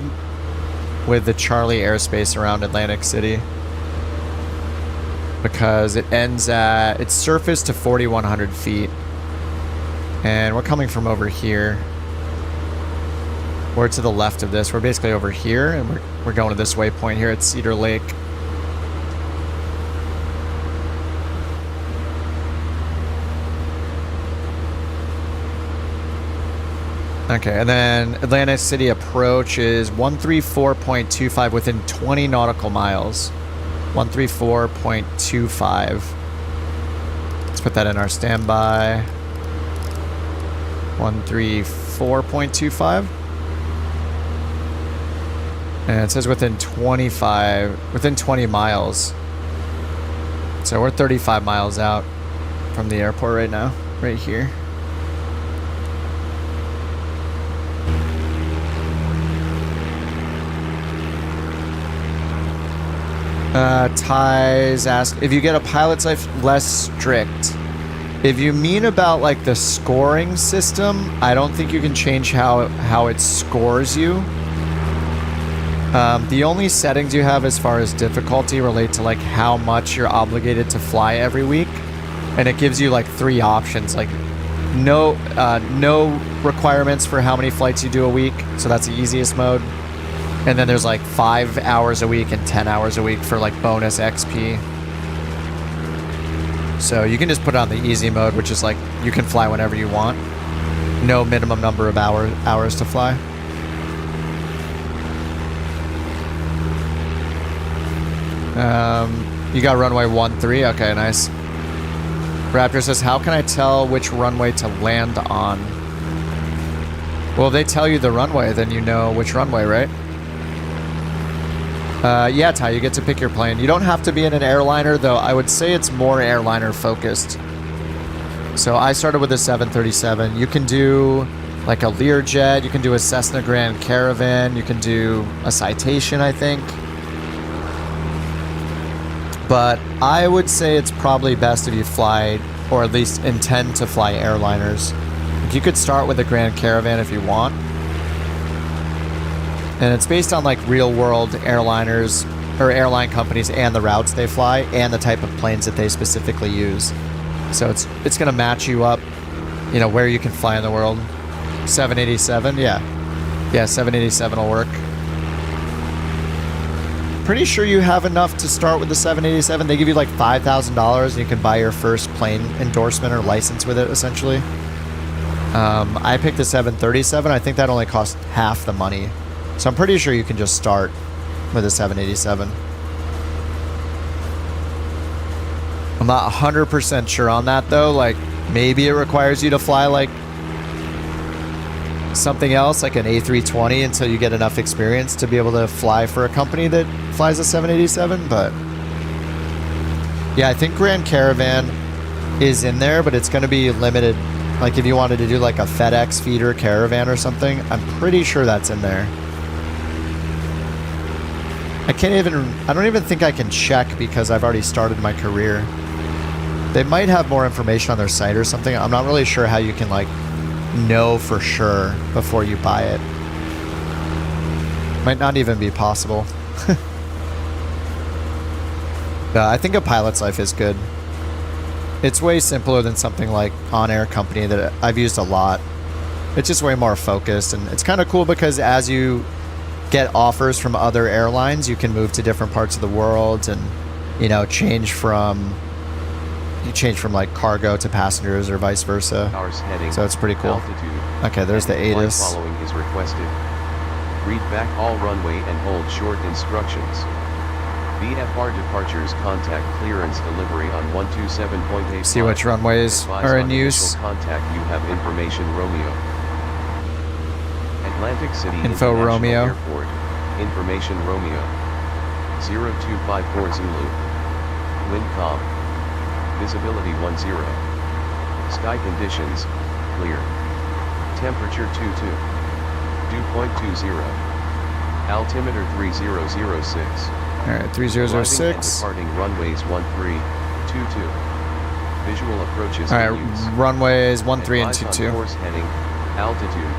with the Charlie airspace around Atlantic City. Because it ends at, it's surface to 4,100 feet. And we're coming from over here. We're to the left of this. We're basically over here, and we're going to this waypoint here at Cedar Lake. Okay, and then Atlantic City approach is 134.25 within 20 nautical miles. 134.25. Let's put that in our standby. 134.25. And it says within 20 miles. So we're 35 miles out from the airport right now, right here. Ty's asked, if you get a pilot's life less strict. If you mean about like the scoring system, I don't think you can change how it scores you. The only settings you have as far as difficulty relate to like how much you're obligated to fly every week, and it gives you like 3 options, like no requirements for how many flights you do a week, so that's the easiest mode, and then there's like 5 hours a week and 10 hours a week for like bonus XP. So you can just put it on the easy mode, which is like you can fly whenever you want, no minimum number of hours to fly. You got runway 13. Okay, nice. Raptor says, how can I tell which runway to land on? Well, if they tell you the runway, then you know which runway, right? Yeah, Ty, you get to pick your plane. You don't have to be in an airliner, though. I would say it's more airliner focused. So I started with a 737. You can do like a Learjet. You can do a Cessna Grand Caravan. You can do a Citation, I think. But I would say it's probably best if you fly, or at least intend to fly airliners. You could start with a Grand Caravan if you want. And it's based on like real world airliners or airline companies and the routes they fly and the type of planes that they specifically use. So it's going to match you up, you know, where you can fly in the world. 787, yeah. Yeah, 787 will work. Pretty sure you have enough to start with the 787. They give you like $5,000 and you can buy your first plane endorsement or license with it, essentially. I picked the 737. I think that only cost half the money. So I'm pretty sure you can just start with a 787. I'm not 100% sure on that though. Like maybe it requires you to fly like something else, like an A320, until you get enough experience to be able to fly for a company that flies a 787. But yeah, I think Grand Caravan is in there, but it's going to be limited. Like if you wanted to do like a FedEx feeder caravan or something, I'm pretty sure that's in there. I don't even think I can check because I've already started my career. They might have more information on their site or something. I'm not really sure how you can like know for sure before you buy it. Might not even be possible. I think a pilot's life is good. It's way simpler than something like On-Air Company that I've used a lot. It's just way more focused, and it's kind of cool because as you get offers from other airlines, you can move to different parts of the world and, you know, change from you change from like cargo to passengers or vice versa. Hours heading. So it's pretty cool. Altitude. Okay, there's the Flight ATIS. following is requested. Read back all runway and hold short instructions. VFR departures contact clearance delivery on 127.8. See which runways are in use. Contact you have information Romeo. Atlantic City Info International Romeo. Airport. Information Romeo. 0254 Zulu. Wind calm. Visibility 10. Sky conditions, clear. Temperature 22. Dew point 20. Altimeter 3006. Alright, 3006. Departing runways 13, 22. Visual approaches. Alright, runways 13 and 22. Course heading, altitude,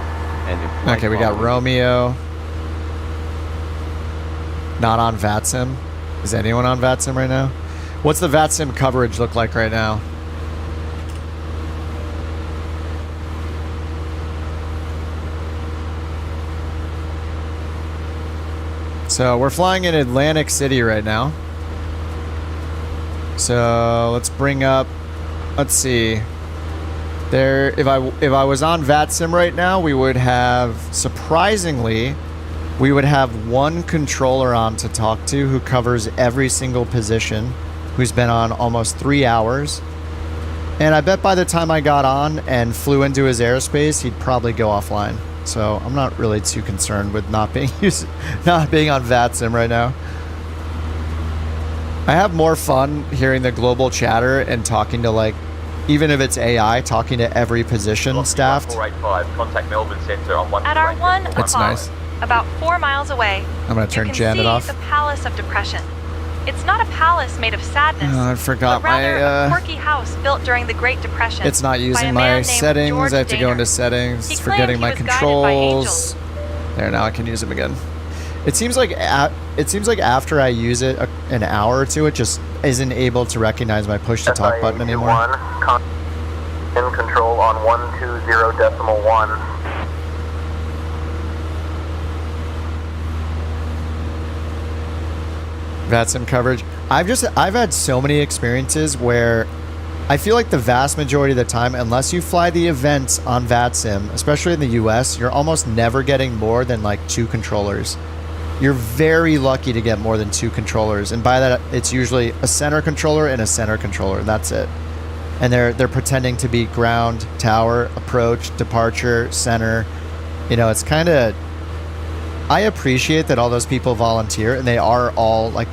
and Okay, we got Romeo. Not on VATSIM. Is anyone on VATSIM right now? What's the VATSIM coverage look like right now? So we're flying in Atlantic City right now. So let's bring up, let's see. There, if I was on VATSIM right now, we would have, surprisingly, we would have one controller on to talk to who covers every single position, who's been on almost 3 hours. And I bet by the time I got on and flew into his airspace, he'd probably go offline. So I'm not really too concerned with not being on VATSIM right now. I have more fun hearing the global chatter and talking to, like, even if it's AI, talking to every position staffed. 485, contact Melbourne Centre on 1. At our one That's o'clock, nice. about 4 miles away, I'm gonna turn Janet off. you can see the Palace of Depression. It's not a palace made of sadness, I forgot but rather my, a quirky house built during the Great Depression. It's not by a using man my named settings. George I have to go Daner. into settings. He It's claimed forgetting he my was guided by controls. There, now I can use them again. It seems like after I use it an hour or two, it just isn't able to recognize my push to talk button anymore. In control on 120.1. VATSIM coverage. I've had so many experiences where I feel like the vast majority of the time, unless you fly the events on VATSIM, especially in the US, you're almost never getting more than like 2 controllers. You're very lucky to get more than 2 controllers, and by that it's usually a center controller and a center controller, and that's it. And they're pretending to be ground, tower, approach, departure, center. You know, it's kind of, I appreciate that all those people volunteer, and they are all, like,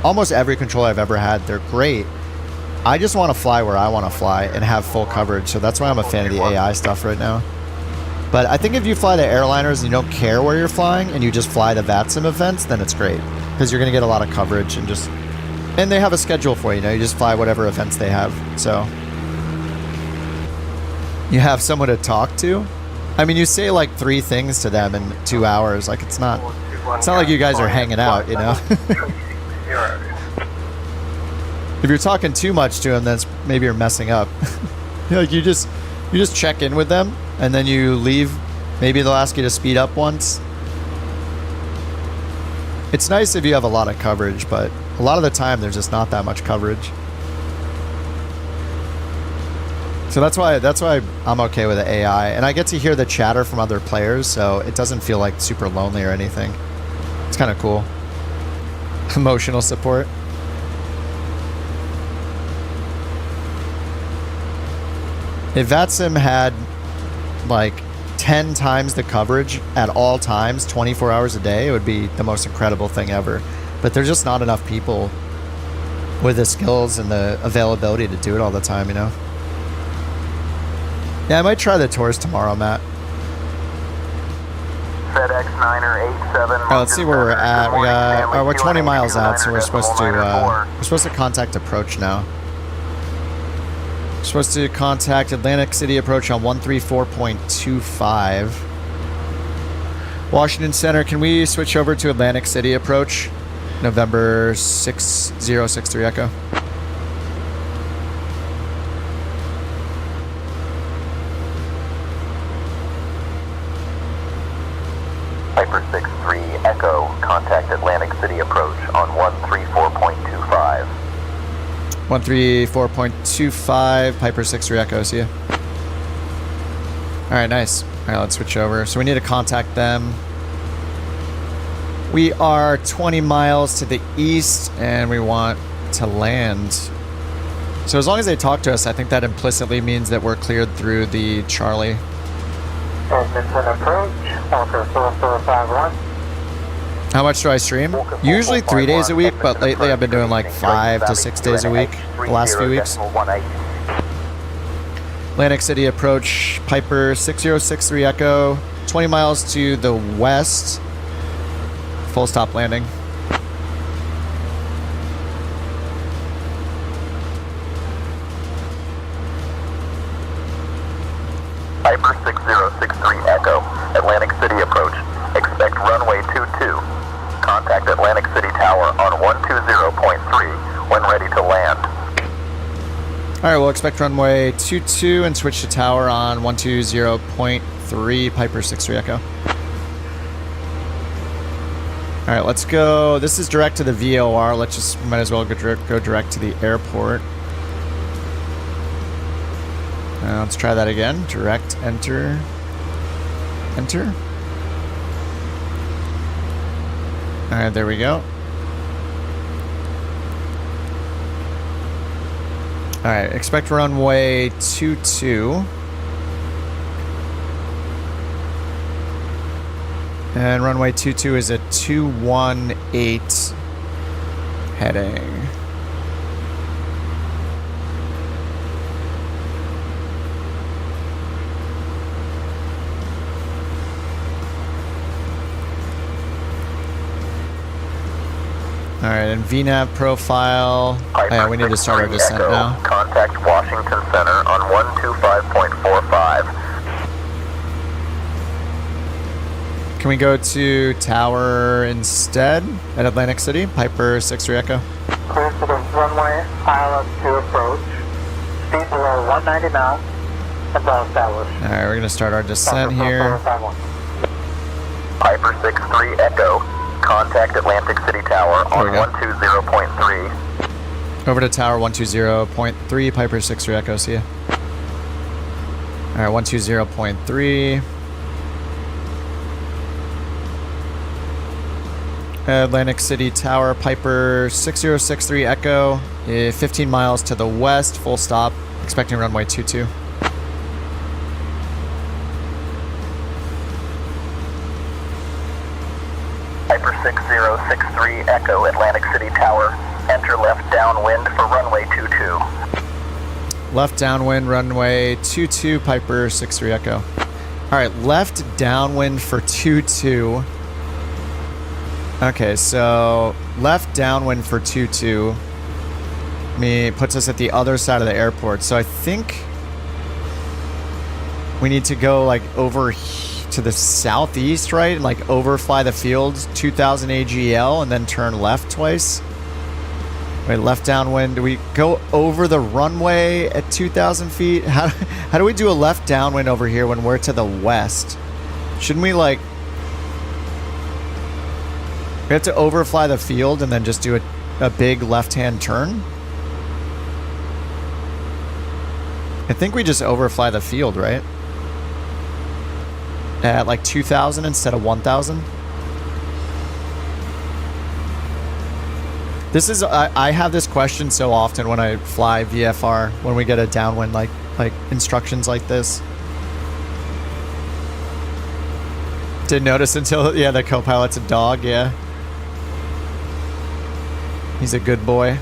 almost every controller I've ever had, they're great. I just want to fly where I want to fly and have full coverage, so that's why I'm a fan of the AI stuff right now. But I think if you fly the airliners and you don't care where you're flying and you just fly the VATSIM events, then it's great, because you're going to get a lot of coverage and they have a schedule for you, you just fly whatever events they have, so you have someone to talk to. I mean, you say like 3 things to them in 2 hours, like it's not like you guys are hanging out, If you're talking too much to them, then maybe you're messing up. Like you just check in with them and then you leave. Maybe they'll ask you to speed up once. It's nice if you have a lot of coverage, but a lot of the time there's just not that much coverage. So that's why I'm okay with the AI, and I get to hear the chatter from other players, so it doesn't feel like super lonely or anything. It's kind of cool. Emotional support. If VATSIM had like 10 times the coverage at all times, 24 hours a day, it would be the most incredible thing ever. But there's just not enough people with the skills and the availability to do it all the time, Yeah, I might try the tours tomorrow, Matt. FedEx 9er 87. Let's see where we're at. We're 20 miles out, so we're supposed to contact approach now. We're supposed to contact Atlantic City approach on 134.25. Washington Center, can we switch over to Atlantic City approach? November 6063 Echo. Piper 63 Echo, contact Atlantic City approach on 134.25. 134.25, Piper 63 Echo, see ya. Alright, nice. Alright, let's switch over. So we need to contact them. We are 20 miles to the east, and we want to land. So as long as they talk to us, I think that implicitly means that we're cleared through the Charlie. Edmonton approach, Walker 4451. How much do I stream? Usually 3 days a week, but lately I've been doing like 5 to 6 days a week the last few weeks. Atlantic City approach, Piper 6063 Echo, 20 miles to the west. Full stop landing. Piper 6063 Echo, Atlantic City approach. Expect runway 22. Contact Atlantic City Tower on 120.3 when ready to land. Alright, we'll expect runway 22 and switch to tower on 120.3, Piper 63 Echo. Alright, let's go. This is direct to the VOR. Might as well go direct to the airport. Let's try that again. Direct, enter. Enter. Alright, there we go. Alright, expect runway 22. And runway 22 is a 218 heading. Alright, and VNAV profile. Oh, yeah, we need to start our descent now. Contact Washington Center on 125.45. Can we go to tower instead at Atlantic City? Piper 63 Echo. Clear to the runway, ILS 2 approach. Speed below 190 knots. Above established. Alright, we're going to start our descent here. Piper 63 Echo. Contact Atlantic City Tower on 120.3. Over to tower 120.3, Piper 63 Echo, see ya. Alright, 120.3. Atlantic City Tower, Piper 6063 Echo, 15 miles to the west, full stop, expecting runway 22. Piper 6063 Echo, Atlantic City Tower, enter left downwind for runway 22. Left downwind, runway 22, Piper 63 Echo. Alright, left downwind for 22. Okay, so left downwind for 22 puts us at the other side of the airport. So I think we need to go like over to the southeast, right? And like overfly the field 2000 AGL and then turn left twice. Wait, left downwind. Do we go over the runway at 2,000 feet? How do we do a left downwind over here when we're to the west? Shouldn't we like... We have to overfly the field and then just do a big left-hand turn? I think we just overfly the field, right? At like 2,000 instead of 1,000? This is... I have this question so often when I fly VFR, when we get a downwind, like instructions like this. Didn't notice until... Yeah, the co-pilot's a dog, yeah. He's a good boy.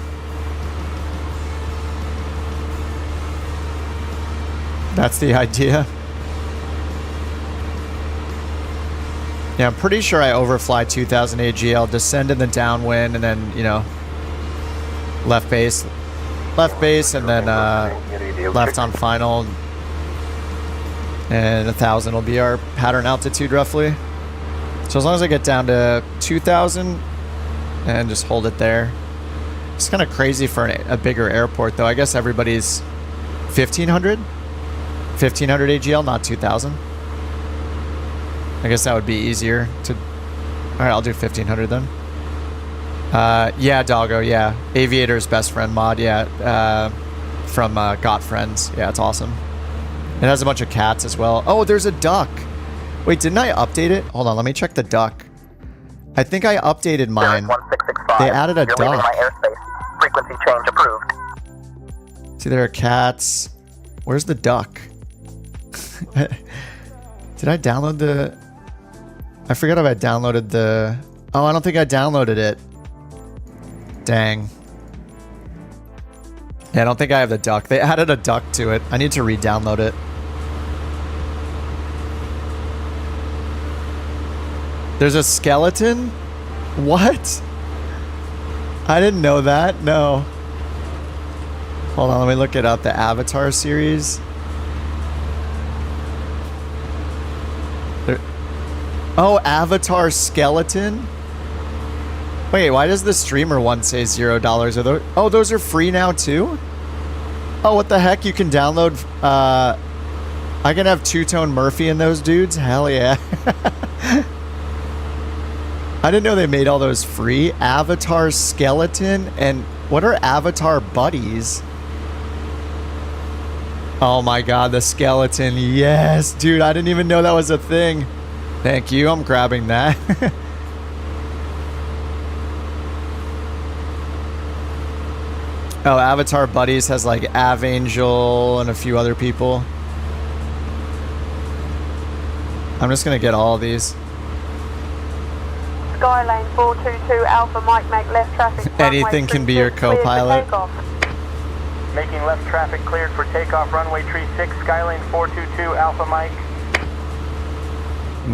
That's the idea. Yeah, I'm pretty sure I overfly 2000 AGL, descend in the downwind, and then, you know, left base, and then left on final. And 1,000 will be our pattern altitude, roughly. So as long as I get down to 2,000 and just hold it there. It's kind of crazy for a bigger airport, though. I guess everybody's 1,500? 1,500 AGL, not 2,000. I guess that would be easier to... Alright, I'll do 1,500 then. Yeah, Doggo, yeah. Aviator's best friend mod, yeah. From Got Friends. Yeah, it's awesome. It has a bunch of cats as well. Oh, there's a duck. Wait, didn't I update it? Hold on, let me check the duck. I think I updated mine. They added a duck. My airspace. Frequency change approved. See, there are cats. Where's the duck? Did I download the... I forgot if I downloaded the... Oh, I don't think I downloaded it. Dang. Yeah, I don't think I have the duck. They added a duck to it. I need to re-download it. There's a skeleton? What? I didn't know that. No. Hold on, let me look it up. The Avatar series. Oh, Avatar skeleton? Wait, why does the streamer one say $0? Are those, oh, those are free now too? Oh, what the heck? You can download... I can have two-tone Murphy in those dudes? Hell yeah. I didn't know they made all those free. Avatar skeleton, and what are Avatar buddies? Oh my god, the skeleton. Yes, dude, I didn't even know that was a thing. Thank you, I'm grabbing that. Oh, Avatar buddies has like Avangel and a few other people. I'm just gonna get all of these. Skylane 422 Alpha Mike, make left traffic. Anything can be your co-pilot. Making left traffic cleared for takeoff, runway 36, Skylane 422 Alpha Mike.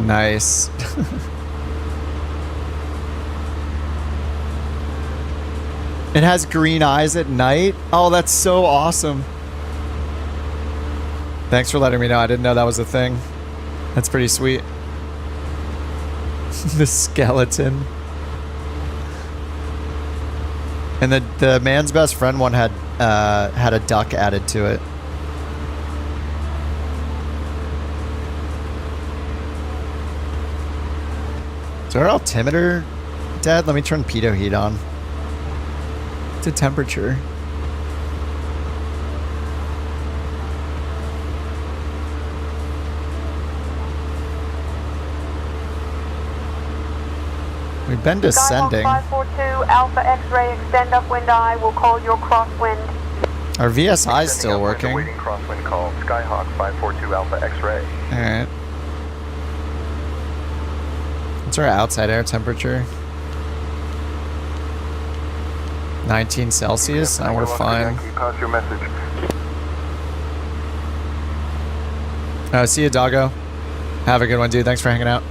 Nice. It has green eyes at night. Oh, that's so awesome. Thanks for letting me know. I didn't know that was a thing. That's pretty sweet. The skeleton. And the man's best friend one had a duck added to it. Is our altimeter dead? Let me turn pitot heat on. What's the temperature? We've been descending. Skywalk 542 Alpha X-ray, extend upwind eye. We'll call your crosswind. Our VSI is still working. Waiting crosswind call. Skyhawk 542 Alpha X-ray. All right. What's our outside air temperature? 19 Celsius. Now we're fine. Pass your message. See you, doggo. Have a good one, dude. Thanks for hanging out.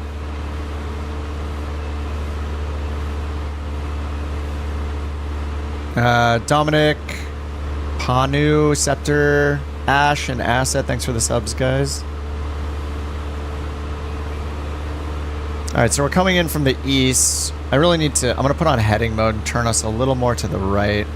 Dominic, Panu, Scepter, Ash, and Asset. Thanks for the subs, guys. Alright, so we're coming in from the east. I really need to... I'm going to put on heading mode and turn us a little more to the right.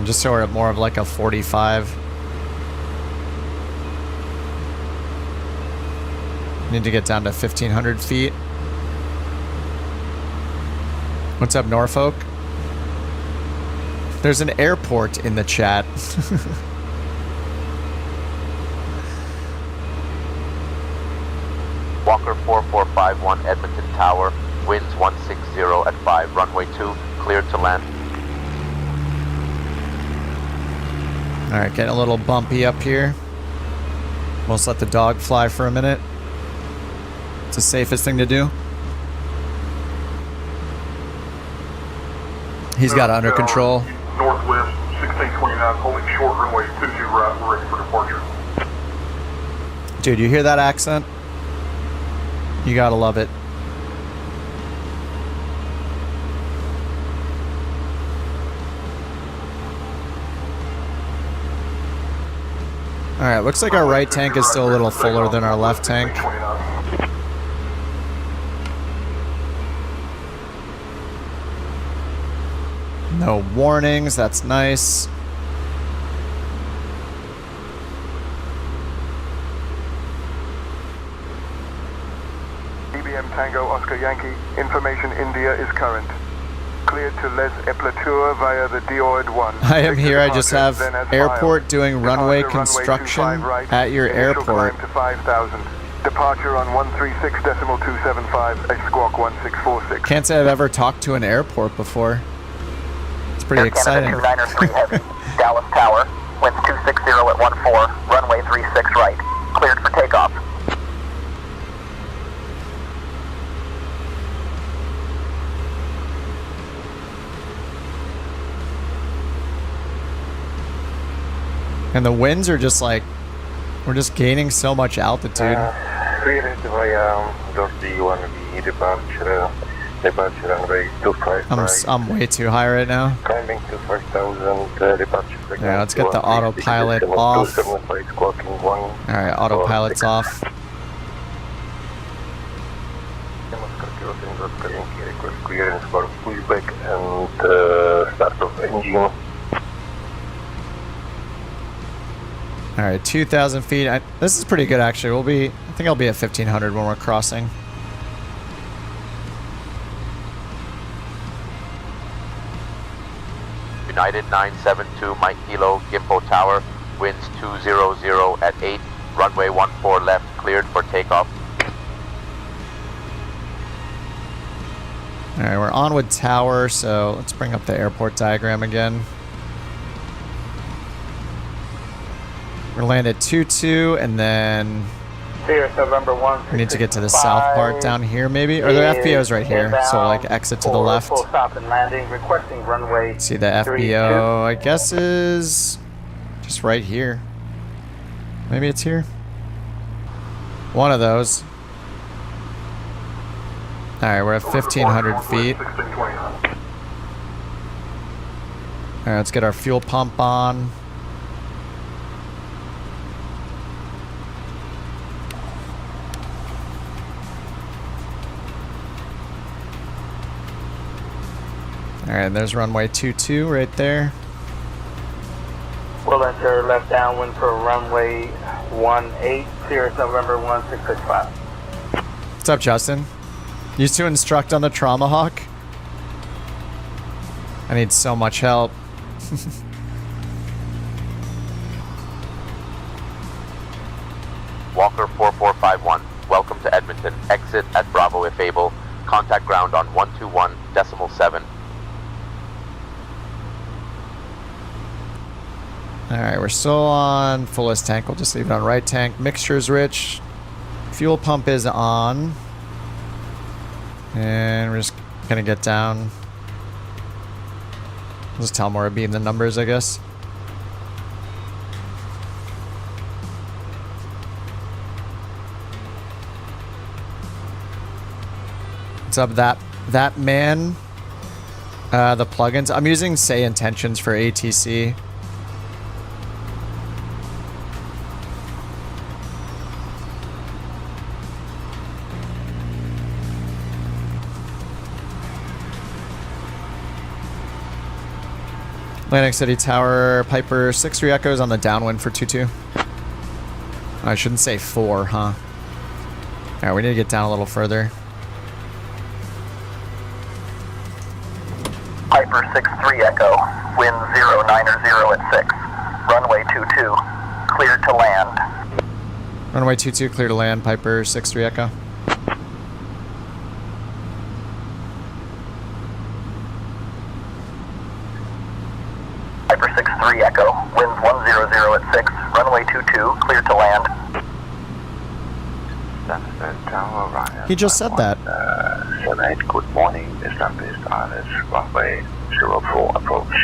Just so we're at more of like a 45. Need to get down to 1,500 feet. What's up, Norfolk? There's an airport in the chat. Walker 4451 Edmonton Tower, winds 160 at 5, runway 2, cleared to land. Alright, getting a little bumpy up here. We'll just let the dog fly for a minute. It's the safest thing to do. He's got it under control. Northwest 1629, holding short runway 20 right, we're ready for departure. Dude, you hear that accent? You gotta love it. Alright, looks like our right tank is still a little fuller than our left tank. No warnings, that's nice. IBM Tango Oscar Yankee. Information India is current. Cleared to Les Eplature via the Dioid 1. I am here. I just have airport doing runway construction at your airport. To 5,000. Departure on 136.275, a squawk 1646. Can't say I've ever talked to an airport before. It's pretty exciting. Air Canada 293 Heavy, Dallas Tower, winds 260 at 14, runway 36 right, cleared for takeoff. And the winds are just like, we're just gaining so much altitude. I'm way too high right now. Yeah, let's get the autopilot off. Alright, autopilot's off. Clearance for pushback and start of engine. Alright, 2,000 feet. This is pretty good actually. I think I'll be at 1,500 when we're crossing. United 972 Mike Kilo, Gimpo Tower, winds 200 at 8, runway 14 left, cleared for takeoff. Alright, we're on with tower, so let's bring up the airport diagram again. We're gonna land at 2-2 and then November 1. we need to get to the south part down here maybe, or the FBO's right here, so like exit to the left. Full stop and landing, requesting runway. See the FBO, I guess is just right here. Maybe it's here. One of those. Alright, we're at 1,500 feet. Alright, let's get our fuel pump on. Alright, there's runway 22 right there. We'll enter left downwind for runway 18, Sirius November 1665. What's up, Justin? Used to instruct on the Tomahawk? I need so much help. Walker 4451, welcome to Edmonton. Exit at Bravo if able. Contact ground on 121.7. Alright, we're still on fullest tank. We'll just leave it on right tank. Mixture's rich. Fuel pump is on. And we're just gonna get down. Just tell them where I beam the numbers, I guess. What's up, that man? The plugins. I'm using say intentions for ATC. Atlantic City Tower, Piper 6-3 echoes on the downwind for 2-2. I shouldn't say 4, huh? Alright, we need to get down a little further. Piper 6-3 echo, wind 090 at 6, runway 22, cleared to land. Runway 22, clear to land, Piper 6-3 echo. Piper 6-3 echo, winds 100 at 6, runway 22, cleared to land. He just said that. 78, good morning, established ILS runway 04 approach.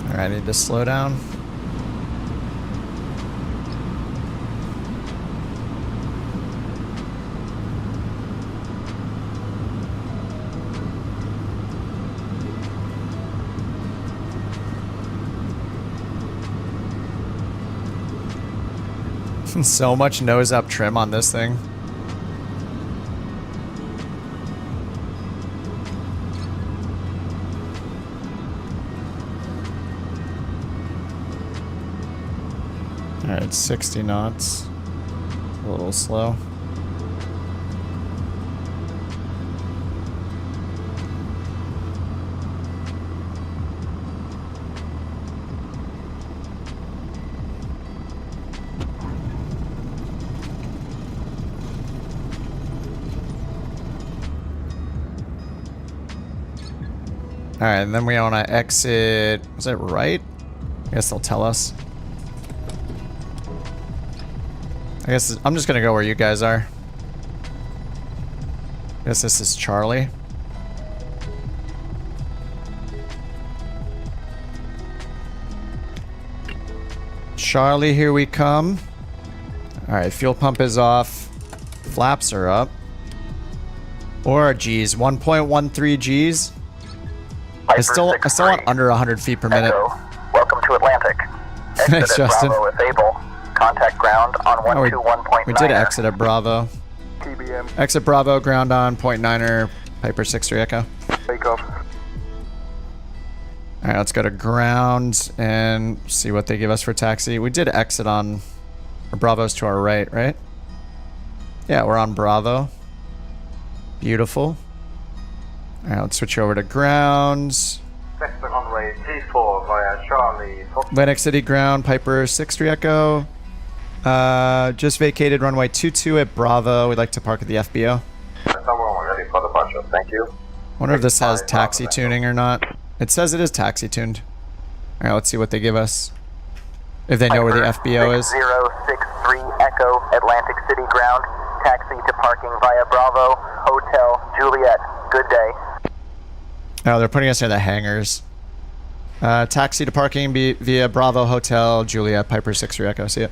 Alright, I need to slow down. So much nose up trim on this thing. Alright, 60 knots. A little slow. Alright, and then we want to exit... Was it right? I guess they'll tell us. I guess I'm just going to go where you guys are. I guess this is Charlie. Charlie, here we come. Alright, fuel pump is off. Flaps are up. Or G's. 1.13 G's. I still want under 100 feet per minute. Echo, welcome to Atlantic. Thanks, Justin. Bravo if able. Contact ground on 121.9. We did exit at Bravo. TBM. Exit Bravo, ground on, 0.9er, Piper 6-3 Echo. Takeoff. Alright, let's go to ground and see what they give us for taxi. We did exit on... Bravo's to our right, right? Yeah, we're on Bravo. Beautiful. Alright, let's switch over to ground. Next runway G4 via Charlie. Atlantic City ground, Piper 6-3 Echo. Just vacated runway 22 at Bravo. We'd like to park at the FBO. Someone ready for departure. Thank you. Wonder if this has taxi tuning or not. It says it is taxi tuned. Alright, let's see what they give us. If they know where the FBO is. 063 Echo, Atlantic City ground. Taxi to parking via Bravo, Hotel Juliet. Good day. Oh, they're putting us near the hangars. Taxi to parking via Bravo Hotel Juliet, Piper 6-3 Echo. See ya.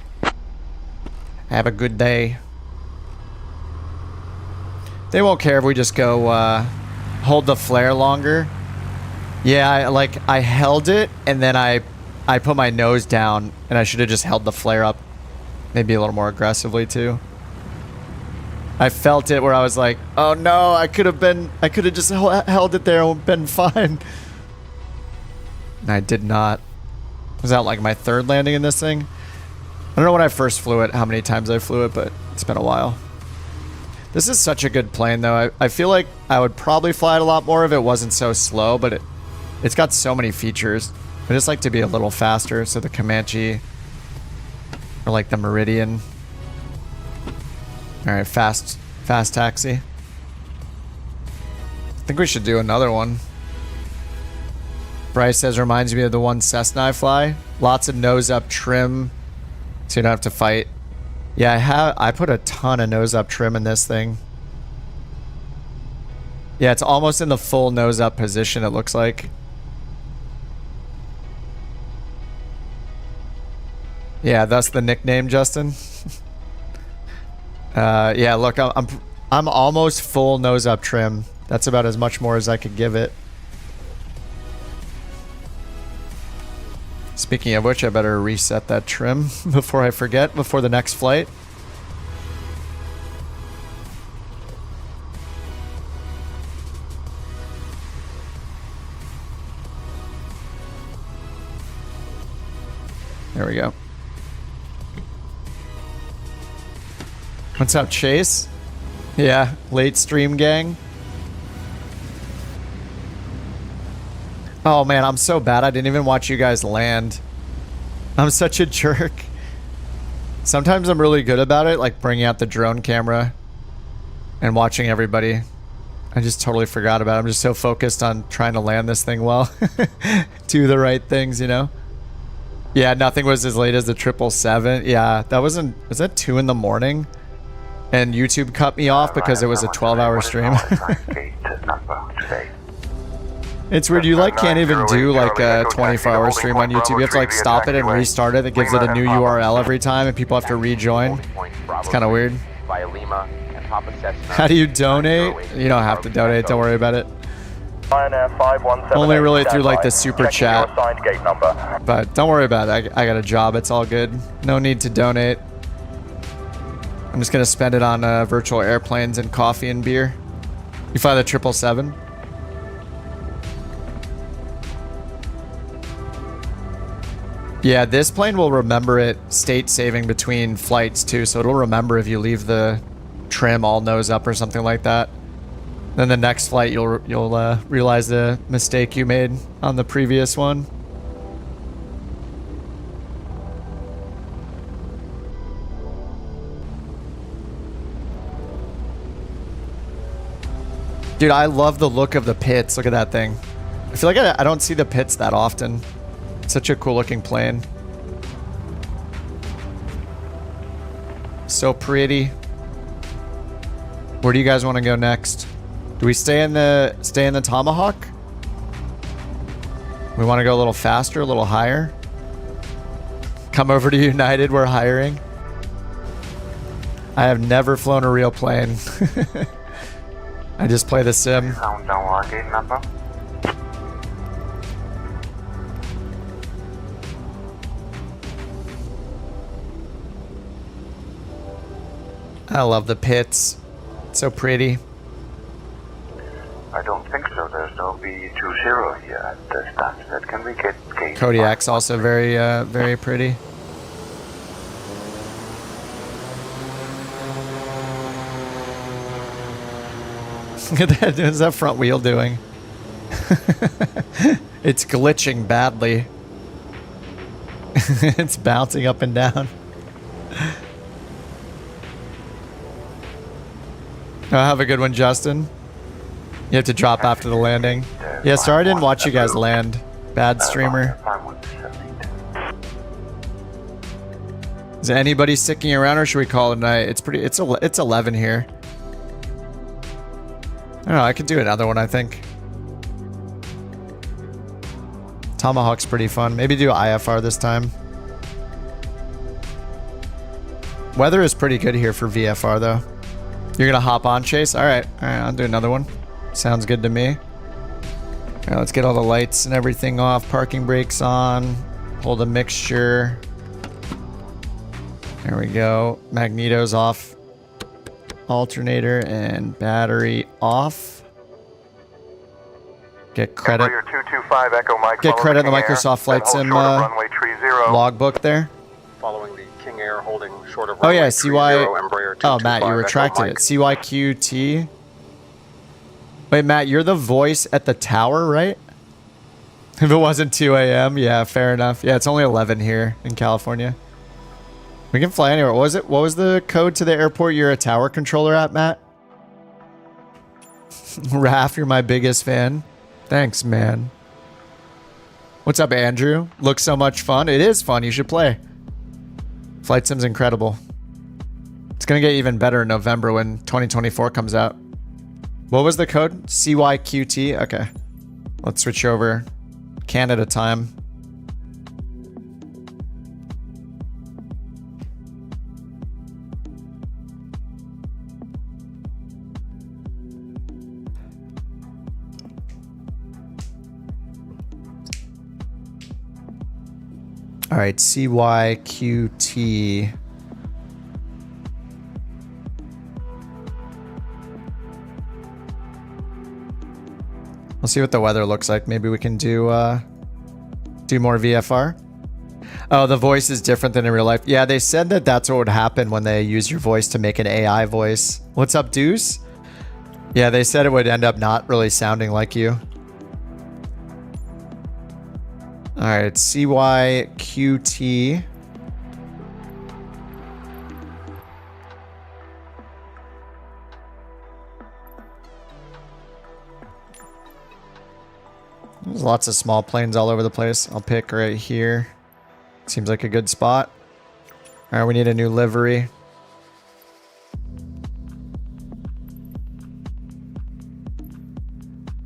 Have a good day. They won't care if we just go hold the flare longer. Yeah, I held it and then I put my nose down and I should have just held the flare up maybe a little more aggressively too. I felt it where I was like, oh no, I could have just held it there and been fine. And I did not. Was that like my third landing in this thing? I don't know when I first flew it, how many times I flew it, but it's been a while. This is such a good plane though. I feel like I would probably fly it a lot more if it wasn't so slow, but it's got so many features. I just like to be a little faster, so the Comanche or like the Meridian. Alright, fast taxi. I think we should do another one. Bryce says, reminds me of the one Cessna I fly. Lots of nose up trim, so you don't have to fight. Yeah, I put a ton of nose up trim in this thing. Yeah, it's almost in the full nose up position, it looks like. Yeah, that's the nickname, Justin. Yeah, look, I'm almost full nose up trim. That's about as much more as I could give it. Speaking of which, I better reset that trim before I forget, before the next flight. There we go. What's up, Chase? Yeah, late stream gang. Oh man, I'm so bad. I didn't even watch you guys land. I'm such a jerk. Sometimes I'm really good about it, like bringing out the drone camera and watching everybody. I just totally forgot about it. I'm just so focused on trying to land this thing well. Do the right things, you know? Yeah, nothing was as late as the 777. Yeah, that wasn't... Was that 2 in the morning? And YouTube cut me off because it was a 12-hour stream. It's weird, you like can't even do like a 24-hour stream on YouTube. You have to like stop it and restart it. It gives it a new URL every time and people have to rejoin. It's kind of weird. How do you donate? You don't have to donate, don't worry about it. Only really through like the super chat. But don't worry about it, I got a job, it's all good. No need to donate. I'm just gonna spend it on virtual airplanes and coffee and beer. You fly the 777? Yeah, this plane will remember it state saving between flights too, so it'll remember if you leave the trim all nose up or something like that. Then the next flight you'll realize the mistake you made on the previous one. Dude, I love the look of the pits. Look at that thing. I feel like I don't see the pits that often. Such a cool looking plane. So pretty. Where do you guys want to go next? Do we stay in the Tomahawk? We want to go a little faster, a little higher. Come over to United, we're hiring. I have never flown a real plane. I just play the sim. Number. I love the pits. So pretty. I don't think so. There's no B20 here at this time. That can we get gate? Kodiak's also very, very pretty. Look at that. What's that front wheel doing? It's glitching badly. It's bouncing up and down. Oh, have a good one, Justin. You have to drop after the landing. Yeah, sorry I didn't watch you guys land. Bad streamer. Is anybody sticking around, or should we call it a night? It's 11 here. I don't know, I could do another one, I think. Tomahawk's pretty fun. Maybe do IFR this time. Weather is pretty good here for VFR, though. You're gonna hop on, Chase? Alright, I'll do another one. Sounds good to me. Alright, let's get all the lights and everything off. Parking brakes on. Hold a mixture. There we go. Magneto's off. Alternator and battery off. Get credit. 225 Echo Mike. Get credit in the Microsoft Flight Sim logbook there. Following the King Air holding short of Oh yeah, CY. Oh Matt, you retracted it. CYQT. Wait, Matt, you're the voice at the tower, right? If it wasn't 2 a.m., yeah, fair enough. Yeah, it's only 11 here in California. We can fly anywhere. What was it? What was the code to the airport you're a tower controller at, Matt? Raph, you're my biggest fan. Thanks, man. What's up, Andrew? Looks so much fun. It is fun. You should play. Flight Sim's incredible. It's going to get even better in November when 2024 comes out. What was the code? CYQT? Okay. Let's switch over. Canada time. All right, CYQT. We'll see what the weather looks like. Maybe we can do more VFR. Oh, the voice is different than in real life. Yeah, they said that that's what would happen when they use your voice to make an AI voice. What's up, Deuce? Yeah, they said it would end up not really sounding like you. All right, CYQT. There's lots of small planes all over the place. I'll pick right here. Seems like a good spot. All right, we need a new livery.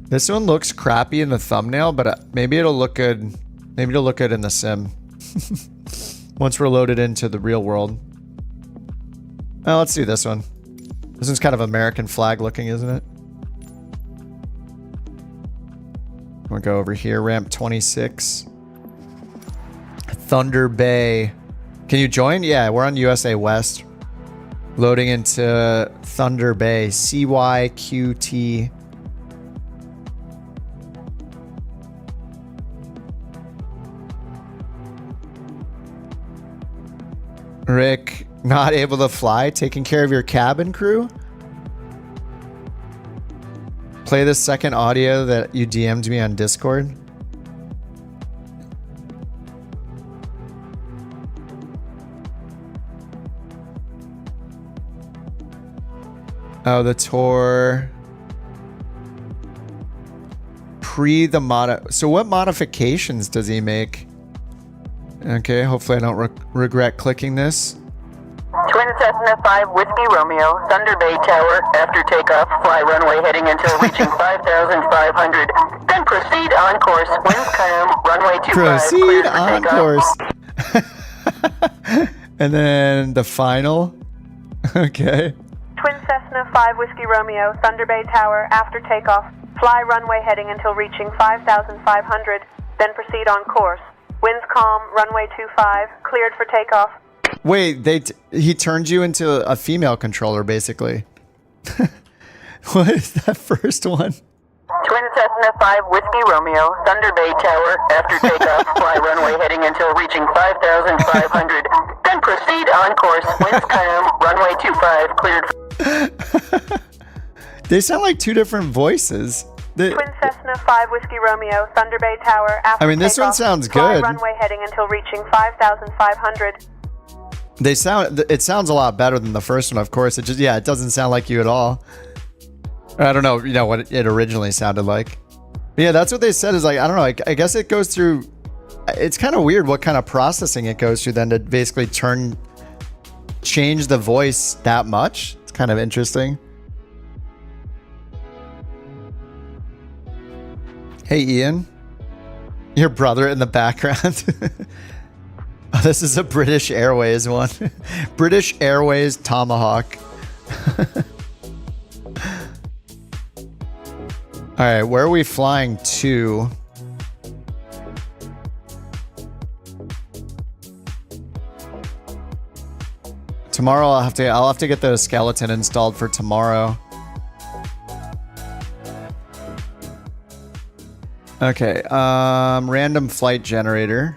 This one looks crappy in the thumbnail, but maybe it'll look good. Maybe it'll look good in the sim. Once we're loaded into the real world. Well, let's do this one. This one's kind of American flag looking, isn't it? We'll go over here, ramp 26. Thunder Bay. Can you join? Yeah, we're on USA West. Loading into Thunder Bay. CYQT. Rick, not able to fly, taking care of your cabin crew? Play the second audio that you DM'd me on Discord. Oh, the tour. So what modifications does he make? Okay, hopefully I don't regret clicking this. Twin Cessna 5 Whiskey Romeo, Thunder Bay Tower, after takeoff, fly runway heading until reaching 5,500. Then proceed on course, winds calm, runway 25, Proceed cleared for on takeoff. course. And then the final. Okay. Twin Cessna 5 Whiskey Romeo, Thunder Bay Tower, after takeoff, fly runway heading until reaching 5,500. Then proceed on course. Winds calm, runway 25, cleared for takeoff. Wait, he turned you into a female controller, basically. What is that first one? Twin Cessna 5 Whiskey Romeo, Thunder Bay Tower, after takeoff, fly runway heading until reaching 5,500. Then proceed on course, winds calm, runway 25, cleared. They sound like two different voices. Twin Cessna 5 Whiskey Romeo, Thunder Bay Tower, after I mean, this takeoff, one sounds fly good. runway heading until reaching 5,500. It sounds a lot better than the first one, of course. It doesn't sound like you at all. I don't know, what it originally sounded like. But yeah, that's what they said is like, I don't know, I guess it goes through, it's kind of weird what kind of processing it goes through then to basically change the voice that much. It's kind of interesting. Hey, Ian. Your brother in the background. Oh, this is a British Airways one. British Airways Tomahawk. All right, where are we flying to? Tomorrow I'll have to get the skeleton installed for tomorrow. Okay, random flight generator.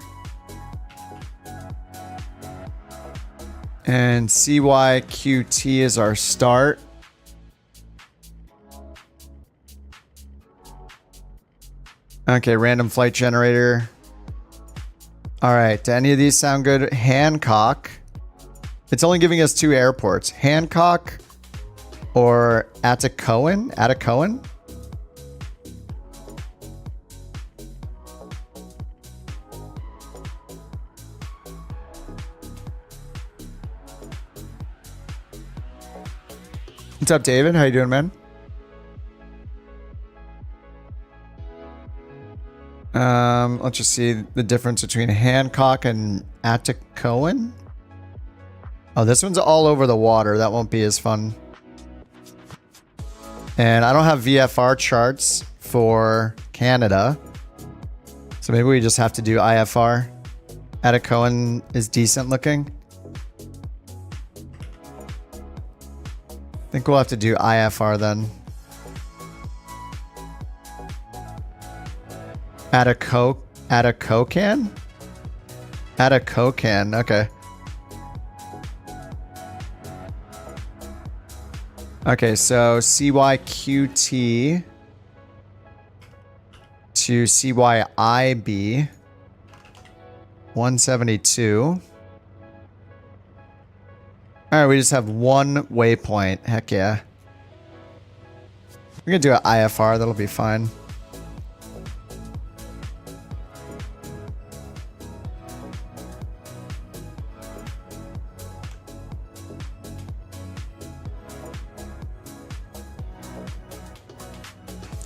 And CYQT is our start. Okay, random flight generator. All right, do any of these sound good? Hancock. It's only giving us 2 airports. Hancock or Atikoan? Atikoan? What's up, David? How you doing, man? Let's just see the difference between Hancock and Atikoan. Oh, this one's all over the water. That won't be as fun. And I don't have VFR charts for Canada. So maybe we just have to do IFR. Atikoan is decent looking. I think we'll have to do IFR then. Atikokan? Atikokan, okay. Okay, so CYQT to CYIB 172. Alright, we just have one waypoint. Heck yeah. We're gonna do an IFR, that'll be fine.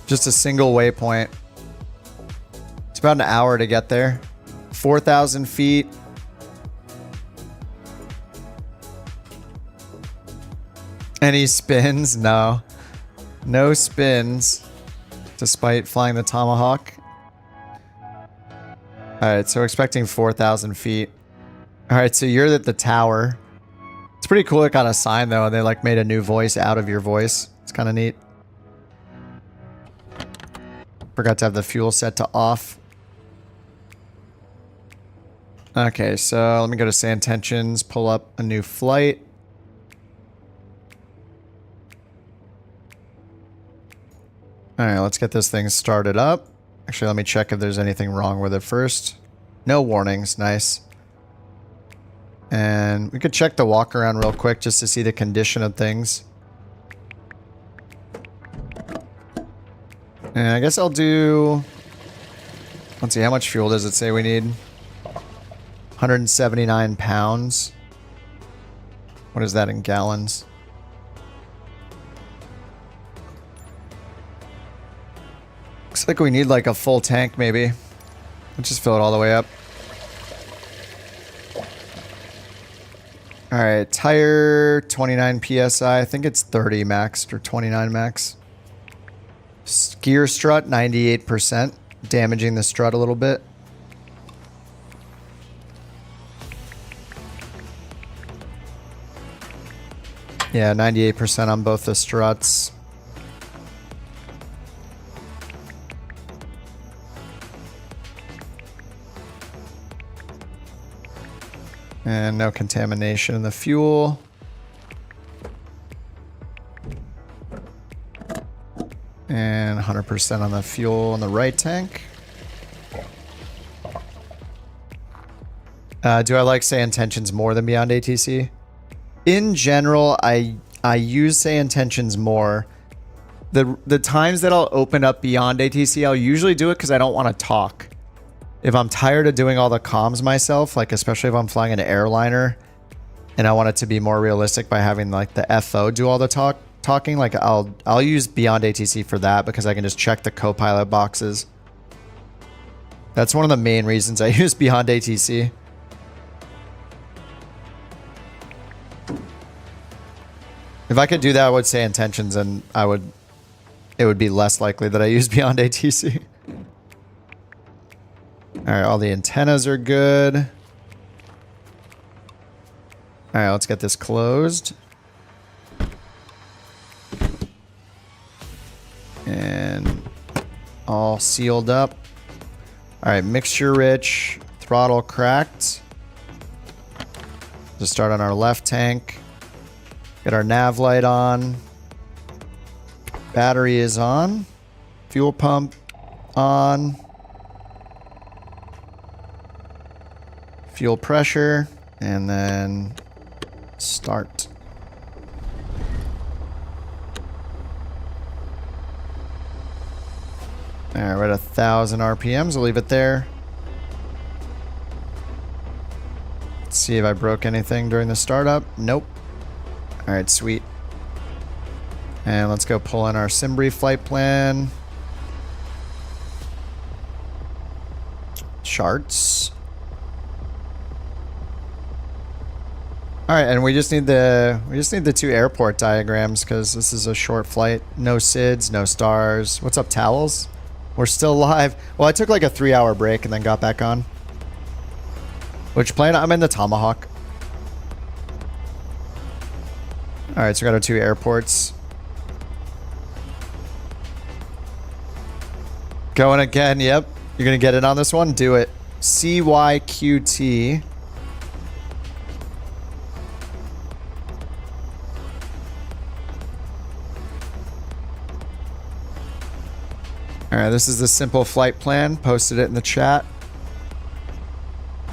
Just a single waypoint. It's about an hour to get there. 4,000 feet. Any spins? No. No spins. Despite flying the Tomahawk. Alright, so we're expecting 4,000 feet. Alright, so you're at the tower. It's pretty cool it got a sign though, and they like made a new voice out of your voice. It's kind of neat. Forgot to have the fuel set to off. Okay, so let me go to Say Intentions, pull up a new flight. Alright, let's get this thing started up. Actually, let me check if there's anything wrong with it first. No warnings, nice. And we could check the walk around real quick just to see the condition of things. And I guess I'll do... Let's see, how much fuel does it say we need? 179 pounds. What is that in gallons? Looks like we need like a full tank maybe. Let's just fill it all the way up. Alright, tire 29 PSI. I think it's 30 max or 29 max. Gear strut 98%. Damaging the strut a little bit. Yeah, 98% on both the struts. And no contamination in the fuel. And 100% on the fuel in the right tank. Do I like Say Intentions more than Beyond ATC? In general, I use Say Intentions more. The times that I'll open up Beyond ATC, I'll usually do it because I don't want to talk. If I'm tired of doing all the comms myself, like especially if I'm flying an airliner and I want it to be more realistic by having like the FO do all the talking, like I'll use Beyond ATC for that because I can just check the co-pilot boxes. That's one of the main reasons I use Beyond ATC. If I could do that, I would Say Intentions, and it would be less likely that I use Beyond ATC. Alright, all the antennas are good. Alright, let's get this closed. And all sealed up. Alright, mixture rich, throttle cracked. Just start on our left tank. Get our nav light on. Battery is on. Fuel pump on. Fuel pressure, and then start. Alright, we're at 1,000 RPMs. I'll leave it there. Let's see if I broke anything during the startup. Nope. Alright, sweet. And let's go pull in our Simbrief flight plan. Charts. Alright, and we just need the two airport diagrams because this is a short flight. No SIDS, no stars. What's up, towels? We're still live. Well, I took like a 3-hour break and then got back on. Which plane? I'm in the Tomahawk. Alright, so we got our two airports. Going again, yep. You're gonna get in on this one? Do it. CYQT. Alright, this is the simple flight plan. Posted it in the chat.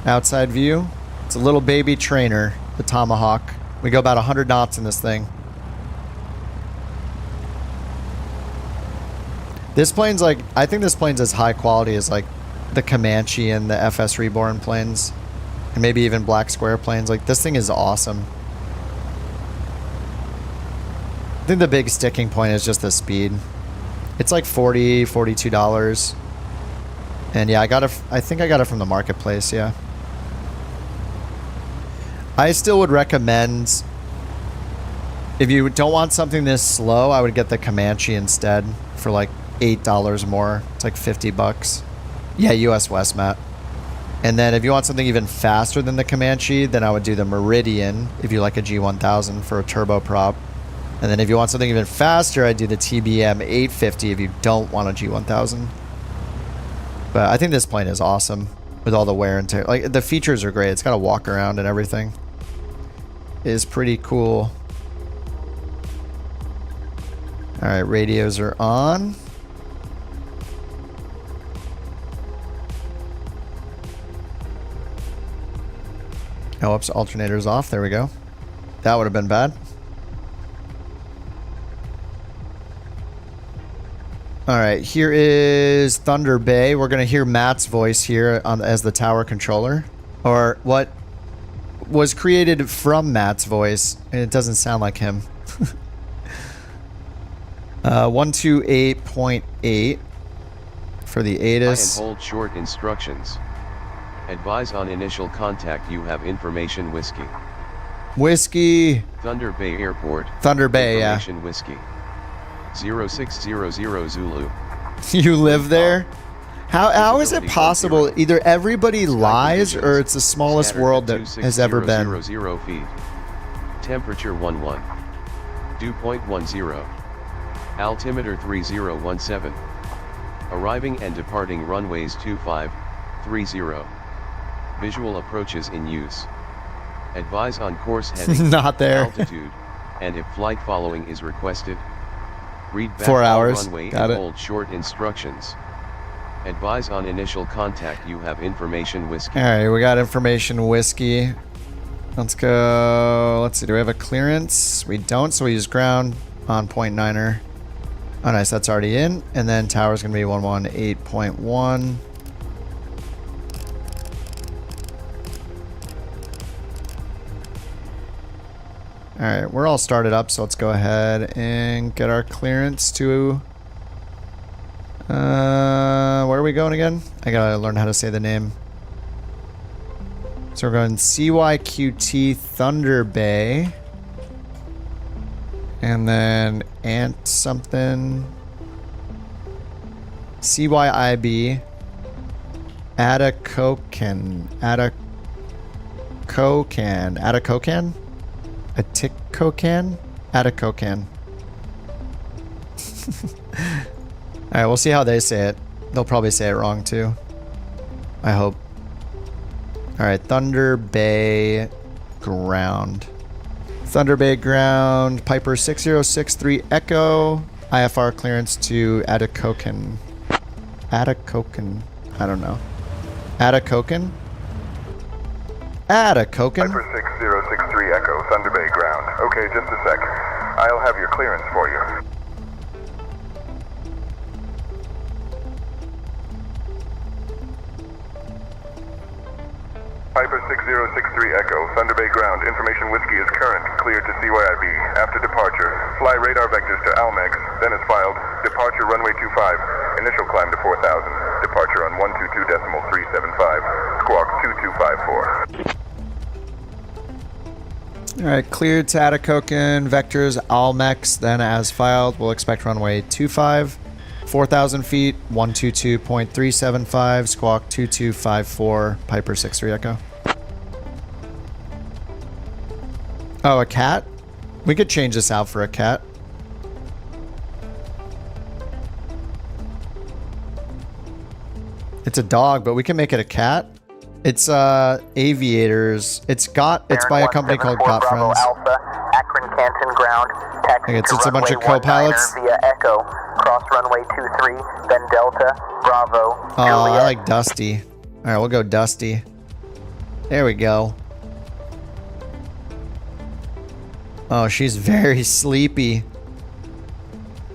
Outside view. It's a little baby trainer, the Tomahawk. We go about 100 knots in this thing. This plane's like, I think this plane's as high quality as like the Comanche and the FS Reborn planes. And maybe even Black Square planes. Like, this thing is awesome. I think the big sticking point is just the speed. It's like $40, $42. And yeah, I think I got it from the marketplace, yeah. I still would recommend, if you don't want something this slow, I would get the Comanche instead for like $8 more. It's like $50. Yeah, US West, Matt. And then if you want something even faster than the Comanche, then I would do the Meridian if you like a G1000 for a turboprop. And then if you want something even faster, I'd do the TBM 850 if you don't want a G1000. But I think this plane is awesome with all the wear and tear. Like, the features are great. It's got a walk around and everything. It is pretty cool. All right, radios are on. Oh, oops, alternator's off. There we go. That would have been bad. All right, here is Thunder Bay. We're going to hear Matt's voice here as the tower controller. Or what was created from Matt's voice. And it doesn't sound like him. 128.8 for the ATIS. And hold short instructions. Advise on initial contact you have information whiskey. Whiskey. Thunder Bay Airport. Thunder Bay, information whiskey. 0600 Zulu. You live there? How is it possible? Either everybody lies or it's the smallest world that has ever been. 00 feet. Temperature 11. Dew point 10. Altimeter 3017. Arriving and departing runways 25, 30. Visual approaches in use. Advise on course heading, not there, altitude, and if flight following is requested. Read back 4 hours. Runway Got and it. hold short instructions. Advise on initial contact you have information whiskey. All right, we got information whiskey. Let's go. Let's see. Do we have a clearance? We don't, so we use ground on 0.9er. Oh, nice. That's already in. And then tower's going to be 118.1. All right, we're all started up, so let's go ahead and get our clearance to... where are we going again? I gotta learn how to say the name. So we're going CYQT Thunder Bay. And then Ant something. CYIB. Atacocan. Atacocan. Atacocan? Atikocan? Atacocan. Alright, we'll see how they say it. They'll probably say it wrong too. I hope. Alright, Thunder Bay ground. Thunder Bay ground. Piper 6063 Echo. IFR clearance to Atacocan. Atacocan. I don't know. Atacocan? Atacocan? Piper 6063 Echo, Thunder Bay ground. Okay, just a sec. I'll have your clearance for you. Piper 6063 Echo, Thunder Bay ground. Information whiskey is current. Cleared to CYIB. After departure, fly radar vectors to Almex. Then as filed, departure runway 25. Initial climb to 4,000. Departure on 122.375. Squawk 2254. Alright, cleared to Atacocan, vectors, Almex, then as filed, we'll expect runway 25, 4,000 feet, 122.375, squawk 2254, Piper 63 Echo. Oh, a cat? We could change this out for a cat. It's a dog, but we can make it a cat. It's aviators. It's by a company called Got Friends. Alpha, Akron Canton ground. Taxi It's to a bunch of runway co-pilots. 19er via Echo. Cross runway 23, then Delta, Bravo, Oh, I Juliet. like Dusty. All right, we'll go Dusty. There we go. Oh, she's very sleepy.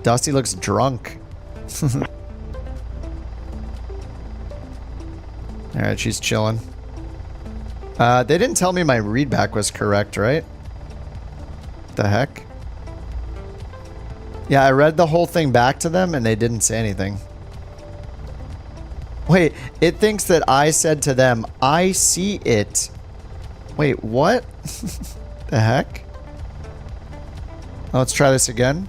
Dusty looks drunk. All right, she's chilling. They didn't tell me my readback was correct, right? The heck? Yeah, I read the whole thing back to them and they didn't say anything. Wait, it thinks that I said to them, I see it. Wait, what? The heck? Let's try this again.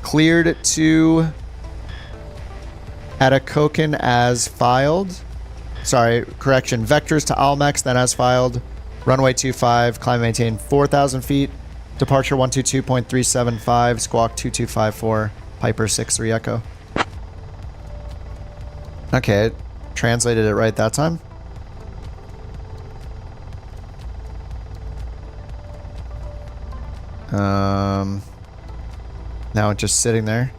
Cleared to Atacocan as filed. sorry, correction, vectors to Almex, then as filed. Runway 25, climb maintain 4,000 feet. Departure 122.375, squawk 2254, Piper 63 Echo. Okay, translated it right that time. Now it's just sitting there.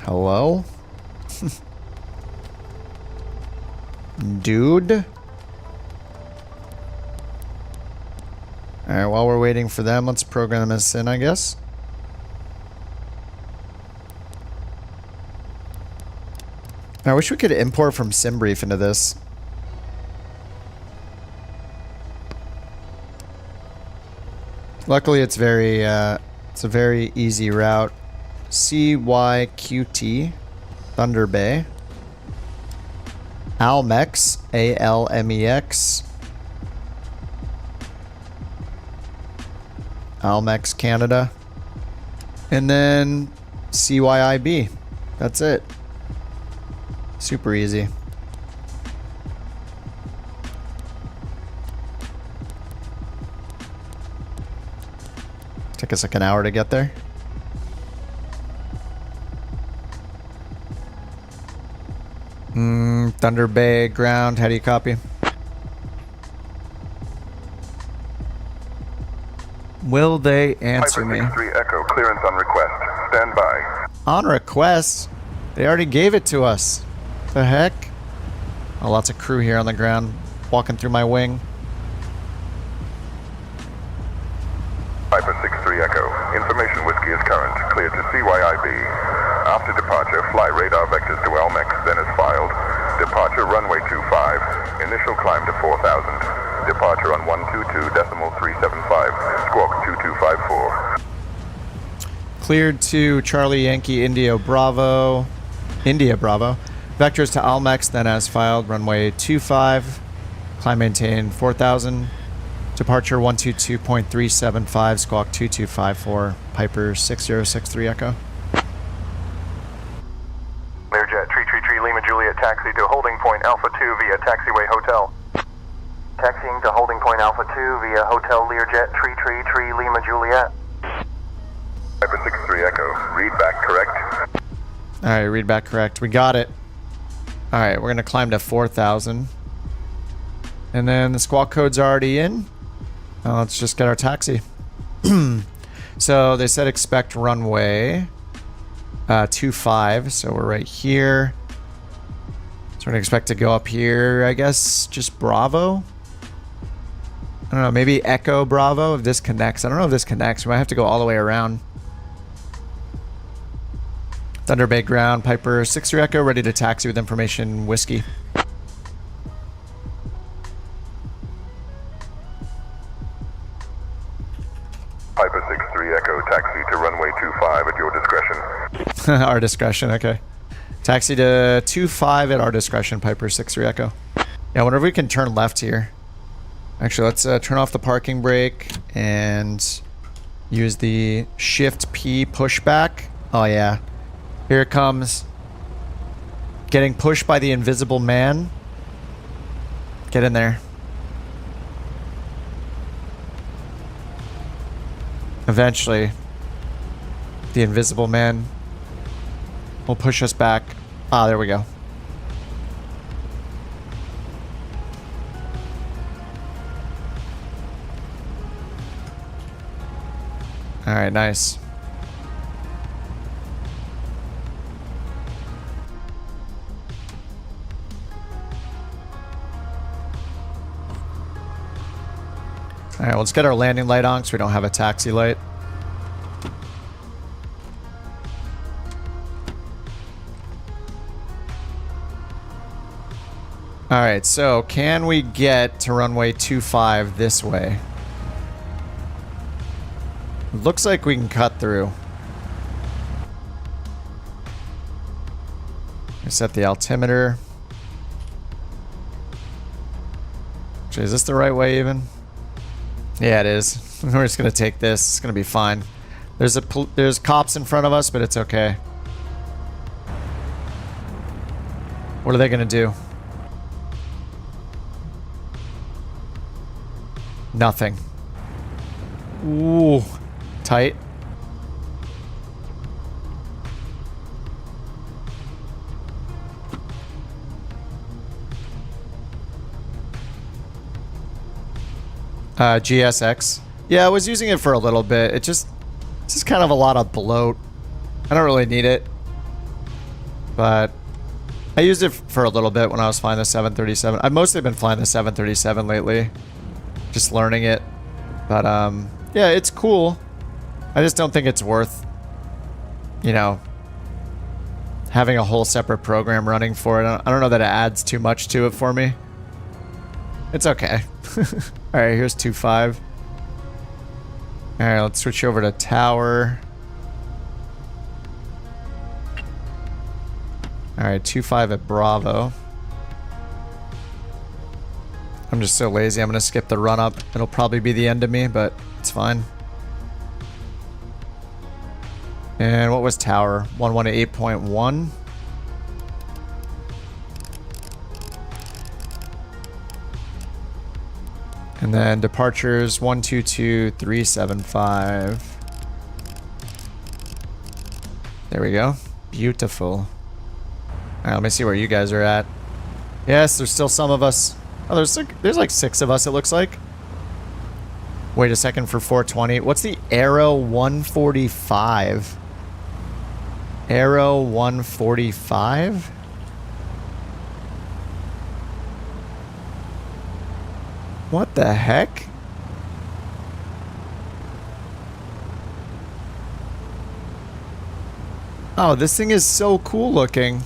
Hello? Dude? Alright, while we're waiting for them, let's program this in, I guess. I wish we could import from SimBrief into this. Luckily, it's a very easy route. CYQT, Thunder Bay. Almex, ALMEX. Almex, Canada. And then CYIB. That's it. Super easy. Took us like an hour to get there. Thunder Bay ground, how do you copy? Will they answer me? Piper 63 Echo, clearance on request. Stand by. On request? They already gave it to us. The heck? Oh, lots of crew here on the ground, walking through my wing. Piper 63 Echo, information whiskey is current. Clear to CYIB. After departure, fly radar vectors to Almex, then as filed. Departure runway 25. Initial climb to 4,000. Departure on 122.375. Squawk 2254. Cleared to Charlie Yankee India Bravo. Vectors to Almex, then as filed. Runway 25. Climb maintain 4,000. Departure 122.375. Squawk 2254. Piper 6063 Echo. Learjet, Tree Lima Juliet, taxi to holding point Alpha 2 via taxiway hotel. Taxiing to holding point Alpha 2 via hotel Learjet, Tree Lima Juliet. Piper 63 Echo, read back correct. Alright, read back correct. We got it. Alright, we're gonna climb to 4,000. And then the squawk code's already in. Let's just get our taxi. So they said expect runway 25, so we're right here. So we're gonna expect to go up here, I guess, just Bravo? I don't know, maybe Echo Bravo if this connects. I don't know if this connects. We might have to go all the way around. Thunder Bay ground, Piper 63 Echo, ready to taxi with information whiskey. Piper 63 Echo, taxi to runway 25 at your discretion. Our discretion, okay. Taxi to 25 at our discretion, Piper 63 Echo. Yeah, I wonder if we can turn left here. Actually, let's turn off the parking brake and use the Shift P pushback. Oh yeah, here it comes. Getting pushed by the invisible man. Get in there. Eventually, the invisible man will push us back. Ah, there we go. All right, nice. All right, let's get our landing light on because we don't have a taxi light. All right, so can we get to runway 25 this way? Looks like we can cut through. I set the altimeter. Actually, is this the right way even? Yeah, it is. We're just gonna take this. It's gonna be fine. There's cops in front of us, but it's okay. What are they going to do? Nothing. Ooh. Tight. GSX. Yeah, I was using it for a little bit. It's just kind of a lot of bloat. I don't really need it. But I used it for a little bit when I was flying the 737. I've mostly been flying the 737 lately. Just learning it. But, yeah, it's cool. I just don't think it's worth, you know, having a whole separate program running for it. I don't know that it adds too much to it for me. It's okay. Alright, here's 2.5. Alright, let's switch over to tower. Alright, 2.5 at Bravo. I'm just so lazy, I'm gonna skip the run up. It'll probably be the end of me, but it's fine. And what was tower? 118.1. And then departures 122.375. There we go. Beautiful. Alright, let me see where you guys are at. Yes, there's still some of us. Oh, there's like 6 of us, it looks like. Wait a second for 420. What's the Aero 145? Aero 145? What the heck? Oh, this thing is so cool looking.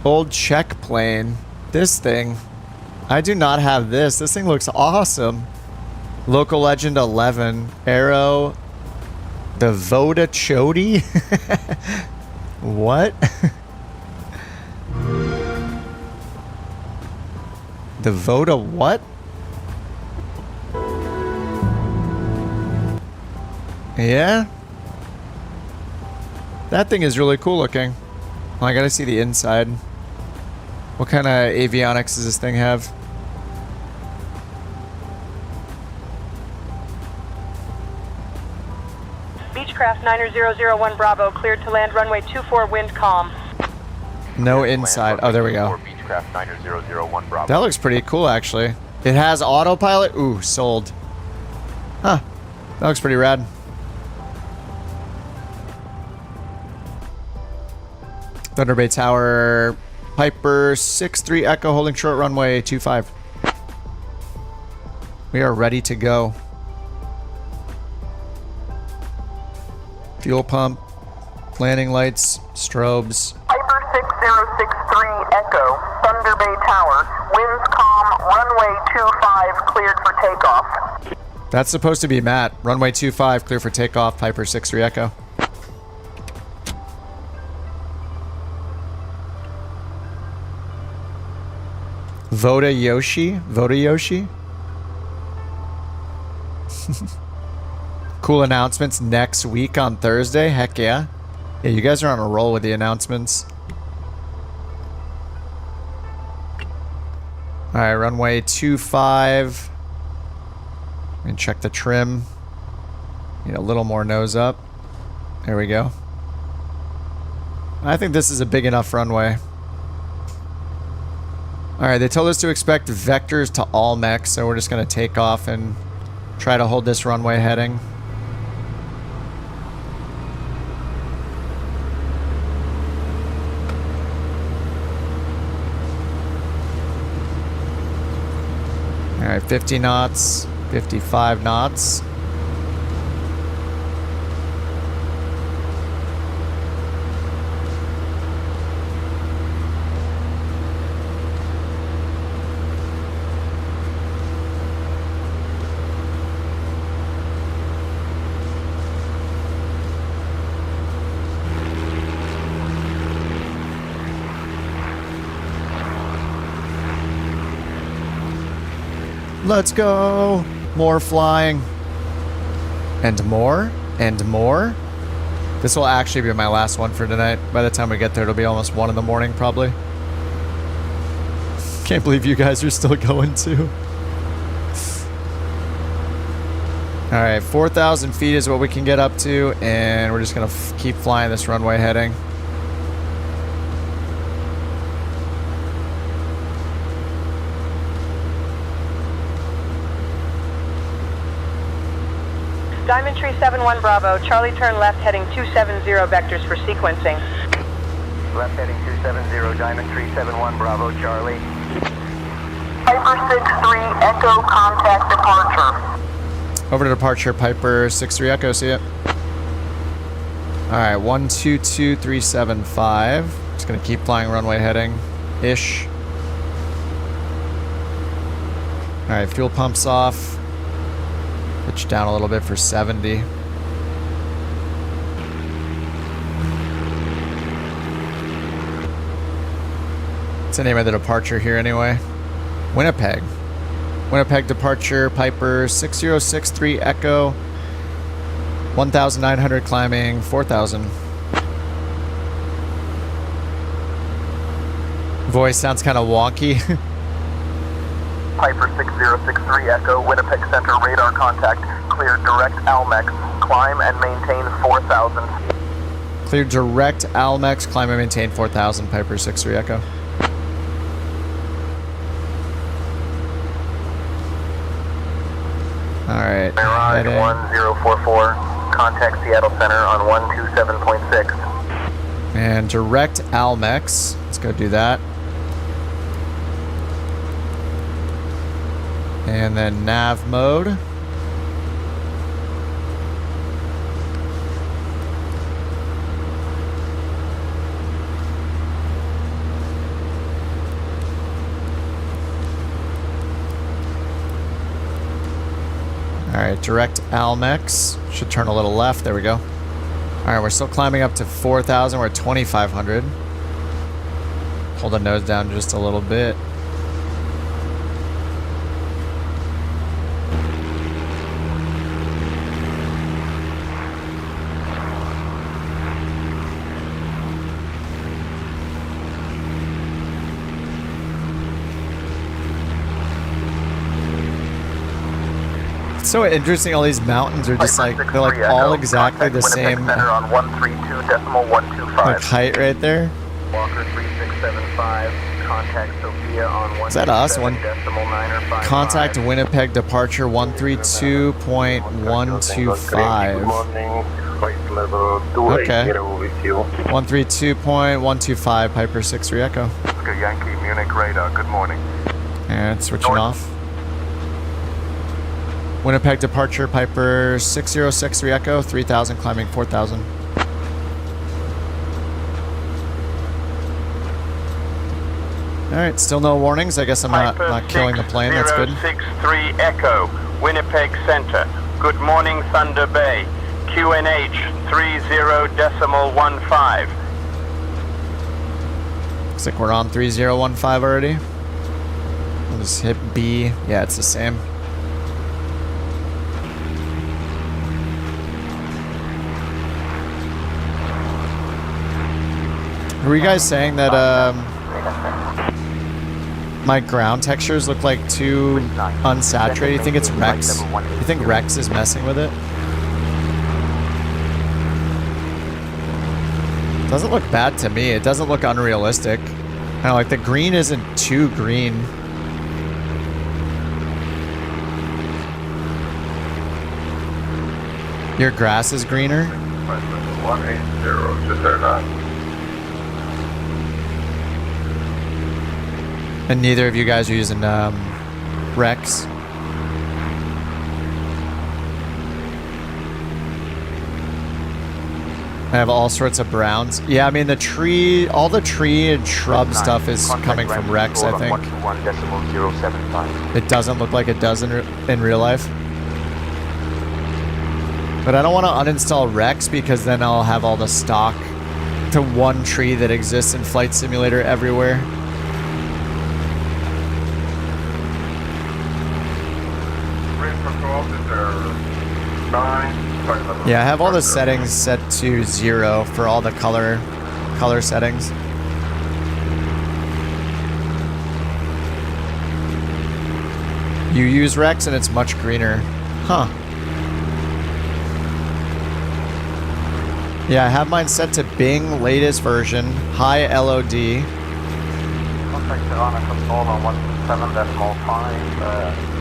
Old Czech plane. This thing. I do not have this. This thing looks awesome. Local Legend 11. Aero. The Voda Chody? What? The Voda what? Yeah? That thing is really cool looking. Well, I gotta see the inside. What kind of avionics does this thing have? Beechcraft 90001 Bravo, cleared to land runway 24, wind calm. No inside. Oh, there we go. Beechcraft 90001 Bravo. That looks pretty cool, actually. It has autopilot? Ooh, sold. Huh. That looks pretty rad. Thunder Bay Tower, Piper 6-3 Echo, holding short runway 25. We are ready to go. Fuel pump, landing lights, strobes. Piper 6063 Echo, Thunder Bay Tower, winds calm, runway 25, cleared for takeoff. That's supposed to be Matt. Runway 25, clear for takeoff, Piper 6-3 Echo. Voda Yoshi? Voda Yoshi? Cool announcements next week on Thursday. Heck yeah. Yeah, you guys are on a roll with the announcements. Alright, runway 25. And check the trim. Need a little more nose up. There we go. I think this is a big enough runway. Alright, they told us to expect vectors to all mechs, so we're just going to take off and try to hold this runway heading. Alright, 50 knots, 55 knots. Let's go! More flying. And more. And more. This will actually be my last one for tonight. By the time we get there, it'll be almost 1 in the morning, probably. Can't believe you guys are still going too. Alright, 4,000 feet is what we can get up to, and we're just going to keep flying this runway heading. Diamond Tree 71 Bravo, Charlie turn left heading 270 vectors for sequencing. Left heading 270, Diamond Tree 71 Bravo, Charlie. Piper 63 Echo contact departure. Over to departure, Piper 63 Echo, see it. Alright, 122375. Just gonna keep flying runway heading-ish. Alright, fuel pumps off. Pitch down a little bit for 70. What's the name of the departure here anyway? Winnipeg. Winnipeg departure, Piper 6063 Echo. 1,900 climbing, 4,000. Voice sounds kind of wonky. Piper 6063 Echo, Winnipeg Center radar contact. Cleared direct Almex. Climb and maintain 4,000. Clear direct Almex, climb and maintain 4,000, Piper 63 Echo. Alright. Mirage 1044, contact Seattle Center on 127.6. And direct Almex. Let's go do that. And then nav mode. Alright, direct Almex. Should turn a little left. There we go. Alright, we're still climbing up to 4,000. We're at 2,500. Hold the nose down just a little bit. So interesting, all these mountains are just like, they're like all exactly the same like height right there. Walker 3675, contact Sophia on 1. Is that us? Contact Winnipeg departure 132.125. Okay. 132.125 Piper 63 Echo. Yankee Munich radar, good morning. And switching off. Winnipeg departure, Piper 6063 Echo, 3,000 climbing 4,000. Alright, still no warnings. I guess I'm not killing the plane. That's good. 6063 Echo, Winnipeg Center. Good morning, Thunder Bay. QNH 30.15. Looks like we're on 3015 already. We'll just hit B. Yeah, it's the same. Were you guys saying that my ground textures look like too unsaturated? You think it's Rex? You think Rex is messing with it? Doesn't look bad to me. It doesn't look unrealistic. I know, like the green isn't too green. Your grass is greener? 180, just there not. And neither of you guys are using Rex. I have all sorts of browns. Yeah, I mean the tree, all the tree and shrub stuff is coming from Rex, I think. It doesn't look like it does in real life. But I don't want to uninstall Rex because then I'll have all the stock to one tree that exists in Flight Simulator everywhere. Yeah, I have all the settings set to 0 for all the color settings. You use Rex and it's much greener. Huh. Yeah, I have mine set to Bing latest version, high LOD.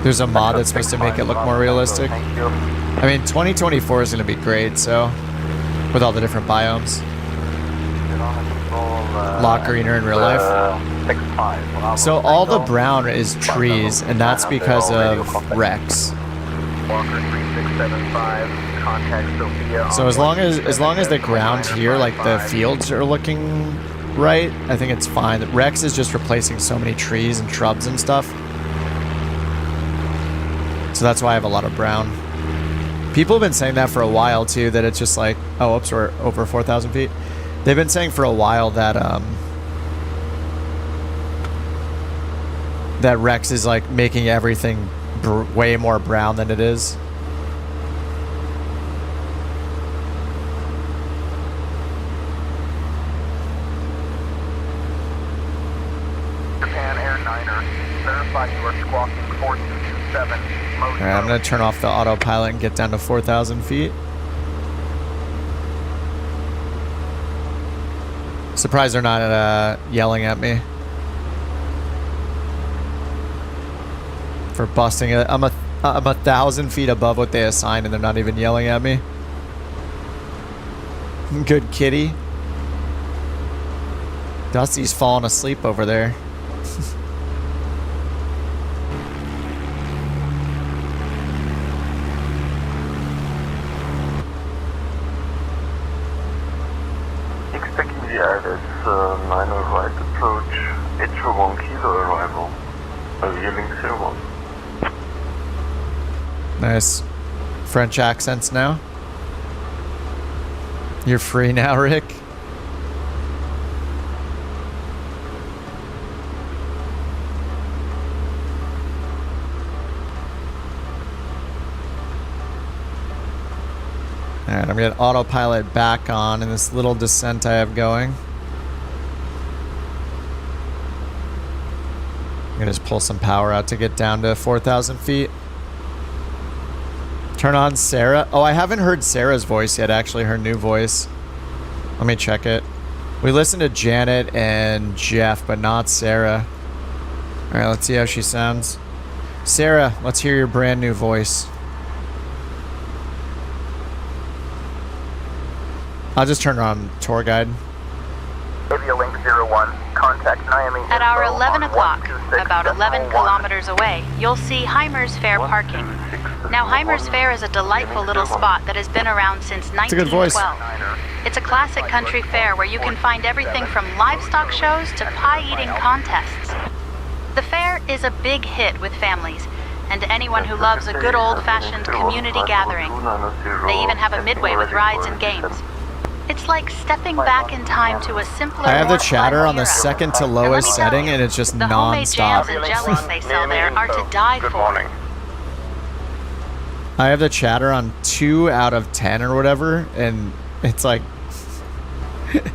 There's a mod that's supposed to make it look more realistic. I mean, 2024 is going to be great, so with all the different biomes. Lot greener in real life. So all the brown is trees, and that's because of Rex. So as long as the ground here, like the fields are looking right, I think it's fine. Rex is just replacing so many trees and shrubs and stuff. So that's why I have a lot of brown. People have been saying that for a while too, that it's just like, oh, oops, we're over 4,000 feet. They've been saying for a while that that Rex is like making everything way more brown than it is. Japan Air Niner, verify you are squawking 4227. Alright, I'm gonna turn off the autopilot and get down to 4,000 feet. Surprised they're not yelling at me for busting it. I'm 1,000 feet above what they assigned and they're not even yelling at me. Good kitty. Dusty's falling asleep over there. ILS 9 right approach, H1 kilo arrival, yielding 01. Nice. French accents now. You're free now, Rick. Alright, I'm gonna get autopilot back on in this little descent I have going. I'm gonna just pull some power out to get down to 4,000 feet. Turn on Sarah. Oh, I haven't heard Sarah's voice yet, actually, her new voice. Let me check it. We listened to Janet and Jeff, but not Sarah. Alright, let's see how she sounds. Sarah, let's hear your brand new voice. I'll just turn her on tour guide. Avialink 01, contact Miami. At our 11 o'clock, about 11 kilometers away, you'll see Heimer's Fair parking. Now, Heimer's Fair is a delightful little spot that has been around since 1912. It's a classic country fair where you can find everything from livestock shows to pie-eating contests. The fair is a big hit with families and anyone who loves a good old-fashioned community gathering. They even have a midway with rides and games. It's like stepping back in time to a simpler. I have the chatter on the second to lowest setting, and it's just non-stop. The homemade jams and jellies they sell there are to die for. I have the chatter on 2 out of 10 or whatever, and it's like it's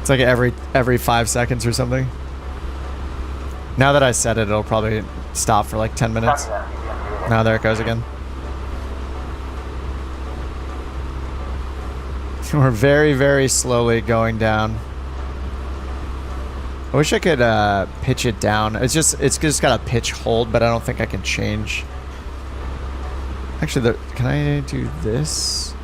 like every 5 seconds or something. Now that I said it, it'll probably stop for like 10 minutes. Now there it goes again. We're very, very slowly going down. I wish I could pitch it down. It's just got a pitch hold, but I don't think I can change. Actually, can I do this?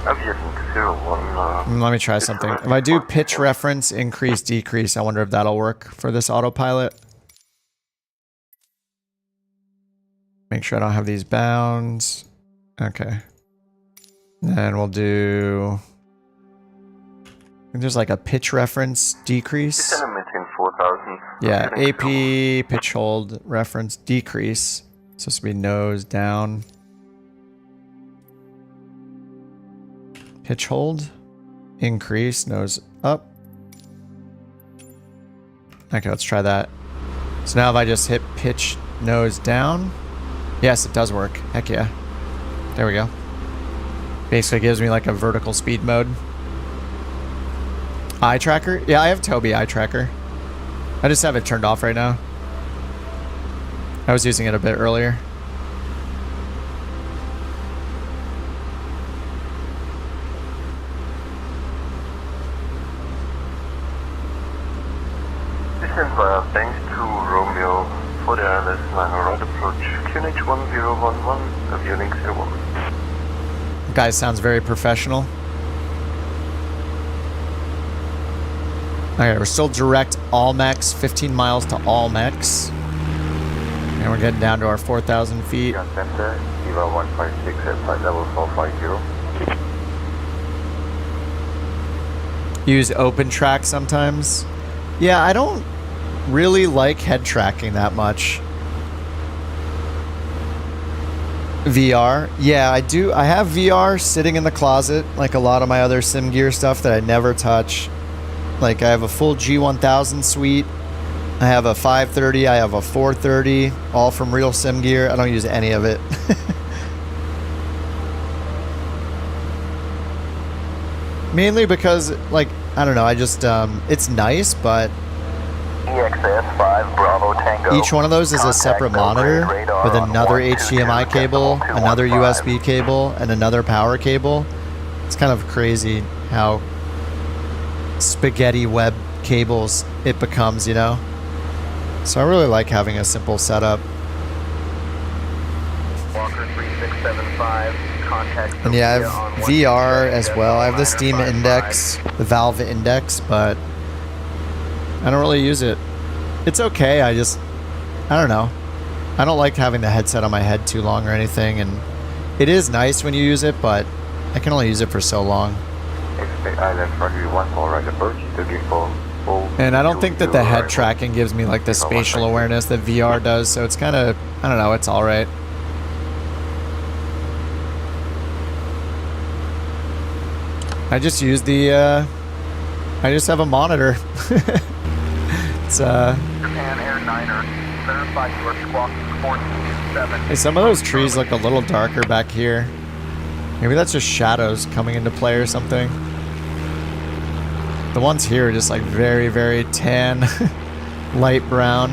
Let me try something. If I do pitch reference, increase, decrease, I wonder if that'll work for this autopilot. Make sure I don't have these bounds. Okay. Then we'll do... There's like a pitch reference decrease. Yeah, AP pitch hold reference decrease. It's supposed to be nose down. Pitch hold. Increase, nose up. Okay, let's try that. So now if I just hit pitch nose down. Yes, it does work. Heck yeah. There we go. Basically gives me like a vertical speed mode. Eye tracker? Yeah, I have Tobii eye tracker. I just have it turned off right now. I was using it a bit earlier. Descent via thanks to Romeo for the ILS 9 right approach, QNH 1011, avionics 01. Guy sounds very professional. Okay, we're still direct Almex, 15 miles to Almex. And we're getting down to our 4,000 feet. Center, Eva 156 at flight level 450. Use open track sometimes. Yeah, I don't really like head tracking that much. VR. Yeah, I do. I have VR sitting in the closet, like a lot of my other sim gear stuff that I never touch. Like I have a full G1000 suite. I have a 530. I have a 430, all from real sim gear. I don't use any of it. Mainly because, like, I don't know. I just, it's nice, but EXS5 Bravo Tango. Each one of those is a separate monitor with another HDMI cable, another USB cable, and another power cable. It's kind of crazy how spaghetti web cables it becomes, you know? So I really like having a simple setup. Walker 3675, contact And yeah, I have VR as well. I have the Steam Index, the Valve Index, but I don't really use it. It's okay, I don't know. I don't like having the headset on my head too long or anything, and it is nice when you use it, but I can only use it for so long. And I don't think that the head tracking gives me like the spatial awareness that VR does, so it's kind of, I don't know, it's alright. I just use the, I just have a monitor. It's, Japan Air Niner, verify you are squawking 427. Hey, some of those trees look a little darker back here. Maybe that's just shadows coming into play or something. The ones here are just like very, very tan, light brown.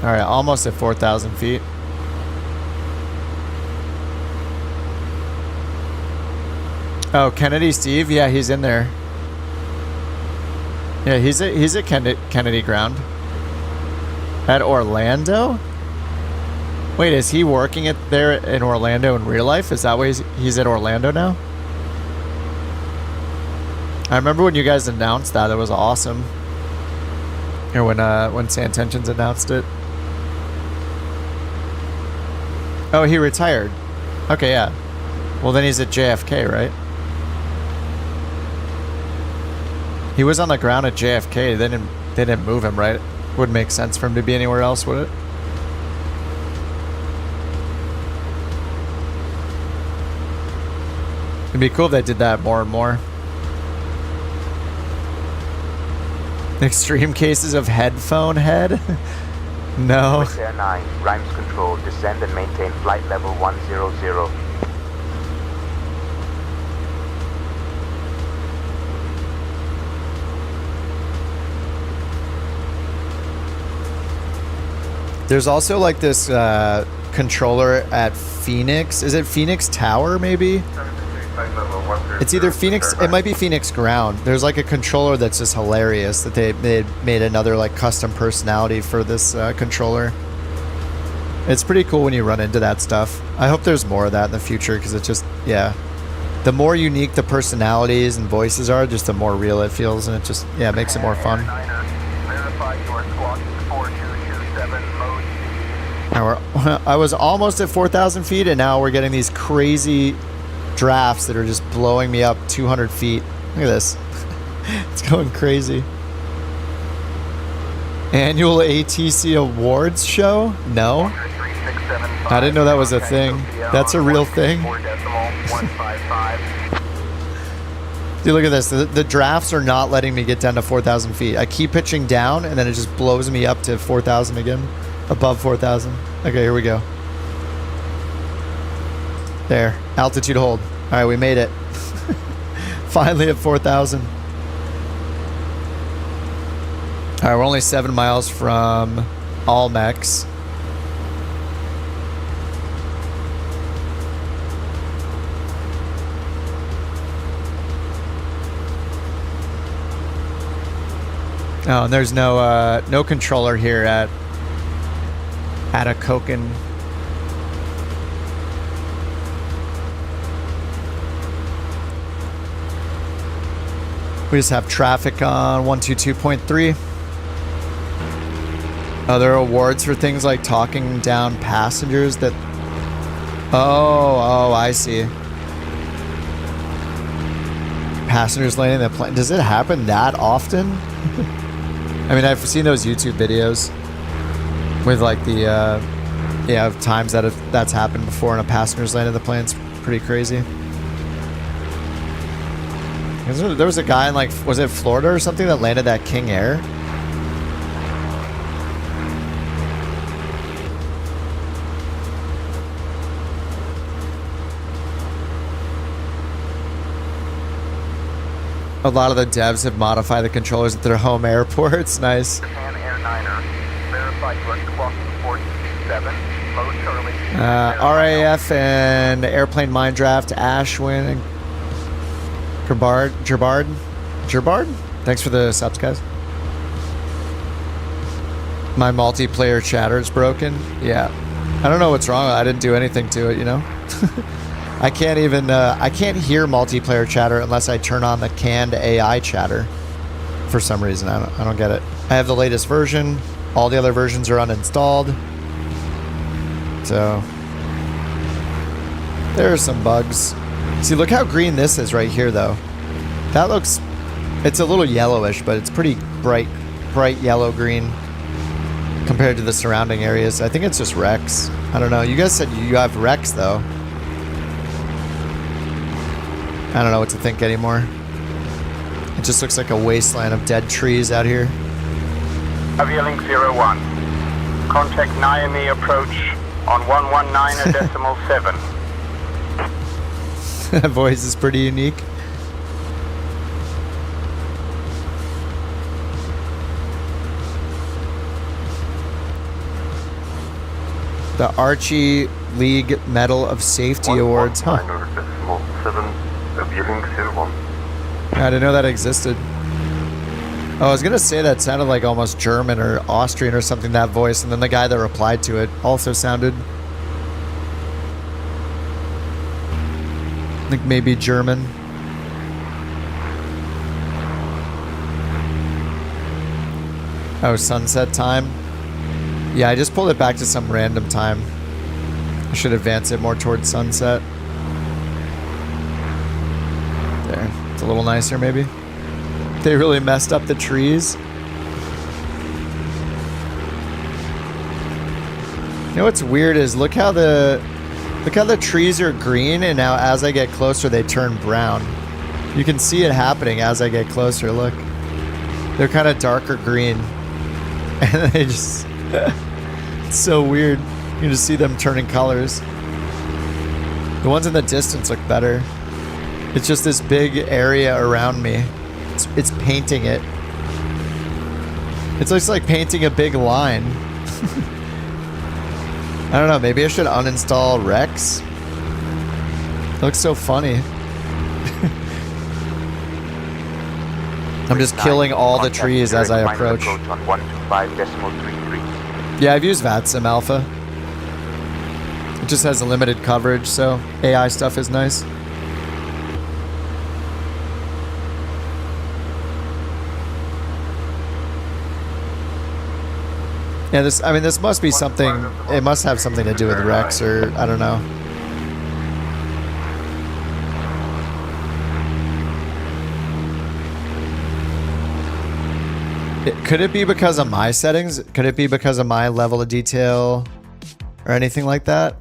All right, almost at 4,000 feet. Oh, Kennedy Steve? Yeah, he's in there. Yeah, he's at Kennedy Ground. At Orlando? Wait, is he working there in Orlando in real life? Is that why he's at Orlando now? I remember when you guys announced that. It was awesome. Or when Santentions announced it. Oh, he retired. Okay, yeah. Well, then he's at JFK, right? He was on the ground at JFK. They didn't move him, right? Wouldn't make sense for him to be anywhere else, would it? It'd be cool if they did that more and more. Extreme cases of headphone head? No. Air 9, Grimes Control, descend and maintain flight level 100. There's also like this controller at Phoenix. Is it Phoenix Tower, maybe? It's either Phoenix, it might be Phoenix Ground. There's like a controller that's just hilarious that they made another like custom personality for this controller. It's pretty cool when you run into that stuff. I hope there's more of that in the future because it just, yeah. The more unique the personalities and voices are, just the more real it feels, and it just, yeah, it makes it more fun. I was almost at 4,000 feet, and now we're getting these crazy drafts that are just blowing me up 200 feet. Look at this. It's going crazy. Annual ATC Awards show? No. I didn't know that was a thing. That's a real thing. Dude, look at this. The drafts are not letting me get down to 4,000 feet. I keep pitching down, and then it just blows me up to 4,000 again. Above 4,000. Okay, here we go. There. Altitude hold. All right, we made it. Finally at 4,000. Alright, we're only 7 miles from Almex. Oh, and there's no controller here at Atacocan. We just have traffic on 122.3. Other awards for things like talking down passengers that... Oh, I see. Passengers landing the plane. Does it happen that often? I mean, I've seen those YouTube videos with like the, times that's happened before and a passenger's landed the plane. It's pretty crazy. There was a guy in like, was it Florida or something that landed that King Air? A lot of the devs have modified the controllers at their home airports. Nice. Japan Air 9er, verify you are clocking 427, low Charlie. RAF and Airplane Mine Draft, Ashwin and Gerbard? Thanks for the subs, guys. My multiplayer chatter is broken. Yeah. I don't know what's wrong. I didn't do anything to it, you know? I can't even, I can't hear multiplayer chatter unless I turn on the canned AI chatter. For some reason, I don't get it. I have the latest version. All the other versions are uninstalled. So, there are some bugs. See, look how green this is right here, though. That looks, it's a little yellowish, but it's pretty bright yellow-green compared to the surrounding areas. I think it's just wrecks. I don't know. You guys said you have wrecks, though. I don't know what to think anymore. It just looks like a wasteland of dead trees out here. Avialink 01. Contact Miami approach on 119.7. That voice is pretty unique. The Archie League Medal of Safety Awards. Huh. I didn't know that existed. Oh, I was gonna say that sounded like almost German or Austrian or something, that voice, and then the guy that replied to it also sounded, I think maybe German. Oh, sunset time. Yeah, I just pulled it back to some random time. I should advance it more towards sunset. There. It's a little nicer, maybe. They really messed up the trees. You know what's weird is look how the trees are green, and now as I get closer they turn brown. You can see it happening as I get closer. Look. They're kind of darker green. And they just it's so weird. You can just see them turning colors. The ones in the distance look better. It's just this big area around me. It's painting it. It looks like painting a big line. I don't know, maybe I should uninstall Rex? It looks so funny. I'm just killing all the trees as I approach. Yeah, I've used VATSIM Alpha. It just has a limited coverage, so AI stuff is nice. Yeah, this must be something, it must have something to do with Rex, or I don't know. Could it be because of my settings? Could it be because of my level of detail or anything like that?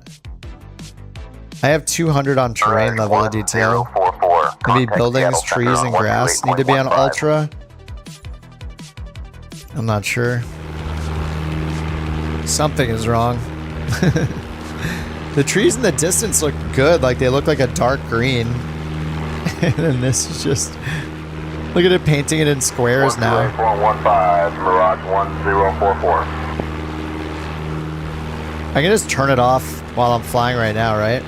I have 200 on terrain level of detail. Maybe buildings, trees, and grass need to be on ultra. I'm not sure. Something is wrong. The trees in the distance look good, like they look like a dark green. And then this is just Look at it painting it in squares now. 115, Mirage 1044. I can just turn it off while I'm flying right now, right?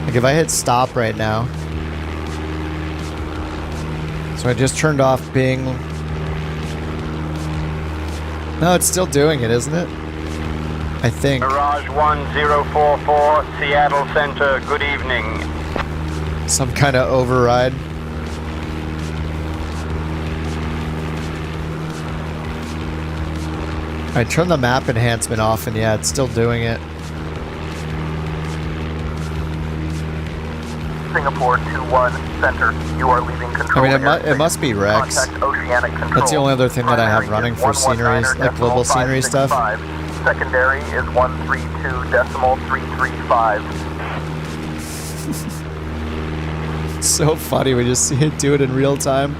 Like if I hit stop right now. So I just turned off Bing. No, it's still doing it, isn't it? I think. Mirage 1044, Seattle Center, good evening. Some kind of override. I turned the map enhancement off and yeah, it's still doing it. Singapore 21 Center, you are leaving control. I mean, it must be Rex. Contact Oceanic Control. That's the only other thing that I have running for scenery, like global scenery stuff. Secondary is 132.335. So funny, we just see it do it in real time.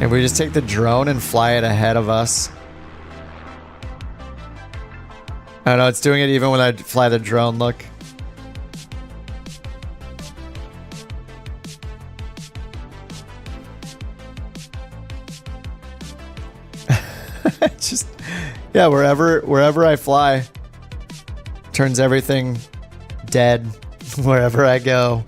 And we just take the drone and fly it ahead of us. I don't know, it's doing it even when I fly the drone, look. Just, yeah, wherever I fly, turns everything dead wherever I go.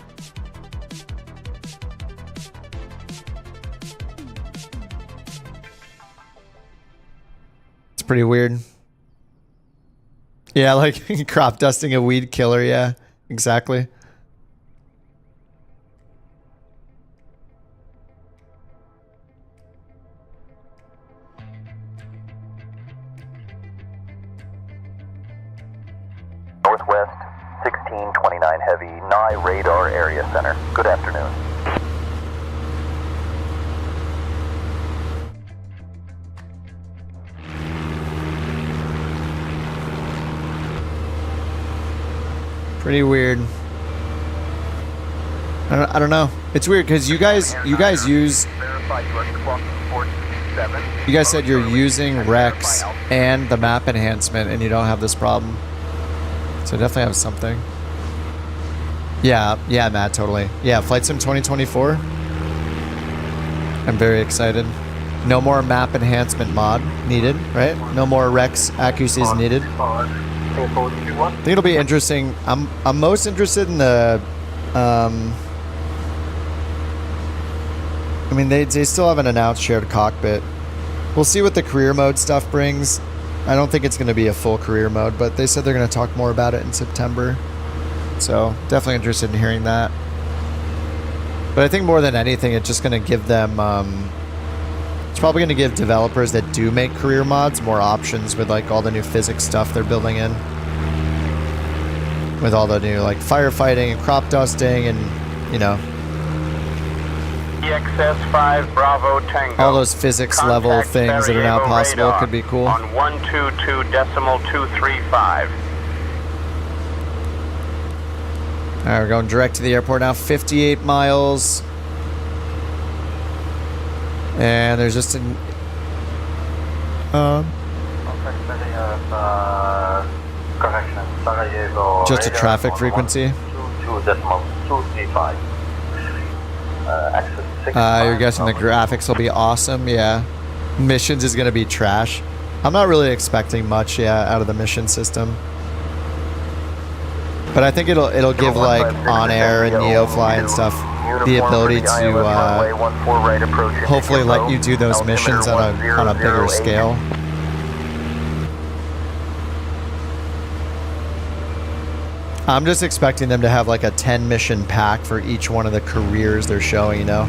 Pretty weird. Yeah, like crop dusting a weed killer. Yeah, exactly. Northwest 1629 Heavy, Nye Radar Area Center. Good afternoon. Pretty weird. I don't know. It's weird because you guys use. You guys said you're using Rex and the map enhancement, and you don't have this problem. So definitely have something. Yeah, Matt, totally. Yeah, Flight Sim 2024. I'm very excited. No more map enhancement mod needed, right? No more Rex accuracies needed. I think it'll be interesting. I'm most interested in the. I mean, they still haven't announced shared cockpit. We'll see what the career mode stuff brings. I don't think it's going to be a full career mode, but they said they're going to talk more about it in September. So definitely interested in hearing that. But I think more than anything, it's just going to give them. It's probably going to give developers that do make career mods more options with like all the new physics stuff they're building in. With all the new like firefighting and crop dusting and, you know, EXS5 Bravo Tango. all those physics level things that are now possible could be cool. On 122.235. Alright, we're going direct to the airport now, 58 miles. And there's just an just a traffic frequency. 2.235. You're guessing the graphics will be awesome, yeah. Missions is gonna be trash. I'm not really expecting much, yeah, out of the mission system. But I think it'll give like on air and NeoFly and stuff the ability to hopefully let you do those missions on a bigger scale. I'm just expecting them to have like a 10 mission pack for each one of the careers they're showing, you know?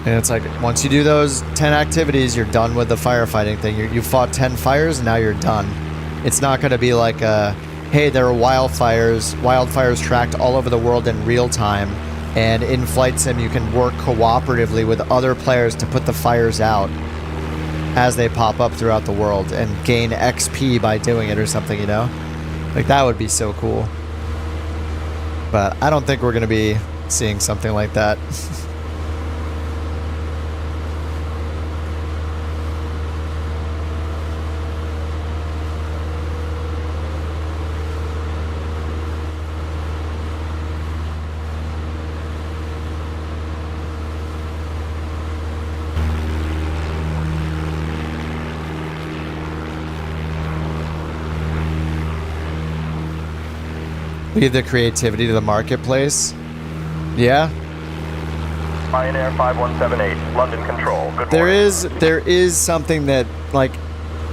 And it's like, once you do those 10 activities, you're done with the firefighting thing. You fought 10 fires, and now you're done. It's not going to be like a, hey, there are wildfires tracked all over the world in real time, and in Flight Sim you can work cooperatively with other players to put the fires out as they pop up throughout the world and gain XP by doing it or something, you know? Like, that would be so cool. But I don't think we're going to be seeing something like that. Leave the creativity to the marketplace. Yeah. Pioneer 5178, London Control. Good morning. There is something that, like,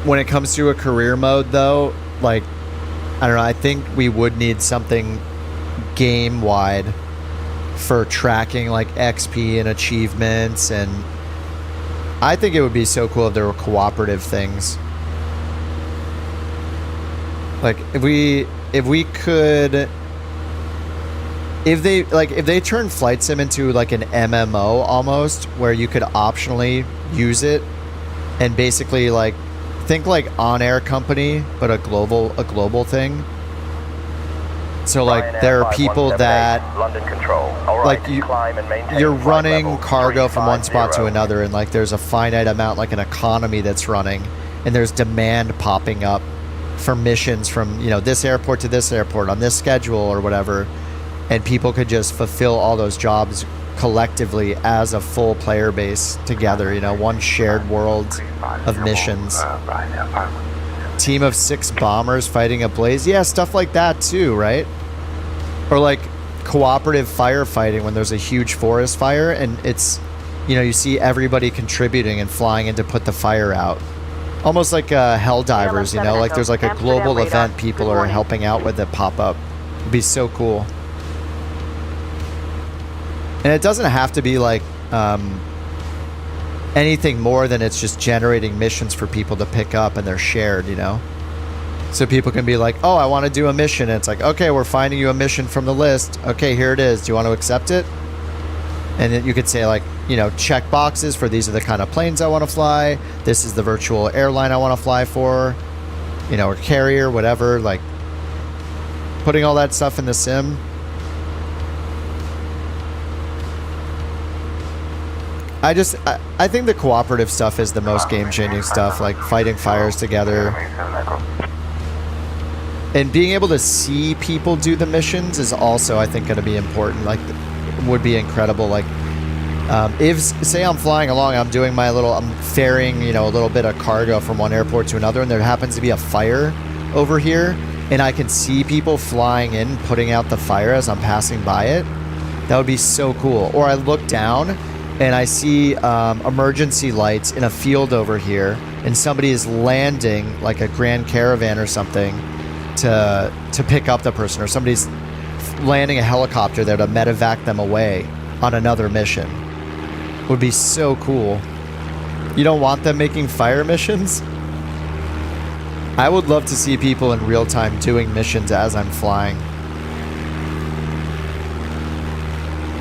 when it comes to a career mode, though, like, I don't know, I think we would need something game-wide for tracking, like, XP and achievements, and I think it would be so cool if there were cooperative things. Like, if they turn Flight Sim into like an MMO almost, where you could optionally use it and basically like think like On-Air Company, but a global thing. So like there are people that London Control. All like right, you're running cargo from one spot to another, and like there's a finite amount, like an economy that's running, and there's demand popping up for missions from, you know, this airport to this airport on this schedule or whatever, and people could just fulfill all those jobs collectively as a full player base together, you know, one shared world of missions. Team of 6 bombers fighting a blaze. Yeah, stuff like that too, right? Or like cooperative firefighting when there's a huge forest fire and it's, you know, you see everybody contributing and flying in to put the fire out. Almost like Helldivers, you know, like there's like a global event people are helping out with that pop up. It'd be so cool. And it doesn't have to be like anything more than it's just generating missions for people to pick up and they're shared, you know? So people can be like, oh, I want to do a mission. And it's like, okay, we're finding you a mission from the list. Okay, here it is. Do you want to accept it? And then you could say like, you know, check boxes for these are the kind of planes I want to fly. This is the virtual airline I want to fly for, you know, or carrier, whatever. Like putting all that stuff in the sim. I think the cooperative stuff is the most game-changing stuff, like fighting fires together. And being able to see people do the missions is also, I think, going to be important. Like, would be incredible. Like, if, say I'm flying along, I'm ferrying, you know, a little bit of cargo from one airport to another, and there happens to be a fire over here, and I can see people flying in, putting out the fire as I'm passing by it. That would be so cool. Or I look down, and I see emergency lights in a field over here, and somebody is landing, like a Grand Caravan or something, to pick up the person, or somebody's landing a helicopter there to medevac them away on another mission. Would be so cool. You don't want them making fire missions? I would love to see people in real time doing missions as I'm flying.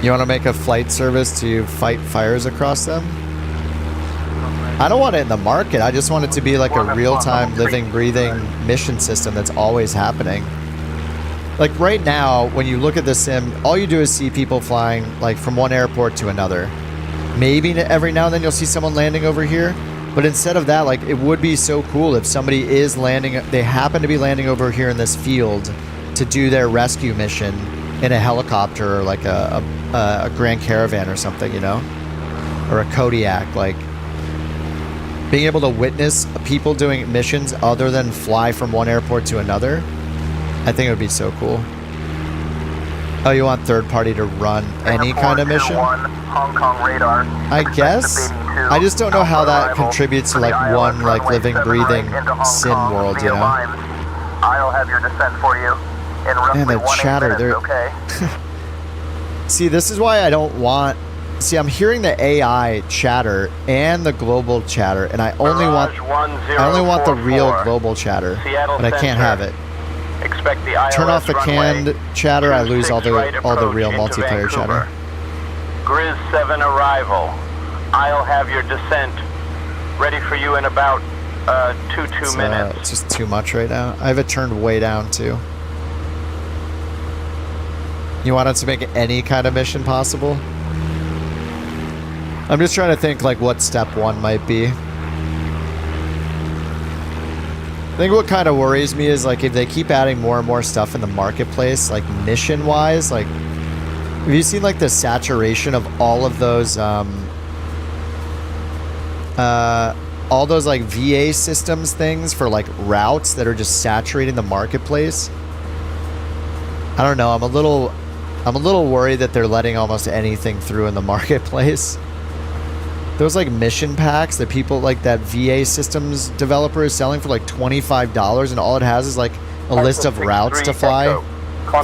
You want to make a flight service to fight fires across them? I don't want it in the market. I just want it to be like a real-time, living, breathing mission system that's always happening. Like right now, when you look at the sim, all you do is see people flying like from one airport to another. Maybe every now and then you'll see someone landing over here. But instead of that, like, it would be so cool if somebody is landing, they happen to be landing over here in this field to do their rescue mission in a helicopter or like a Grand Caravan or something, you know? Or a Kodiak, like being able to witness people doing missions other than fly from one airport to another. I think it would be so cool. Oh, you want third party to run any kind of mission? Hong Kong radar. I guess. I just don't know how that contributes to like one like living, breathing sim world, you know? I'll have your descent for you in roughly Man, the chatter, they're okay? See, this is why I don't want. See, I'm hearing the AI chatter and the global chatter, and I only want the real global chatter, but I can't have it. Expect the ILS Turn off the canned chatter, I lose all the real multiplayer chatter. Grizz 7 arrival. I'll have your descent ready for you in about 2 minutes. It's just too much right now. I have it turned way down too. You want it to make any kind of mission possible? I'm just trying to think like what step one might be. I think what kind of worries me is like if they keep adding more and more stuff in the marketplace, like mission wise, like have you seen like the saturation of all of those all those like VA systems things for like routes that are just saturating the marketplace? I don't know. I'm a little worried that they're letting almost anything through in the marketplace. Those like mission packs that people like that VA Systems developer is selling for like $25, and all it has is like a list of routes to fly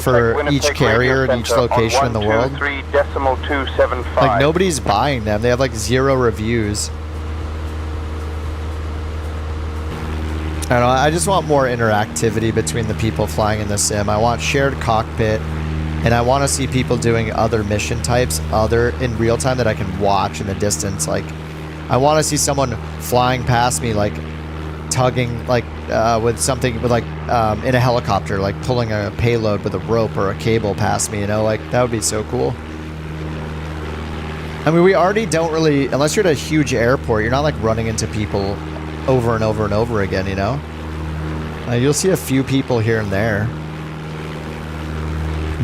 for each carrier and each location in the world. Like nobody's buying them. They have like 0 reviews. I don't know. I just want more interactivity between the people flying in the sim. I want shared cockpit. And I want to see people doing other mission types in real time that I can watch in the distance. Like, I want to see someone flying past me, like tugging, like with something, with like in a helicopter, like pulling a payload with a rope or a cable past me. You know, like that would be so cool. I mean, we already don't really, unless you're at a huge airport, you're not like running into people over and over and over again. You know, you'll see a few people here and there.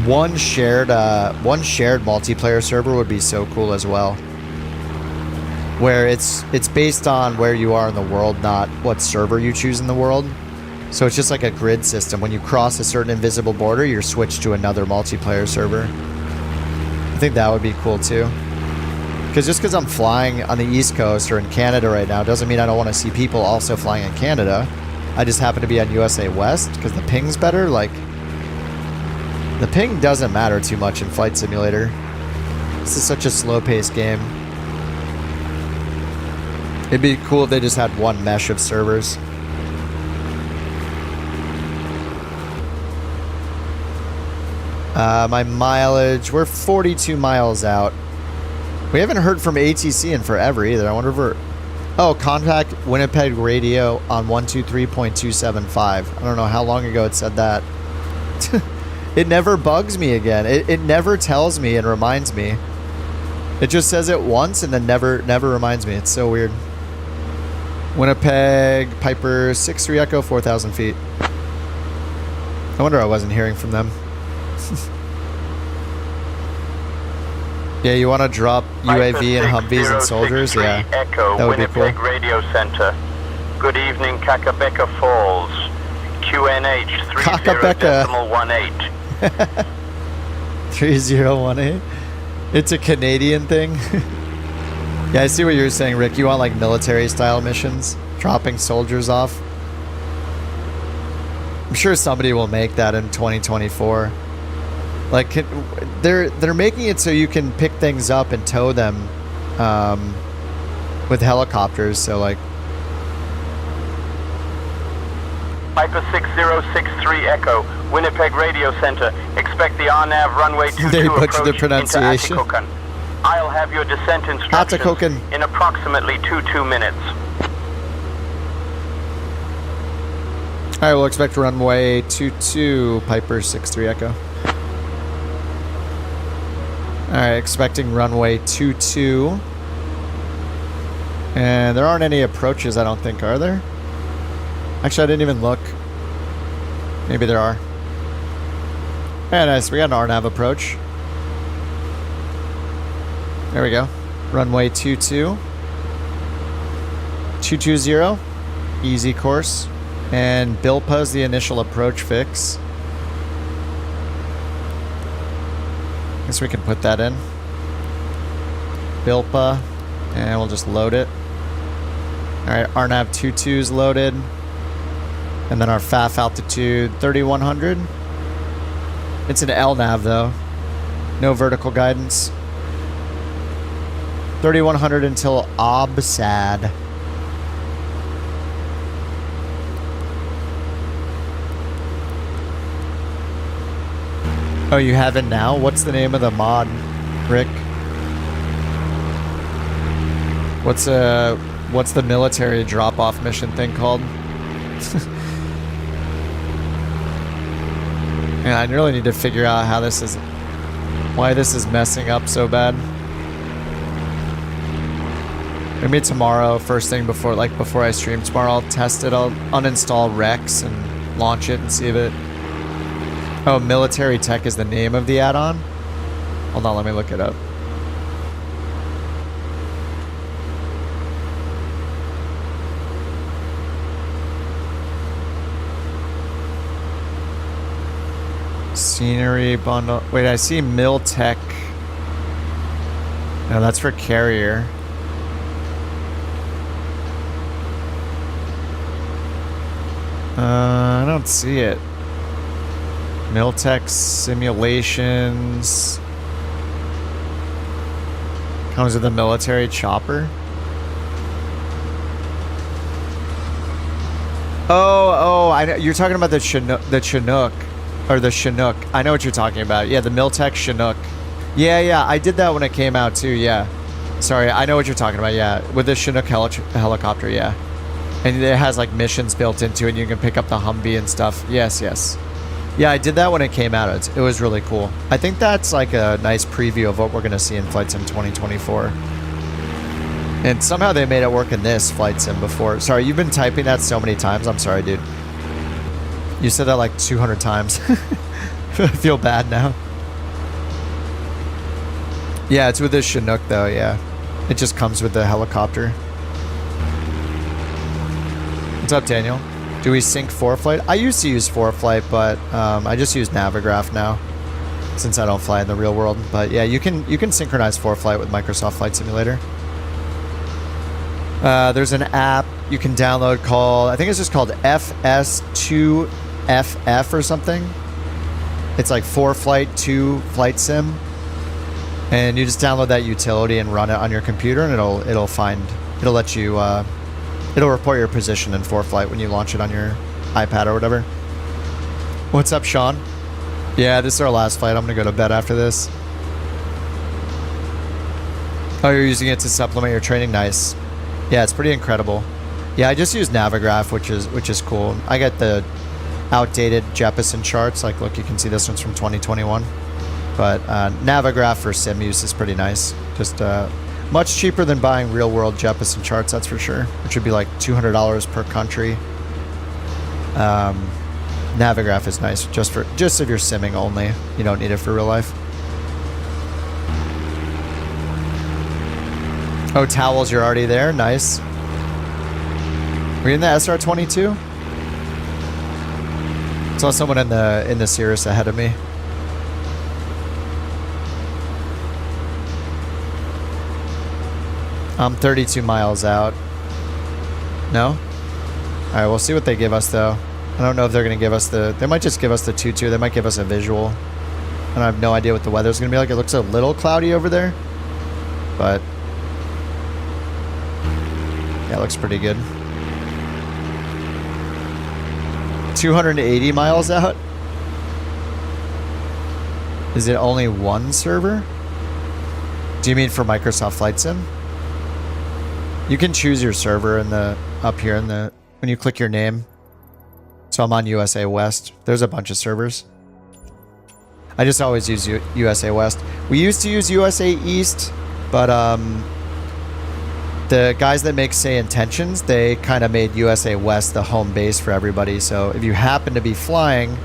One shared multiplayer server would be so cool as well, where it's based on where you are in the world, not what server you choose in the world. So it's just like a grid system. When you cross a certain invisible border, you're switched to another multiplayer server. I think that would be cool too. Because just because I'm flying on the East Coast or in Canada right now doesn't mean I don't want to see people also flying in Canada. I just happen to be on USA West because the ping's better. Like, the ping doesn't matter too much in Flight Simulator. This is such a slow-paced game. It'd be cool if they just had one mesh of servers. My mileage, we're 42 miles out. We haven't heard from ATC in forever either. I wonder if we're... Oh, contact Winnipeg radio on 123.275. I don't know how long ago it said that. It never bugs me again. It never tells me and reminds me. It just says it once and then never reminds me. It's so weird. Winnipeg, Piper 63 Echo, 4,000 feet. I wonder I wasn't hearing from them. Yeah, you want to drop UAV and Humvees and soldiers? Yeah, Echo, that would be cool. Winnipeg Radio Center. Good evening, Kakabeka Falls. QNH 30.18. 3018. It's a Canadian thing. Yeah, I see what you're saying, Rick. You want like military style missions, dropping soldiers off. I'm sure somebody will make that in 2024. Like, they're making it so you can pick things up and tow them with helicopters. So like, Piper 6063 Echo, Winnipeg Radio Center. Expect the RNAV runway 22 they butchered approach the pronunciation. into Atikokan. I'll have your descent instructions in approximately 2 minutes. Alright, we'll expect runway 22, Piper 63 Echo. Alright, expecting runway 22. And there aren't any approaches, I don't think, are there? Actually, I didn't even look. Maybe there are. Yeah, nice. We got an RNAV approach. There we go. Runway 22. 220. Easy course. And Bilpa's the initial approach fix. Guess we can put that in. Bilpa. And we'll just load it. Alright, RNAV 22's loaded. And then our FAF altitude 3100. It's an LNAV though. No vertical guidance. 3100 until OBSAD. Oh, you have it now? What's the name of the mod, Rick? What's the military drop-off mission thing called? Man, I really need to figure out how this is, why this is messing up so bad. Maybe tomorrow, first thing before I stream tomorrow, I'll test it. I'll uninstall Rex and launch it and see if it. Oh, Military Tech is the name of the add-on? Hold on, let me look it up. Scenery bundle. Wait, I see Miltech. No, that's for carrier. I don't see it. Miltech simulations. Comes with a military chopper. Oh, I know. You're talking about the Chinook. Or the Chinook. I know what you're talking about. Yeah, the Miltech Chinook. Yeah, I did that when it came out too, yeah. Sorry, I know what you're talking about, yeah. With the Chinook helicopter, yeah. And it has like missions built into it, and you can pick up the Humvee and stuff. Yes. Yeah, I did that when it came out. It was really cool. I think that's like a nice preview of what we're going to see in Flight Sim 2024. And somehow they made it work in this Flight Sim before. Sorry, you've been typing that so many times. I'm sorry, dude. You said that like 200 times. I feel bad now. Yeah, it's with the Chinook though, yeah. It just comes with the helicopter. What's up, Daniel? Do we sync 4Flight? I used to use 4Flight, but I just use Navigraph now since I don't fly in the real world. But yeah, you can synchronize 4Flight with Microsoft Flight Simulator. There's an app you can download called, I think it's just called FS2FF or something. It's like 4Flight 2 Flight Sim. And you just download that utility and run it on your computer, and it'll let you it'll report your position in 4Flight when you launch it on your iPad or whatever. What's up, Sean? Yeah, this is our last flight. I'm gonna go to bed after this. Oh, you're using it to supplement your training? Nice. Yeah, it's pretty incredible. Yeah, I just use Navigraph, which is cool. I get the outdated Jeppesen charts. Like, look, you can see this one's from 2021. But Navigraph for sim use is pretty nice. Just much cheaper than buying real-world Jeppesen charts, that's for sure. Which would be like $200 per country. Navigraph is nice just if you're simming only. You don't need it for real life. Oh, towels, you're already there. Nice. Were you in the SR-22? Saw someone in the Cirrus ahead of me. I'm 32 miles out. No? Alright, we'll see what they give us, though. I don't know if they're going to give us they might just give us the 2-2. They might give us a visual. And I have no idea what the weather's going to be like. It looks a little cloudy over there. But yeah, it looks pretty good. 280 miles out? Is it only one server? Do you mean for Microsoft Flight Sim? You can choose your server up here when you click your name. So I'm on USA West. There's a bunch of servers. I just always use USA West. We used to use USA East, but the guys that make Say Intentions, they kind of made USA West the home base for everybody. So if you happen to be flying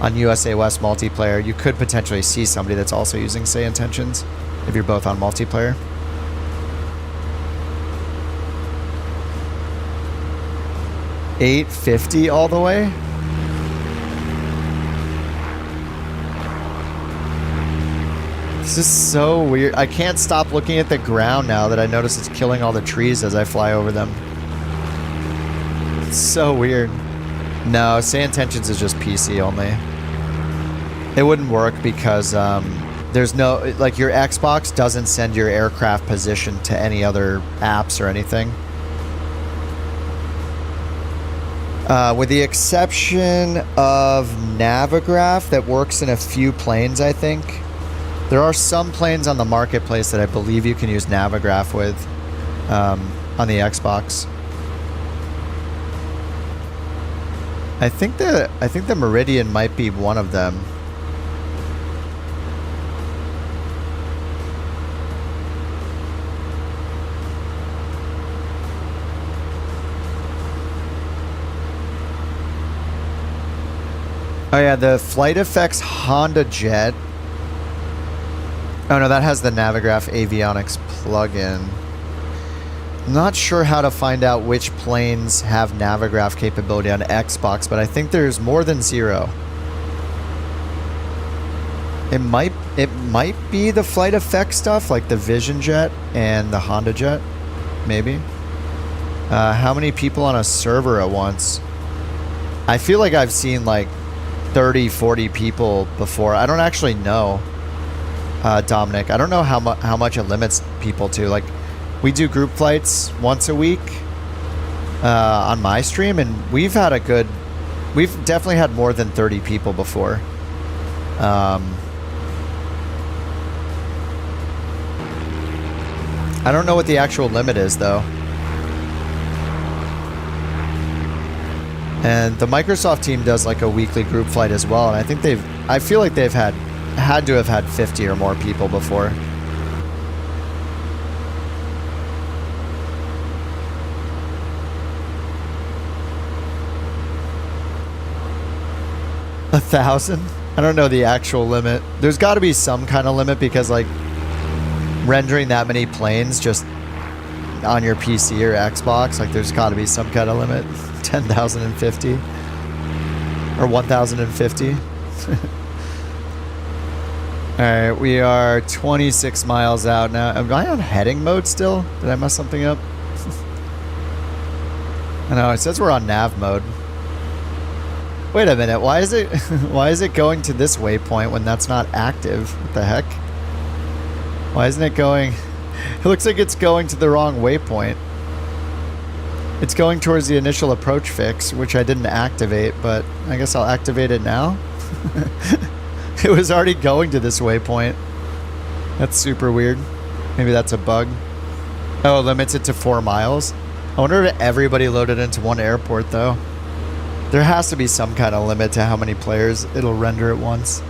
on USA West multiplayer, you could potentially see somebody that's also using Say Intentions if you're both on multiplayer. $850 all the way? This is so weird. I can't stop looking at the ground now that I notice it's killing all the trees as I fly over them. It's so weird. No, Say Intentions is just PC only. It wouldn't work because there's no, like, your Xbox doesn't send your aircraft position to any other apps or anything. With the exception of Navigraph that works in a few planes, I think. There are some planes on the marketplace that I believe you can use Navigraph with on the Xbox. I think the Meridian might be one of them. Oh yeah, the Flight Effects Honda Jet. Oh no, that has the Navigraph Avionics plugin. I'm not sure how to find out which planes have Navigraph capability on Xbox, but I think there's more than 0. It might be the flight effect stuff, like the Vision Jet and the Honda Jet, maybe. How many people on a server at once? I feel like I've seen like 30, 40 people before. I don't actually know, Dominic. I don't know how much it limits people to. Like, we do group flights once a week on my stream, and we've definitely had more than 30 people before. I don't know what the actual limit is, though. And the Microsoft team does like a weekly group flight as well, and I feel like they've had to have had 50 or more people before. $1,000? I don't know the actual limit. There's got to be some kind of limit, because like rendering that many planes just on your PC or Xbox, like there's got to be some kind of limit. 10,050 or 1,050. All right, we are 26 miles out now. Am I on heading mode still? Did I mess something up? I know it says we're on nav mode. Wait a minute, why is it going to this waypoint when that's not active? What the heck? Why isn't it going? It looks like it's going to the wrong waypoint. It's going towards the initial approach fix, which I didn't activate, but I guess I'll activate it now. It was already going to this waypoint. That's super weird. Maybe that's a bug. Oh, it limits it to 4 miles. I wonder if everybody loaded into one airport, though. There has to be some kind of limit to how many players it'll render at once.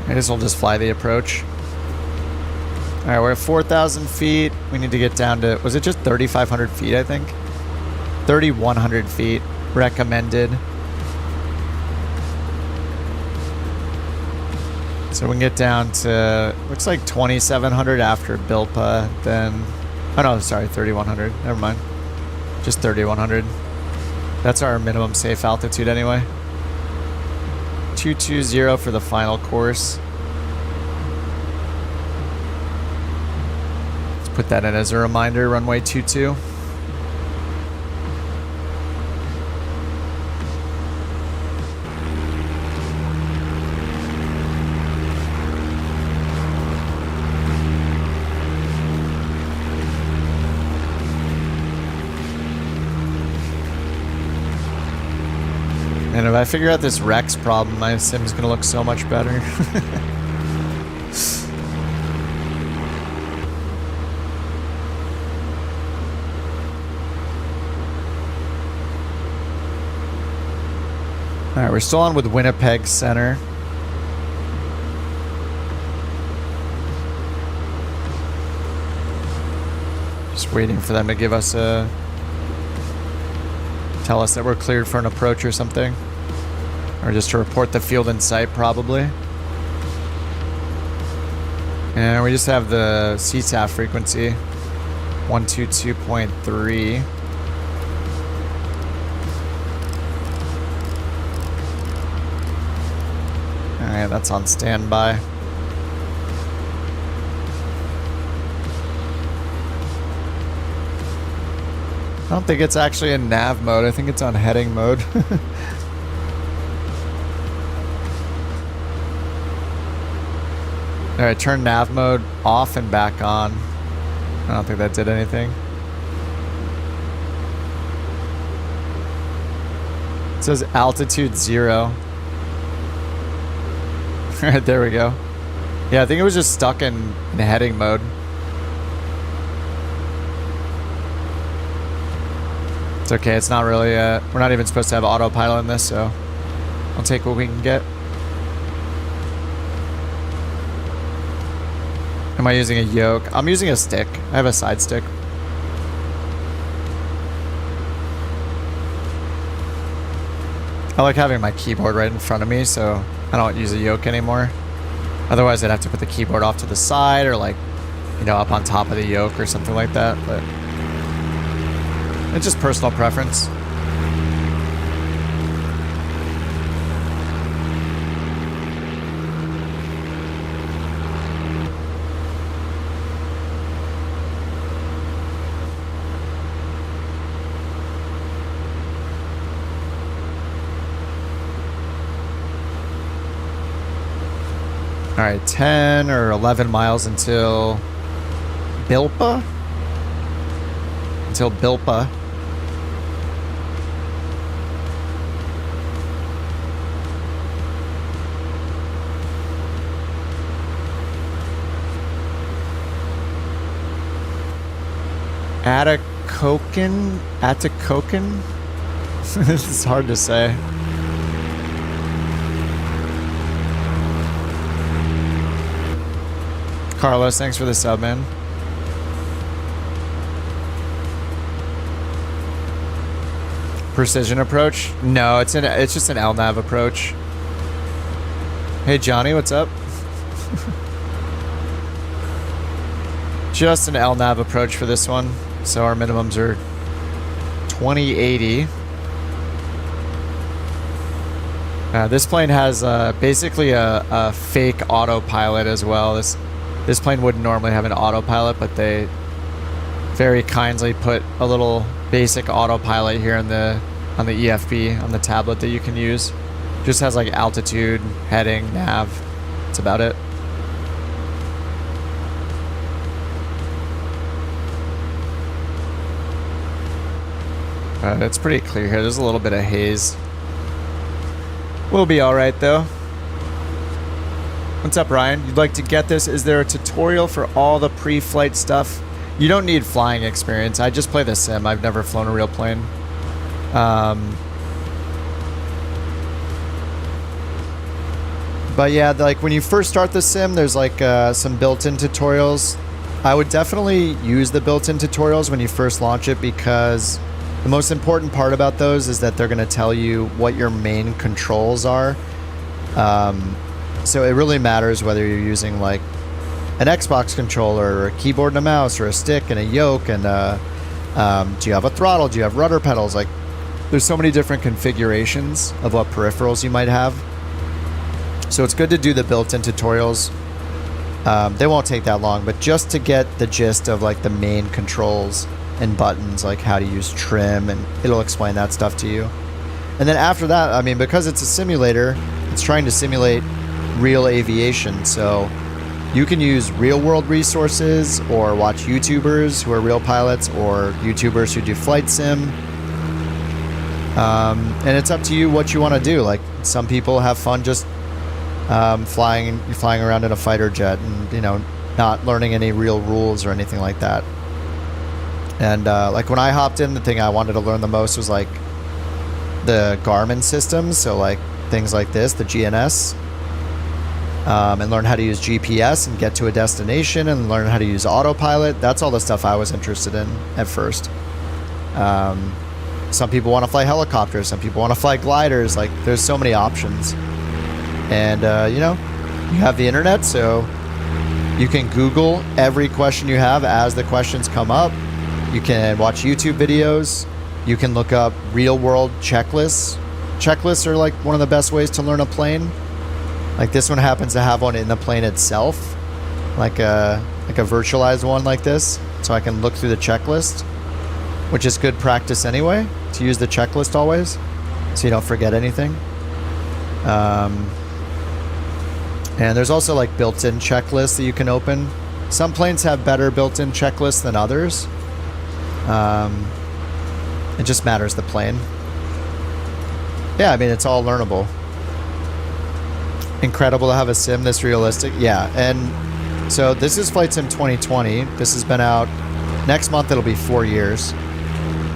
I guess we'll just fly the approach. All right, we're at 4,000 feet. We need to get down to, was it just 3,500 feet, I think? 3,100 feet recommended. So we can get down to, looks like 2,700 after Bilpa, then, oh no, sorry, 3,100, never mind. Just 3,100. That's our minimum safe altitude anyway. 220 for the final course. Let's put that in as a reminder, runway 22. And if I figure out this Rex problem, my sim's gonna look so much better. Alright, we're still on with Winnipeg Center. Just waiting for them to give us a... tell us that we're cleared for an approach or something. Or just to report the field in sight, probably. And we just have the CSAF frequency. 122.3. Alright, that's on standby. I don't think it's actually in nav mode. I think it's on heading mode. Alright, turn nav mode off and back on. I don't think that did anything. It says altitude 0. Alright, there we go. Yeah, I think it was just stuck in heading mode. It's okay, it's not really, we're not even supposed to have autopilot in this, so I'll take what we can get. Am I using a yoke? I'm using a stick. I have a side stick. I like having my keyboard right in front of me, so I don't use a yoke anymore. Otherwise, I'd have to put the keyboard off to the side or like, you know, up on top of the yoke or something like that. But it's just personal preference. All right, 10 or 11 miles until Bilpa? Until Bilpa. Atacocan? This is hard to say. Carlos, thanks for the sub, man. Precision approach? No, it's just an LNAV approach. Hey Johnny, what's up? Just an LNAV approach for this one. So our minimums are 2080. This plane has basically a fake autopilot as well. This plane wouldn't normally have an autopilot, but they very kindly put a little basic autopilot here on the EFB, on the tablet that you can use. Just has like altitude, heading, nav. That's about it. It's pretty clear here. There's a little bit of haze. We'll be alright though. What's up, Ryan? You'd like to get this? Is there a tutorial for all the pre-flight stuff? You don't need flying experience. I just play the sim. I've never flown a real plane. But yeah, like when you first start the sim, there's like some built-in tutorials. I would definitely use the built-in tutorials when you first launch it, because the most important part about those is that they're going to tell you what your main controls are. So it really matters whether you're using like an Xbox controller or a keyboard and a mouse or a stick and a yoke, and do you have a throttle? Do you have rudder pedals? Like, there's so many different configurations of what peripherals you might have. So it's good to do the built-in tutorials. They won't take that long, but just to get the gist of like the main controls and buttons, like how to use trim, and it'll explain that stuff to you. And then after that, I mean, because it's a simulator, it's trying to simulate real aviation, so you can use real world resources or watch YouTubers who are real pilots or YouTubers who do flight sim. And it's up to you what you want to do. Like, some people have fun just flying around in a fighter jet and, you know, not learning any real rules or anything like that. And like when I hopped in, the thing I wanted to learn the most was like the Garmin systems, so like things like this, the GNS, and learn how to use GPS and get to a destination, and learn how to use autopilot. That's all the stuff I was interested in at first. Some people want to fly helicopters, some people want to fly gliders. Like, there's so many options. And you know, you have the internet, so you can Google every question you have as the questions come up. You can watch YouTube videos. You can look up real world checklists. Checklists are like one of the best ways to learn a plane. Like, this one happens to have one in the plane itself, like a virtualized one like this, so I can look through the checklist, which is good practice anyway, to use the checklist always, so you don't forget anything. And there's also like built-in checklists that you can open. Some planes have better built-in checklists than others. It just matters the plane. Yeah, I mean, it's all learnable. Incredible to have a sim this realistic. Yeah, and so this is Flight Sim 2020. This has been out. Next month it'll be 4 years.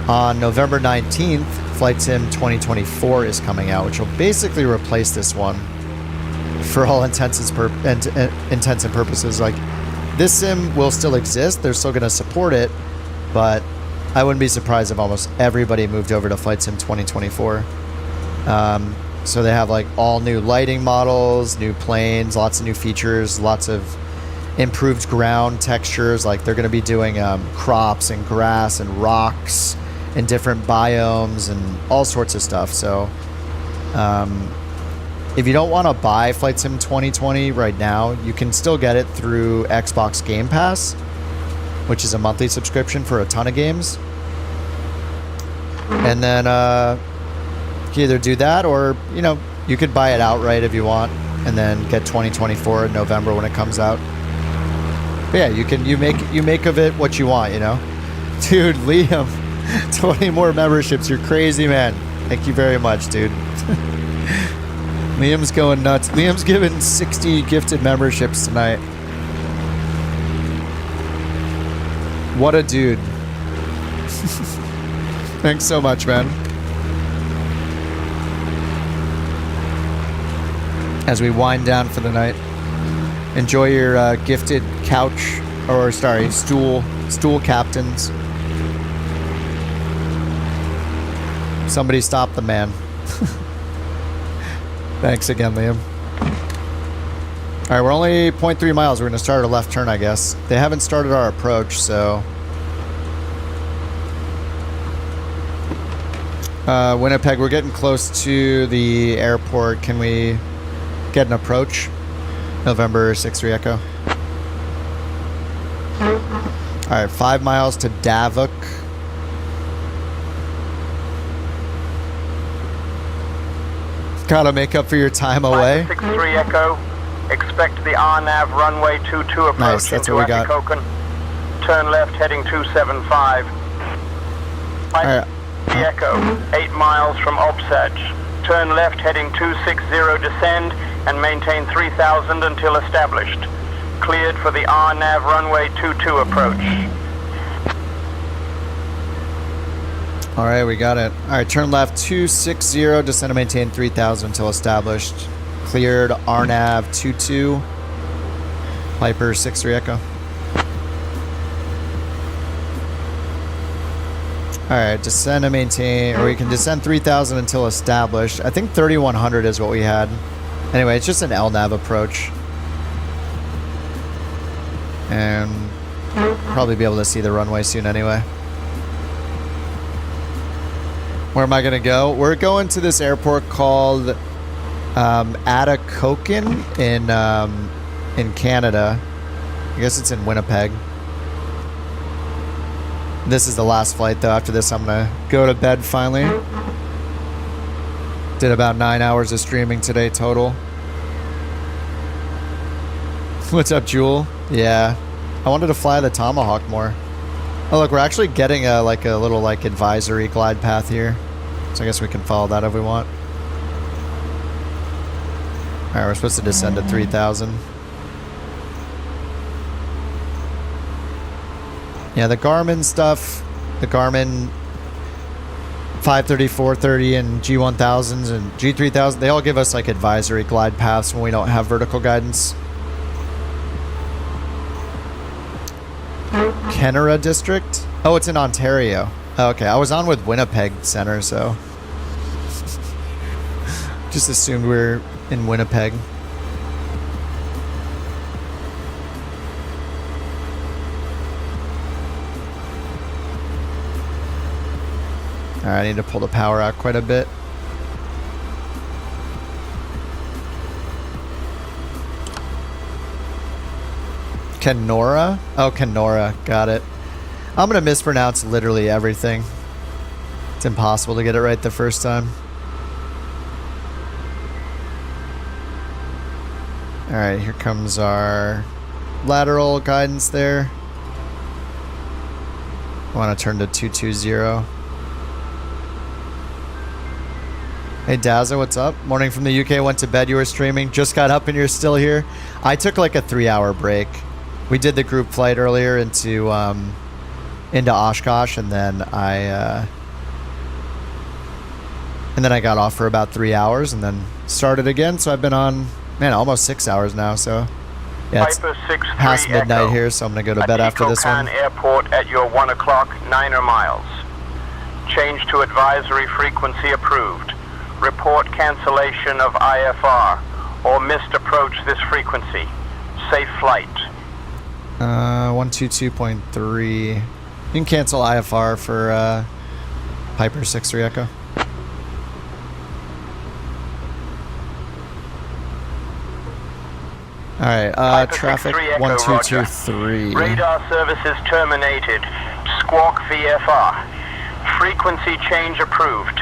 On November 19th, Flight Sim 2024 is coming out, which will basically replace this one for all intents and purposes. Like, this sim will still exist. They're still going to support it, but I wouldn't be surprised if almost everybody moved over to Flight Sim 2024. So they have like all new lighting models, new planes, lots of new features, lots of improved ground textures. Like they're going to be doing crops and grass and rocks and different biomes and all sorts of stuff. So if you don't want to buy Flight Sim 2020 right now, you can still get it through Xbox Game Pass, which is a monthly subscription for a ton of games. And then you can either do that, or you know, you could buy it outright if you want, and then get 2024 in November when it comes out. But yeah, you make of it what you want, you know. Dude, Liam, 20 more memberships. You're crazy, man. Thank you very much, dude. Liam's going nuts. Liam's given 60 gifted memberships tonight. What a dude. Thanks so much, man. As we wind down for the night, enjoy your gifted couch, or sorry, stool captains. Somebody stop the man. Thanks again, Liam. All right, we're only 0.3 miles. We're going to start our left turn, I guess. They haven't started our approach, so... Winnipeg, we're getting close to the airport. Can we get an approach? November 6-3 Echo. All right, 5 miles to Davuk. Gotta make up for your time away. 6-3 Echo. Expect the RNAV runway 22 approach nice, that's into what we got. Atikokan. Turn left heading 275. All right. Echo, 8 miles from Obsatch. Turn left heading 260, descend and maintain 3000 until established. Cleared for the RNAV runway 22 approach. All right, we got it. All right, turn left 260, descend and maintain 3000 until established. Cleared RNAV 22. Piper 6-3 Echo. All right, descend and maintain, or we can descend 3000 until established. I think 3100 is what we had. Anyway, it's just an LNAV approach. And probably be able to see the runway soon anyway. Where am I going to go? We're going to this airport called Atikokan in Canada. I guess it's in Winnipeg. This is the last flight, though. After this, I'm going to go to bed finally. Did about 9 hours of streaming today total. What's up, Jewel? Yeah. I wanted to fly the Tomahawk more. Oh, look, we're actually getting a little advisory glide path here. So I guess we can follow that if we want. All right, we're supposed to descend to 3000. Yeah, the Garmin stuff, the Garmin 530, 430, and G1000s and G3000, they all give us like advisory glide paths when we don't have vertical guidance. Kenora District? Oh, it's in Ontario. Oh, okay, I was on with Winnipeg Center, so just assumed we were in Winnipeg. All right, I need to pull the power out quite a bit. Kenora? Oh, Kenora. Got it. I'm going to mispronounce literally everything. It's impossible to get it right the first time. All right, here comes our lateral guidance there. I want to turn to 220. Hey Dazza, what's up? Morning from the UK, went to bed, you were streaming, just got up and you're still here. I took like a 3-hour break. We did the group flight earlier into Oshkosh, and then I got off for about 3 hours and then started again. So I've been on, man, almost 6 hours now. So yeah, it's past midnight here, so I'm gonna go to bed after this one. Airport at your 1 o'clock, 9 miles. Change to advisory frequency approved. report cancellation of IFR or missed approach this frequency. Safe flight. 122.3. You can cancel IFR for Piper 63 Echo. Alright, traffic 1223. Radar services terminated. Squawk VFR. Frequency change approved.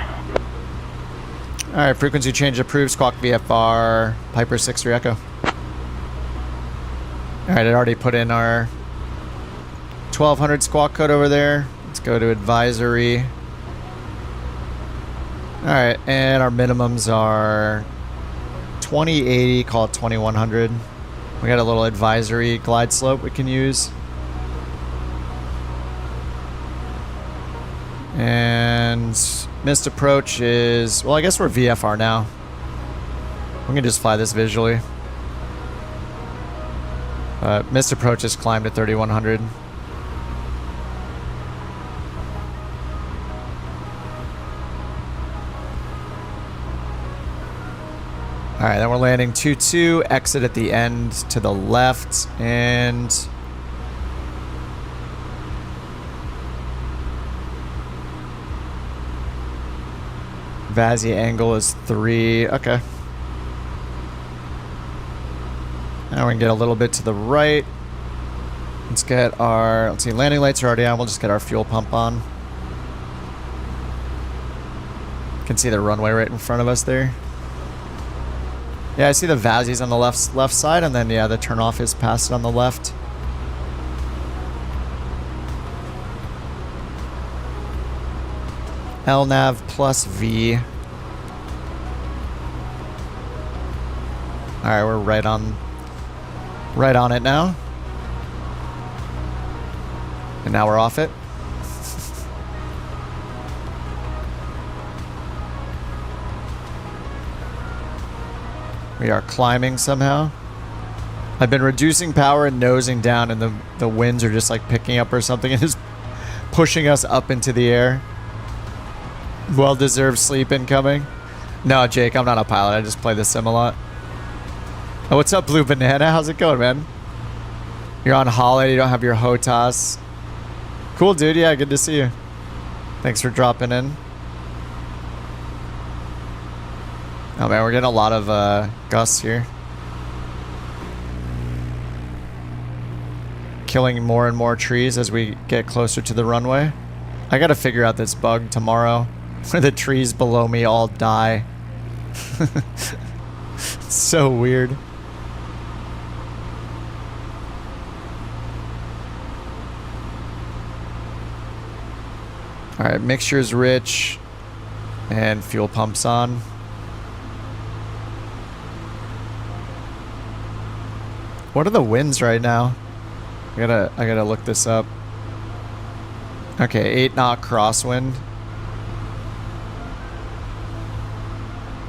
Alright, frequency change approved. Squawk VFR. Piper 63 Echo. Alright, I already put in our 1200 squawk code over there. Let's go to advisory. Alright, and our minimums are 2080, call it 2100. We got a little advisory glide slope we can use. And missed approach is, well, I guess we're VFR now. We can just fly this visually. Missed approach is climbed to 3100. Alright, then we're landing 2-2, exit at the end to the left, and VASI angle is 3. Okay. Now we can get a little bit to the right. Let's get our, let's see, landing lights are already on. We'll just get our fuel pump on. You can see the runway right in front of us there. Yeah, I see the VASIs on the left side, and then yeah, the turnoff is past it on the left. LNAV plus V. Alright, we're right on it now. And now we're off it. We are climbing somehow. I've been reducing power and nosing down, and the winds are just like picking up or something and just pushing us up into the air. Well-deserved sleep incoming. No, Jake, I'm not a pilot. I just play the sim a lot. Oh, what's up, Blue Banana? How's it going, man? You're on holiday. You don't have your HOTAS. Cool, dude. Yeah, good to see you. Thanks for dropping in. Oh, man, we're getting a lot of gusts here. Killing more and more trees as we get closer to the runway. I gotta figure out this bug tomorrow where the trees below me all die. It's so weird. Alright, mixture's rich. And fuel pumps on. What are the winds right now? I gotta look this up. Okay, 8 knot crosswind.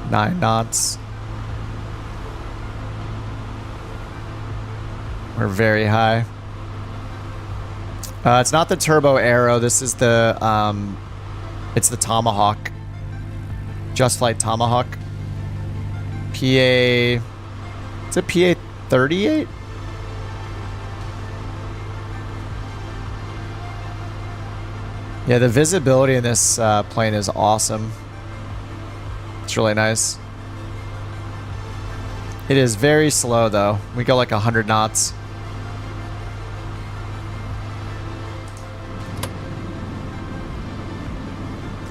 9 knots. We're very high. It's not the Turbo Arrow. This is the it's the Tomahawk. Just Flight Tomahawk. PA. Is it PA 38? Yeah, the visibility in this plane is awesome. It's really nice. It is very slow though. We go like 100 knots.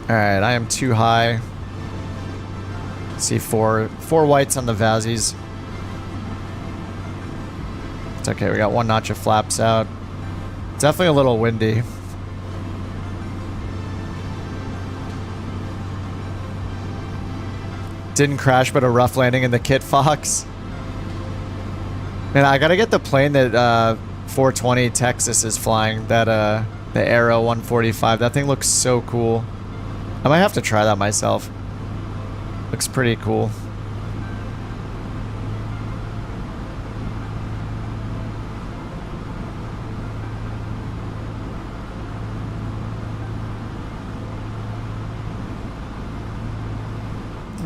Alright, I am too high. See four whites on the VASIs. It's okay, we got 1 notch of flaps out. It's definitely a little windy. Didn't crash, but a rough landing in the Kit Fox. Man, I gotta get the plane that 420 Texas is flying. That the Aero 145. That thing looks so cool. I might have to try that myself. Looks pretty cool.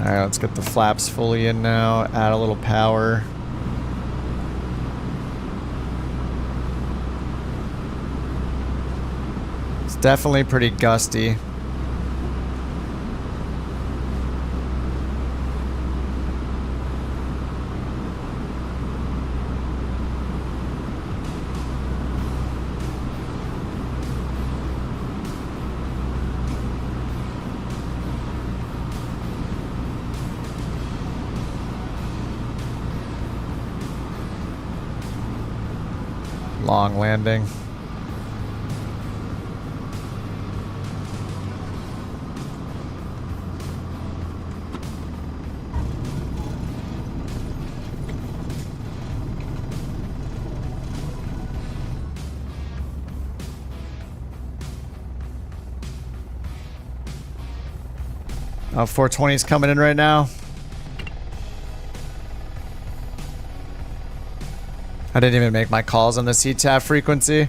Alright, let's get the flaps fully in now. Add a little power. It's definitely pretty gusty. Long landing. Oh, 420 is coming in right now. I didn't even make my calls on the CTAF frequency.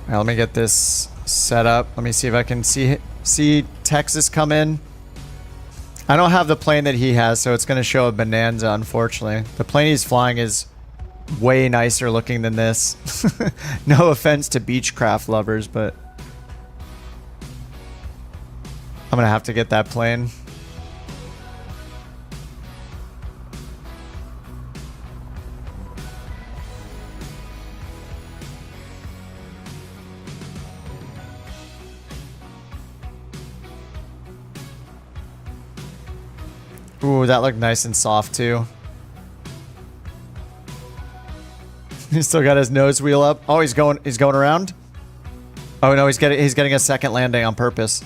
Alright, let me get this set up. Let me see if I can see Texas come in. I don't have the plane that he has, so it's going to show a Bonanza, unfortunately. The plane he's flying is way nicer looking than this. No offense to Beechcraft lovers, but I'm going to have to get that plane. Ooh, that looked nice and soft too. He's still got his nose wheel up. Oh, he's going around. Oh no, he's getting a second landing on purpose.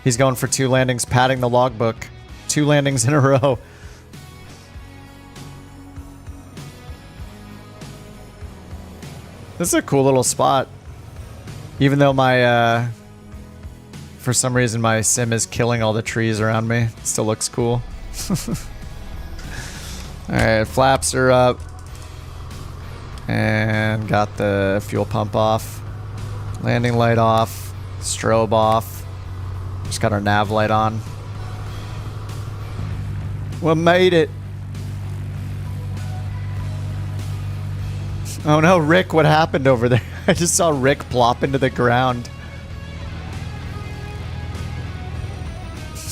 He's going for 2 landings, padding the logbook. 2 landings in a row. This is a cool little spot. Even though my for some reason my sim is killing all the trees around me, it still looks cool. Alright, flaps are up. And got the fuel pump off. Landing light off. Strobe off. Just got our nav light on. We made it. Oh no, Rick, what happened over there? I just saw Rick plop into the ground.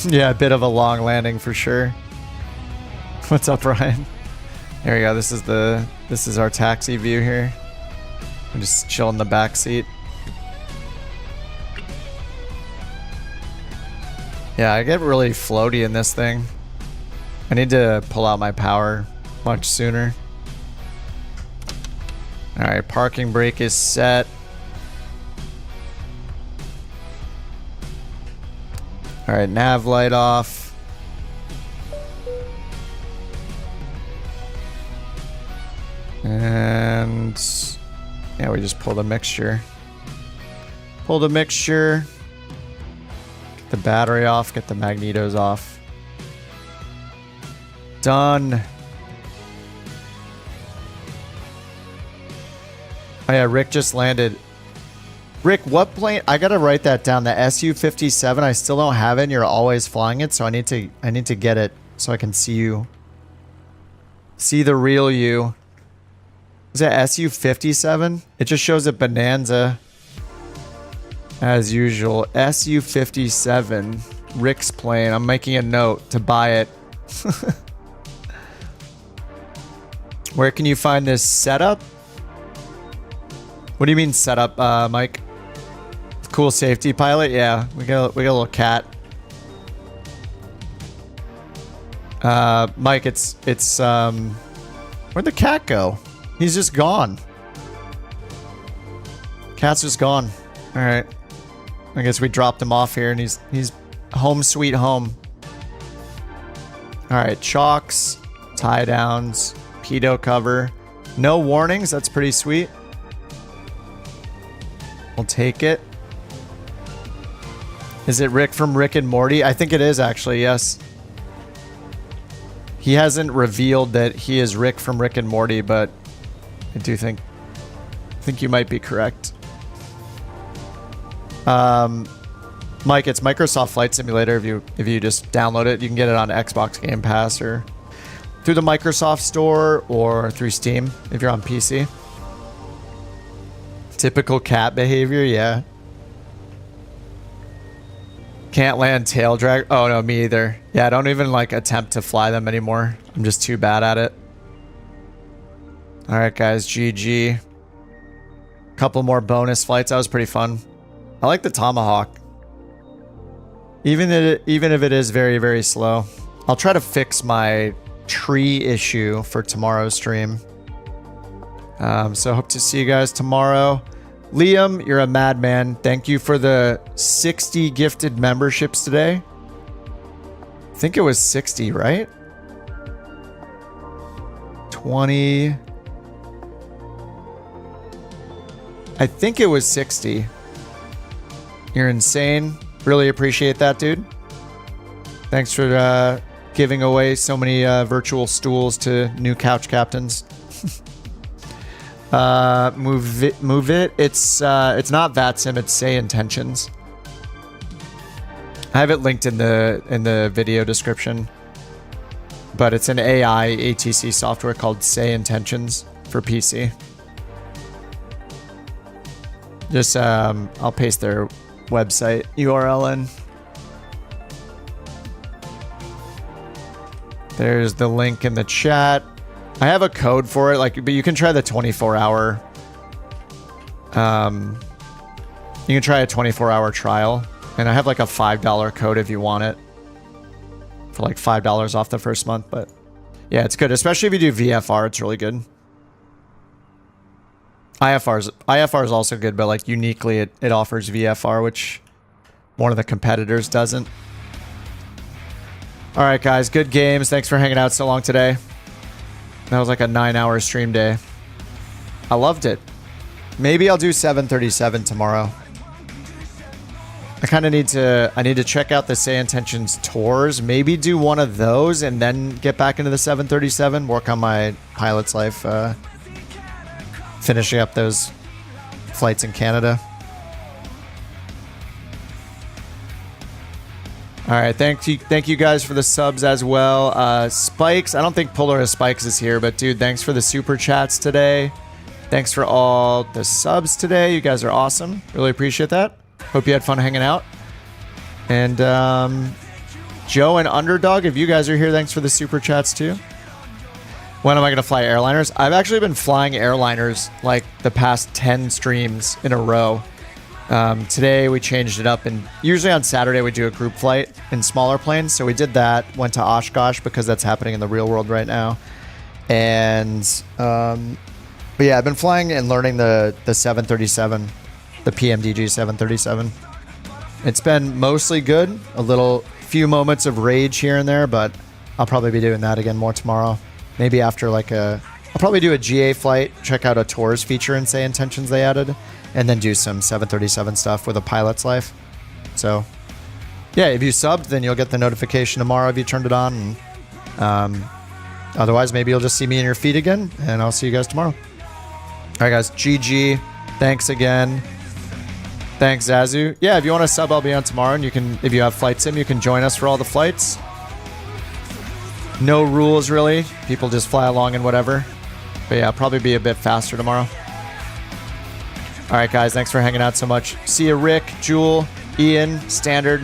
Yeah, a bit of a long landing for sure. What's up, Ryan? There we go. This is our taxi view here. I'm just chilling in the back seat. Yeah, I get really floaty in this thing. I need to pull out my power much sooner. Alright, parking brake is set. Alright, nav light off. And yeah, we just pulled a mixture. Pulled a mixture. Get the battery off, get the magnetos off. Done. Oh yeah, Rick just landed. Rick, what plane? I gotta write that down. The Su-57. I still don't have it. And you're always flying it, so I need to get it so I can see you. See the real you. Is that Su-57? It just shows a Bonanza. As usual, Su-57. Rick's plane. I'm making a note to buy it. Where can you find this setup? What do you mean setup, Mike? Cool safety pilot? Yeah, we got a little cat. Mike, it's where'd the cat go? He's just gone. Cat's just gone. All right. I guess we dropped him off here, and he's home sweet home. All right, chocks, tie downs, pedo cover, no warnings. That's pretty sweet. We'll take it. Is it Rick from Rick and Morty? I think it is actually. Yes. He hasn't revealed that he is Rick from Rick and Morty, but I do think you might be correct. Mike, it's Microsoft Flight Simulator. If you just download it, you can get it on Xbox Game Pass or through the Microsoft Store or through Steam if you're on PC. Typical cat behavior, yeah. Can't land tail drag. Oh no, me either. Yeah, I don't even like attempt to fly them anymore. I'm just too bad at it. All right, guys, GG. Couple more bonus flights. That was pretty fun. I like the Tomahawk. Even if it is very, very slow. I'll try to fix my tree issue for tomorrow's stream. So hope to see you guys tomorrow. Liam, you're a madman. Thank you for the 60 gifted memberships today. I think it was 60, right? 20. I think it was 60. You're insane. Really appreciate that, dude. Thanks for giving away so many virtual stools to new couch captains. Move it. It's not VATSIM. It's Say Intentions. I have it linked in the video description, but it's an AI ATC software called Say Intentions for PC. Just I'll paste their website URL in. There's the link in the chat. I have a code for it, but you can try the 24-hour. You can try a 24-hour trial, and I have like a $5 code if you want it, for like $5 off the first month. But yeah, it's good, especially if you do VFR. It's really good. IFR is also good, but like uniquely, it offers VFR, which one of the competitors doesn't. All right, guys, good games. Thanks for hanging out so long today. That was like a 9-hour stream day. I loved it. Maybe I'll do 737 tomorrow. I need to check out the Say Intentions tours. Maybe do one of those and then get back into the 737. Work on my pilot's life. Finishing up those flights in Canada. All right, thank you guys for the subs as well. Spikes, I don't think Polaris Spikes is here, but dude, thanks for the super chats today. Thanks for all the subs today. You guys are awesome. Really appreciate that. Hope you had fun hanging out. And Joe and Underdog, if you guys are here, thanks for the super chats too. When am I going to fly airliners? I've actually been flying airliners like the past 10 streams in a row. Today we changed it up, and usually on Saturday we do a group flight in smaller planes. So we did that, went to Oshkosh because that's happening in the real world right now. And but yeah, I've been flying and learning the 737, the PMDG 737. It's been mostly good, few moments of rage here and there, but I'll probably be doing that again more tomorrow. Maybe after I'll probably do a GA flight, check out a tours feature and Say Intentions they added, and then do some 737 stuff with a pilot's life. So yeah, if you subbed, then you'll get the notification tomorrow if you turned it on. And, otherwise, maybe you'll just see me in your feed again, and I'll see you guys tomorrow. All right, guys, GG. Thanks again. Thanks, Zazu. Yeah, if you want to sub, I'll be on tomorrow, and you can, if you have Flight Sim, you can join us for all the flights. No rules, really. People just fly along and whatever. But yeah, I'll probably be a bit faster tomorrow. All right, guys, thanks for hanging out so much. See you, Rick, Jewel, Ian, Standard,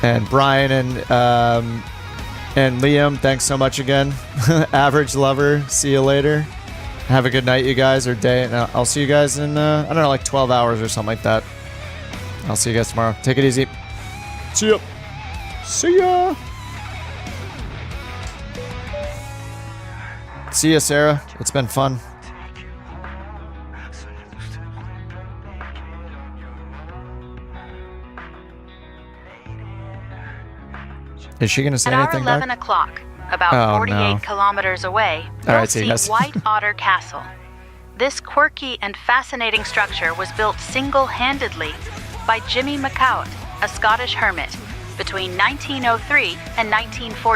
and Brian, and Liam. Thanks so much again. Average Lover, see you later. Have a good night, you guys, or day. And I'll see you guys in, I don't know, like 12 hours or something like that. I'll see you guys tomorrow. Take it easy. See ya. See ya. See ya, Sarah. It's been fun. Is she gonna say anything back? At 11 o'clock, about 48 kilometers away, you'll see White Otter Castle. This quirky and fascinating structure was built single-handedly by Jimmy McCout, a Scottish hermit, between 1903 and 1914.